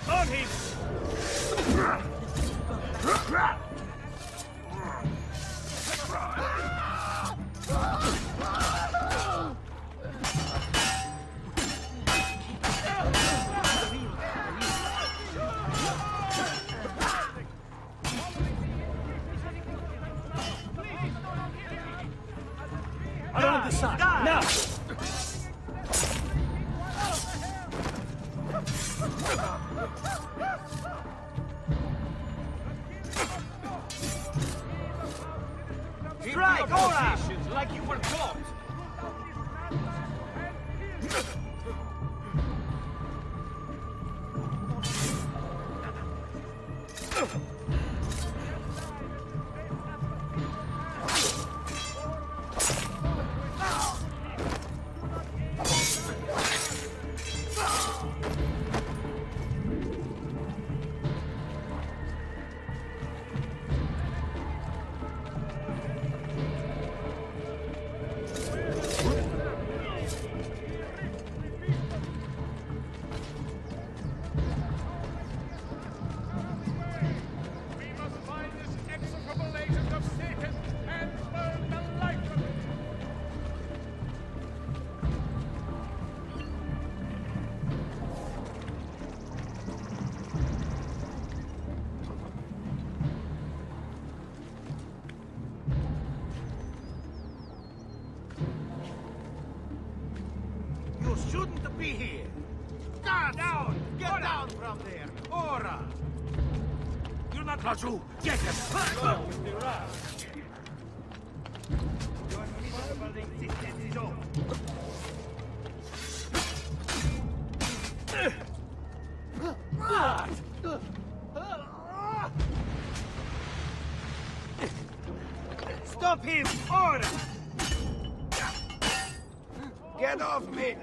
On him! Around the side. Now! Strike all actions like you were caught! You shouldn't be here. Stand down! Get down from there! Ora! You're not Raju! Get him! Stop him! Ora! Get off me!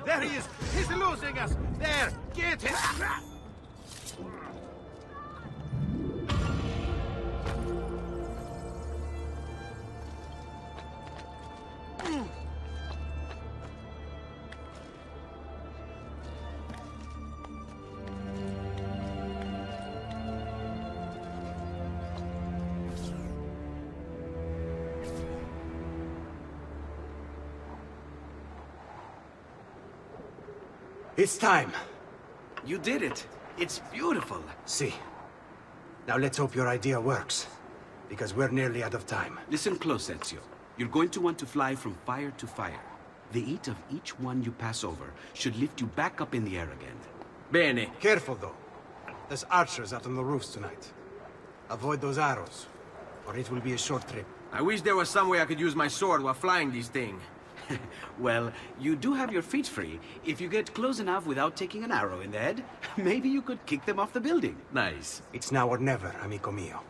There he is! He's losing us! There! Get him! It's time. You did it. It's beautiful. See. Now let's hope your idea works. Because we're nearly out of time. Listen close, Ezio. You're going to want to fly from fire to fire. The heat of each one you pass over should lift you back up in the air again. Bene. Careful, though. There's archers out on the roofs tonight. Avoid those arrows, or it will be a short trip. I wish there was some way I could use my sword while flying this thing. Well, you do have your feet free. If you get close enough without taking an arrow in the head, maybe you could kick them off the building. Nice. It's now or never, amico mio.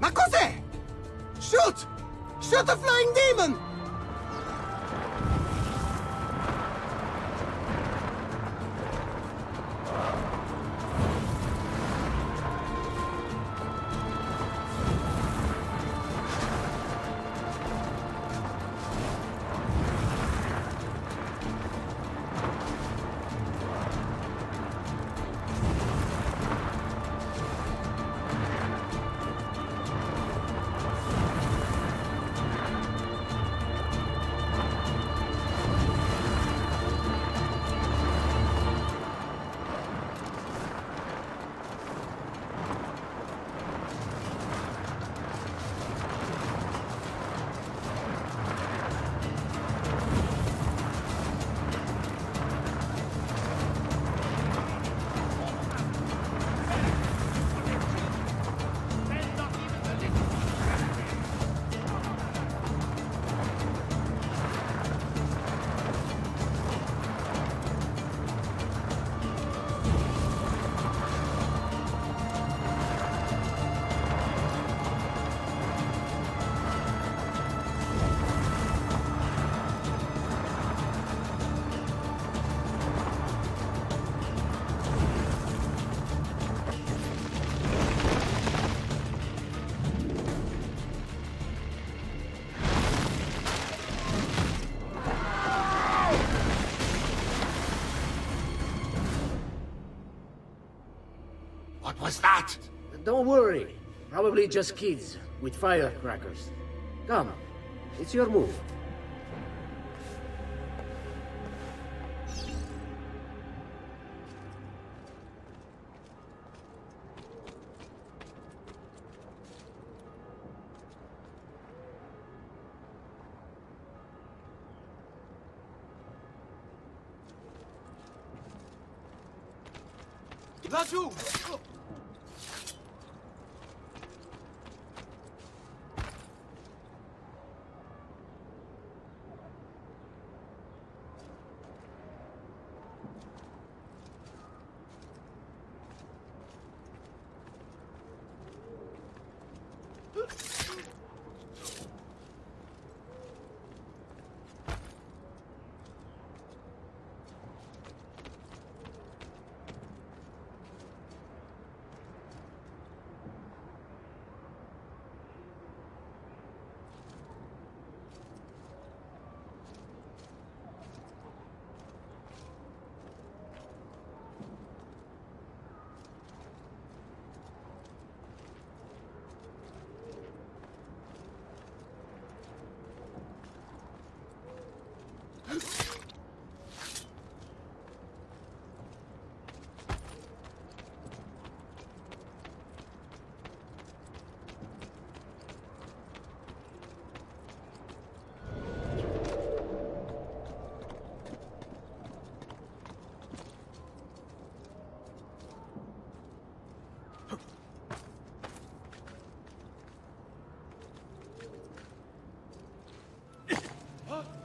Ma cos'è? Shoot! Shoot the flying demon! was that? Don't worry. Probably just kids with firecrackers. Come, it's your move. Laggiù!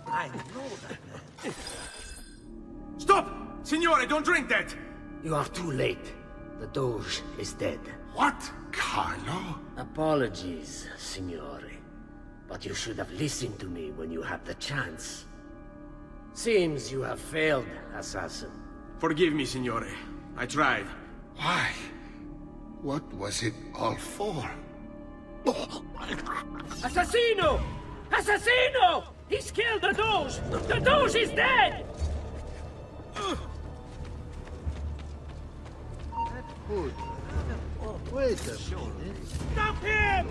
I know that. Stop! Signore, don't drink that! You are too late. The Doge is dead. What? Carlo? Apologies, Signore. But you should have listened to me when you had the chance. Seems you have failed, assassin. Forgive me, Signore. I tried. Why? What was it all for? Assassino! Assassino! He's killed the Doge! The Doge is dead! Good. Oh, wait a minute. Stop him!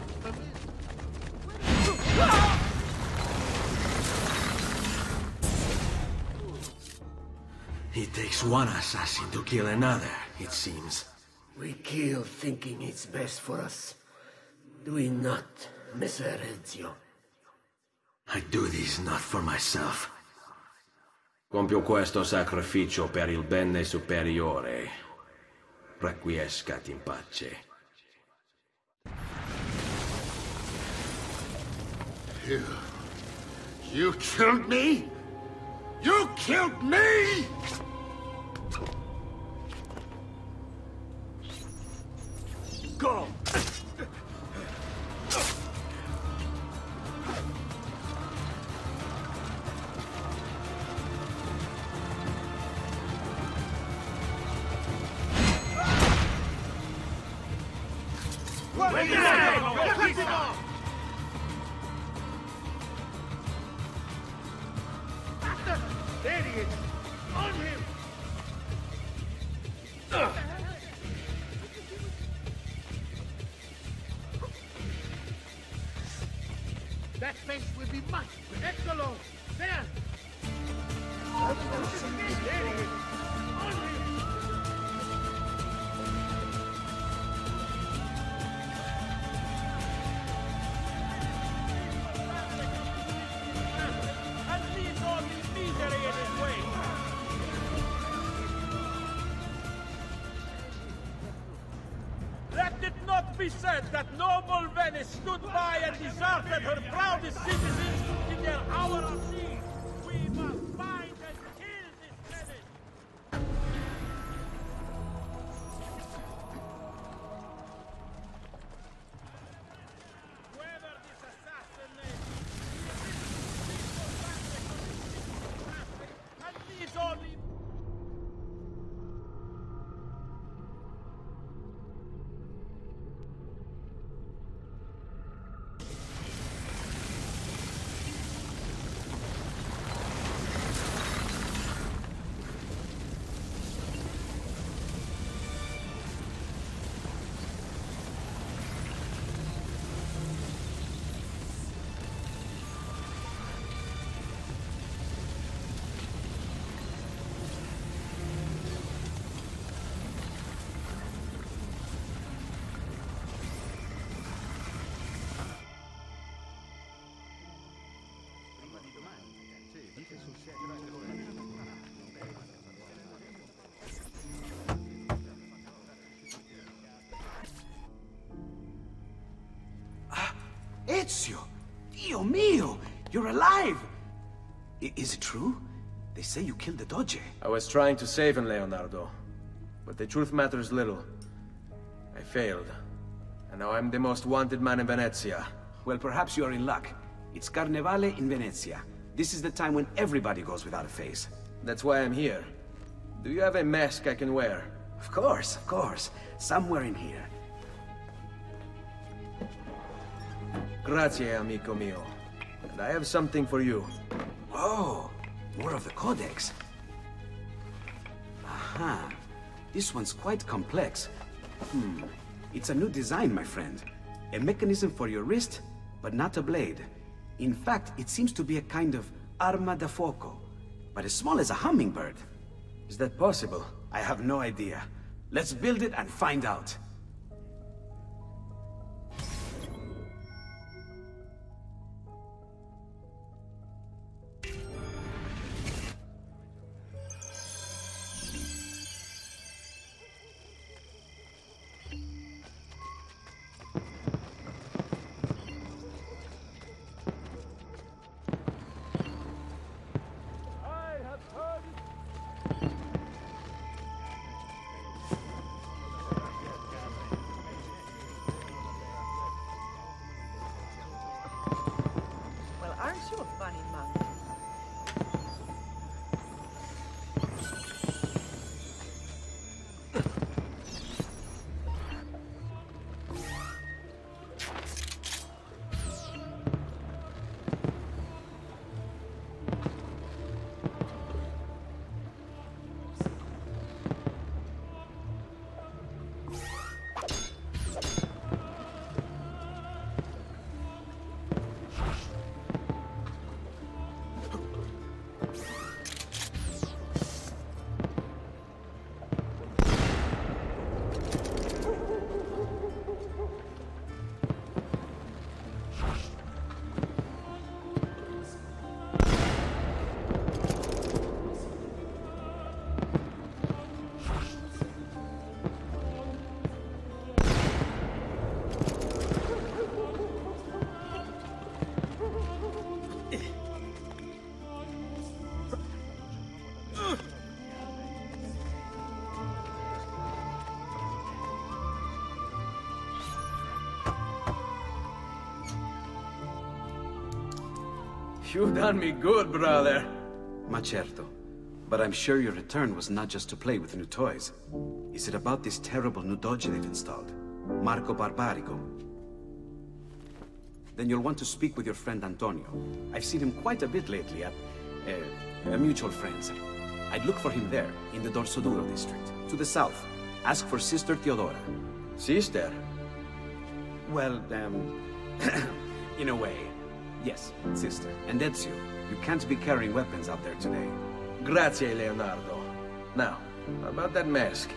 It takes one assassin to kill another, it seems. We kill thinking it's best for us. Do we not, Messer Ezio? I do this not for myself. Compio questo sacrificio per il bene superiore. Requiescat in pace. You killed me? You killed me? Go! There he is! On him! That face will be mine! Eccolo! There! There he is! On him! Let it not be said that noble Venice stood by and deserted her proudest citizens in their hour of need. We must find and kill this Venice! Whoever this assassin may be, and leads only... Ezio! Dio mio! You're alive! Is it true? They say you killed the Doge. I was trying to save him, Leonardo. But the truth matters little. I failed. And now I'm the most wanted man in Venezia. Well, perhaps you are in luck. It's Carnevale in Venezia. This is the time when everybody goes without a face. That's why I'm here. Do you have a mask I can wear? Of course, of course. Somewhere in here. Grazie, amico mio. And I have something for you. Oh, more of the Codex. Aha. This one's quite complex. It's a new design, my friend. A mechanism for your wrist, but not a blade. In fact, it seems to be a kind of arma da fuoco, but as small as a hummingbird. Is that possible? I have no idea. Let's build it and find out. You've done me good, brother. Ma certo. But I'm sure your return was not just to play with new toys. Is it about this terrible new doge they've installed? Marco Barbarigo? Then you'll want to speak with your friend Antonio. I've seen him quite a bit lately at... mutual friends. I'd look for him there, in the Dorsoduro district. To the south. Ask for Sister Teodora. Sister? Well, in a way. Yes, sister. And Ezio, you can't be carrying weapons out there today. Grazie, Leonardo. Now, about that mask.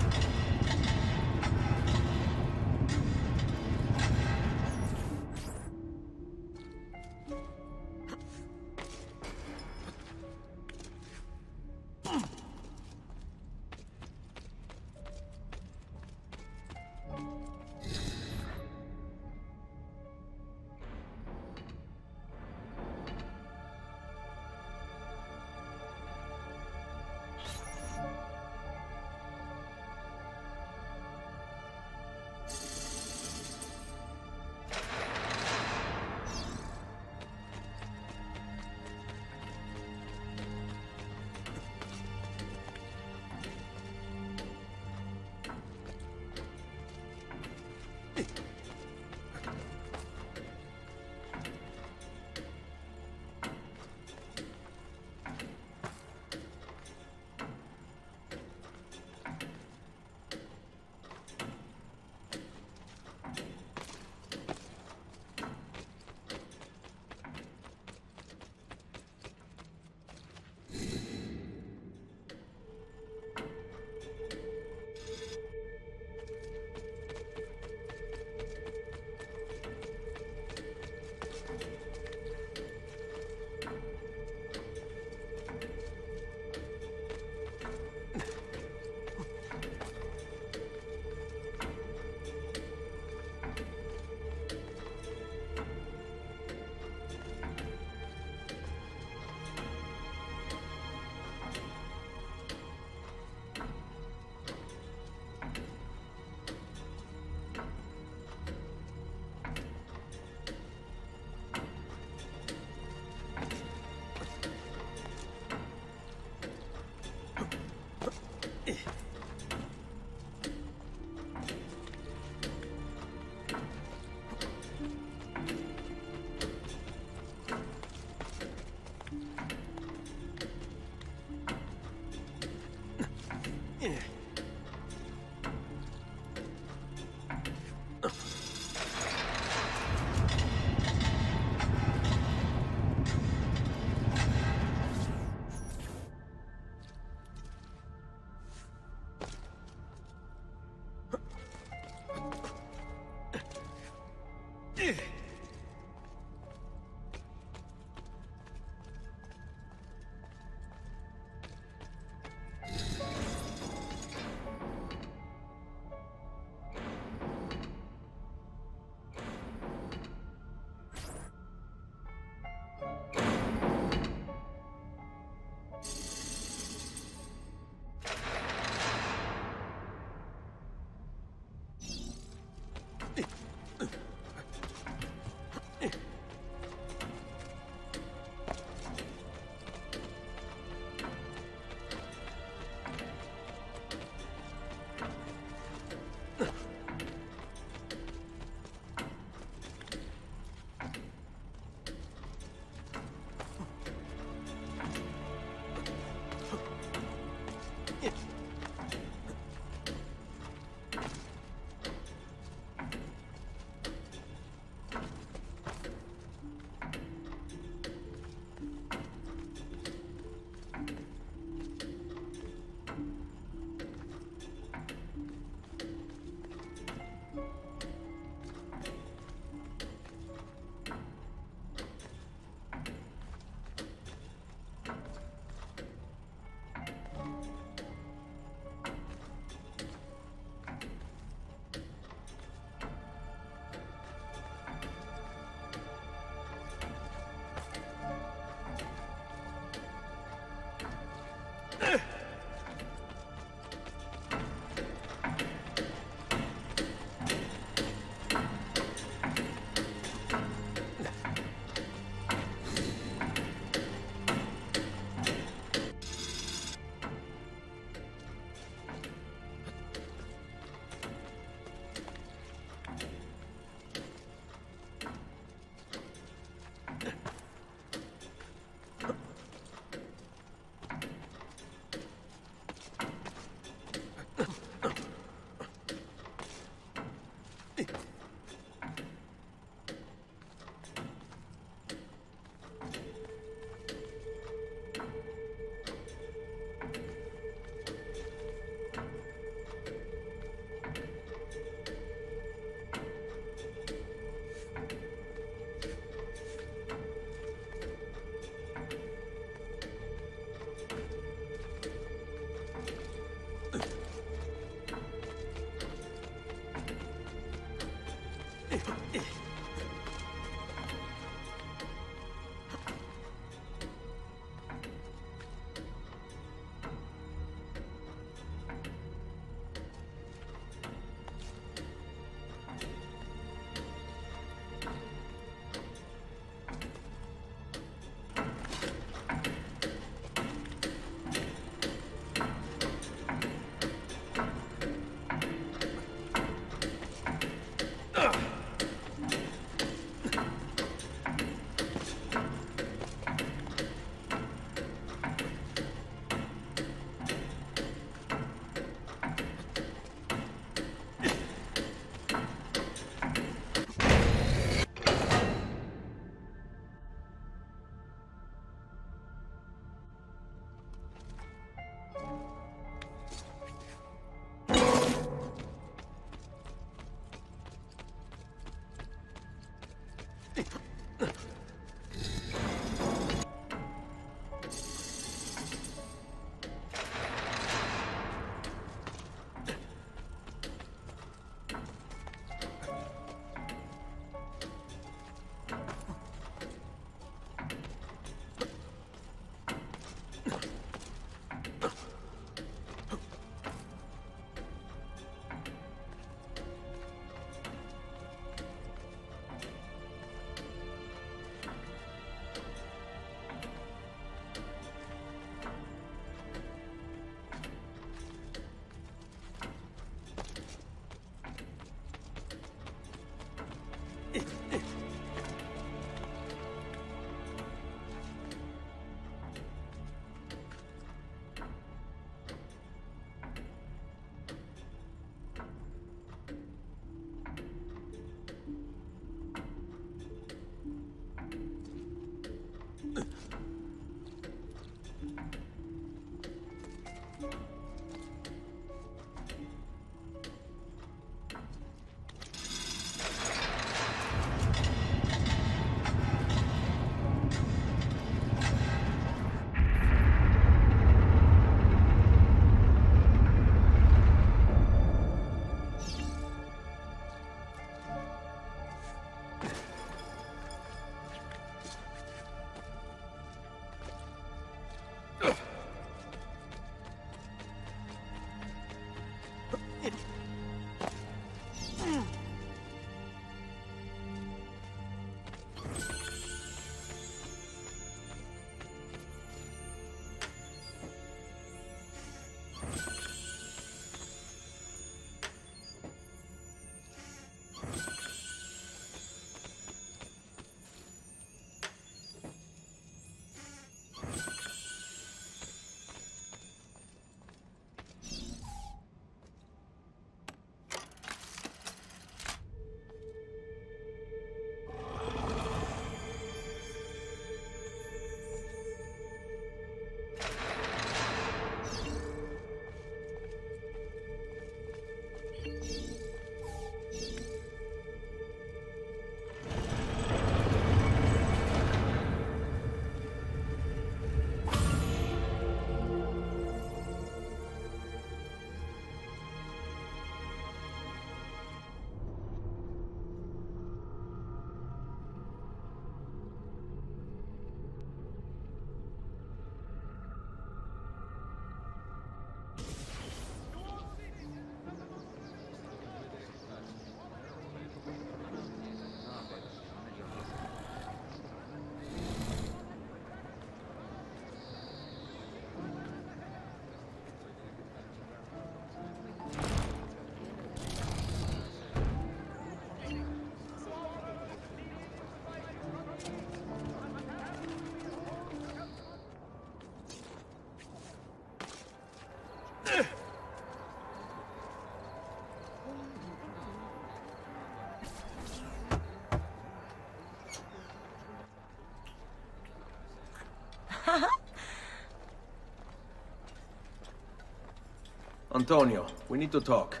Antonio, we need to talk.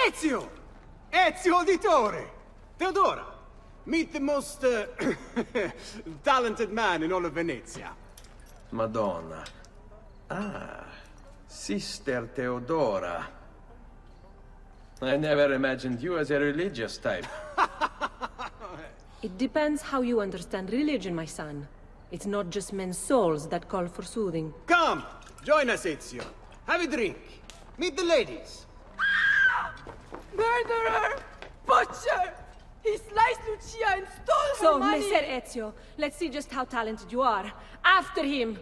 Ezio! Ezio Auditore! Theodora! Meet the most talented man in all of Venezia. Madonna. Ah, Sister Theodora. I never imagined you as a religious type. It depends how you understand religion, my son. It's not just men's souls that call for soothing. Come! Join us, Ezio. Have a drink. Meet the ladies. Murderer! Butcher! He sliced Lucia and stole her money! So, Messer Ezio, let's see just how talented you are. After him!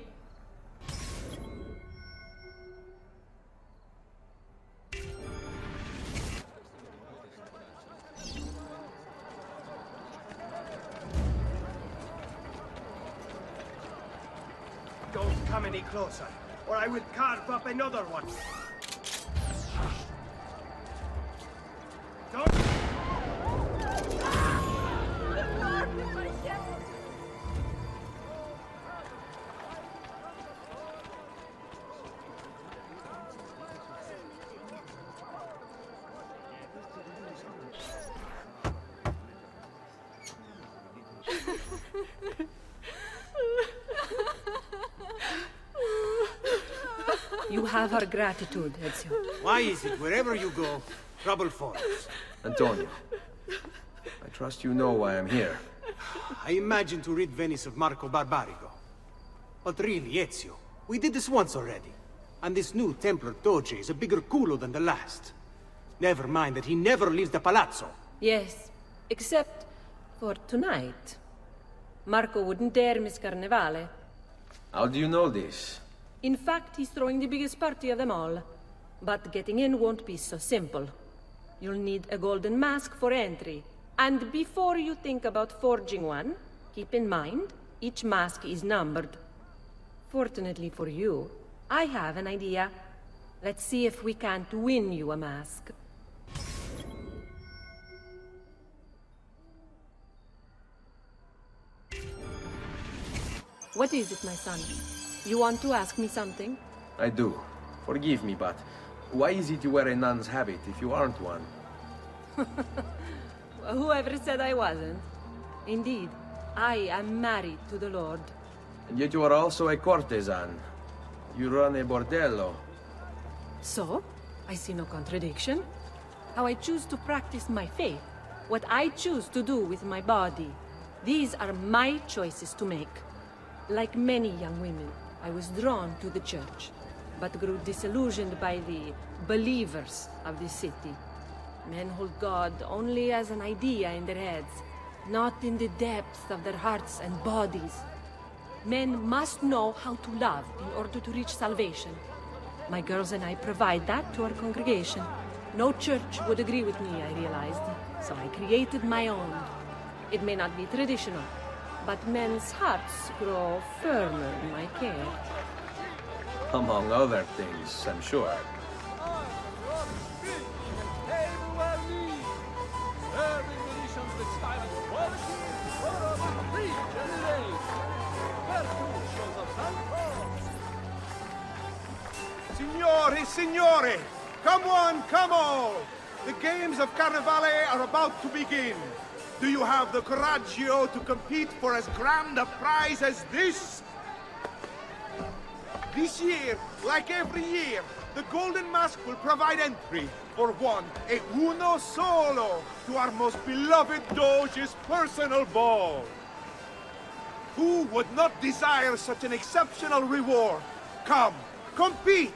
Don't come any closer, or I will carve up another one. Don't... You have our gratitude, Ezio. Why is it wherever you go, trouble follows? Antonio, I trust you know why I'm here. I imagine to rid Venice of Marco Barbarigo. But really, Ezio, we did this once already. And this new Templar Doge is a bigger culo than the last. Never mind that he never leaves the palazzo. Yes, except for tonight. Marco wouldn't dare miss Carnevale. How do you know this? In fact, he's throwing the biggest party of them all. But getting in won't be so simple. You'll need a golden mask for entry. And before you think about forging one, keep in mind, each mask is numbered. Fortunately for you, I have an idea. Let's see if we can't win you a mask. What is it, my son? You want to ask me something? I do. Forgive me, but why is it you wear a nun's habit if you aren't one? Whoever said I wasn't? Indeed, I am married to the Lord. And yet you are also a courtesan. You run a bordello. So, I see no contradiction. How I choose to practice my faith, what I choose to do with my body. These are my choices to make. Like many young women, I was drawn to the church, but grew disillusioned by the believers of this city. Men hold God only as an idea in their heads, not in the depths of their hearts and bodies. Men must know how to love in order to reach salvation. My girls and I provide that to our congregation. No church would agree with me, I realized, so I created my own. It may not be traditional, but men's hearts grow firmer in my care. Among other things, I'm sure. Signori, signori! Come on, come on! The games of Carnevale are about to begin. Do you have the coraggio to compete for as grand a prize as this? This year, like every year, the Golden Mask will provide entry for one, e uno solo, to our most beloved Doge's personal ball. Who would not desire such an exceptional reward? Come, compete!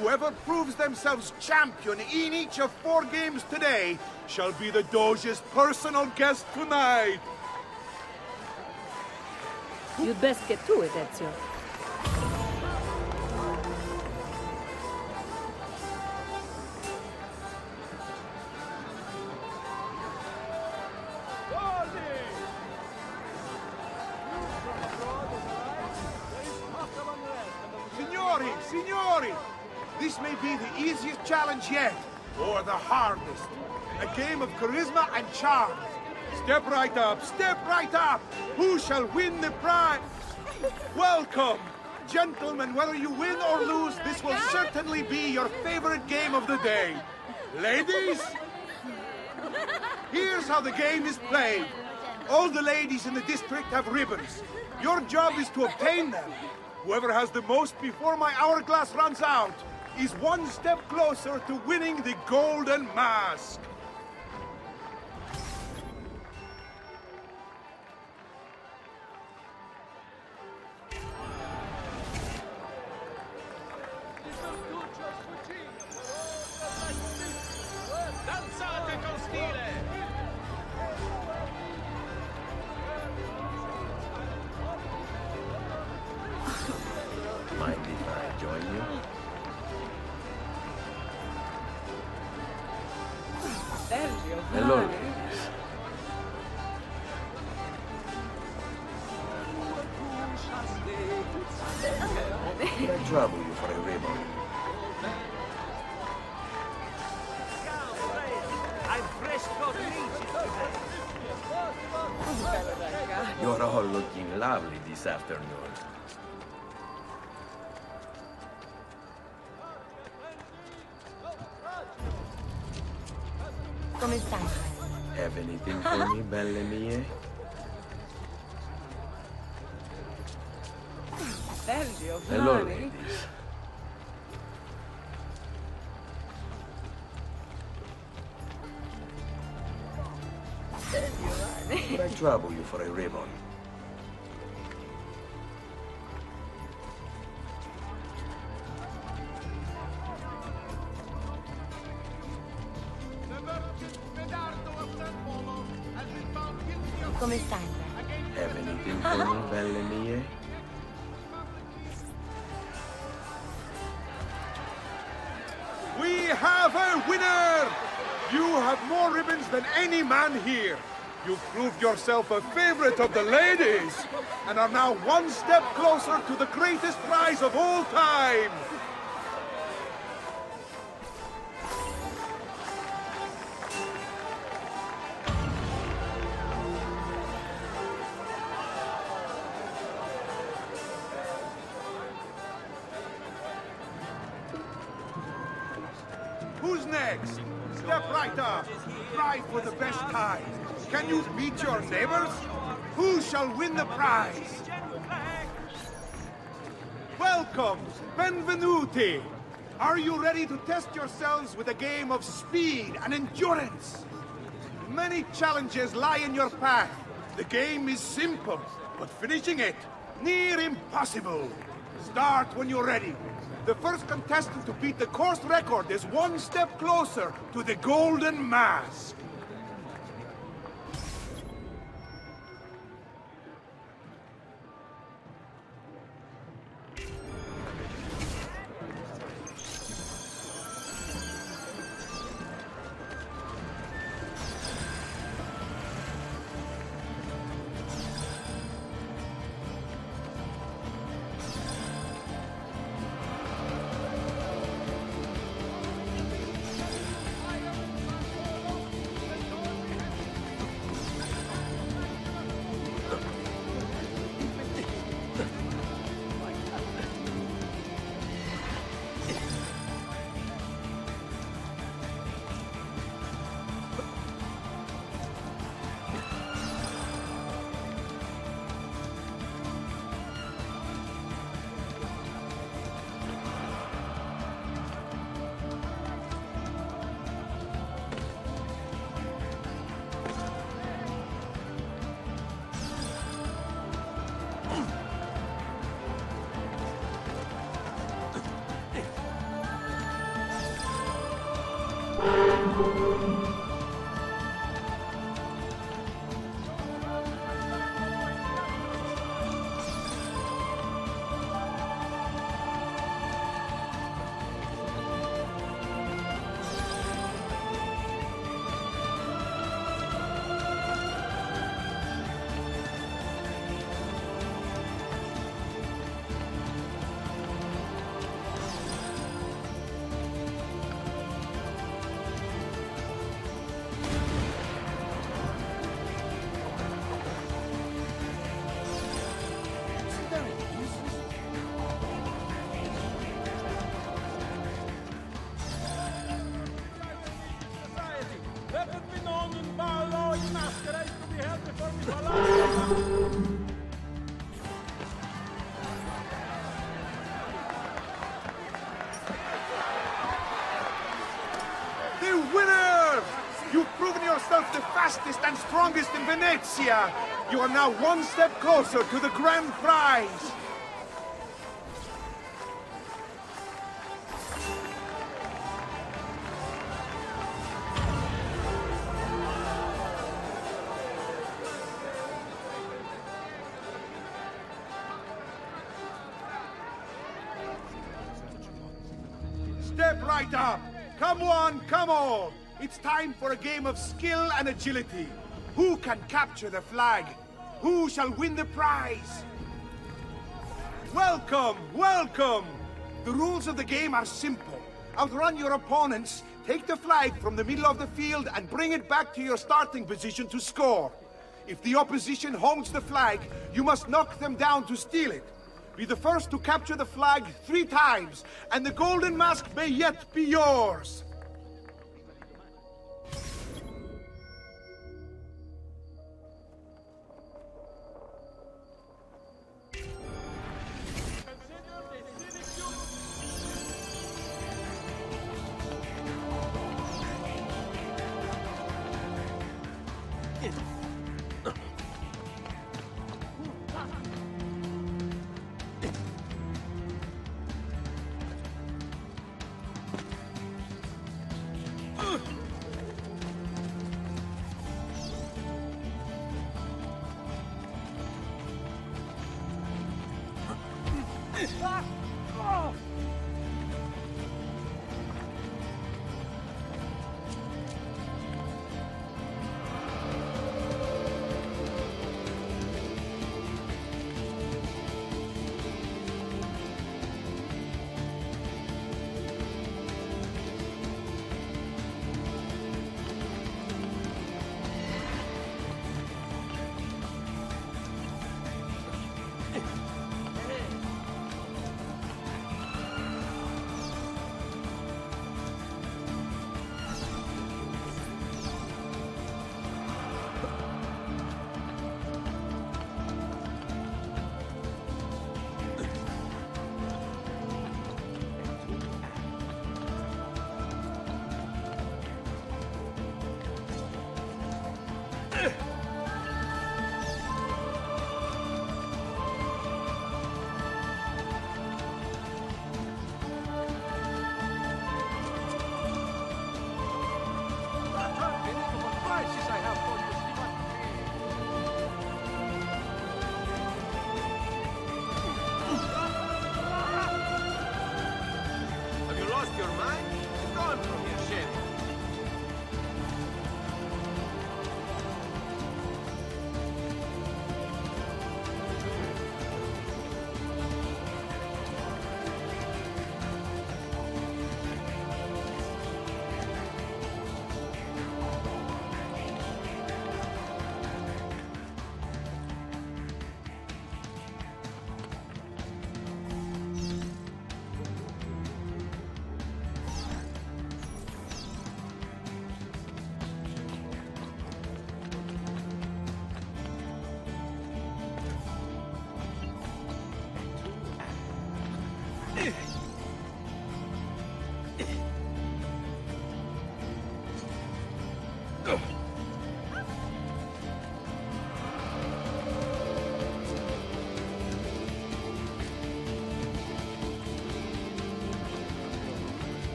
Whoever proves themselves champion in each of 4 games today shall be the Doge's personal guest tonight. You'd best get to it, Ezio. Signori, signori! This may be the easiest challenge yet, or the hardest. A game of charisma and charm. Step right up, step right up! Who shall win the prize? Welcome! Gentlemen, whether you win or lose, this will certainly be your favorite game of the day. Ladies? Here's how the game is played. All the ladies in the district have ribbons. Your job is to obtain them. Whoever has the most before my hourglass runs out is one step closer to winning the Golden Mask. Danzate con stile! Mind if I join you? Hello, ladies. Could I trouble you for a ribbon? I'm fresh got You're all looking lovely this afternoon. Come stai? Have anything for me, belle mie? Hello, ladies. Could I trouble you for a ribbon? Come stai? Have anything for me, belle mie? We have a winner! You have more ribbons than any man here. You've proved yourself a favorite of the ladies, and are now one step closer to the greatest prize of all time. next? Step right up. Try for the best time. Can you beat your neighbors? Who shall win the prize? Welcome, benvenuti. Are you ready to test yourselves with a game of speed and endurance? Many challenges lie in your path. The game is simple, but finishing it, near impossible. Start when you're ready. The first contestant to beat the course record is one step closer to the Golden Mask. The fastest and strongest in Venezia. You are now one step closer to the grand prize. Step right up. Come on, come on. It's time for a game of skill and agility. Who can capture the flag? Who shall win the prize? Welcome, welcome! The rules of the game are simple. Outrun your opponents, take the flag from the middle of the field and bring it back to your starting position to score. If the opposition holds the flag, you must knock them down to steal it. Be the first to capture the flag 3 times, and the Golden Mask may yet be yours.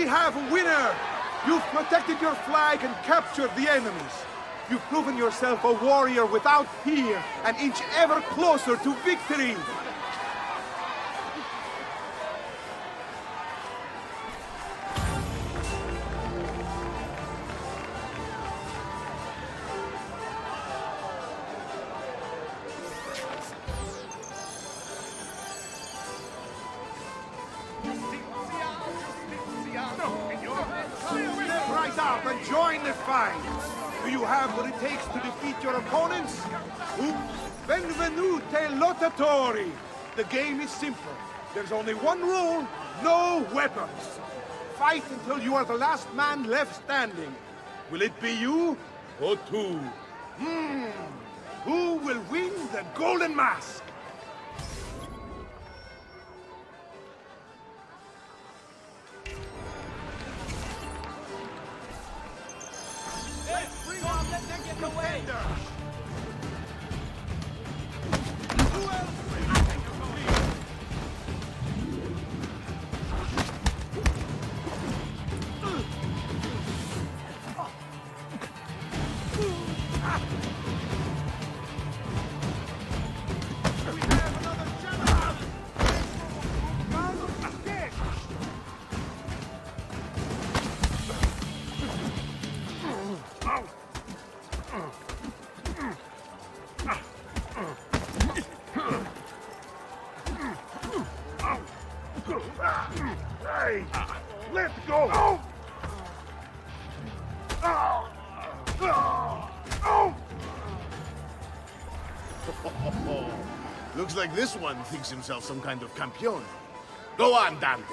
have a winner! You've protected your flag and captured the enemies. You've proven yourself a warrior without fear, an inch ever closer to victory! Join the fight! Do you have what it takes to defeat your opponents? Benvenute lottatori! The game is simple. There's only one rule, no weapons. Fight until you are the last man left standing. Will it be you or two? Who will win the golden mask? Let's go! Looks like this one thinks himself some kind of campione. Go on, Dante.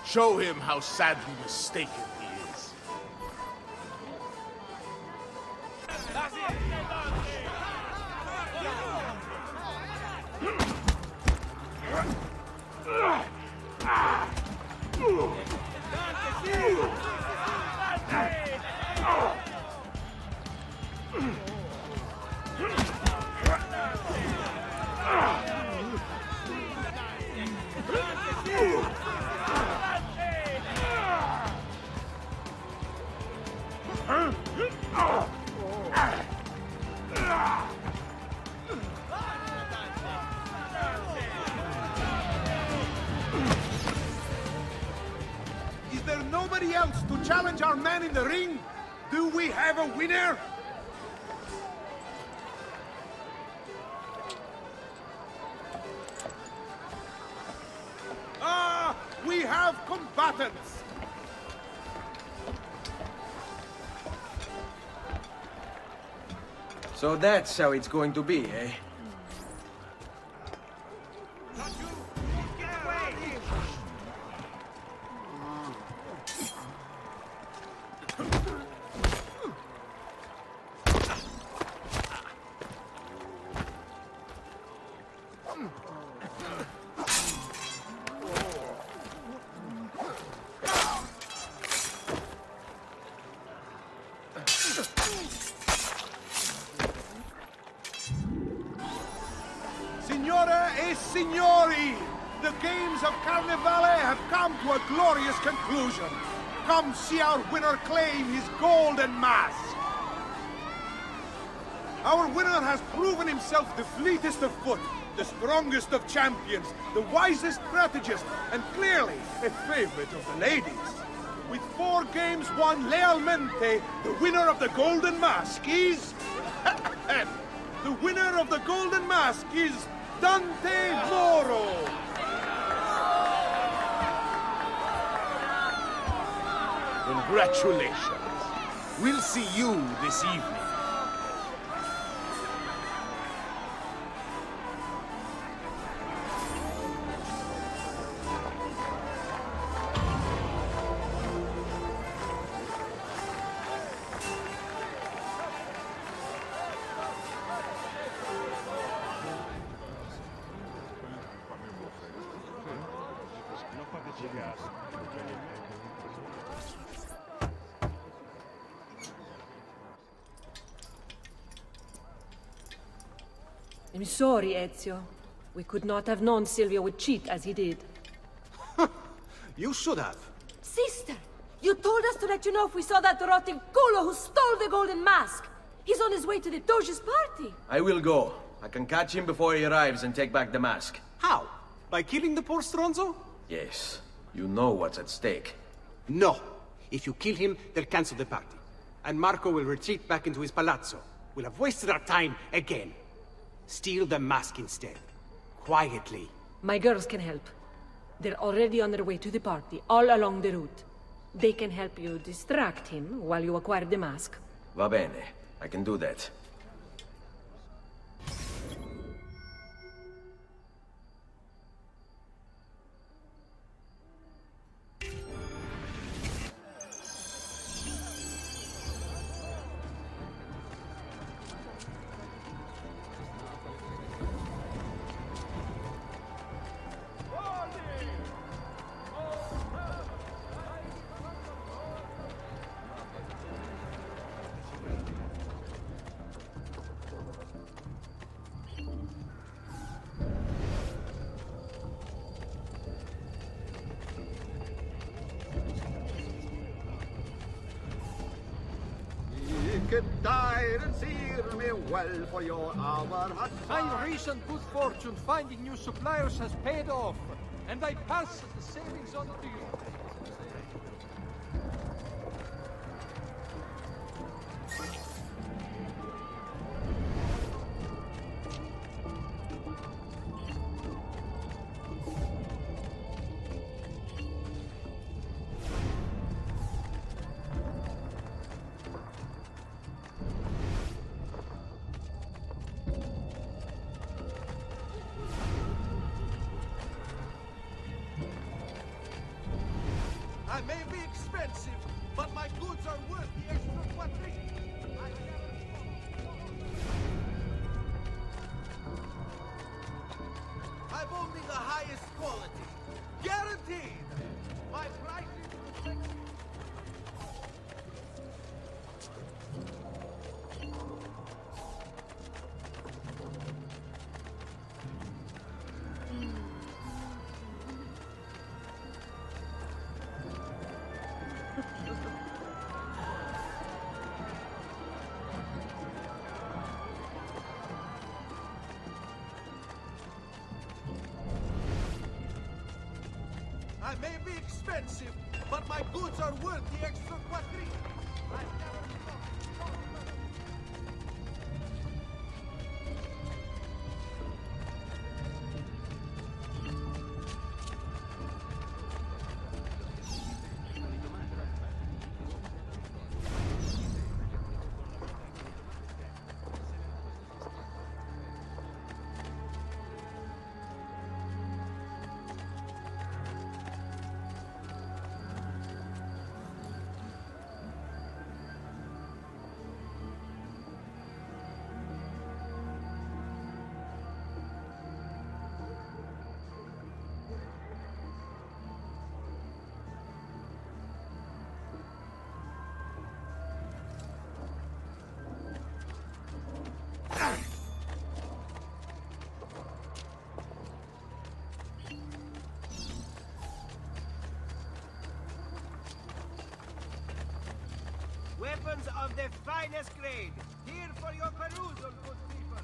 Show him how sadly mistaken he is. Is there nobody else to challenge our man in the ring? Do we have a winner? We have combatants! So that's how it's going to be, eh? Signore e signori, the games of Carnevale have come to a glorious conclusion. Come see our winner claim his golden mask. Our winner has proven himself the fleetest of foot, the strongest of champions, the wisest strategist, and clearly a favorite of the ladies. With 4 games won lealmente, the winner of the golden mask is... the winner of the golden mask is... Dante Moro! Congratulations. We'll see you this evening. I'm sorry, Ezio. We could not have known Silvio would cheat as he did. You should have. Sister! You told us to let you know if we saw that rotting culo who stole the golden mask. He's on his way to the Doge's party. I will go. I can catch him before he arrives and take back the mask. How? By killing the poor Stronzo? Yes. You know what's at stake. No. If you kill him, they'll cancel the party. And Marco will retreat back into his palazzo. We'll have wasted our time again. Steal the mask instead. Quietly. My girls can help. They're already on their way to the party, all along the route. They can help you distract him while you acquire the mask. Va bene. I can do that. My recent good fortune finding new suppliers has paid off, and I pass the savings on to you. I may be expensive, but my goods are worth the extra quadrille. I've only the highest quality. Guaranteed! My prices reflect... I may be expensive, but my goods are worth the extra quadrille. Weapons of the finest grade, here for your perusal, good people.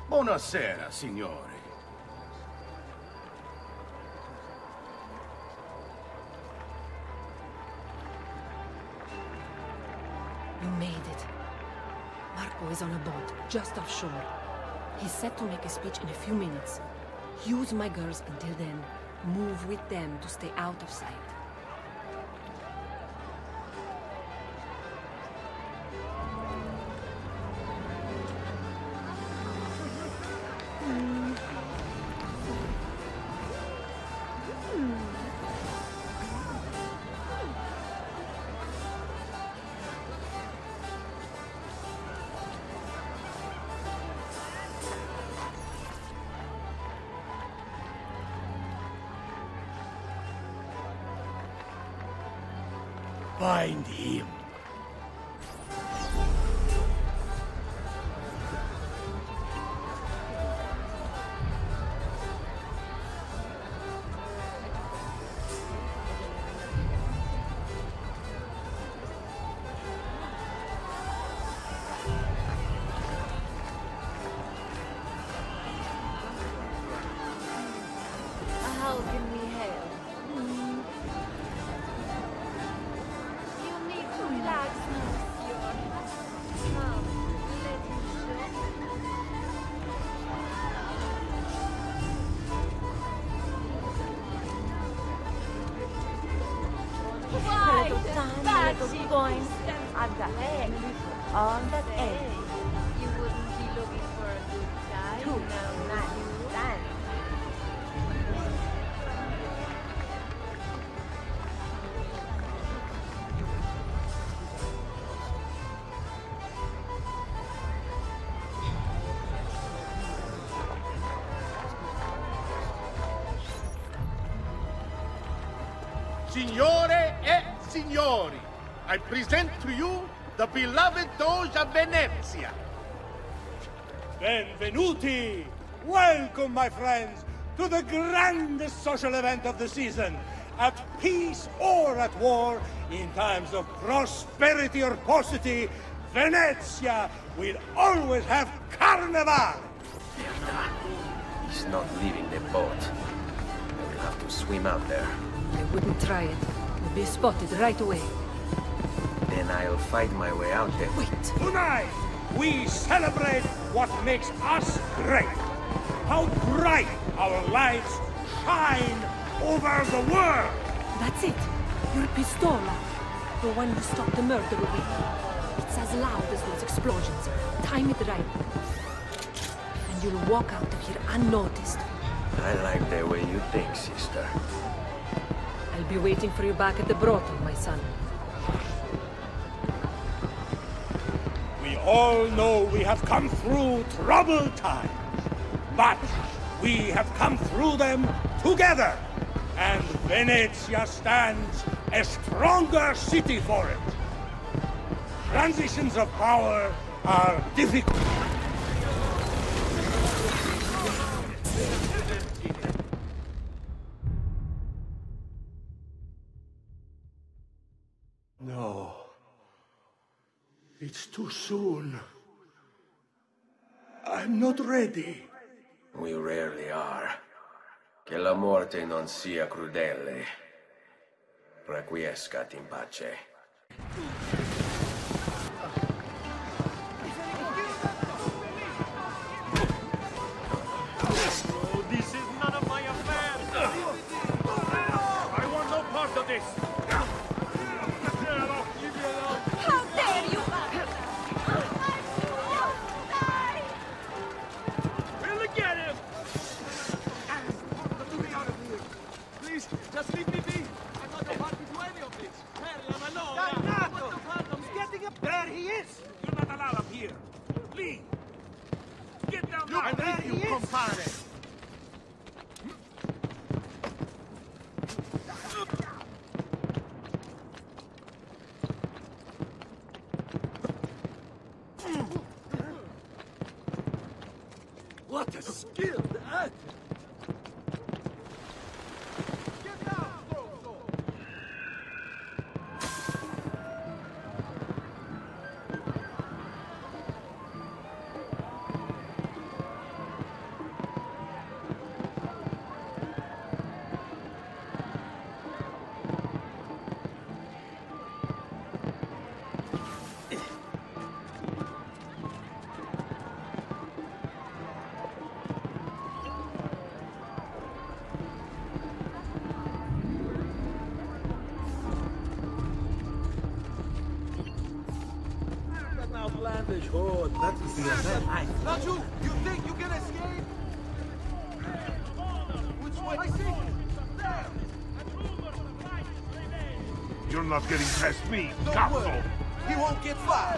Buonasera, signori. You made it. Marco is on a boat, just offshore. He's set to make a speech in a few minutes. Use my girls until then. Move with them to stay out of sight. find him. How can we help? You need to relax, monsieur. Come, let him Why? That's points at the egg. On that egg. You wouldn't be looking for a good guy? Two. No, Not that. Signore e signori, I present to you the beloved Doge of Venezia. Benvenuti! Welcome, my friends, to the grandest social event of the season. At peace or at war, in times of prosperity or paucity, Venezia will always have carnival! He's not leaving the boat. I will have to swim out there. I wouldn't try it. We'll be spotted right away. Then I'll fight my way out there. Wait! Tonight, we celebrate what makes us great. How bright our lights shine over the world! That's it! Your pistola. The one you stopped the murder with. It's as loud as those explosions. Time it right. And you'll walk out of here unnoticed. I like the way you think, sister. I'll be waiting for you back at the brothel, my son. We all know we have come through troubled times, but we have come through them together, and Venezia stands a stronger city for it. Transitions of power are difficult. No. It's too soon. I'm not ready. We rarely are. Che la morte non sia crudele. Requiescat in pace. Oh, this is none of my affair. I want no part of this. How dare you! We'll get him. Let me out of here. Please, just leave me be. I'm not the part to do any of this. He's getting up. There he is. You're not allowed up here. Leave. Get down there. I'm with you, compadre. What a skilled act! Outlandish horde, that is the event. Not you! You think you can escape? Which way? I see! There! You're not getting past me, Don't cazzo! worry. He won't get far!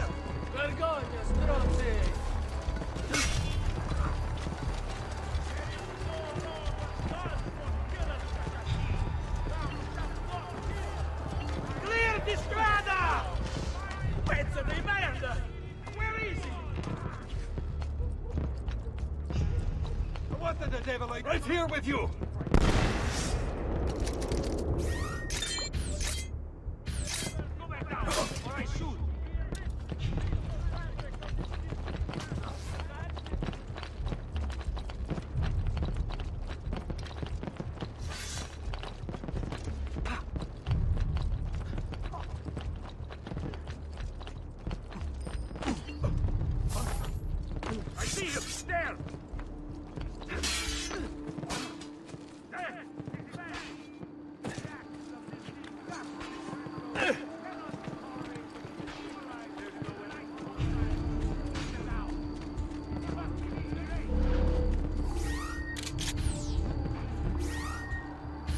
Vergogna, stronzi! Clear this ground! Right here with you!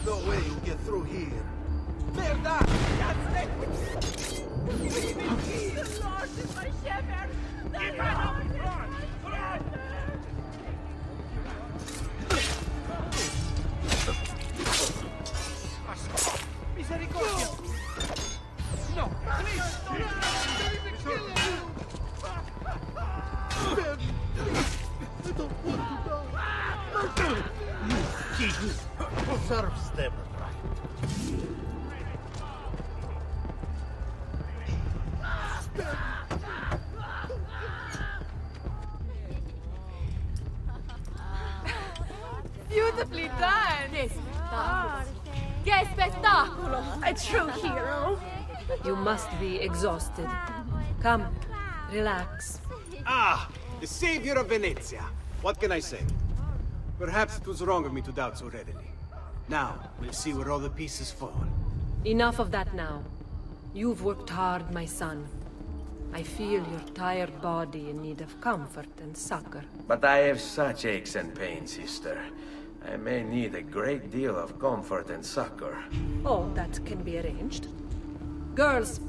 No way you get through here. Merda! The Lord is my shepherd! The Lord is my shepherd! Misericordia! No, please! I don't want to die! You king serves them right. Beautifully done! Che spettacolo! A true hero! You must be exhausted. Come, relax. Ah, the savior of Venezia. What can I say? Perhaps it was wrong of me to doubt so readily. Now, we'll see where all the pieces fall. Enough of that now. You've worked hard, my son. I feel your tired body in need of comfort and succor. But I have such aches and pains, sister. I may need a great deal of comfort and succor. Oh, that can be arranged. Girls.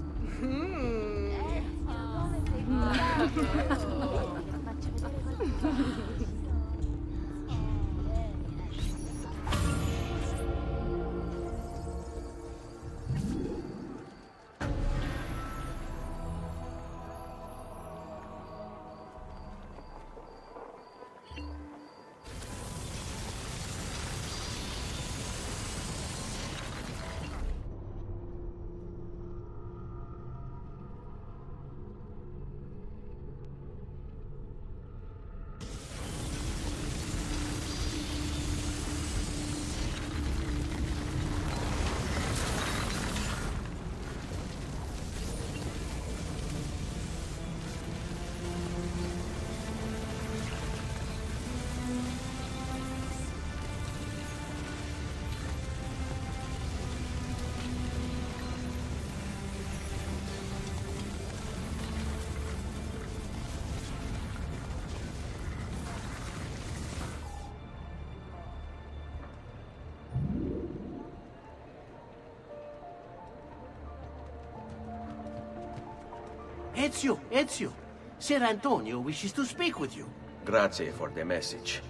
Ezio, Ser Antonio wishes to speak with you. Grazie for the message.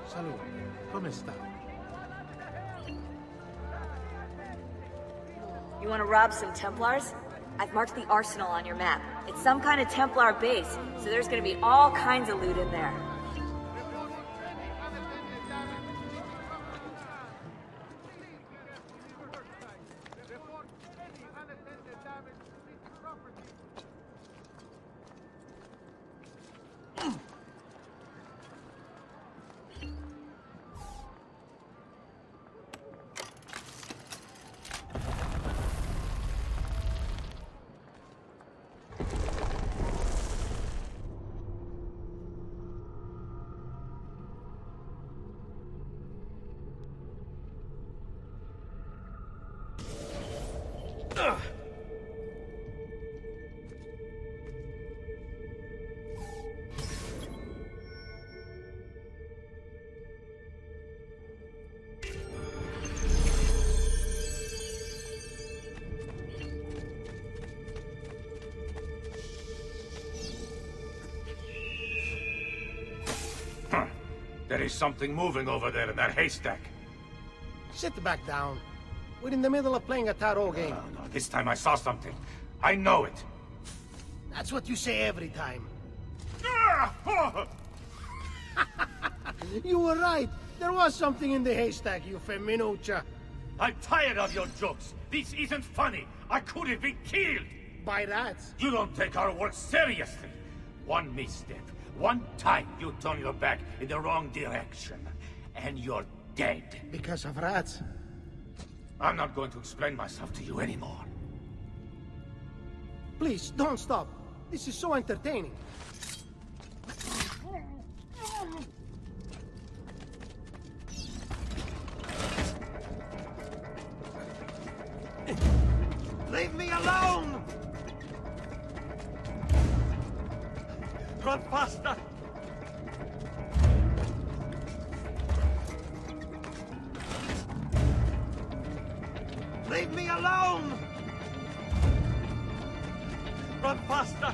Salute. Come sta? You want to rob some Templars? I've marked the arsenal on your map. It's some kind of Templar base, so there's gonna be all kinds of loot in there. There is something moving over there in that haystack. Sit back down. We're in the middle of playing a tarot game. No, this time I saw something. I know it. That's what you say every time. You were right. There was something in the haystack, you feminuccia. I'm tired of your jokes. This isn't funny. I could have been killed. By rats? You don't take our work seriously. One misstep, one time you turn your back in the wrong direction, and you're dead. Because of rats? I'm not going to explain myself to you anymore. Please, don't stop. This is so entertaining. Leave me alone! Run faster! Leave me alone! Run faster!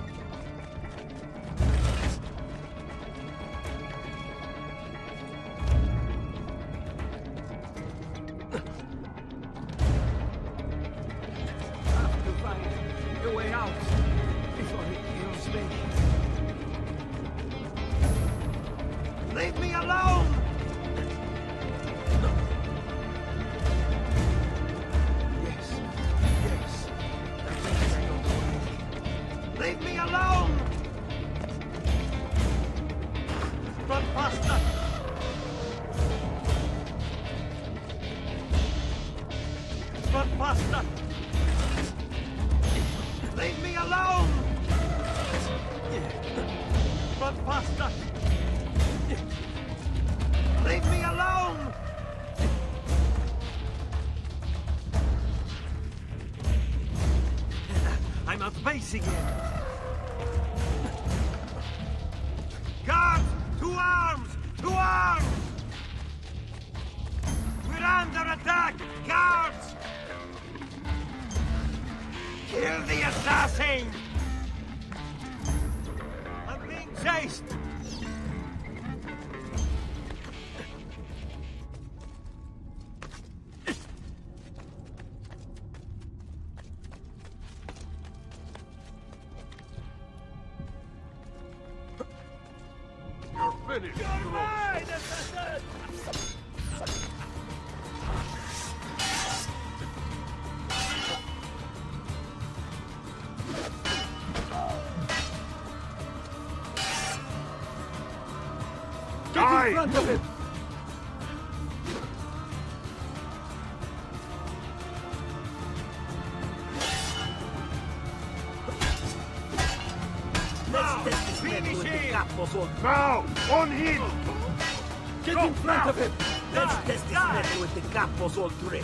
Leave me alone! Yes, yes. Leave me alone! Run faster! Run faster! Leave me alone! Run faster! Leave me alone! I'm at base again. Guards! 2 arms! 2 arms! We're under attack! Guards! Kill the assassin! I'm being chased! Finish. You're mine! Get in front of him! Now! On him! Get in front of him! Let's test this metal with the Capos old trick.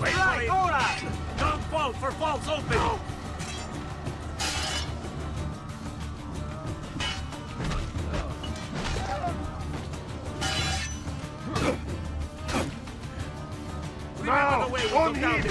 Right, all right! Don't fall for false opening! Now, on him!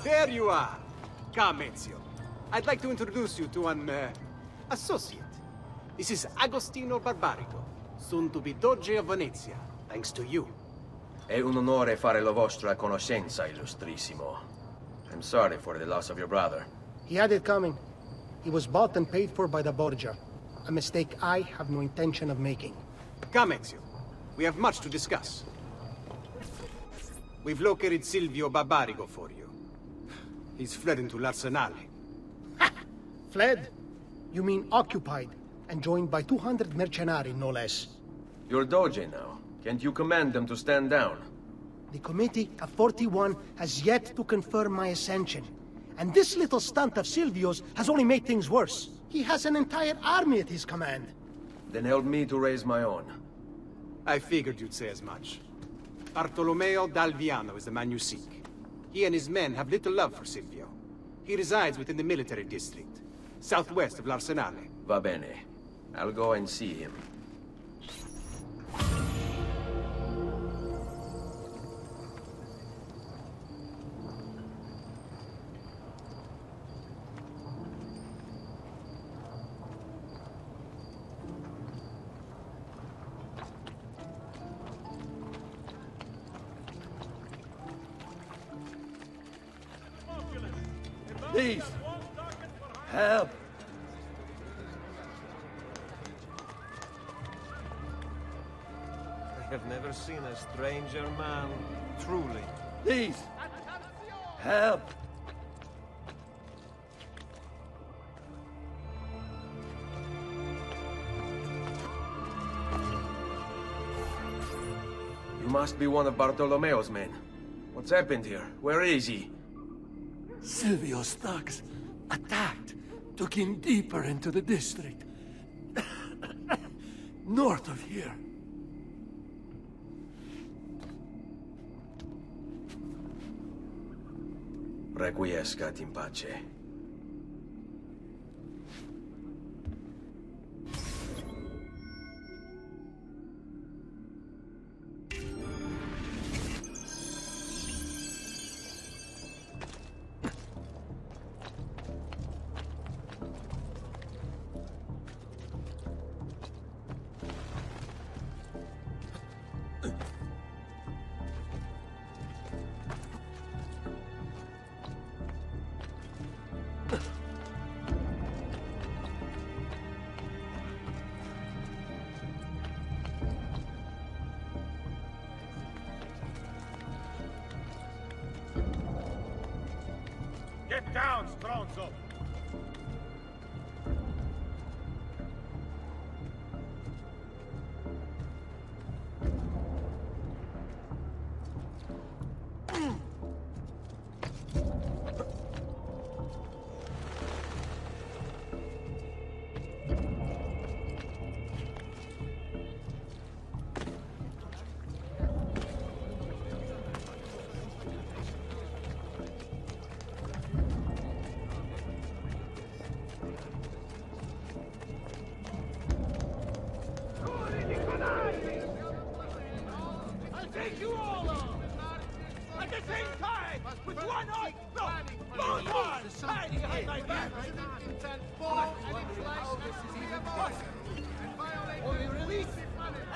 There you are! Come, Ezio. I'd like to introduce you to an, associate. This is Agostino Barbarigo, soon to be Doge of Venezia, thanks to you. È un onore fare la vostra conoscenza, illustrissimo. I'm sorry for the loss of your brother. He had it coming. He was bought and paid for by the Borgia. A mistake I have no intention of making. Come, Ezio. We have much to discuss. We've located Silvio Barbarigo for you. He's fled into l'Arsenale. Fled? You mean occupied, and joined by 200 mercenari, no less. You're Doge now. Can't you command them to stand down? The committee of 41 has yet to confirm my ascension. And this little stunt of Silvio's has only made things worse. He has an entire army at his command. Then help me to raise my own. I figured you'd say as much. Bartolomeo d'Alviano is the man you seek. He and his men have little love for Silvio. He resides within the military district, southwest of l'Arsenale. Va bene. I'll go and see him. Please, help. I have never seen a stranger man, truly. Please, help. You must be one of Bartolomeo's men. What's happened here? Where is he? Silvio's thugs attacked, took him deeper into the district. North of here. Requiescat in pace. Get down, Stronzo!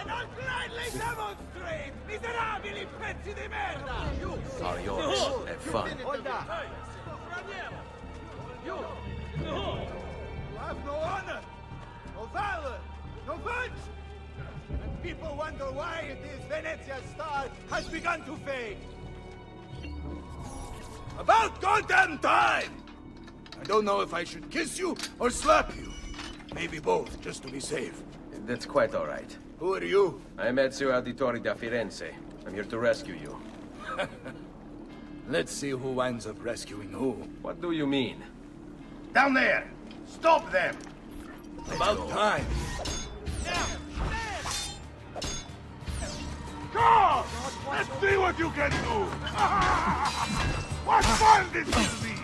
E non gladly demonstrate, miserabili pezzi di merda! All yours. Have fun. You have no honor, no valor, no virtue! And people wonder why it is Venezia's star has begun to fade. About goddamn time! I don't know if I should kiss you or slap you. Maybe both, just to be safe. That's quite all right. Who are you? I'm Ezio Auditore da Firenze. I'm here to rescue you. Let's see who winds up rescuing who. What do you mean? Down there! Stop them! About time. Come! Let's see what you can do! What fun this will be!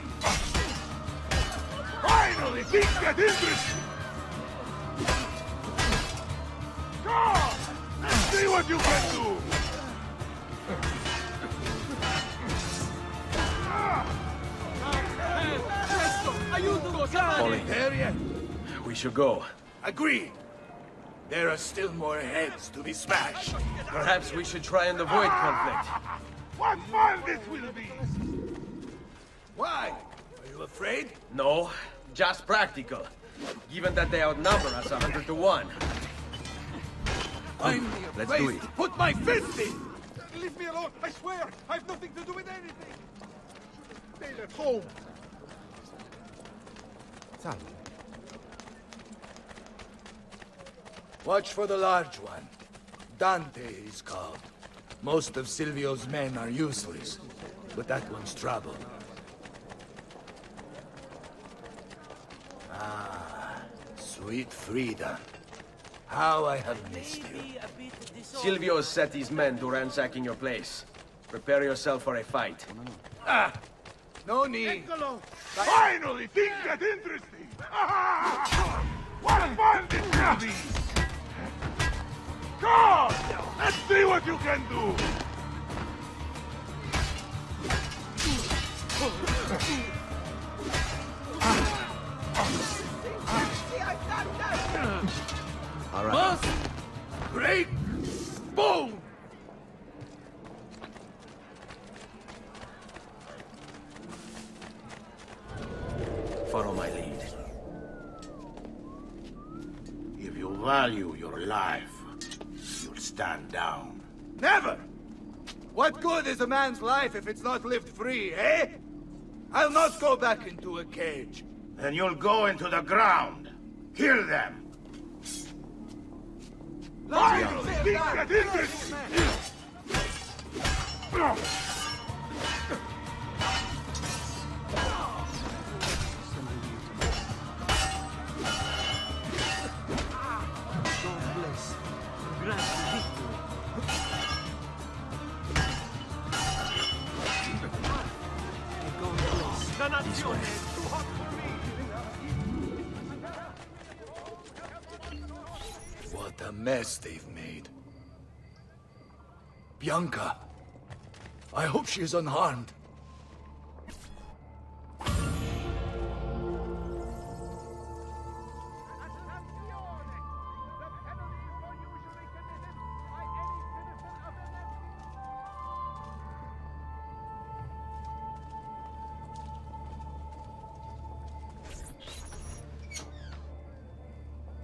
Finally, things get interesting! Come! Let's see what you can do! Ollie, we should go. Agreed. There are still more heads to be smashed. Perhaps we should try and avoid conflict. What fun this will be! Why? Are you afraid? No, just practical. Given that they outnumber us 100 to 1. Find me a Let's place do it. to put my fist in! Leave me alone, I swear! I have nothing to do with anything! Stay at home! Watch for the large one. Dante is called. Most of Silvio's men are useless, but that one's trouble. Ah, sweet Frida. How I have missed you. Silvio set his men to ransacking your place. Prepare yourself for a fight. Ah! No need. Finally, things get interesting! What fun this will be! Come! Let's see what you can do! All right. Must break bone! Follow my lead. If you value your life, you'll stand down. Never! What good is a man's life if it's not lived free, eh? I'll not go back into a cage. Then you'll go into the ground. Kill them. Finally, things get interesting! What a mess they've made. Bianca. I hope she is unharmed.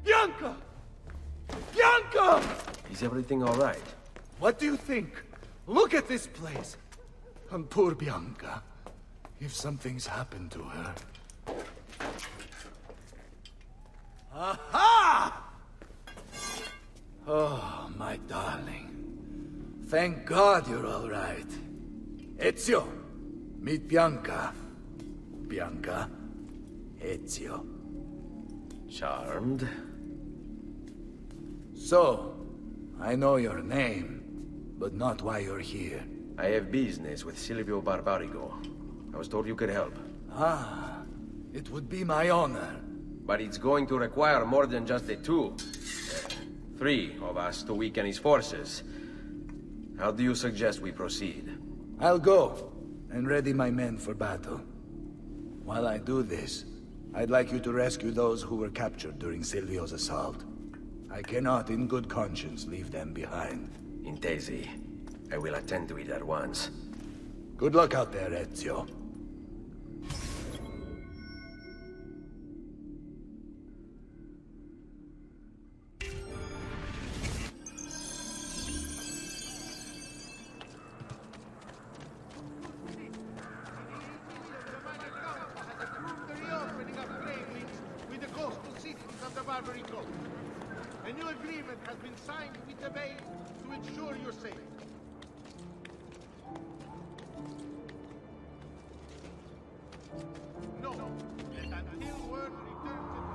Bianca! Bianca! Is everything all right? What do you think? Look at this place. And poor Bianca. If something's happened to her... Aha! Oh, my darling. Thank God you're all right. Ezio, meet Bianca. Bianca, Ezio. Charmed. So, I know your name, but not why you're here. I have business with Silvio Barbarigo. I was told you could help. Ah, it would be my honor. But it's going to require more than just the two. 3 of us to weaken his forces. How do you suggest we proceed? I'll go and ready my men for battle. While I do this, I'd like you to rescue those who were captured during Silvio's assault. I cannot in good conscience leave them behind. Intesi. I will attend to it at once. Good luck out there, Ezio. A new agreement has been signed with the base to ensure your safety. No, that until word returns it to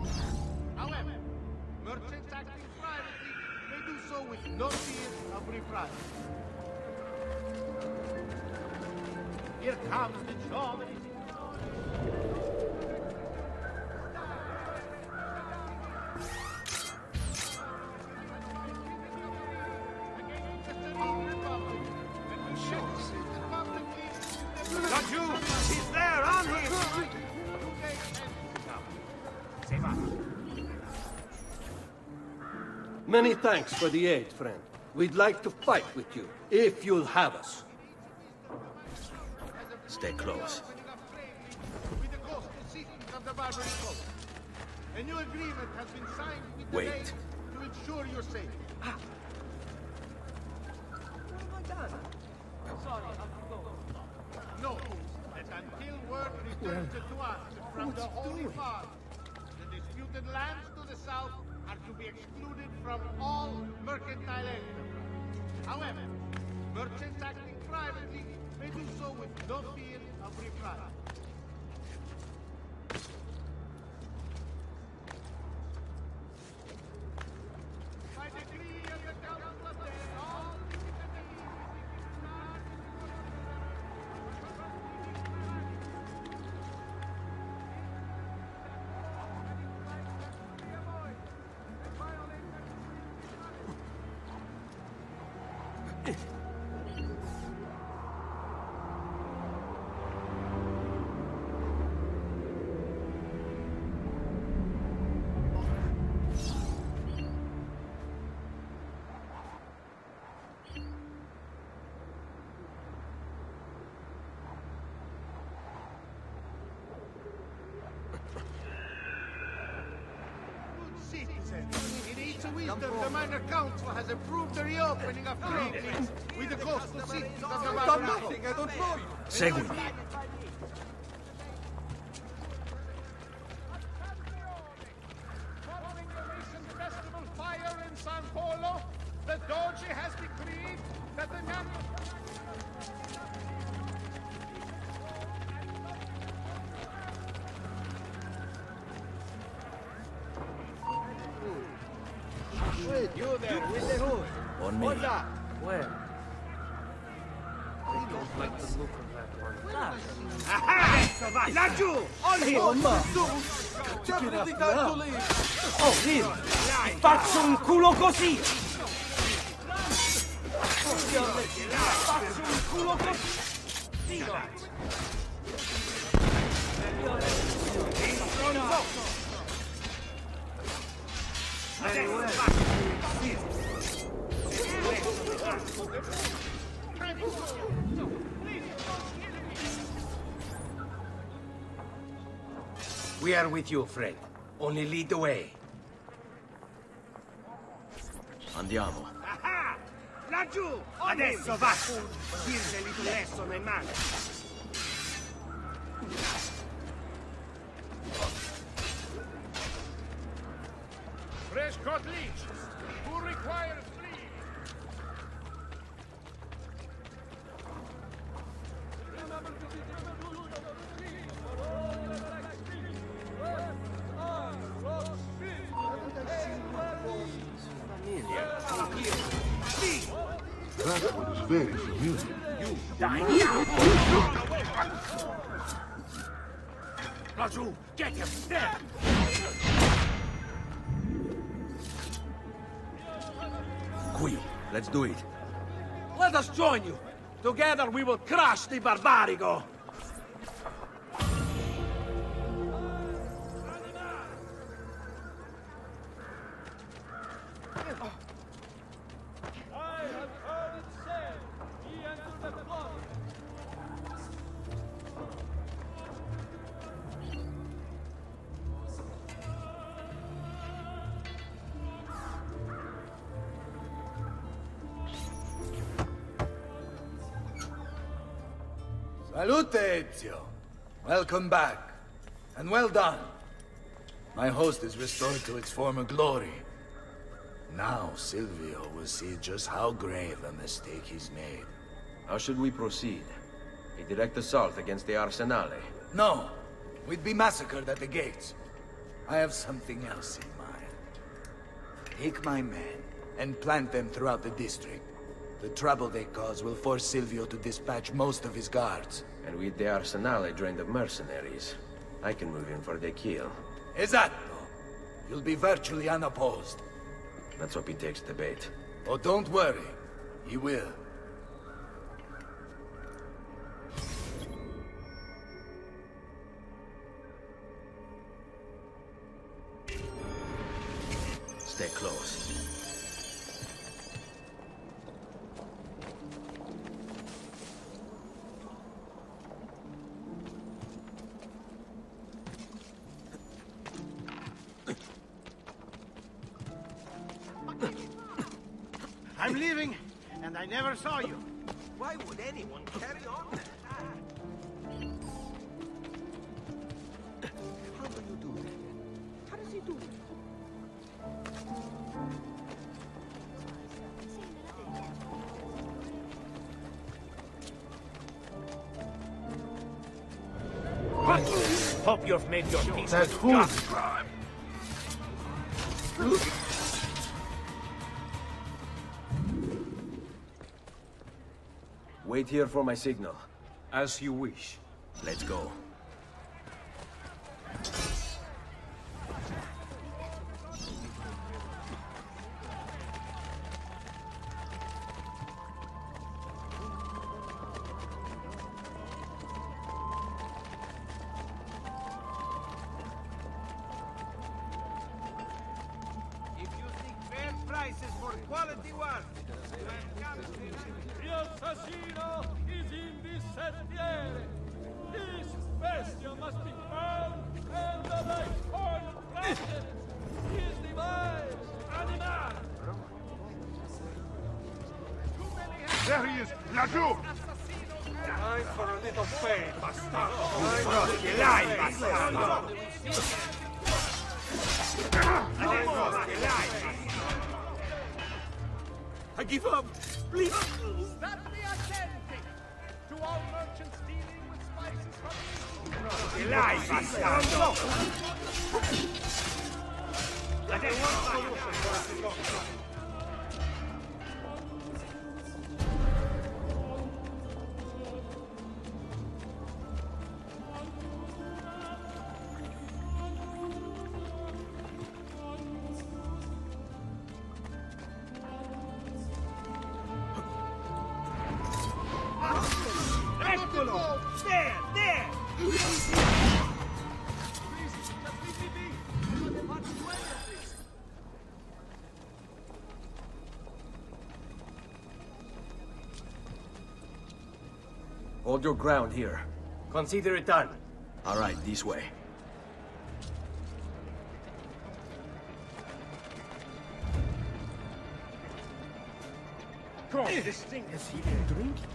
us. However, merchants acting privately may do so with no fear of reprisal. Here comes the job. Got you! He's there! On him! Many thanks for the aid, friend. We'd like to fight with you, if you'll have us. Stay close. A new agreement has been signed with the Wait. base to ensure your safety. No, that until word returns to us from the Holy Father, the disputed lands to the south are to be excluded from all mercantile enterprise. However, merchants acting privately may do so with no fear of reprisal. By decree of the Council of all in each wisdom, the Minor Council has approved the reopening of trade links with the coastal cities of the I've done nothing, I don't know you. Seguimi. Following the recent festival fire in San Polo, the Doge has decreed that the You there, with the hood. On me. Hold up. Where? I don't like the look of that one. Adesso vai! Laggiù! On him! Oh, lì! Faccio un culo così! Faccio un culo così! We are with you, friend. Only lead the way. Andiamo. Ah! Laggiù! Adesso va! Dirgeli tu adesso nel mare! fresh cut leech. Who requires three? That one is very familiar. You die! Raju, get him! There! Qui, let's do it. Let us join you. Together we will crush the Barbarigo. Salute, Ezio. Welcome back. And well done. My host is restored to its former glory. Now Silvio will see just how grave a mistake he's made. How should we proceed? A direct assault against the Arsenale? No. We'd be massacred at the gates. I have something else in mind. Take my men and plant them throughout the district. The trouble they cause will force Silvio to dispatch most of his guards. And with the Arsenale drained of mercenaries, I can move in for the kill. Esatto. You'll be virtually unopposed. Let's hope he takes the bait. Oh, don't worry. He will. Stay close. I'm leaving, and I never saw you. Why would anyone carry on like that? How do you do it? How does he do it? Hope you've made your peace. That fool's crime. Wait here for my signal. As you wish. Let's go. If you seek fair prices for quality work, you have come to The assassino is in this sestiere. This bestia must be found and the life corner planted. His device, animal. There he is! Laggiù! Time for a little fame, bastardo. Che l'hai, bastardo! I give up. Please. Stop the attempting! To all merchants dealing with spices from Che l'hai, bastardo! Eccolo! There! There! Hold your ground here. Consider it done. All right, this way. God, this thing has he been drinking?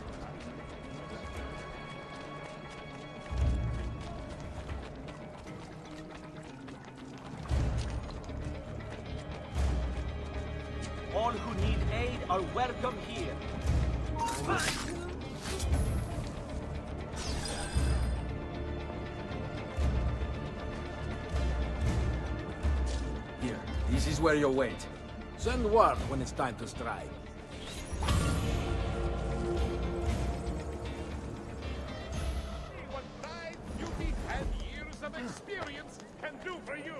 All who need aid are welcome here. Here, this is where you'll wait. Send word when it's time to strike. What pride, beauty, and years of experience can do for you.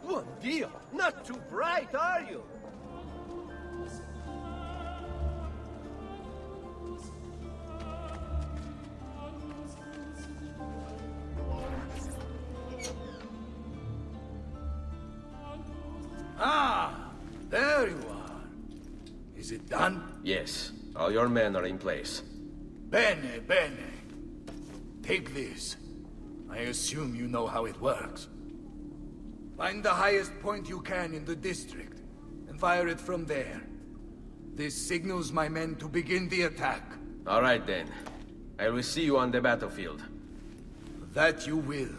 Buon Dio! Not too bright, are you? Ah, there you are. Is it done? Yes, all your men are in place. Bene, bene. Take this. I assume you know how it works. Find the highest point you can in the district, and fire it from there. This signals my men to begin the attack. All right then. I will see you on the battlefield. That you will.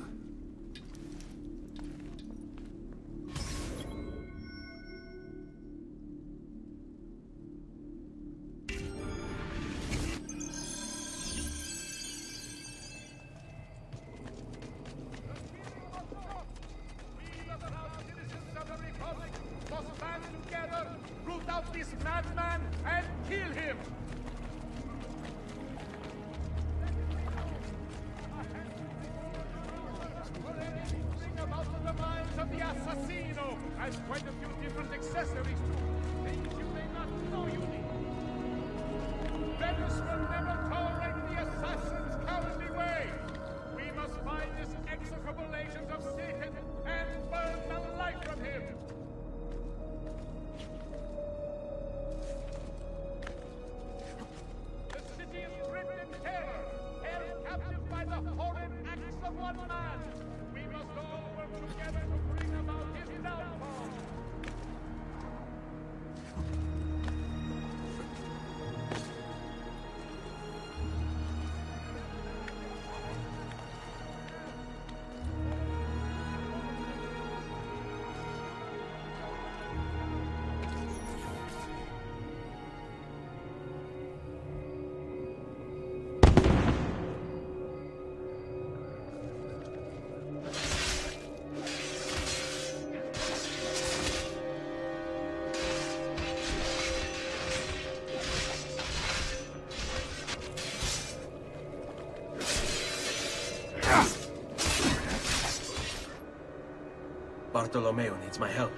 Bartolomeo needs my help.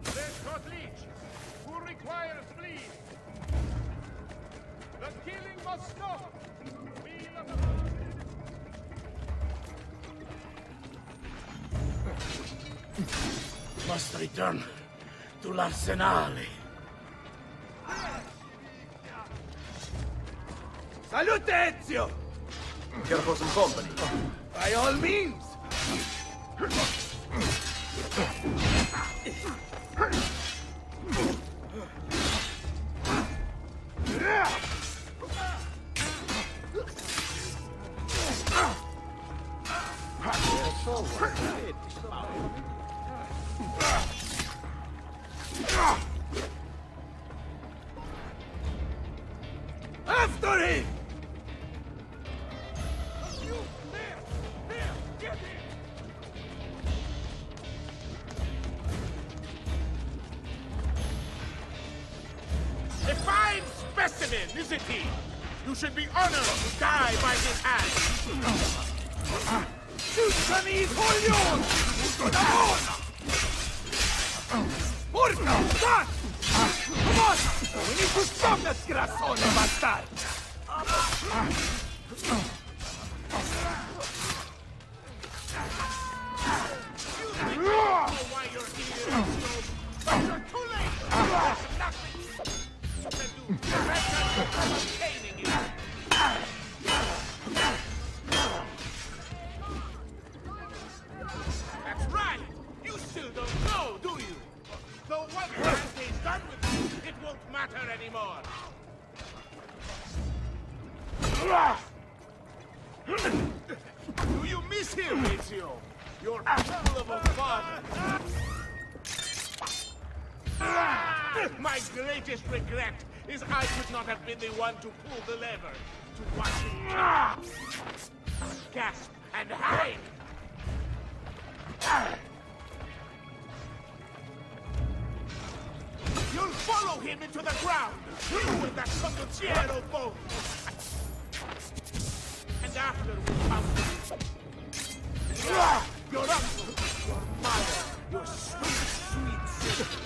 There's Posleach, who requires bleed. The killing must stop. Must return to l'Arsenale. Salute, Ezio! Care for some company? By all means! After him! A fine specimen, isn't he? You should be honored to die by his hand. Giussami coglion! Buona! Porca! Dai! Come on! We need to stop that grassone, bastard! You know why you're here, but you're too late! There's nothing you can do to prevent us from obtaining you! That's right! You still don't know, do you? Though what Dante's done with you, it won't matter anymore! Do you miss him, Ezio? Your fool of a father! My greatest regret is I could not have been the one to pull the lever, to watch him gasp and hang! You'll follow him into the ground, you and that Petrucciovo both! And after we come your uncle, your mother, your sweet, sweet sister.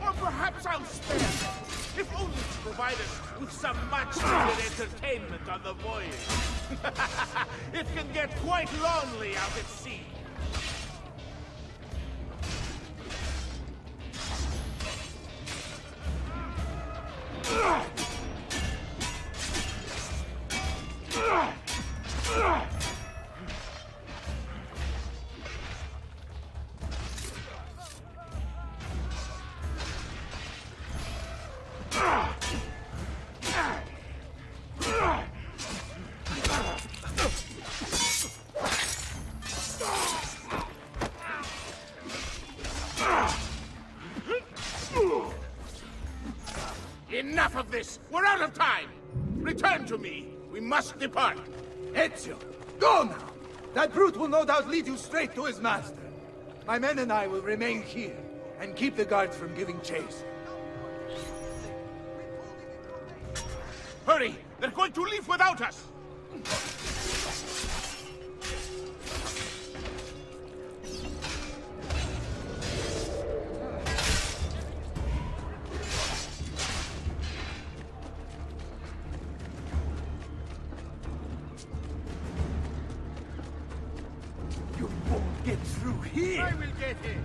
Or perhaps I'll spare them, if only to provide us with some much-needed entertainment on the voyage. It can get quite lonely out at sea. Enough of this! We're out of time! Return to me! We must depart! Ezio, go now! That brute will no doubt lead you straight to his master. My men and I will remain here, and keep the guards from giving chase. Hurry! They're going to leave without us! You won't get through here! I will get it!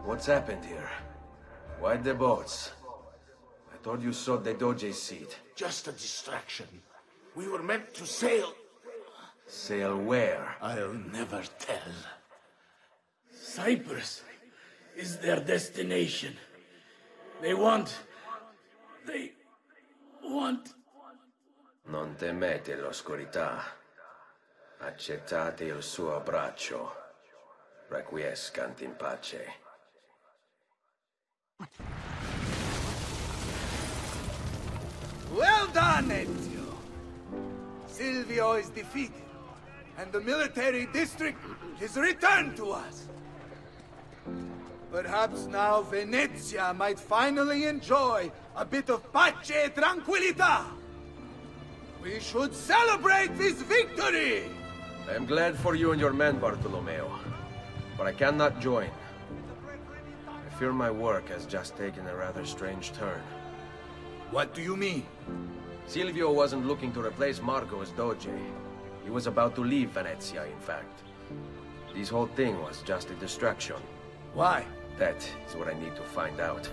What's happened here? Why the boats? I thought you sought the Doge's seat. Just a distraction. We were meant to sail. Sail where? I'll never tell. Cyprus is their destination. They want... Non temete l'oscurità. Accettate il suo abbraccio. Requiescant in pace. Well done, Ezio! Silvio is defeated, and the military district is returned to us. Perhaps now Venezia might finally enjoy a bit of pace e tranquillità. We should celebrate this victory! I am glad for you and your men, Bartolomeo, but I cannot join. I fear my work has just taken a rather strange turn. What do you mean? Silvio wasn't looking to replace Marco as Doge. He was about to leave Venezia, in fact. This whole thing was just a distraction. Why? That is what I need to find out.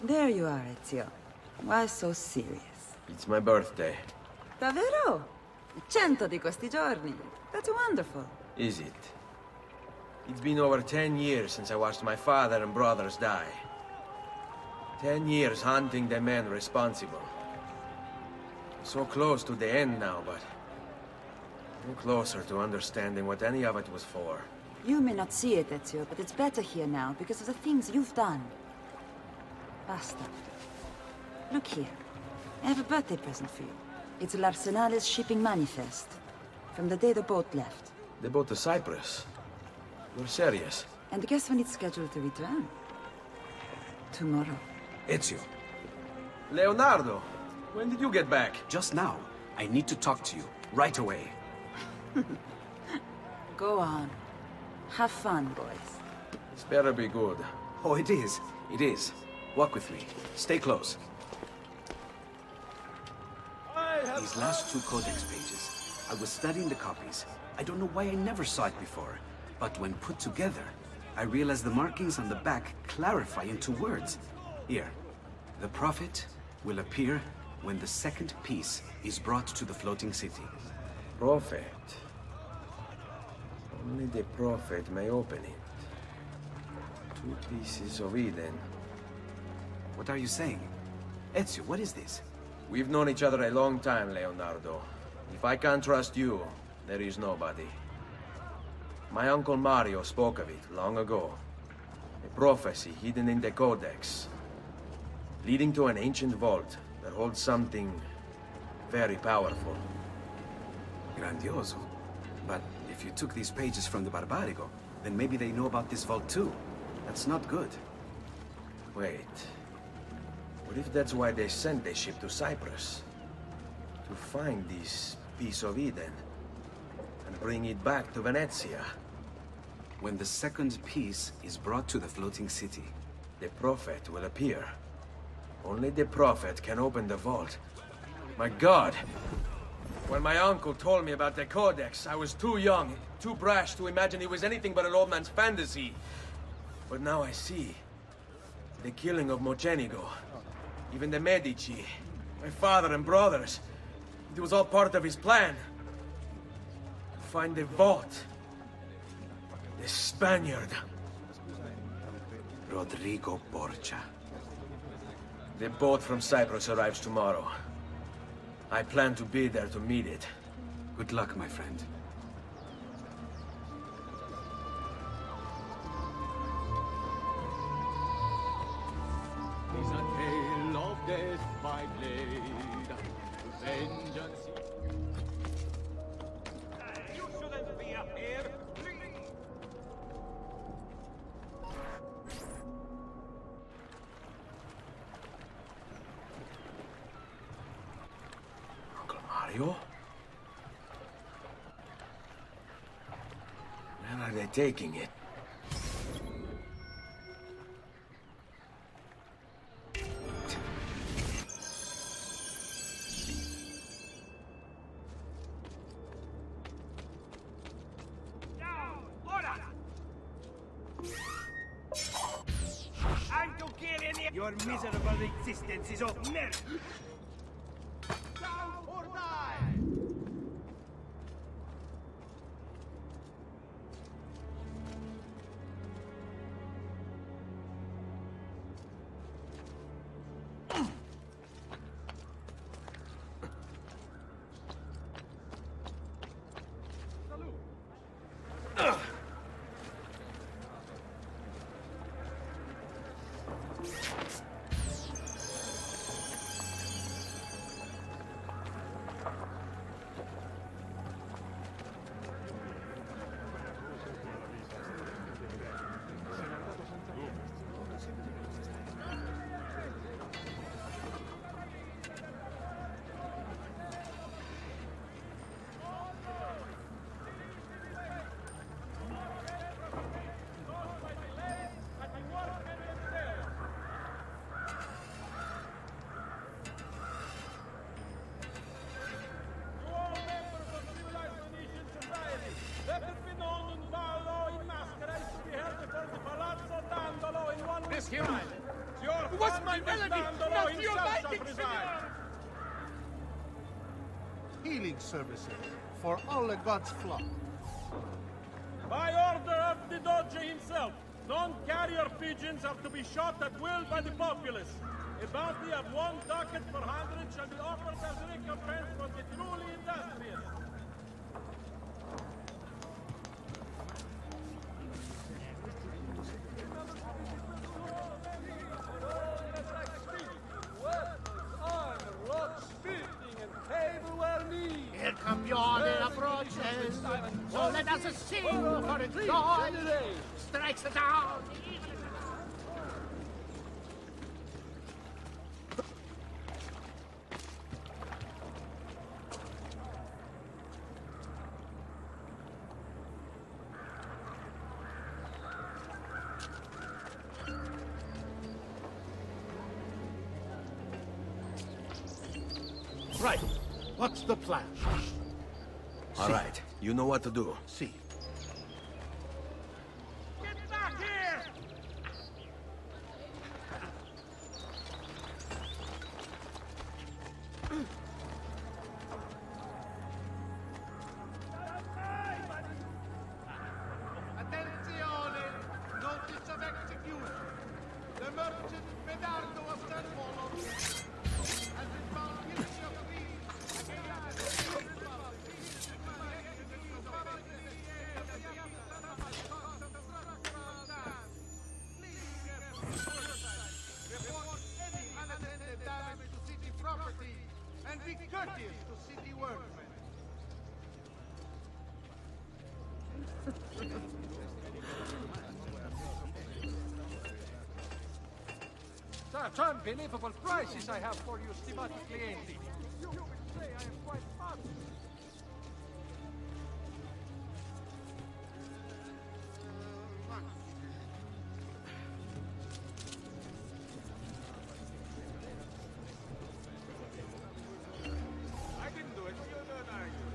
There you are, Ezio. Why so serious? It's my birthday. Davvero? 100 di questi giorni. That's wonderful. Is it? It's been over 10 years since I watched my father and brothers die. 10 years hunting the men responsible. So close to the end now, but no closer to understanding what any of it was for. You may not see it, Ezio, but it's better here now because of the things you've done. Basta. Look here. I have a birthday present for you. It's l'Arsenale's shipping manifest. From the day the boat left. The boat to Cyprus? You're serious? And guess when it's scheduled to return? Tomorrow. Ezio. Leonardo! When did you get back? Just now. I need to talk to you. Right away. Go on. Have fun, boys. This better be good. Oh, it is. It is. Walk with me. Stay close. These last 2 codex pages. I was studying the copies. I don't know why I never saw it before. But when put together, I realized the markings on the back clarify into words. Here. The prophet will appear when the second piece is brought to the floating city. Prophet? Only the prophet may open it. 2 pieces of Eden. What are you saying? Ezio, what is this? We've known each other a long time, Leonardo. If I can't trust you, there is nobody. My uncle Mario spoke of it long ago. A prophecy hidden in the Codex. Leading to an ancient vault that holds something very powerful. Grandioso. But if If you took these pages from the Barbarigo, then maybe they know about this vault too. That's not good. Wait. What if that's why they sent the ship to Cyprus? To find this piece of Eden and bring it back to Venezia? When the second piece is brought to the floating city, the Prophet will appear. Only the Prophet can open the vault. My God! When my uncle told me about the Codex, I was too young, too brash to imagine it was anything but an old man's fantasy. But now I see. The killing of Mocenigo, even the Medici, my father and brothers. It was all part of his plan. To find the vault. The Spaniard. Rodrigo Borgia. The boat from Cyprus arrives tomorrow. I plan to be there to meet it. Good luck, my friend. Is a tale of death by blade, vengeance. You shouldn't be up here. Uncle Mario? Where are they taking it? Your miserable existence is of merit. Down or die! This hero! What's my melody? Not your liking, senor! Healing services for all the gods' flock. By order of the Doge himself, non-carrier pigeons are to be shot at will by the populace. A bounty of 1 ducat per 100 shall be offered as recompense for the truly industrious. El campione approaches, so let us sing for its God strikes it down. Right. What's the plan? All right, you know what to do. See. Get back here! Attenzione! Notice of execution. The merchant Medardo of Stanmolo has been found guilty of greed against such unbelievable prices I have for you, stimato clienti. You will say I am quite fast. I didn't do it. You don't argue.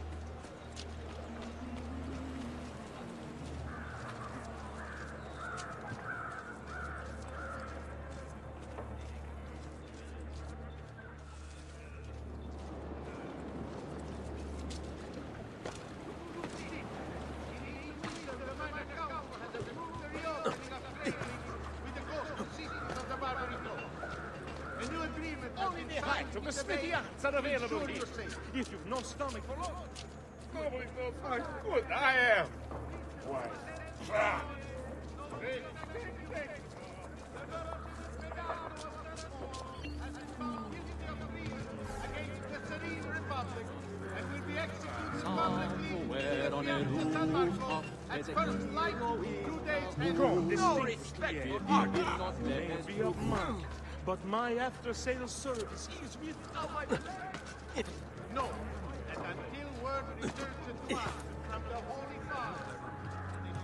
Only the height of a smithiazza available here. If you've no stomach for long. Nobody knows how good I am. Why? Somewhere on a rooftop, at first light, 2 days No respect for art. May be of mark, but my after-sales service is without my... No, and until word returns to us from the Holy Father,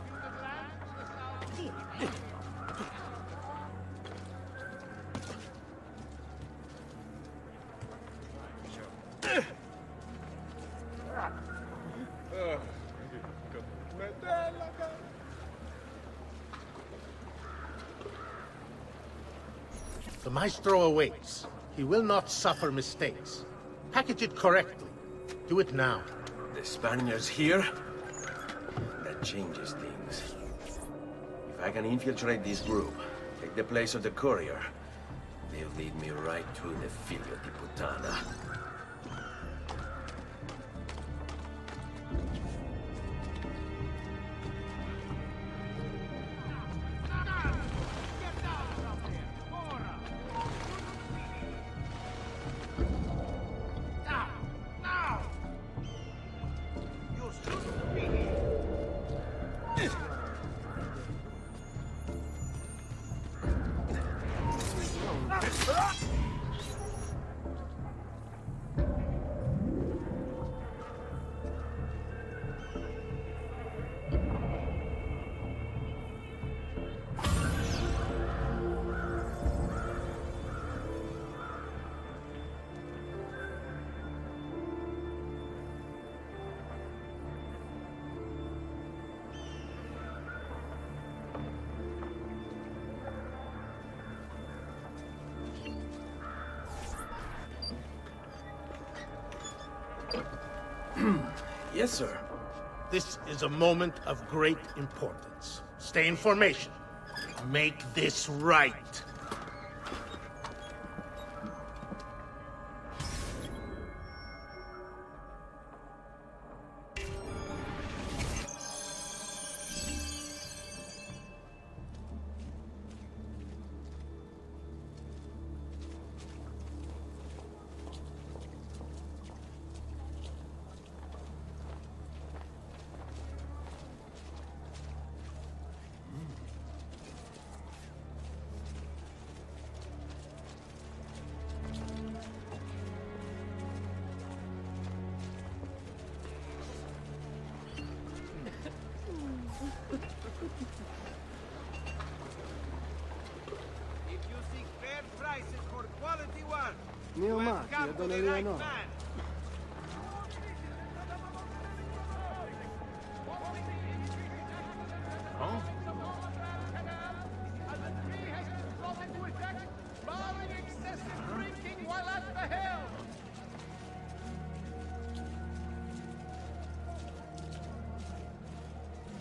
the land the south. The maestro awaits. He will not suffer mistakes. Package it correctly. Do it now. The Spaniards here? That changes things. If I can infiltrate this group, take the place of the courier, they'll lead me right to the Figlio di Puttana. Yes, sir. This is a moment of great importance. Stay in formation. Make this right.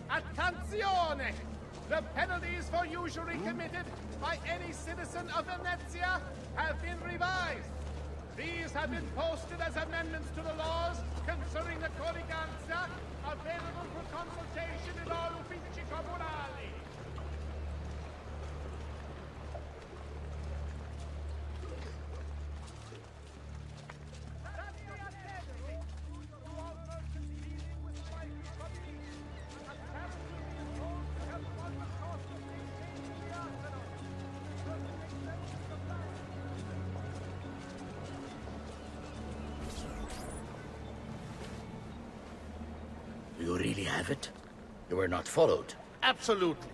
Attenzione! The penalties for usury committed by any citizen of Venezia have been revised. These have been posted as amendments to the laws concerning the codiganza, available for consultation in all uffici comunali. have it? You were not followed. Absolutely.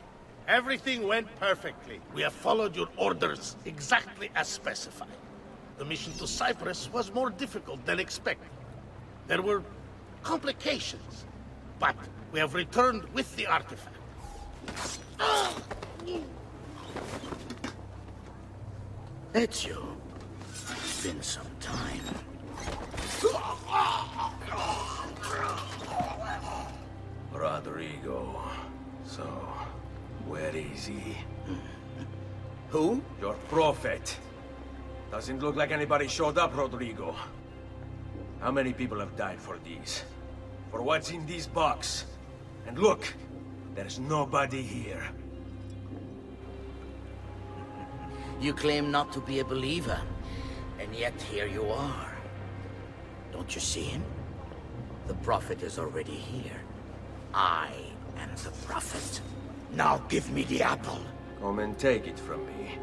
Everything went perfectly. We have followed your orders exactly as specified. The mission to Cyprus was more difficult than expected. There were complications, but we have returned with the artifact. Ezio, it's been some time. Rodrigo. So, where is he? Who? Your prophet. Doesn't look like anybody showed up, Rodrigo. How many people have died for these? For what's in this box? And look, there's nobody here. You claim not to be a believer, and yet here you are. Don't you see him? The prophet is already here. I am the prophet. Now give me the apple. Come and take it from me.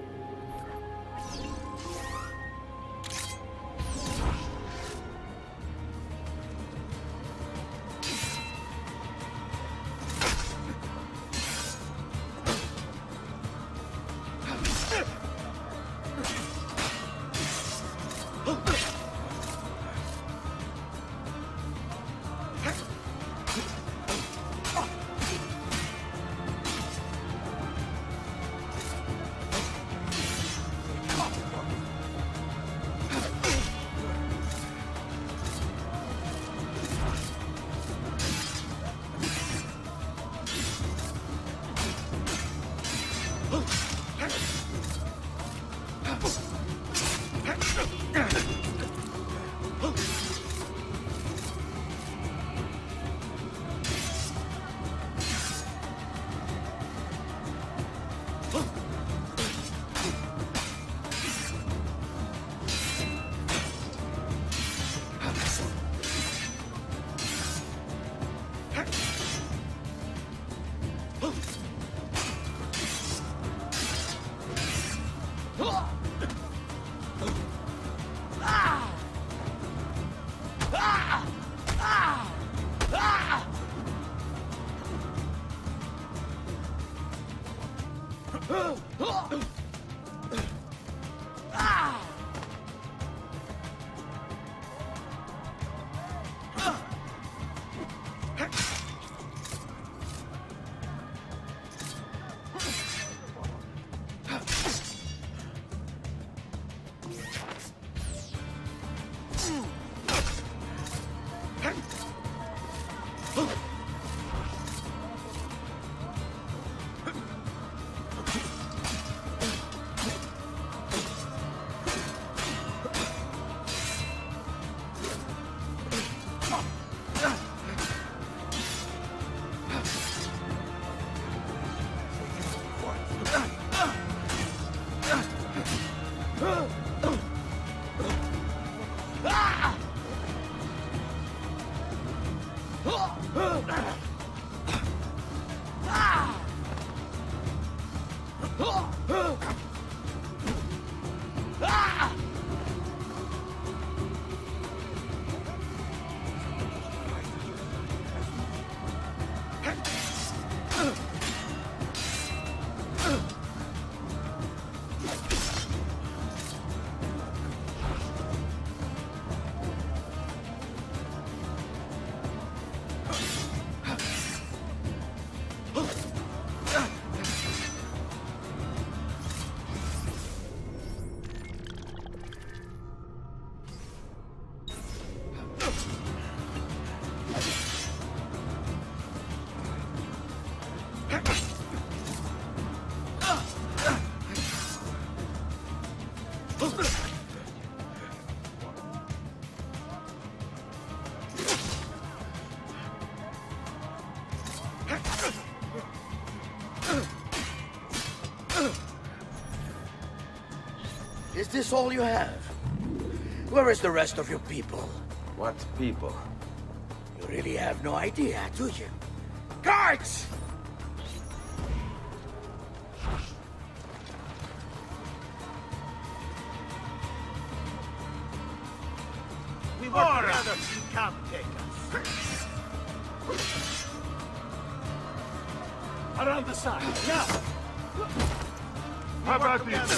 Is this all you have? Where is the rest of your people? What people? You really have no idea, do you? Guards! We were together, you can't take us. Around the side, now! How about this?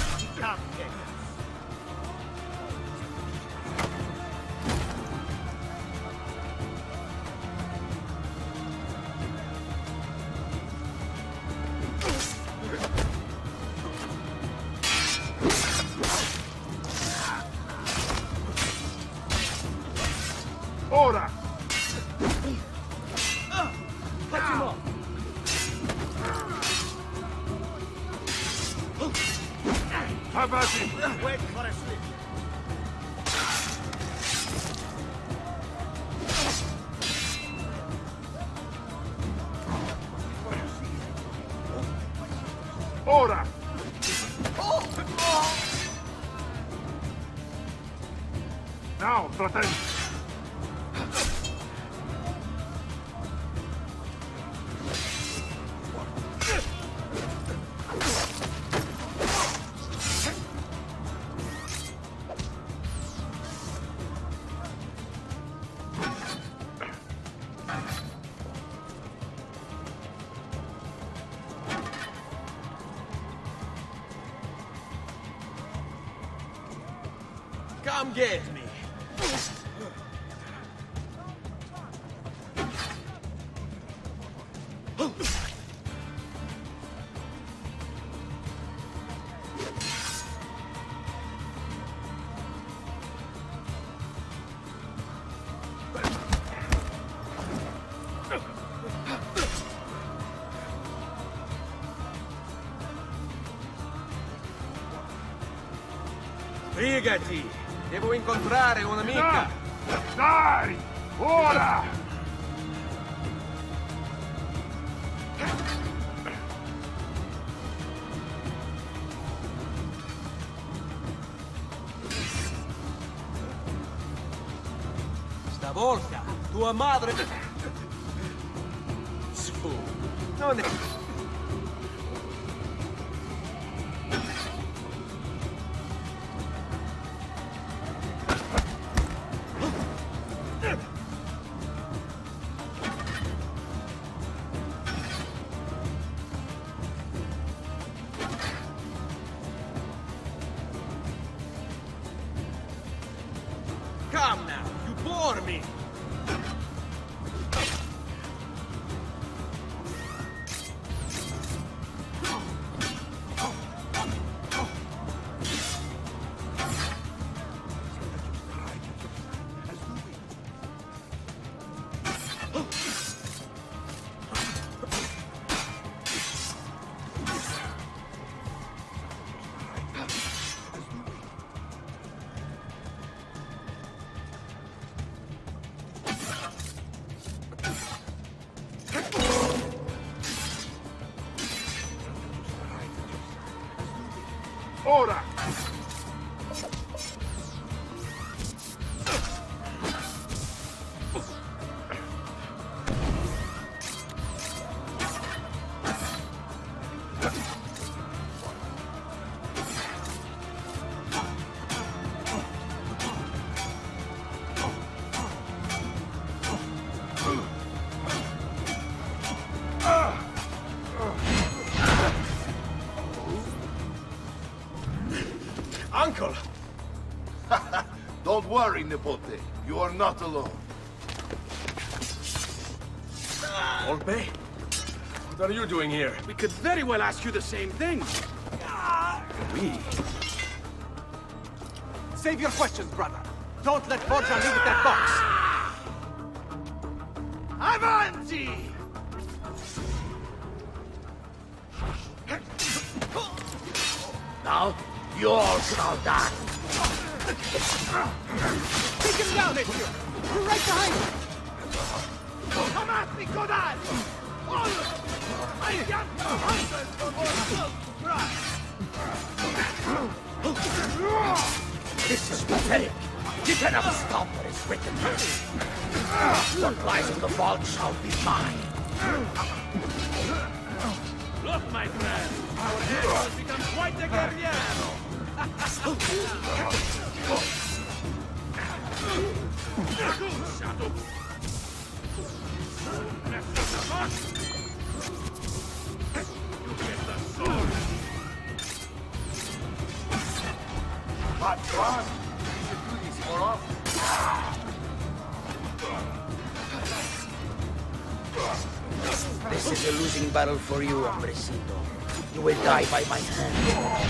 Ora! Catch him up! How about it? Wait for a slip. Ora! Now, fratelli! Come get me. Sbrigati! Devo incontrare un'amica! Dai! Ora! Stavolta tua madre... Su! Non è... Come now, you bore me! Ora! Uncle! Don't worry, Nipote. You are not alone. Olpe? What are you doing here? We could very well ask you the same thing. We? Save your questions, brother. Don't let Borgia leave with that box. Avanti! Now, you all shall die. Take him down, Ezio! We're right behind you! Come at me, Godard! All of them! I got hundreds of more souls to cry! This is pathetic. You cannot stop what is written here. What lies in the vault shall be mine. Look, my friend, our hero has become quite a guerriero. Shut up. on. We should do this more often. This is a losing battle for you, hombrecito. You will die by my hand,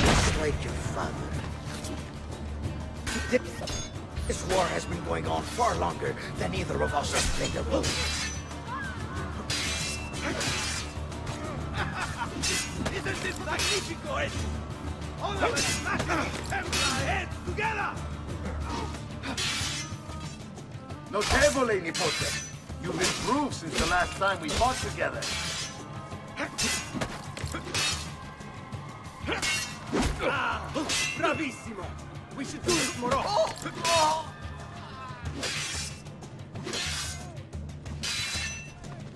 just like your father. This war has been going on far longer than either of us has played a role. Isn't this magnifico, Ezio? All of us smashing our heads together! Notevole, nipote. You've improved since the last time we fought together. Ah, bravissimo! We should do this more often.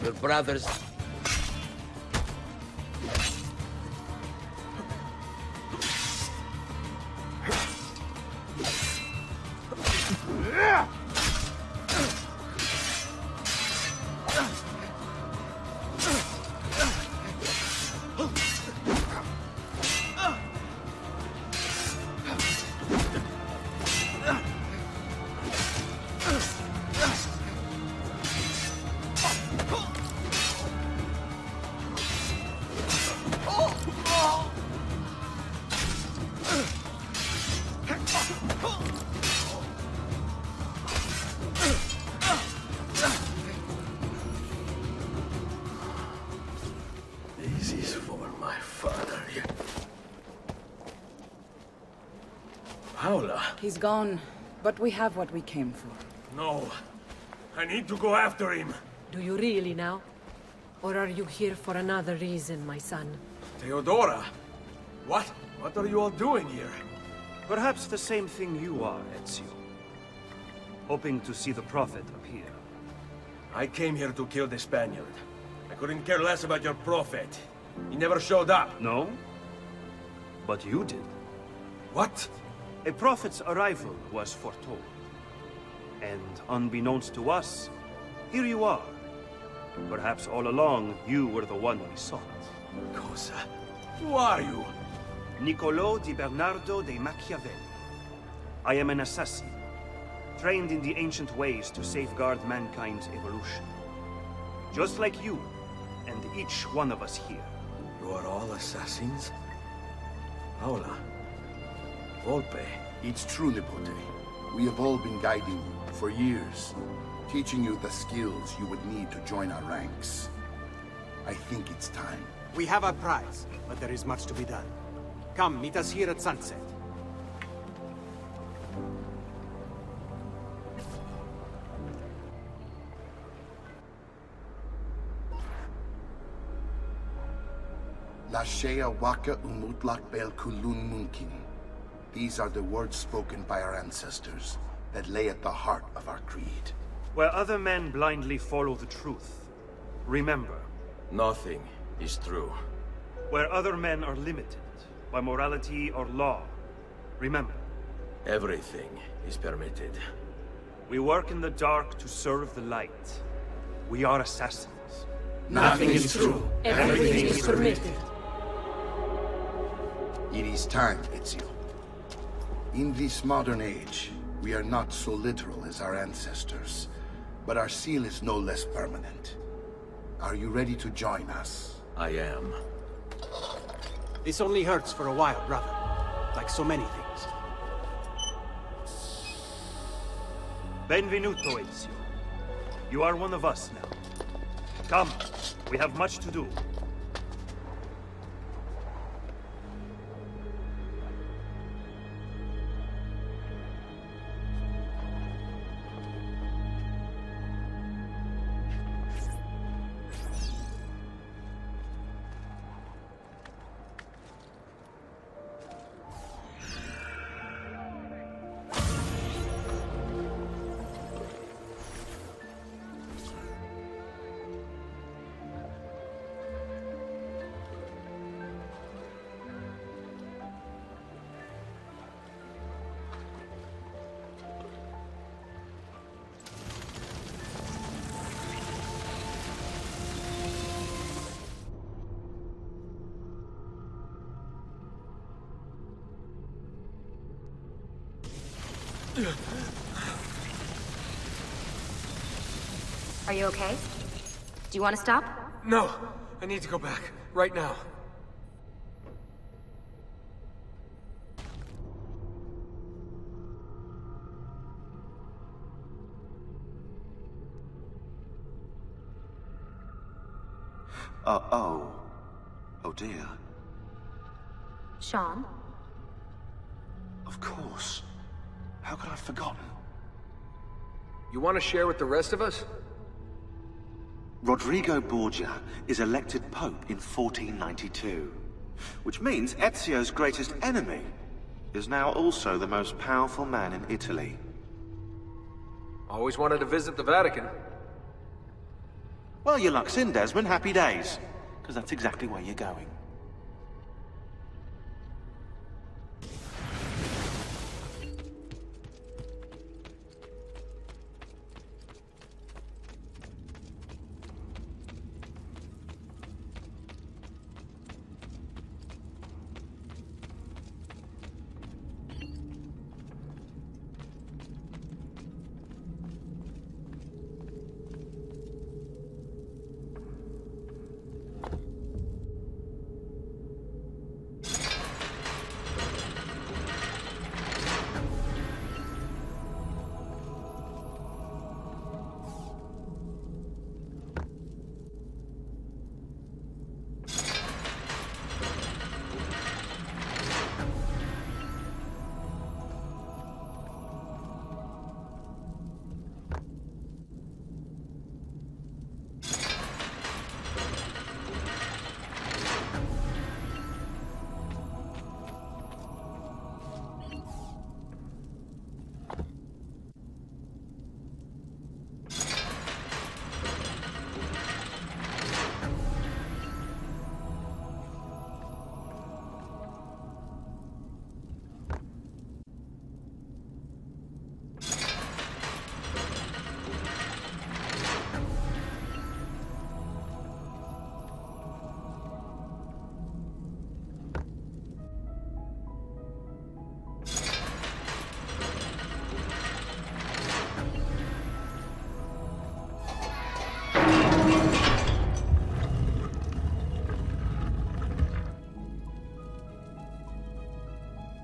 Your brothers... He's gone, but we have what we came for. No. I need to go after him. Do you really now? Or are you here for another reason, my son? Theodora? What? What are you all doing here? Perhaps the same thing you are, Ezio. Hoping to see the Prophet appear. I came here to kill the Spaniard. I couldn't care less about your Prophet. He never showed up. No? But you did. What? A prophet's arrival was foretold. And unbeknownst to us, here you are. Perhaps all along, you were the one we sought. Cosa? Who are you? Niccolò di Bernardo de Machiavelli. I am an assassin, trained in the ancient ways to safeguard mankind's evolution. Just like you, and each one of us here. You are all assassins? Paola. Volpe. It's true, Nipote. We have all been guiding you for years, teaching you the skills you would need to join our ranks. I think it's time. We have our prize, but there is much to be done. Come, meet us here at sunset. La shea waka umutlak bel kulun munkin. These are the words spoken by our ancestors that lay at the heart of our creed. Where other men blindly follow the truth, remember. Nothing is true. Where other men are limited by morality or law, remember. Everything is permitted. We work in the dark to serve the light. We are assassins. Nothing is true. Everything is permitted. It is time, Ezio. In this modern age, we are not so literal as our ancestors, but our seal is no less permanent. Are you ready to join us? I am. This only hurts for a while, brother. Like so many things. Benvenuto, Ezio. You are one of us now. Come, we have much to do. Are you okay? Do you want to stop? No, I need to go back, right now. Oh dear. Sean? Of course. How could I have forgotten? You want to share with the rest of us? Rodrigo Borgia is elected Pope in 1492, which means Ezio's greatest enemy is now also the most powerful man in Italy. Always wanted to visit the Vatican. Well, your luck's in, Desmond. Happy days. Because that's exactly where you're going.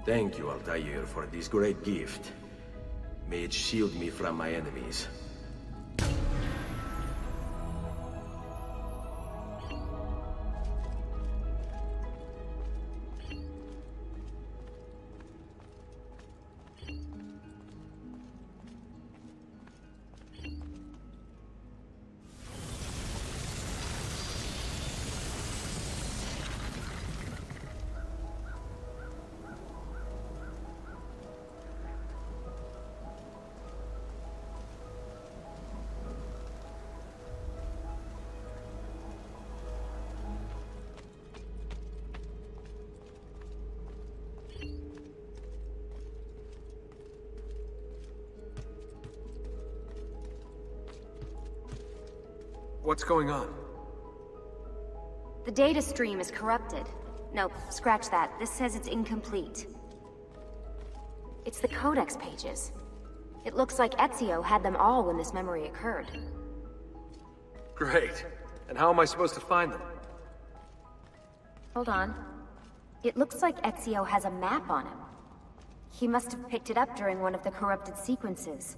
Thank you, Altair, for this great gift. May it shield me from my enemies. What's going on? The data stream is corrupted. No, scratch that. This says it's incomplete. It's the codex pages. It looks like Ezio had them all when this memory occurred. Great. And how am I supposed to find them? Hold on. It looks like Ezio has a map on him. He must have picked it up during one of the corrupted sequences.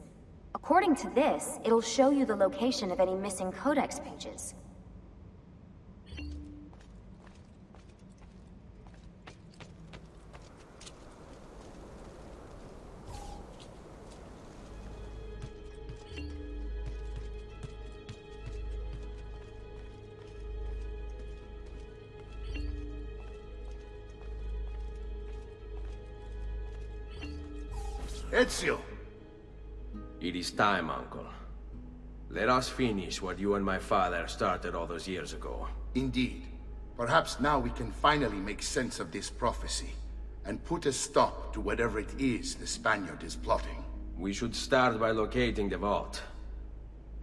According to this, it'll show you the location of any missing codex pages. Ezio! It is time, Uncle. Let us finish what you and my father started all those years ago. Indeed. Perhaps now we can finally make sense of this prophecy, and put a stop to whatever it is the Spaniard is plotting. We should start by locating the vault.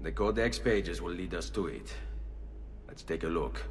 The codex pages will lead us to it. Let's take a look.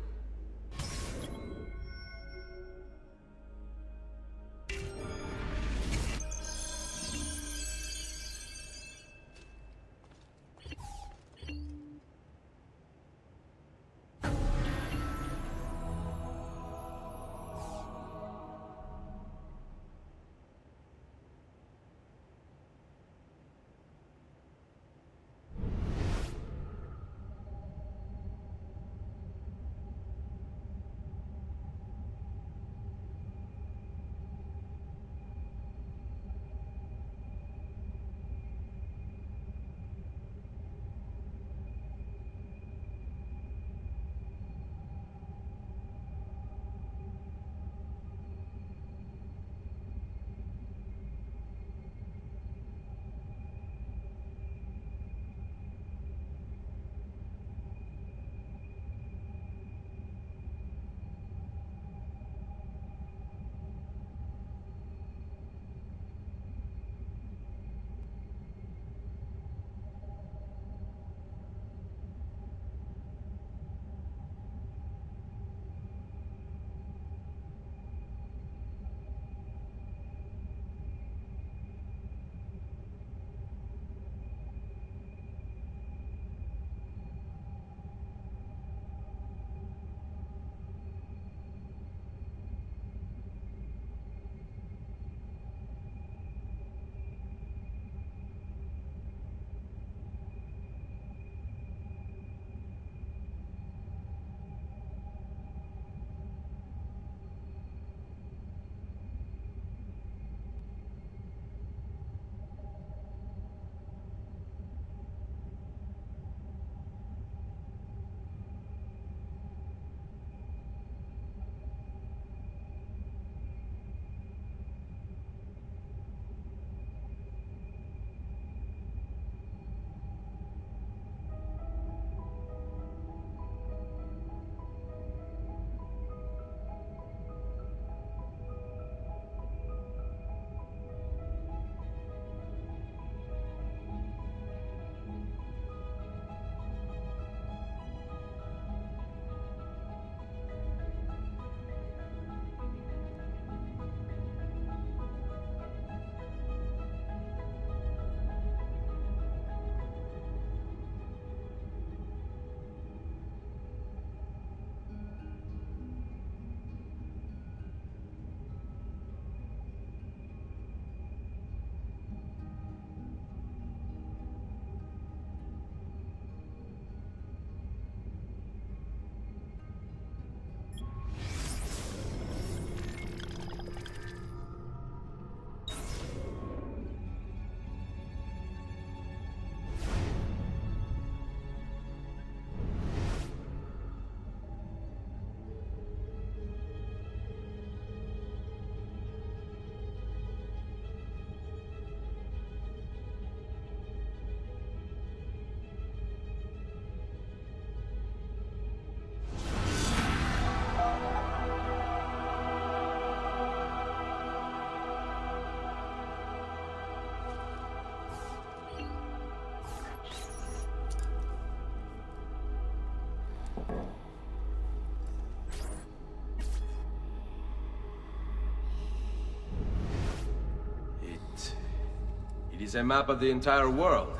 It is a map of the entire world.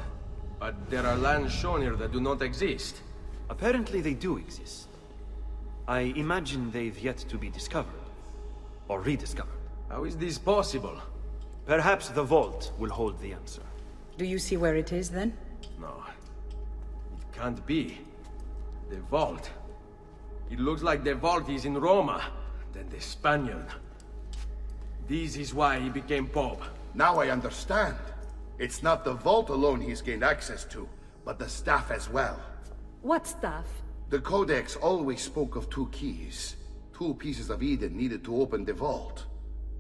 But there are lands shown here that do not exist. Apparently they do exist. I imagine they've yet to be discovered. Or rediscovered. How is this possible? Perhaps the vault will hold the answer. Do you see where it is, then? No. It can't be. The vault. It looks like the vault is in Roma. Then the Spaniard. This is why he became Pope. Now I understand. It's not the vault alone he's gained access to, but the staff as well. What staff? The Codex always spoke of 2 keys. 2 pieces of Eden needed to open the vault.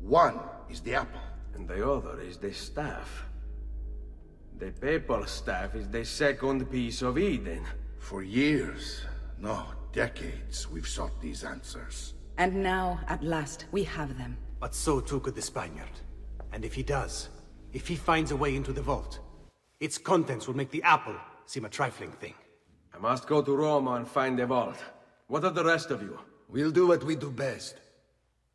One is the apple. And the other is the staff. The papal staff is the second piece of Eden. For years, no, decades, we've sought these answers. And now, at last, we have them. But so too could the Spaniard. And if he does, if he finds a way into the vault, its contents will make the apple seem a trifling thing. I must go to Roma and find the vault. What of the rest of you? We'll do what we do best.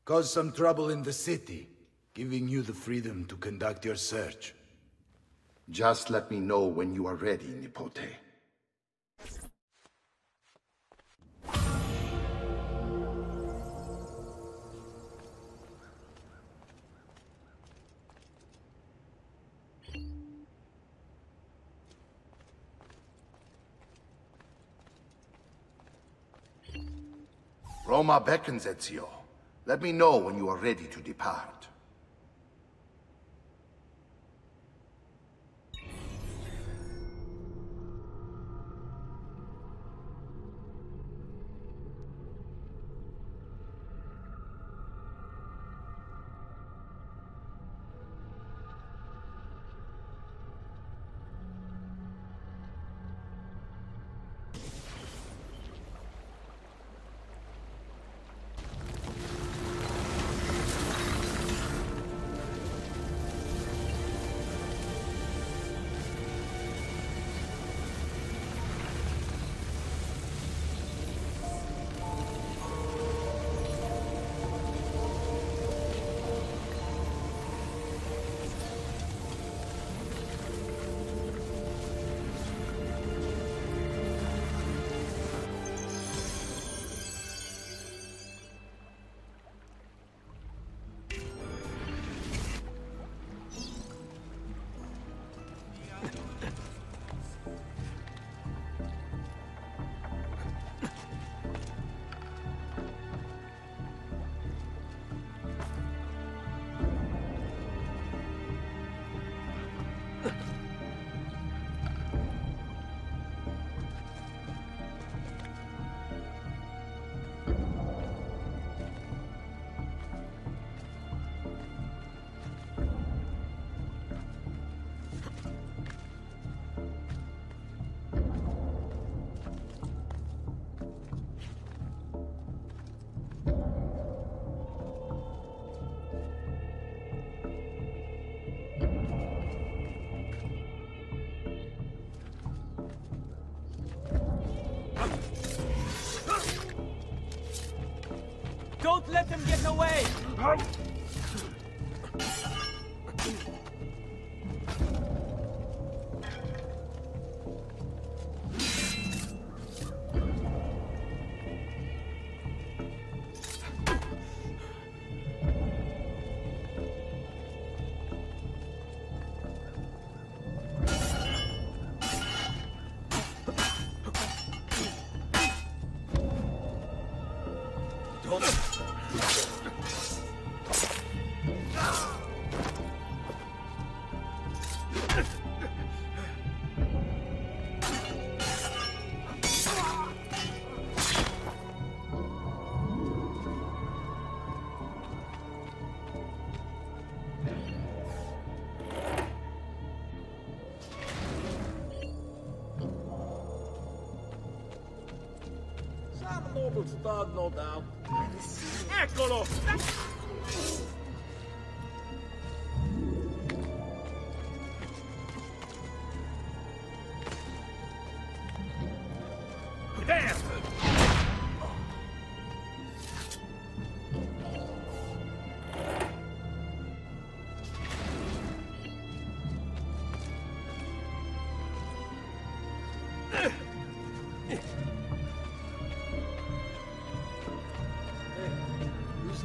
Cause some trouble in the city, giving you the freedom to conduct your search. Just let me know when you are ready, Nipote. Roma beckons, Ezio. Let me know when you are ready to depart. Don't let them get away! Noble stud, no doubt. Eccolo! There!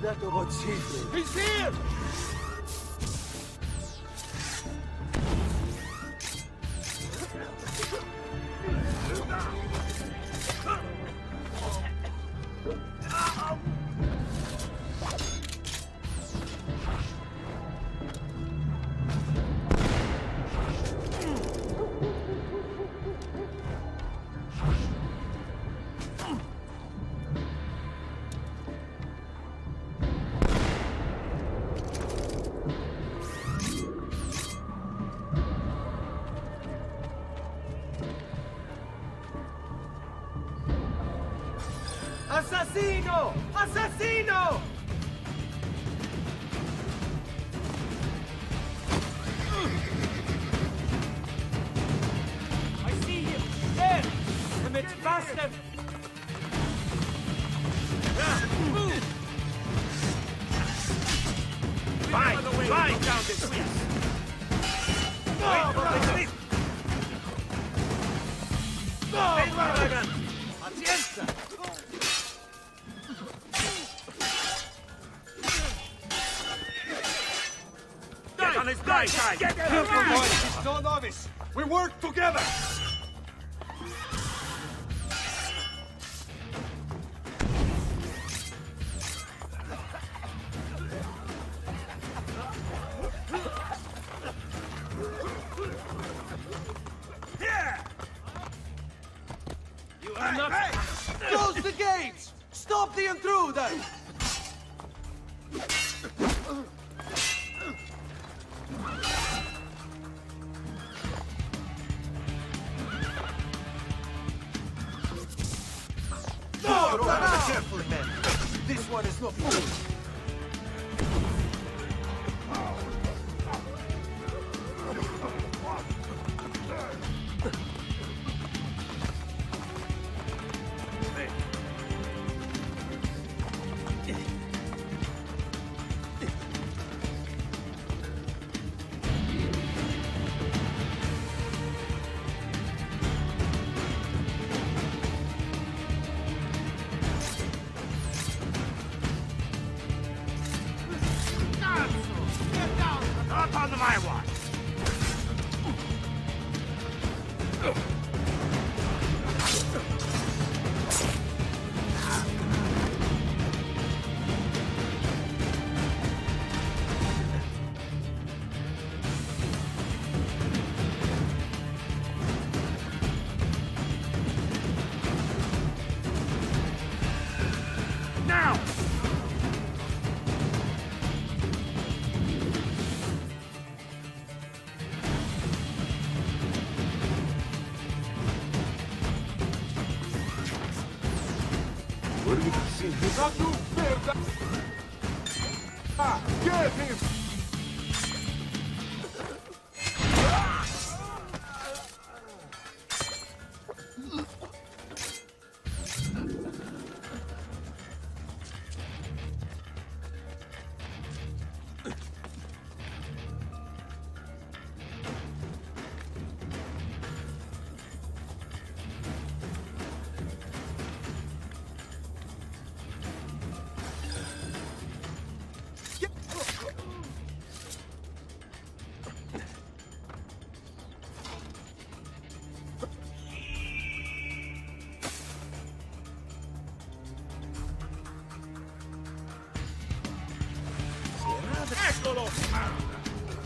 that about secret? He's here! Assassino! Assassino! I see him! There! And it's faster! Fine down this way! Pazienza! Get on his blind side! Careful, boys! He's no novice! We work together! You are not... Close the gates! Stop the intruder! No! Careful, man! This one is no fool! Not on my watch! Now! Not too fair! Ah, get him!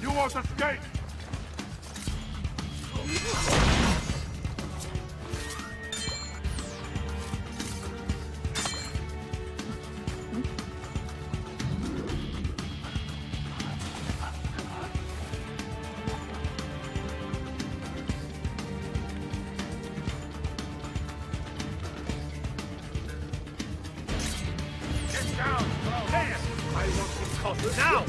You won't escape! Get down! There! I want him caught now!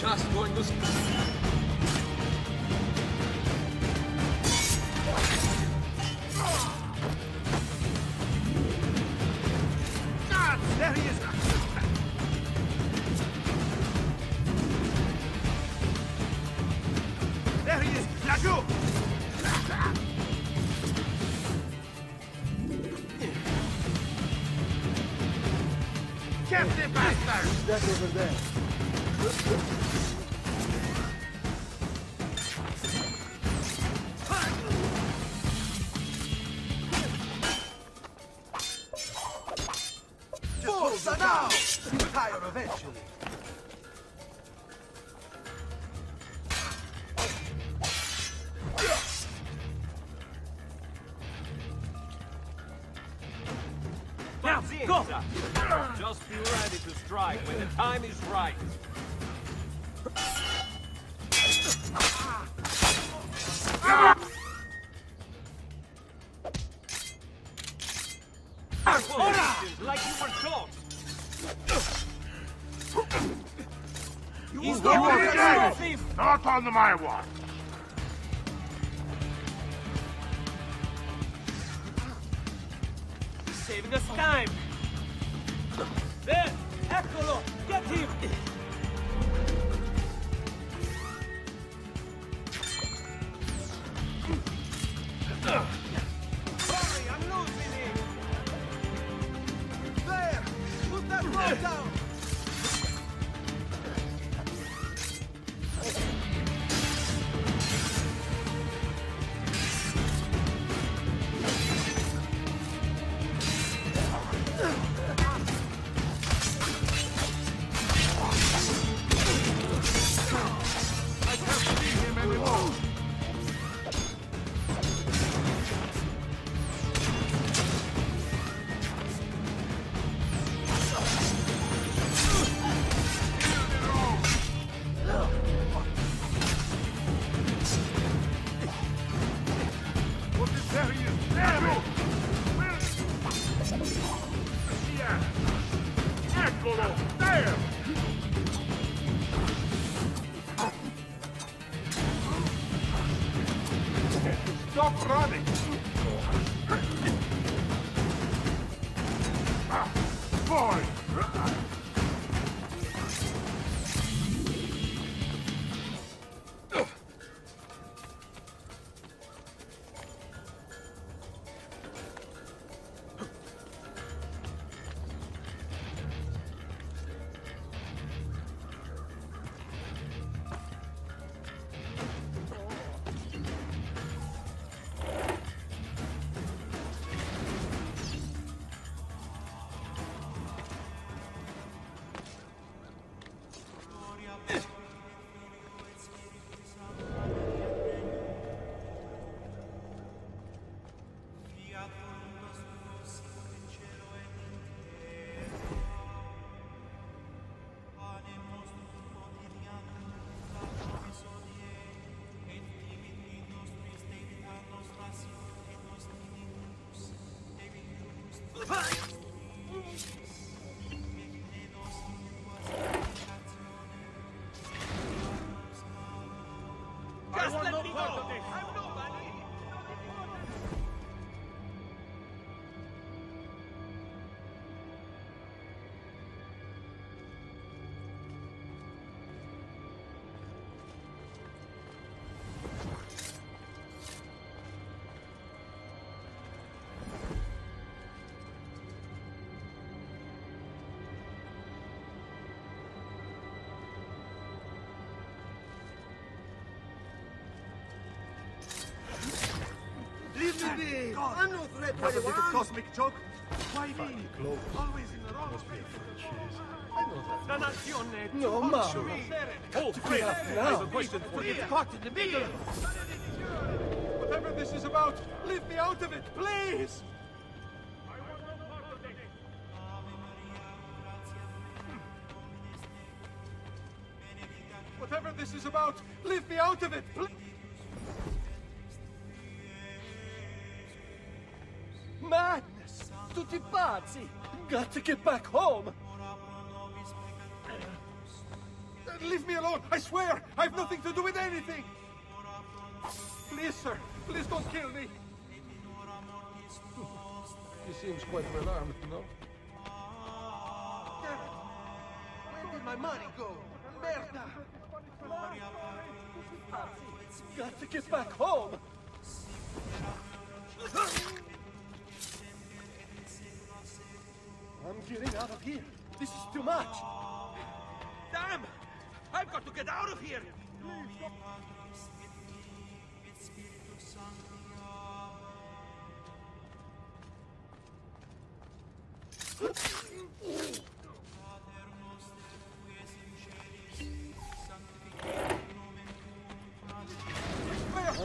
Just going to... There he is! There he is! Lago! Captain bastard! Who's that over there? Forza now! Tire eventually. Now, go! Just be ready to strike when the time is right. Like you were taught. He's not on my watch. He's saving us time. There, eccolo! Get him! Sorry, I'm losing him. There! Put that rope down! I can't see him anymore! Stop running! Boy! Just let me go! I'm nobody! I'm no threat to anyone. A cosmic joke? Why me? Always in the wrong place. No, Mom. Oh, Fred, I have a question for you. Caught in the middle. Whatever this is about, leave me out of it, please! Whatever this is about, leave me out of it, please! Madness! Tutti pazzi! Got to get back home! Leave me alone, I swear! I've nothing to do with anything! Please, sir, please don't kill me! He seems quite alarmed, no? my money go? Merda! Got to get back home! I'm getting out of here. This is too much. Damn! I've got to get out of here!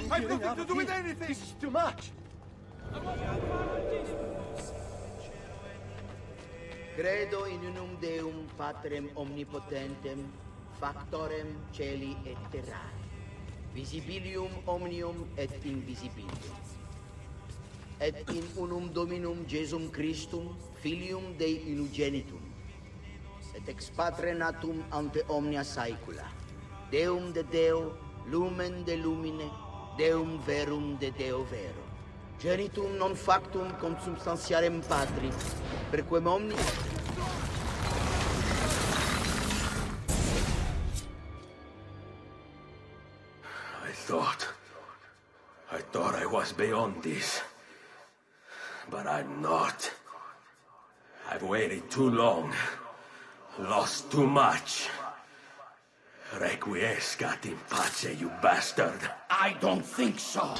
I've nothing to do with anything! This is too much! Credo in unum Deum Patrem omnipotentem, factorem celi et terrae, visibilium omnium et invisibilium, et in unum Dominum Jesum Christum, Filium Dei unigenitum, et ex Patre natum ante omnia saecula, Deum de Deo, lumen de lumine, Deum verum de Deo vero, genitum non factum consubstantiarem Patri, perquem omni... I thought I was beyond this. But I'm not. I've waited too long. Lost too much. Requiescat in pace, you bastard. I don't think so.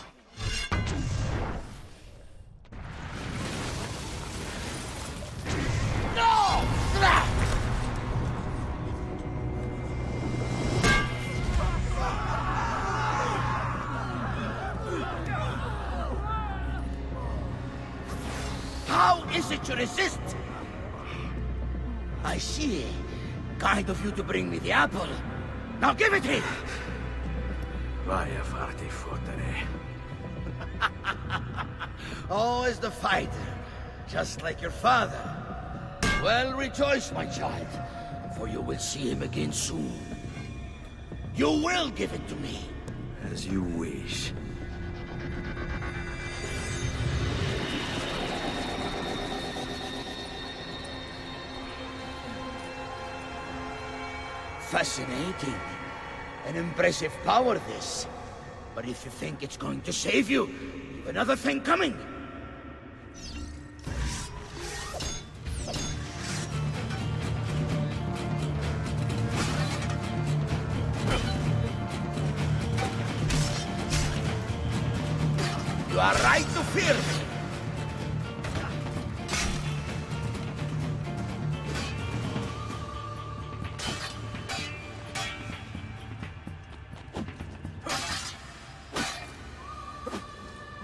No! How is it you resist? I see. Kind of you to bring me the apple. Now give it here! Vaya farti fottere. Always the fighter, just like your father. Well, rejoice, my child, for you will see him again soon. You will give it to me. As you wish. Fascinating. An impressive power, this. But if you think it's going to save you, you've another thing coming. You are right to fear me.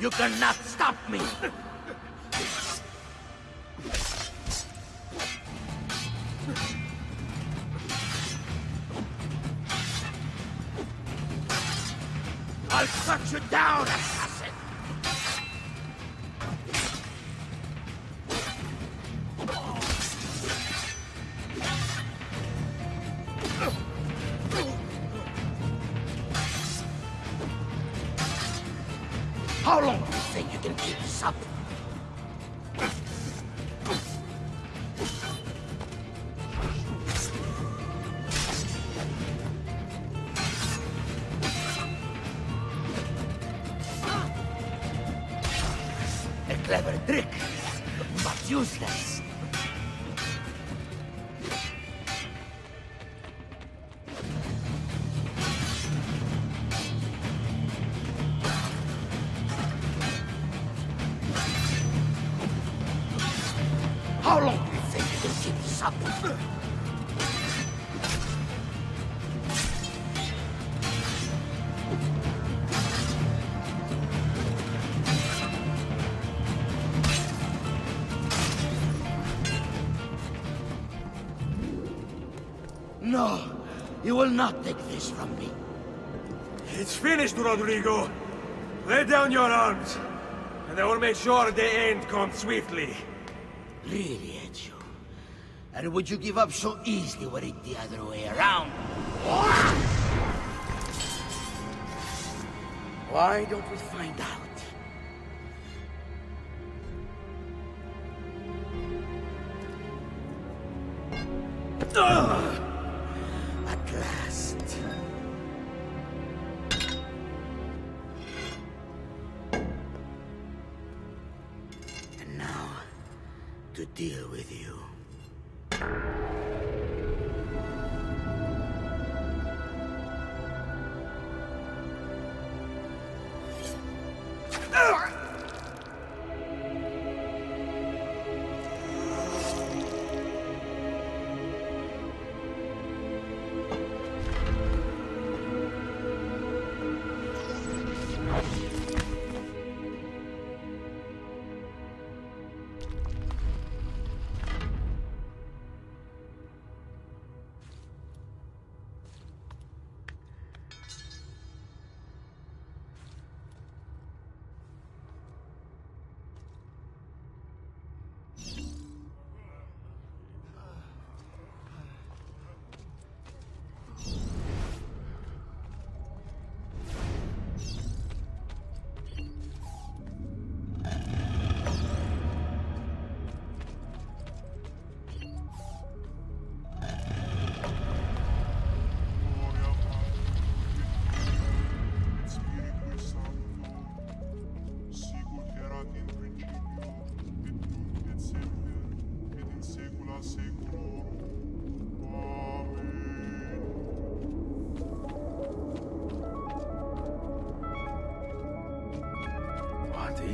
You cannot stop me! I'll cut you down, assassin! How long do you think you can keep this up? A clever trick, but useless. How long do you think you can keep this up? No, you will not take this from me. It's finished, Rodrigo. Lay down your arms, and I will make sure the end comes swiftly. Really, Ezio? And would you give up so easily were it the other way around? Why don't we find out? At last. And now, to deal with you.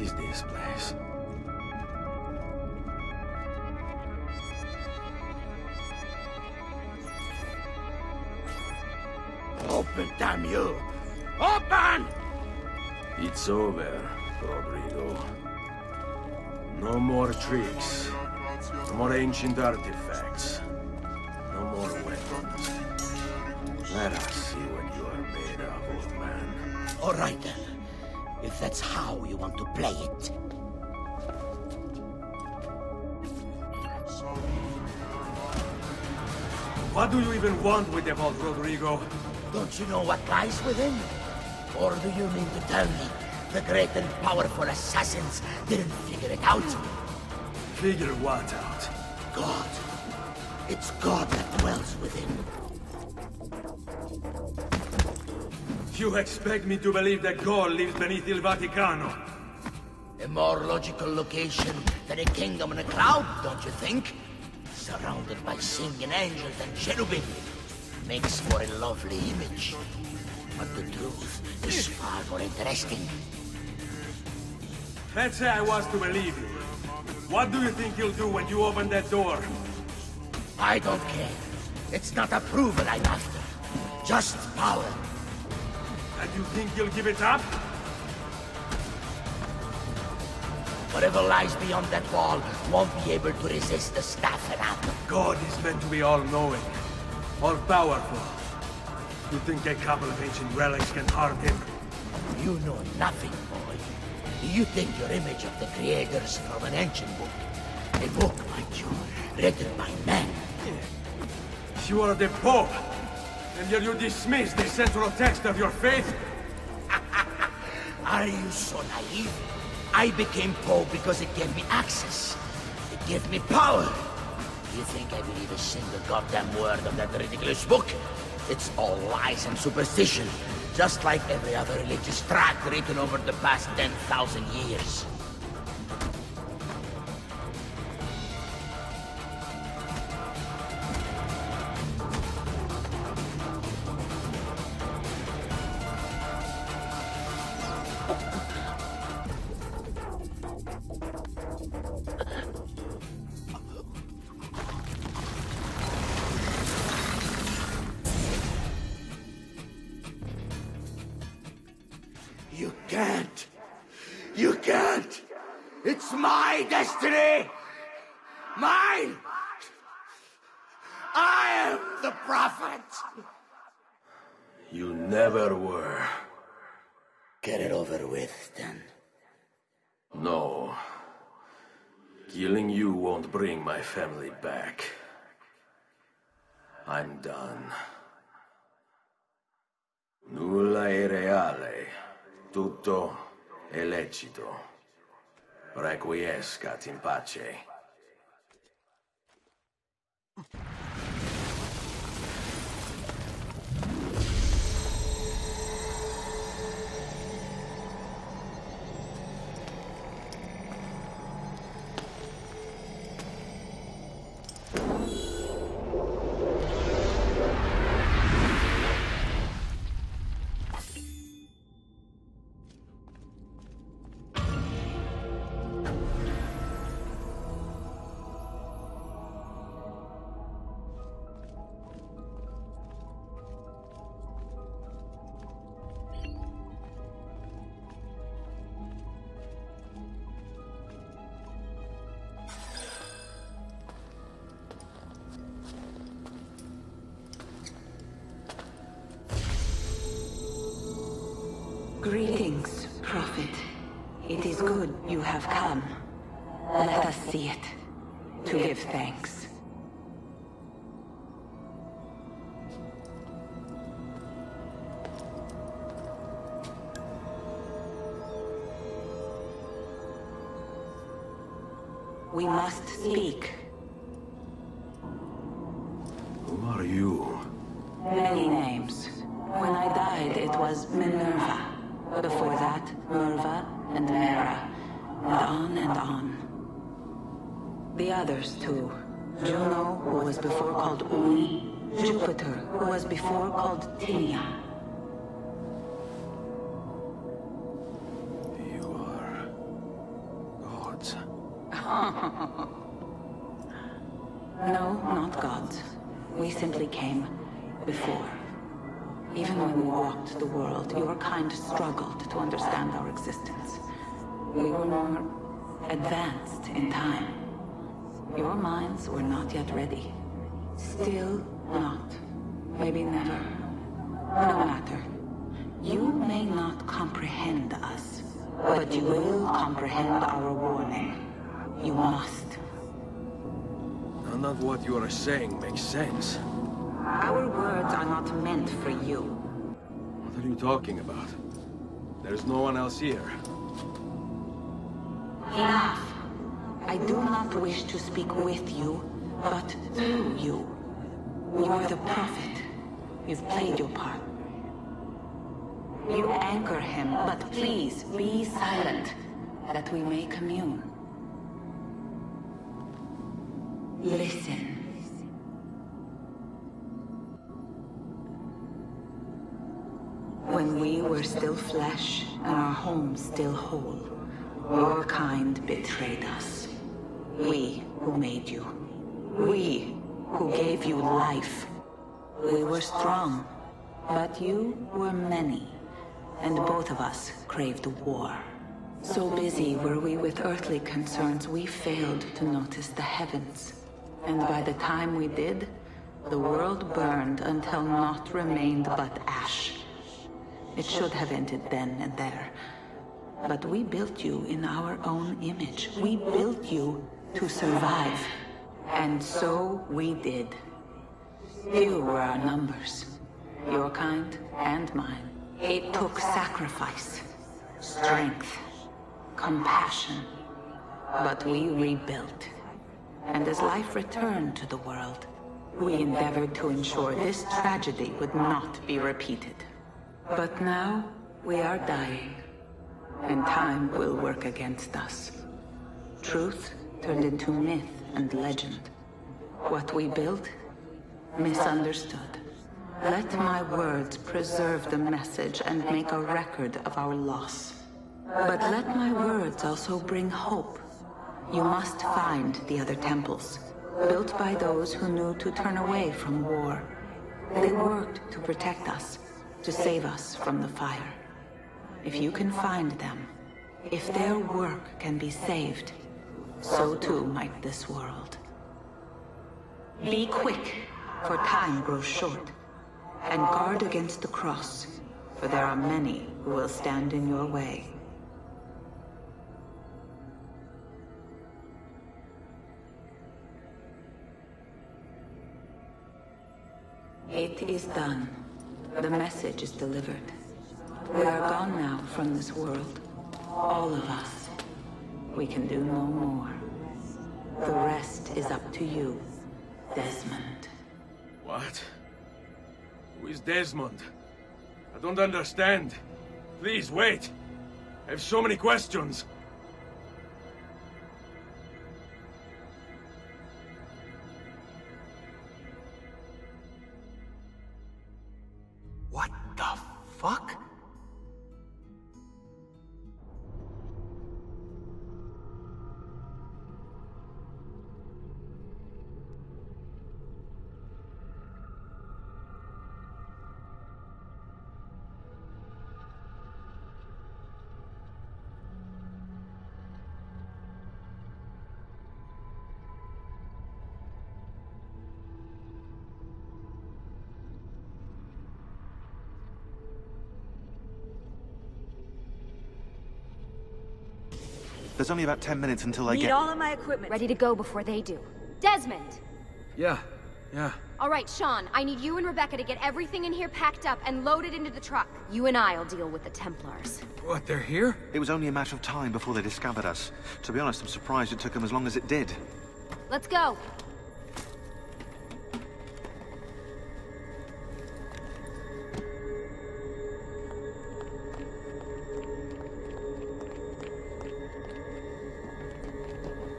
is this place? Open, damn you! Open! It's over, Rodrigo. No more tricks. No more ancient artifacts. No more weapons. Let us see what you are made of, old man. All right, then. If that's how you want to play it. What do you even want with them all, Rodrigo? Don't you know what lies within? Or do you mean to tell me the great and powerful assassins didn't figure it out? Figure what out? God. It's God that dwells within. You expect me to believe that God lives beneath Il Vaticano? A more logical location than a kingdom in a cloud, don't you think? Surrounded by singing angels and cherubim. Makes for a lovely image. But the truth is far more interesting. Let's say I was to believe you. What do you think he'll do when you open that door? I don't care. It's not approval I'm after. Just power. And you think he'll give it up? Whatever lies beyond that wall won't be able to resist the staff and apple. God is meant to be all-knowing, all-powerful. You think a couple of ancient relics can harm him? You know nothing, boy. You take your image of the creators from an ancient book. A book, mind you, written by men. You are the Pope, and yet you dismiss the central text of your faith? Are you so naive? I became Pope because it gave me access. It gave me power. You think I believe a single goddamn word of that ridiculous book? It's all lies and superstition, just like every other religious tract written over the past 10,000 years. You can't! It's my destiny! Mine! I am the prophet! You never were. Get it over with, then. No. Killing you won't bring my family back. I'm done. Nulla è reale. Tutto è lecito. Requiescat in pace. have come. Let us see it, to give thanks. We must speak. Who are you? Many names. When I died, it was Minerva. Before that, Merva and Mera. And on and on. The others, too. Juno, who was before called Uni. Jupiter, who was before called Tinia. You are... gods. No, not gods. We simply came before. Even when we walked the world, your kind struggled to understand our existence. We were more advanced in time. Your minds were not yet ready. Still not. Maybe never. No matter. You may not comprehend us, but you will comprehend our warning. You must. None of what you are saying makes sense. Our words are not meant for you. What are you talking about? There's no one else here. Enough. I do not wish to speak with you, but through you. You are the prophet. You've played your part. You anchor him, but please be silent, that we may commune. Listen. When we were still flesh and our home still whole, your kind betrayed us. We who made you. We who gave you life. We were strong, but you were many, and both of us craved war. So busy were we with earthly concerns, we failed to notice the heavens. And by the time we did, the world burned until naught remained but ash. It should have ended then and there. But we built you in our own image. We built you to survive. And so we did. Few were our numbers. Your kind and mine. It took sacrifice, strength, compassion. But we rebuilt. And as life returned to the world, we endeavored to ensure this tragedy would not be repeated. But now, we are dying, and time will work against us. Truth turned into myth and legend. What we built, misunderstood. Let my words preserve the message and make a record of our loss. But let my words also bring hope. You must find the other temples, built by those who knew to turn away from war. They worked to protect us, to save us from the fire. If you can find them, if their work can be saved, so too might this world. Be quick, for time grows short, and guard against the cross, for there are many who will stand in your way. It is done. The message is delivered. We are gone now from this world. All of us. We can do no more. The rest is up to you, Desmond. What? Who is Desmond? I don't understand. Please, wait. I have so many questions. What the fuck? There's only about 10 minutes until I Need get... all of my equipment. Ready to go before they do. Desmond! Yeah. All right, Sean, I need you and Rebecca to get everything in here packed up and loaded into the truck. You and I'll deal with the Templars. What, they're here? It was only a matter of time before they discovered us. To be honest, I'm surprised it took them as long as it did. Let's go.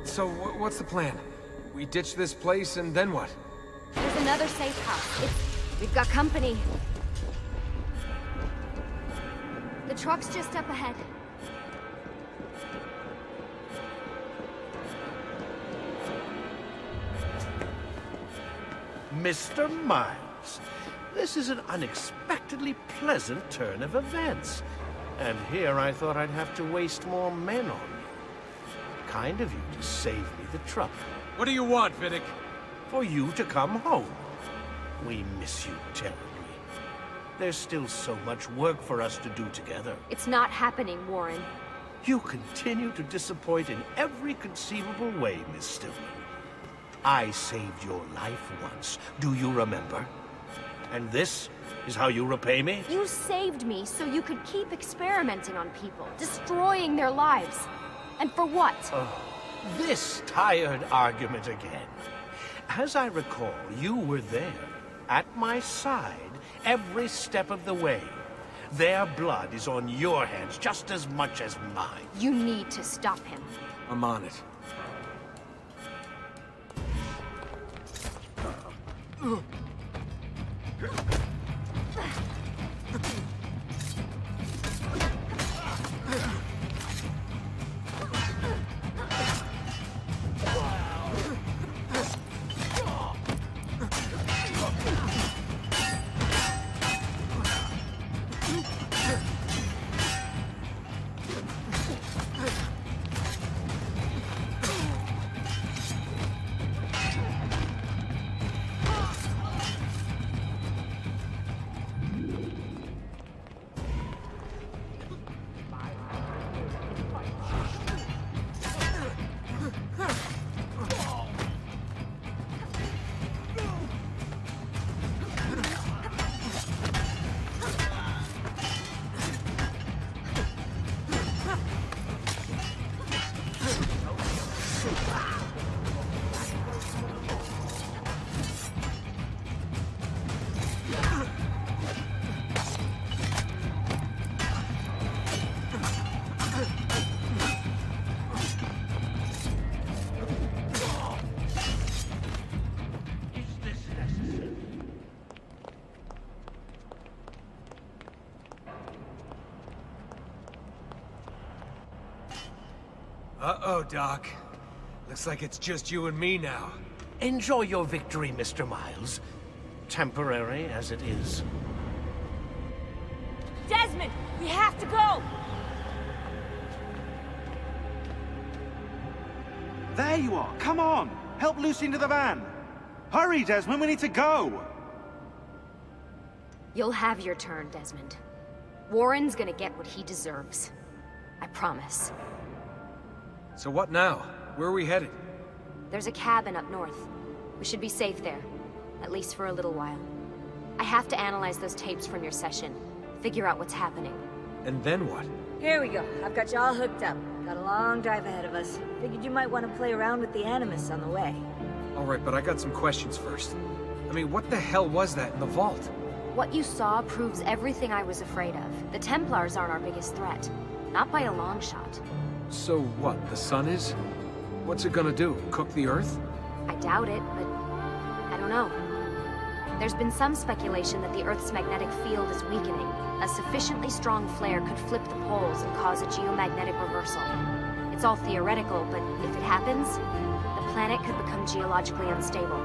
So, what's the plan? We ditch this place, and then what? There's another safe house. We've got company. The truck's just up ahead. Mr. Miles, this is an unexpectedly pleasant turn of events. And here I thought I'd have to waste more men on you. Kind of you to save me the trouble. What do you want, Vidic? For you to come home. We miss you terribly. There's still so much work for us to do together. It's not happening, Warren. You continue to disappoint in every conceivable way, Miss Stillman. I saved your life once. Do you remember? And this is how you repay me? You saved me so you could keep experimenting on people, destroying their lives. And for what? This tired argument again. As I recall, you were there, at my side, every step of the way. Their blood is on your hands just as much as mine. You need to stop him. I'm on it. Uh-oh, Doc. Looks like it's just you and me now. Enjoy your victory, Mr. Miles. Temporary as it is. Desmond, we have to go! There you are! Come on! Help Lucy into the van! Hurry, Desmond, we need to go! You'll have your turn, Desmond. Warren's gonna get what he deserves. I promise. So what now? Where are we headed? There's a cabin up north. We should be safe there. At least for a little while. I have to analyze those tapes from your session. Figure out what's happening. And then what? Here we go. I've got you all hooked up. Got a long drive ahead of us. Figured you might want to play around with the Animus on the way. Alright, but I got some questions first. I mean, what the hell was that in the vault? What you saw proves everything I was afraid of. The Templars aren't our biggest threat. Not by a long shot. So what, the sun is? What's it gonna do? Cook the Earth? I doubt it, but I don't know. There's been some speculation that the Earth's magnetic field is weakening. A sufficiently strong flare could flip the poles and cause a geomagnetic reversal. It's all theoretical, but if it happens, the planet could become geologically unstable.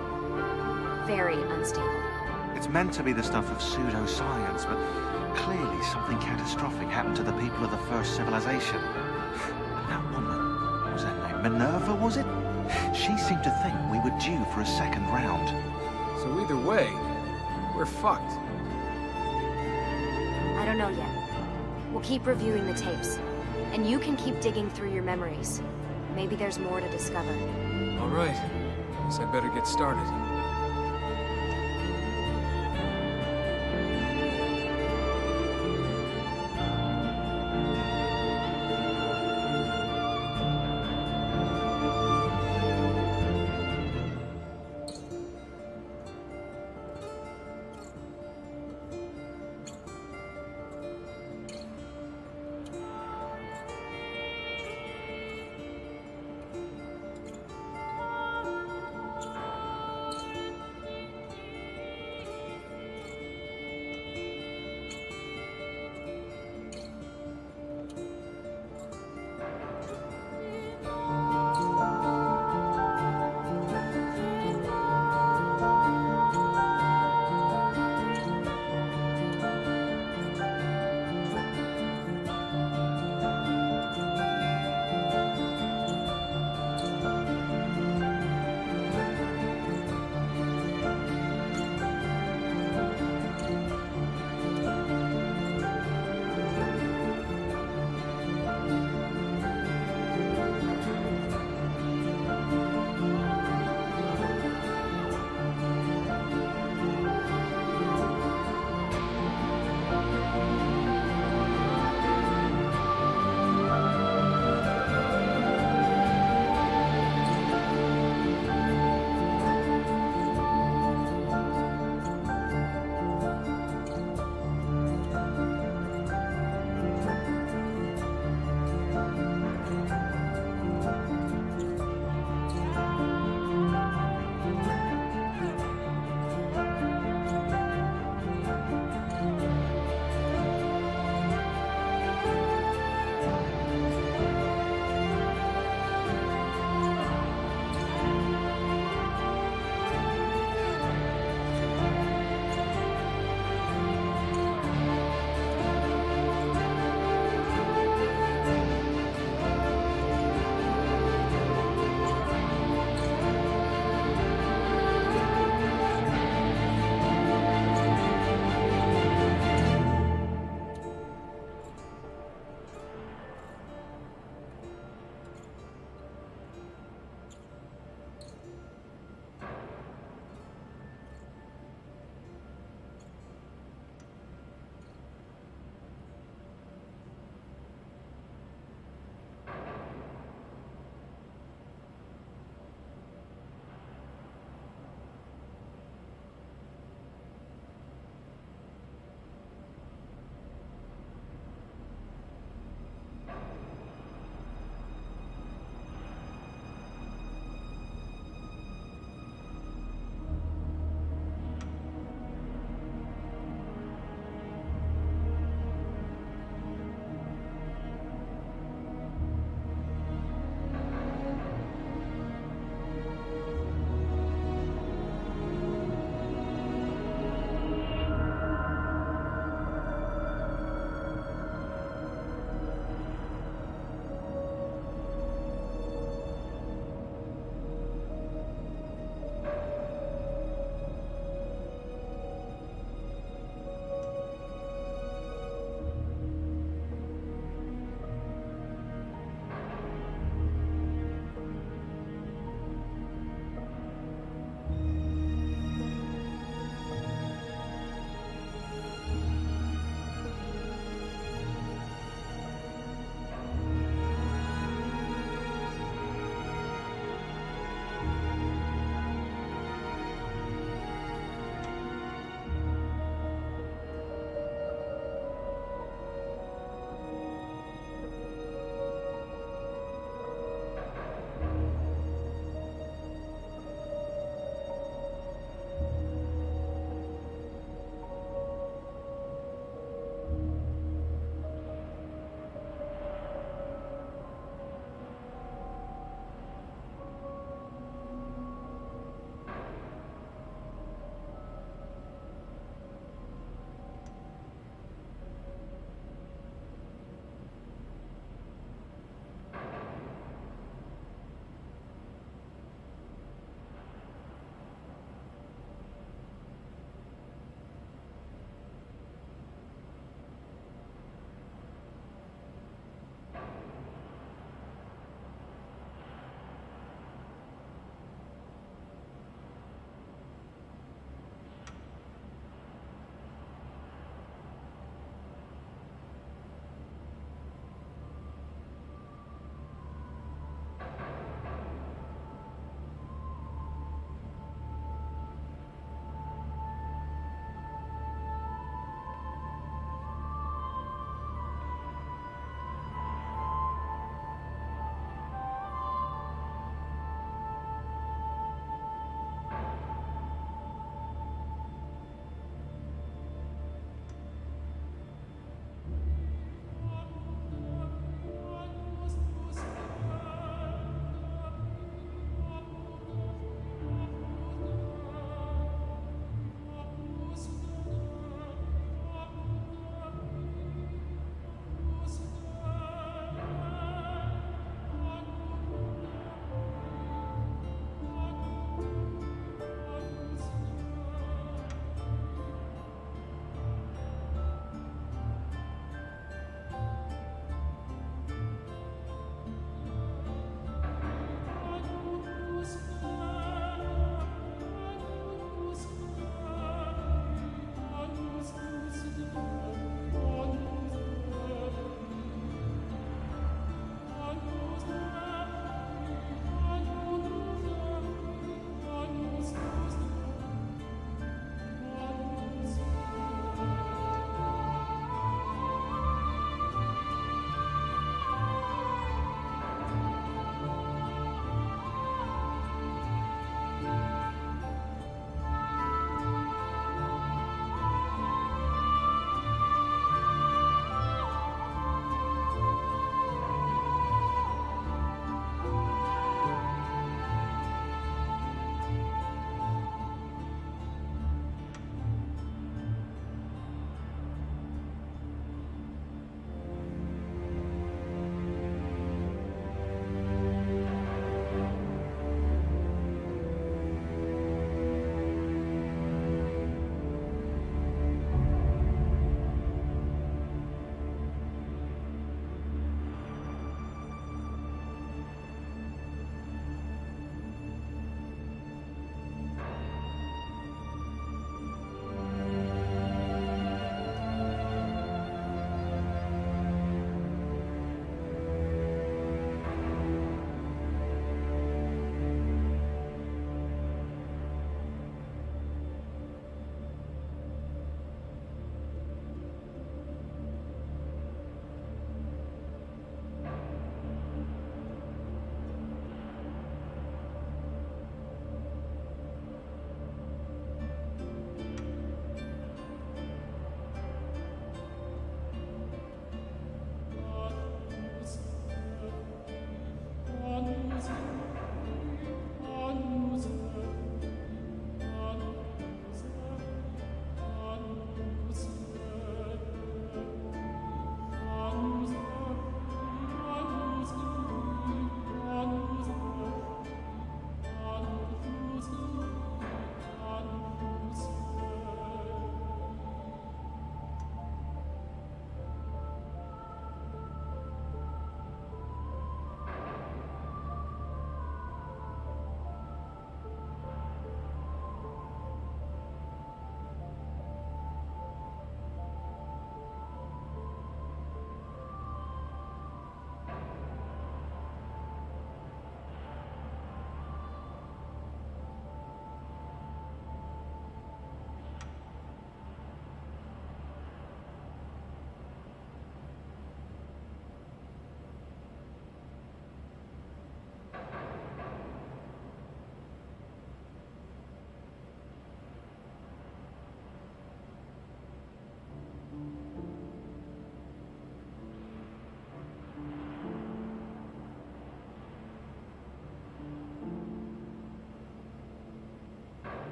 Very unstable. It's meant to be the stuff of pseudoscience, but clearly something catastrophic happened to the people of the first civilization. And that woman, what was her name? Minerva, was it? She seemed to think we were due for a second round. So either way, we're fucked. I don't know yet. We'll keep reviewing the tapes. And you can keep digging through your memories. Maybe there's more to discover. All right. Guess I better get started.